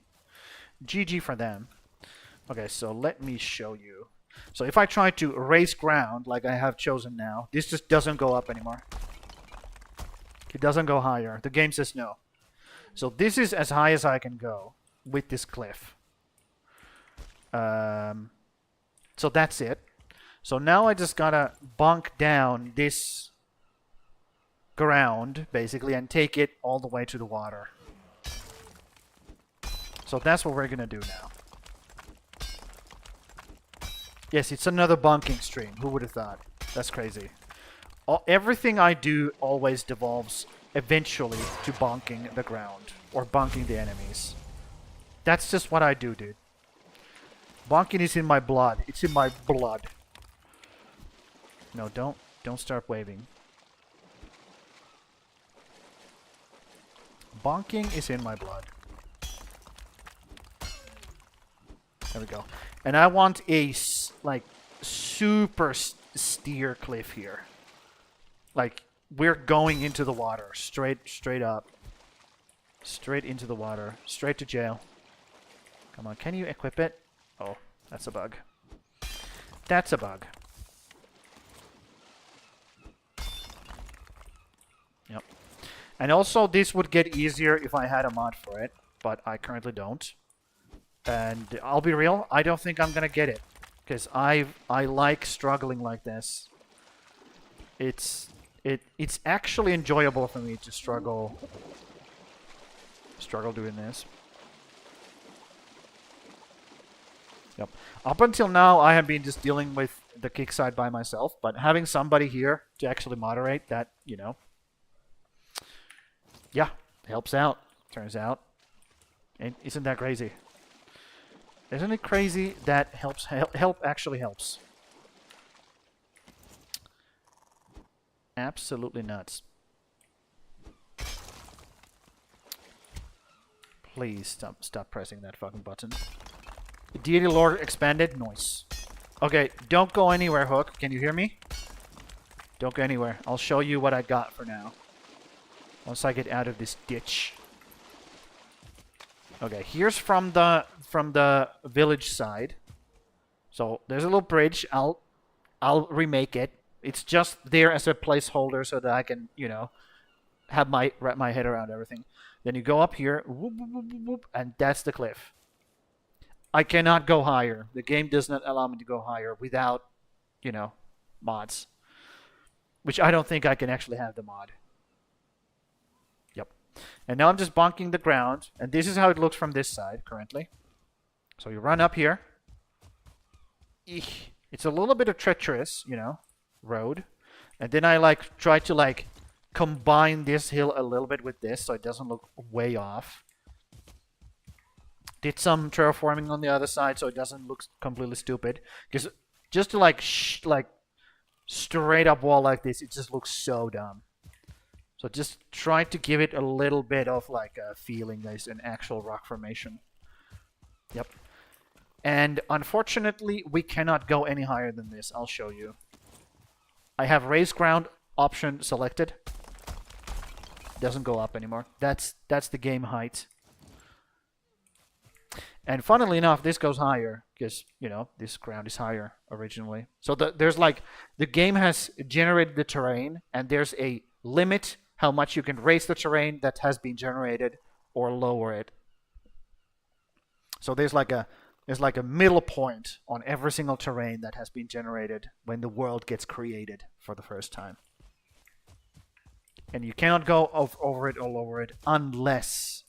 GG for them. Okay, so let me show you. So if I try to raise ground like I have chosen now, this just doesn't go up anymore. It doesn't go higher. The game says no. So this is as high as I can go with this cliff. So that's it. So now I just gotta bunk down this ground, basically, and take it all the way to the water. So that's what we're gonna do now. Yes, it's another bunking stream. Who would have thought? That's crazy. Everything I do always devolves eventually to bonking the ground or bonking the enemies. That's just what I do, dude. Bonking is in my blood. It's in my blood. No, don't start waving. Bonking is in my blood. There we go. And I want a super steer cliff here. Like, we're going into the water, straight up. Straight into the water, straight to jail. Come on, can you equip it? Oh, that's a bug. That's a bug. Yep. And also, this would get easier if I had a mod for it, but I currently don't. And I'll be real, I don't think I'm gonna get it, because I like struggling like this. It's actually enjoyable for me to struggle doing this. Yep. Up until now, I have been just dealing with the kick side by myself, but having somebody here to actually moderate that, yeah, helps out. Turns out, and isn't that crazy? Isn't it crazy that help actually helps? Absolutely nuts. Please stop pressing that fucking button. Deity Lord expanded. Nice. Okay, don't go anywhere, Hook. Can you hear me? Don't go anywhere. I'll show you what I got for now. Once I get out of this ditch. Okay, here's from the village side. So there's a little bridge. I'll remake it. It's just there as a placeholder so that I can, wrap my head around everything. Then you go up here, whoop, whoop, whoop, whoop, whoop, and that's the cliff. I cannot go higher. The game does not allow me to go higher without, mods. Which I don't think I can actually have the mod. Yep. And now I'm just bonking the ground. And this is how it looks from this side currently. So you run up here. It's a little bit of treacherous, road. And then I try to combine this hill a little bit with this so it doesn't look way off. Did some terraforming on the other side so it doesn't look completely stupid. Because just to straight up wall like this, it just looks so dumb. So just try to give it a little bit of a feeling there's an actual rock formation. Yep. And unfortunately, we cannot go any higher than this. I'll show you. I have raise ground option selected. Doesn't go up anymore. That's the game height. And funnily enough, this goes higher because, this ground is higher originally. So the game has generated the terrain, and there's a limit how much you can raise the terrain that has been generated or lower it. So there's a middle point on every single terrain that has been generated when the world gets created for the first time. And you cannot go over it or lower it unless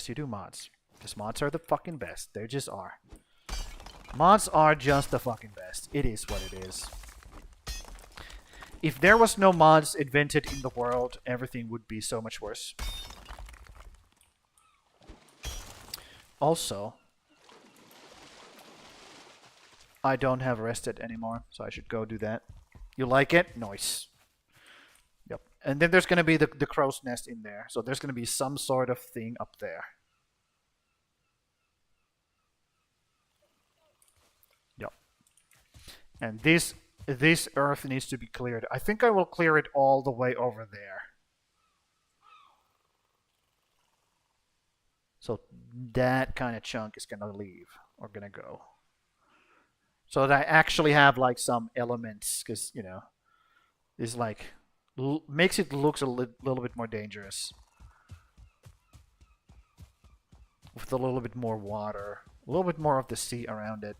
you do mods. Because mods are the fucking best. They just are. Mods are just the fucking best. It is what it is. If there was no mods invented in the world, everything would be so much worse. Also, I don't have rested anymore, so I should go do that. You like it? Nice. Yep. And then there's going to be the crow's nest in there. So there's going to be some sort of thing up there. Yep. And this earth needs to be cleared. I think I will clear it all the way over there. So that kind of chunk is going to leave or going to go. So that I actually have some elements, because is makes it looks a little bit more dangerous with a little bit more water, a little bit more of the sea around it.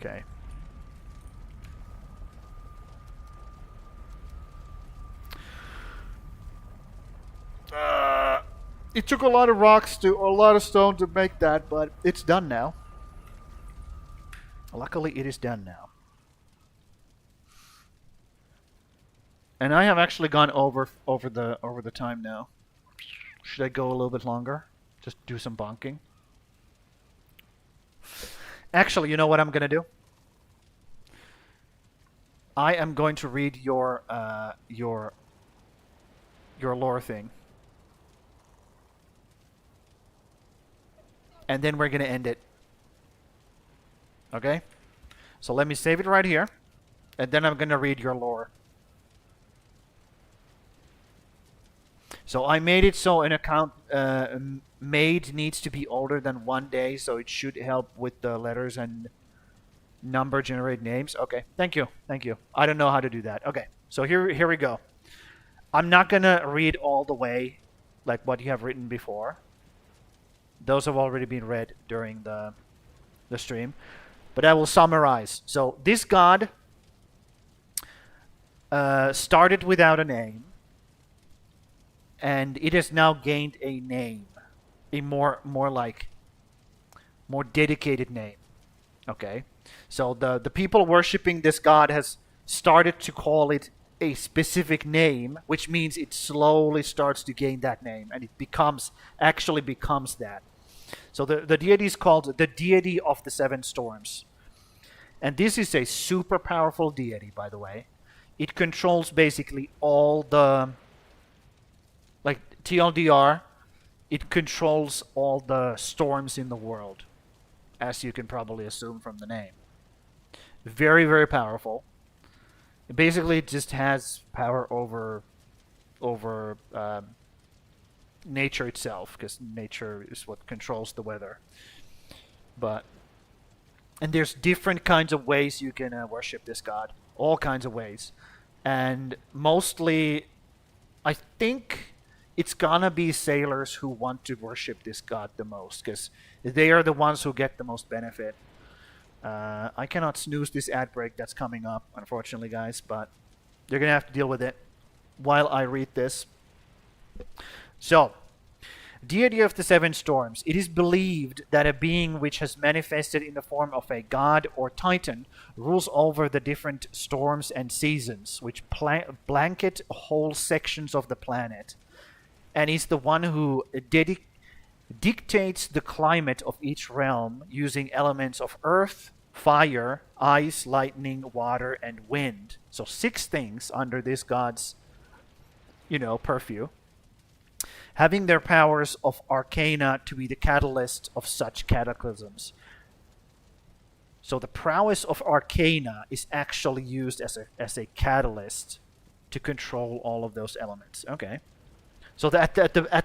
Okay. It took a lot of or a lot of stone to make that, but it's done now. Luckily, it is done now. And I have actually gone over the time now. Should I go a little bit longer? Just do some bonking. Actually, you know what I'm gonna do? I am going to read your lore thing. And then we're going to end it. Okay? So let me save it right here. And then I'm going to read your lore. So I made it so an account made needs to be older than 1 day. So it should help with the letters and number generate names. Okay. Thank you. Thank you. I don't know how to do that. Okay. So here we go. I'm not going to read all the way what you have written before. Those have already been read during the stream. But I will summarize. So this god started without a name. And it has now gained a name. A more dedicated name. Okay? So the people worshipping this god has started to call it a specific name, which means it slowly starts to gain that name. And it actually becomes that. So the deity is called the deity of the seven storms. And this is a super powerful deity, by the way. It controls basically all the... TLDR, it controls all the storms in the world. As you can probably assume from the name. Very, very powerful. Basically, it just has power over nature itself, because nature is what controls the weather. And there's different kinds of ways you can worship this god. All kinds of ways. And mostly I think it's gonna be sailors who want to worship this god the most, because they are the ones who get the most benefit. I cannot snooze this ad break that's coming up, unfortunately, guys, but you're gonna have to deal with it while I read this. So, deity of the seven storms. It is believed that a being which has manifested in the form of a god or titan rules over the different storms and seasons, which blanket whole sections of the planet, and is the one who dictates the climate of each realm using elements of earth, fire, ice, lightning, water, and wind. So 6 things under this god's, purview, having their powers of arcana to be the catalyst of such cataclysms. So the prowess of arcana is actually used as a catalyst to control all of those elements. Okay. So at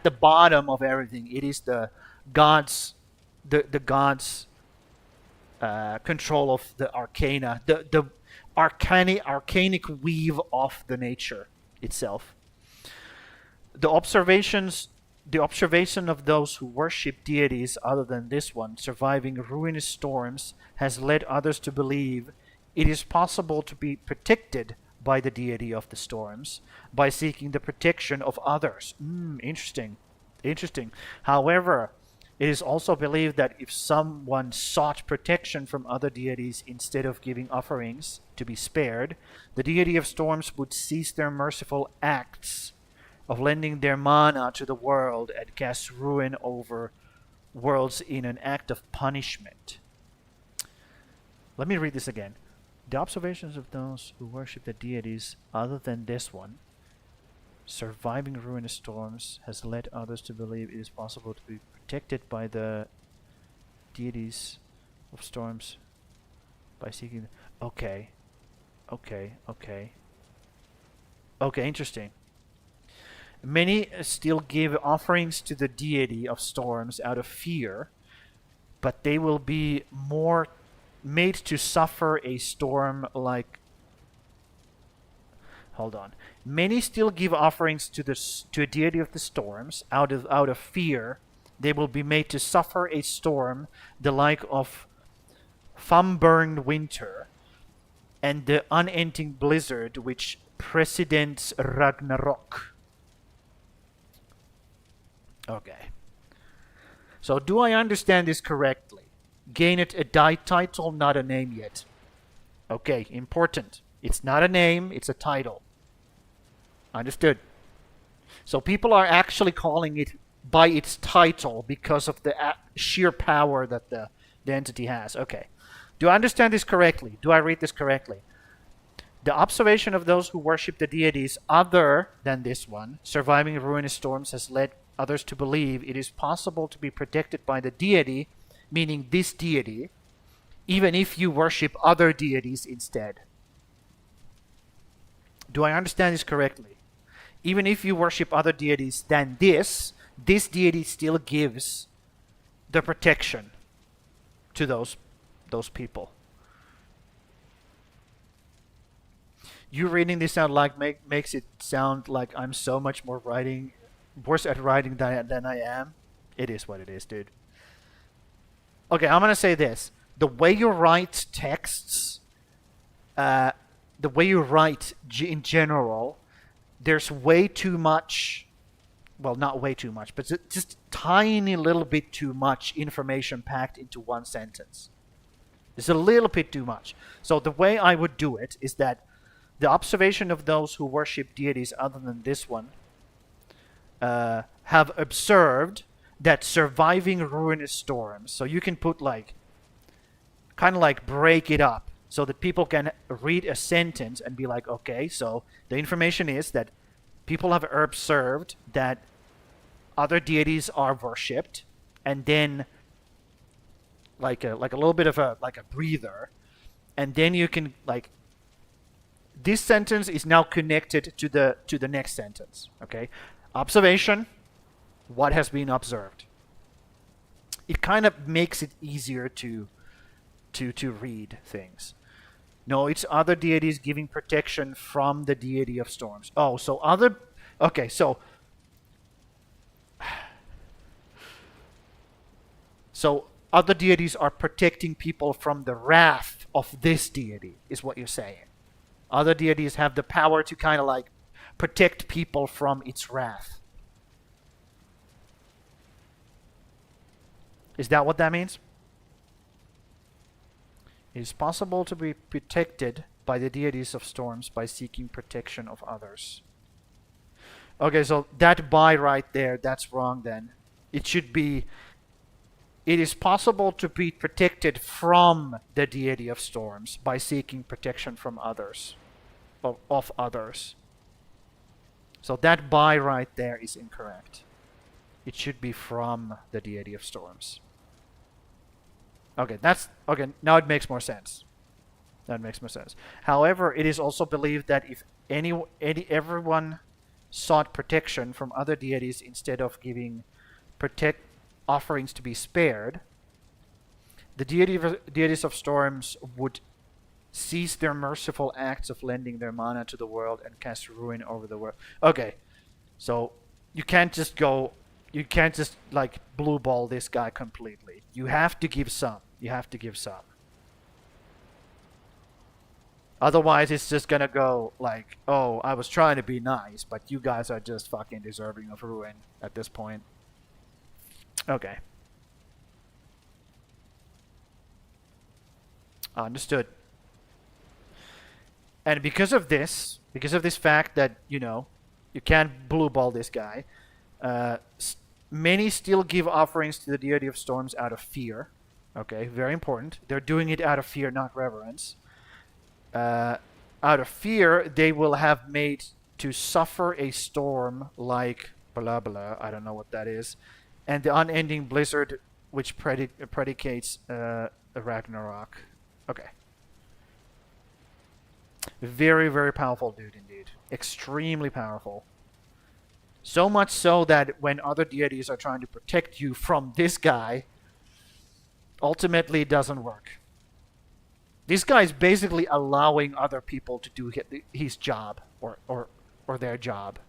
the bottom of everything, it is the gods, the gods' control of the arcana, the arcanic weave of the nature itself. The observation of those who worship deities other than this one, surviving ruinous storms, has led others to believe it is possible to be protected by the deity of the storms by seeking the protection of others. Interesting. However, it is also believed that if someone sought protection from other deities instead of giving offerings to be spared, the deity of storms would cease their merciful acts of lending their mana to the world and cast ruin over worlds in an act of punishment. Let me read this again. The observations of those who worship the deities other than this one, surviving ruinous storms, has led others to believe it is possible to be protected by the deities of storms by seeking... Okay, interesting. Many still give offerings to the deity of storms out of fear, but they will be more made to suffer a storm like... Hold on. Many still give offerings to a deity of the storms out of fear. They will be made to suffer a storm the like of thumb-burned winter and the unending blizzard which precedents Ragnarok. Okay. So do I understand this correctly? Gain it a title, not a name yet. Okay, important. It's not a name, it's a title. Understood. So people are actually calling it by its title because of the sheer power that the entity has. Okay. Do I understand this correctly? Do I read this correctly? The observation of those who worship the deities other than this one, surviving ruinous storms, has led others to believe it is possible to be protected by the deity, meaning this deity, even if you worship other deities instead. Do I understand this correctly? Even if you worship other deities than this deity still gives the protection to those people. You reading this out like makes it sound like I'm so much worse at writing than I am. It is what it is, dude. Okay, I'm gonna say this: the way you write texts, the way you write in general, there's way too much. Well, not way too much, but just tiny little bit too much information packed into one sentence. It's a little bit too much. So the way I would do it is that the observation of those who worship deities other than this one have observed that surviving ruinous storms. So you can put kind of break it up so that people can read a sentence and be like, okay, so the information is that people have observed that other deities are worshipped, and then like a little bit of a breather, and then you can this sentence is now connected to the next sentence. Okay, observation, what has been observed. It kind of makes it easier to read things. No, it's other deities giving protection from the deity of storms. Oh, so other Okay, so other deities are protecting people from the wrath of this deity, is what you're saying. Other deities have the power to kind of like protect people from its wrath. Is that what that means? It is possible to be protected by the deities of storms by seeking protection of others. Okay, so that by right there, that's wrong then. It should be, it is possible to be protected from the deity of storms by seeking protection from others, of others. So that by right there is incorrect. It should be from the deity of storms. Okay, okay, now it makes more sense. That makes more sense. However, it is also believed that if everyone sought protection from other deities instead of giving offerings to be spared, the deities of storms would cease their merciful acts of lending their mana to the world and cast ruin over the world. Okay, so you can't just like blue ball this guy completely. You have to give some. You have to give some. Otherwise, it's just gonna go like, oh, I was trying to be nice, but you guys are just fucking deserving of ruin at this point. Okay. Understood. And because of this fact that, you know, you can't blue ball this guy, many still give offerings to the deity of storms out of fear. Okay, very important. They're doing it out of fear, not reverence. Out of fear, they will have made to suffer a storm like blah blah, I don't know what that is, and the unending blizzard which predicates Ragnarok. Okay. Very, very powerful dude indeed. Extremely powerful. So much so that when other deities are trying to protect you from this guy, ultimately it doesn't work. This guy is basically allowing other people to do his job or their job.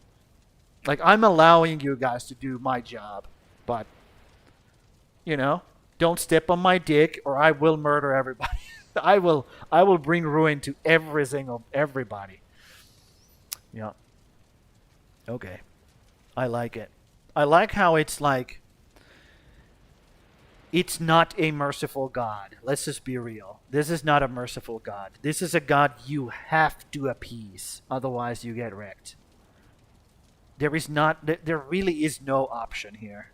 Like, I'm allowing you guys to do my job, but, you know, don't step on my dick or I will murder everybody. I will bring ruin to everybody. Yeah. Okay. I like it. I like how it's like, it's not a merciful God. Let's just be real. This is not a merciful God. This is a God you have to appease. Otherwise you get wrecked. There really is no option here.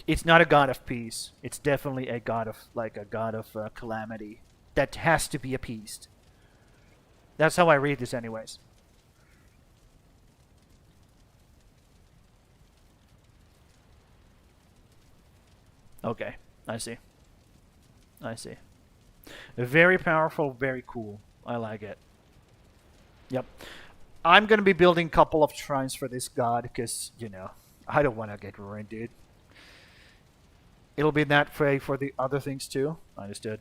It's not a God of peace. It's definitely a God of calamity that has to be appeased. That's how I read this anyways. Okay, I see. I see. Very powerful, very cool. I like it. Yep. I'm going to be building a couple of shrines for this god because, you know, I don't want to get ruined, dude. It'll be that way for the other things too. Understood.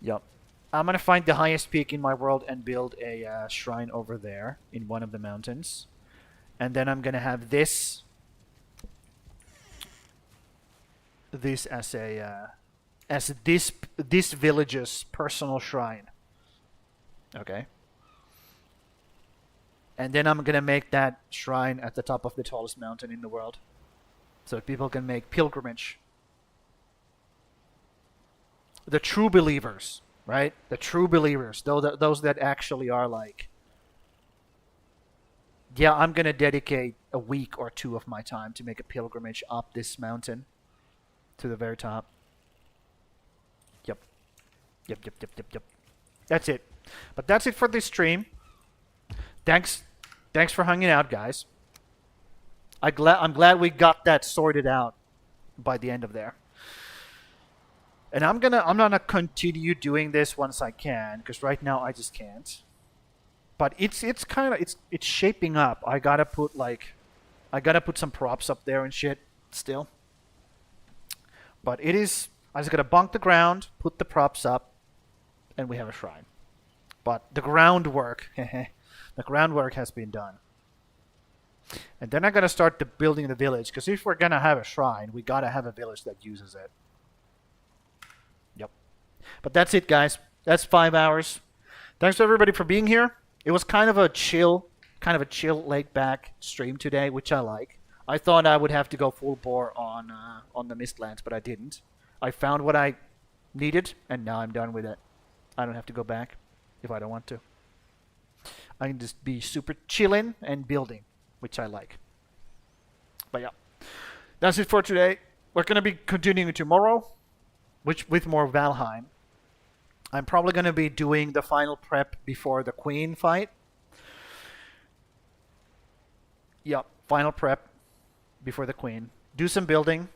Yep. I'm going to find the highest peak in my world and build a shrine over there in one of the mountains. And then I'm going to have this as a this village's personal shrine. Okay. And then I'm gonna make that shrine at the top of the tallest mountain in the world, so people can make pilgrimage. The true believers, right? The true believers, those that actually are like, yeah, I'm gonna dedicate a week or two of my time to make a pilgrimage up this mountain to the very top. Yep. Yep. That's it. But that's it for this stream. Thanks for hanging out, guys. I'm glad we got that sorted out by the end of there. And I'm gonna continue doing this once I can, because right now I just can't. But it's shaping up. I gotta put some props up there and shit still. But I just gotta bunk the ground, put the props up, and we have a shrine. But the groundwork, The groundwork has been done. And then I'm going to start building the village, because if we're going to have a shrine, we got to have a village that uses it. Yep. But that's it, guys. That's 5 hours. Thanks to everybody for being here. It was kind of a chill, laid back stream today, which I like. I thought I would have to go full bore on the Mistlands, but I didn't. I found what I needed, and now I'm done with it. I don't have to go back if I don't want to. I can just be super chilling and building, which I like. But yeah, that's it for today. We're going to be continuing tomorrow, with more Valheim. I'm probably going to be doing the final prep before the Queen fight. Yep, final prep before the Queen. Do some building,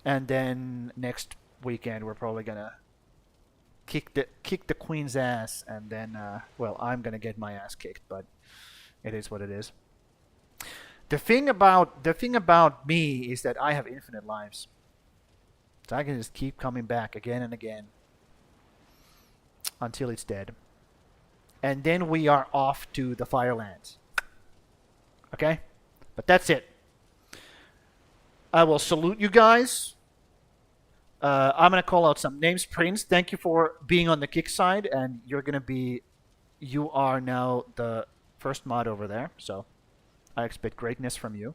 and then next weekend we're probably going to kick the Queen's ass, and then, well, I'm going to get my ass kicked, but it is what it is. The thing about me is that I have infinite lives. So I can just keep coming back again and again until it's dead. And then we are off to the Firelands. Okay? But that's it. I will salute you guys. I'm going to call out some names. Prince, thank you for being on the kick side, and you are now the first mod over there, so I expect greatness from you.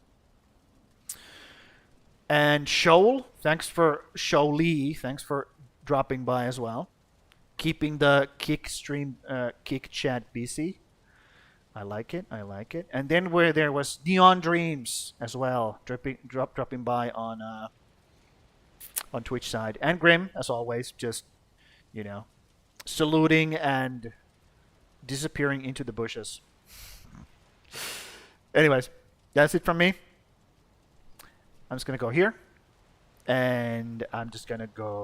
And Shoal, thanks for dropping by as well. Keeping the kick stream, kick chat busy. I like it. And then where there was Neon Dreams as well, dropping by on Twitch side. And Grim, as always, just, saluting and disappearing into the bushes. Anyways, that's it from me. I'm just going to go here. And I'm just going to go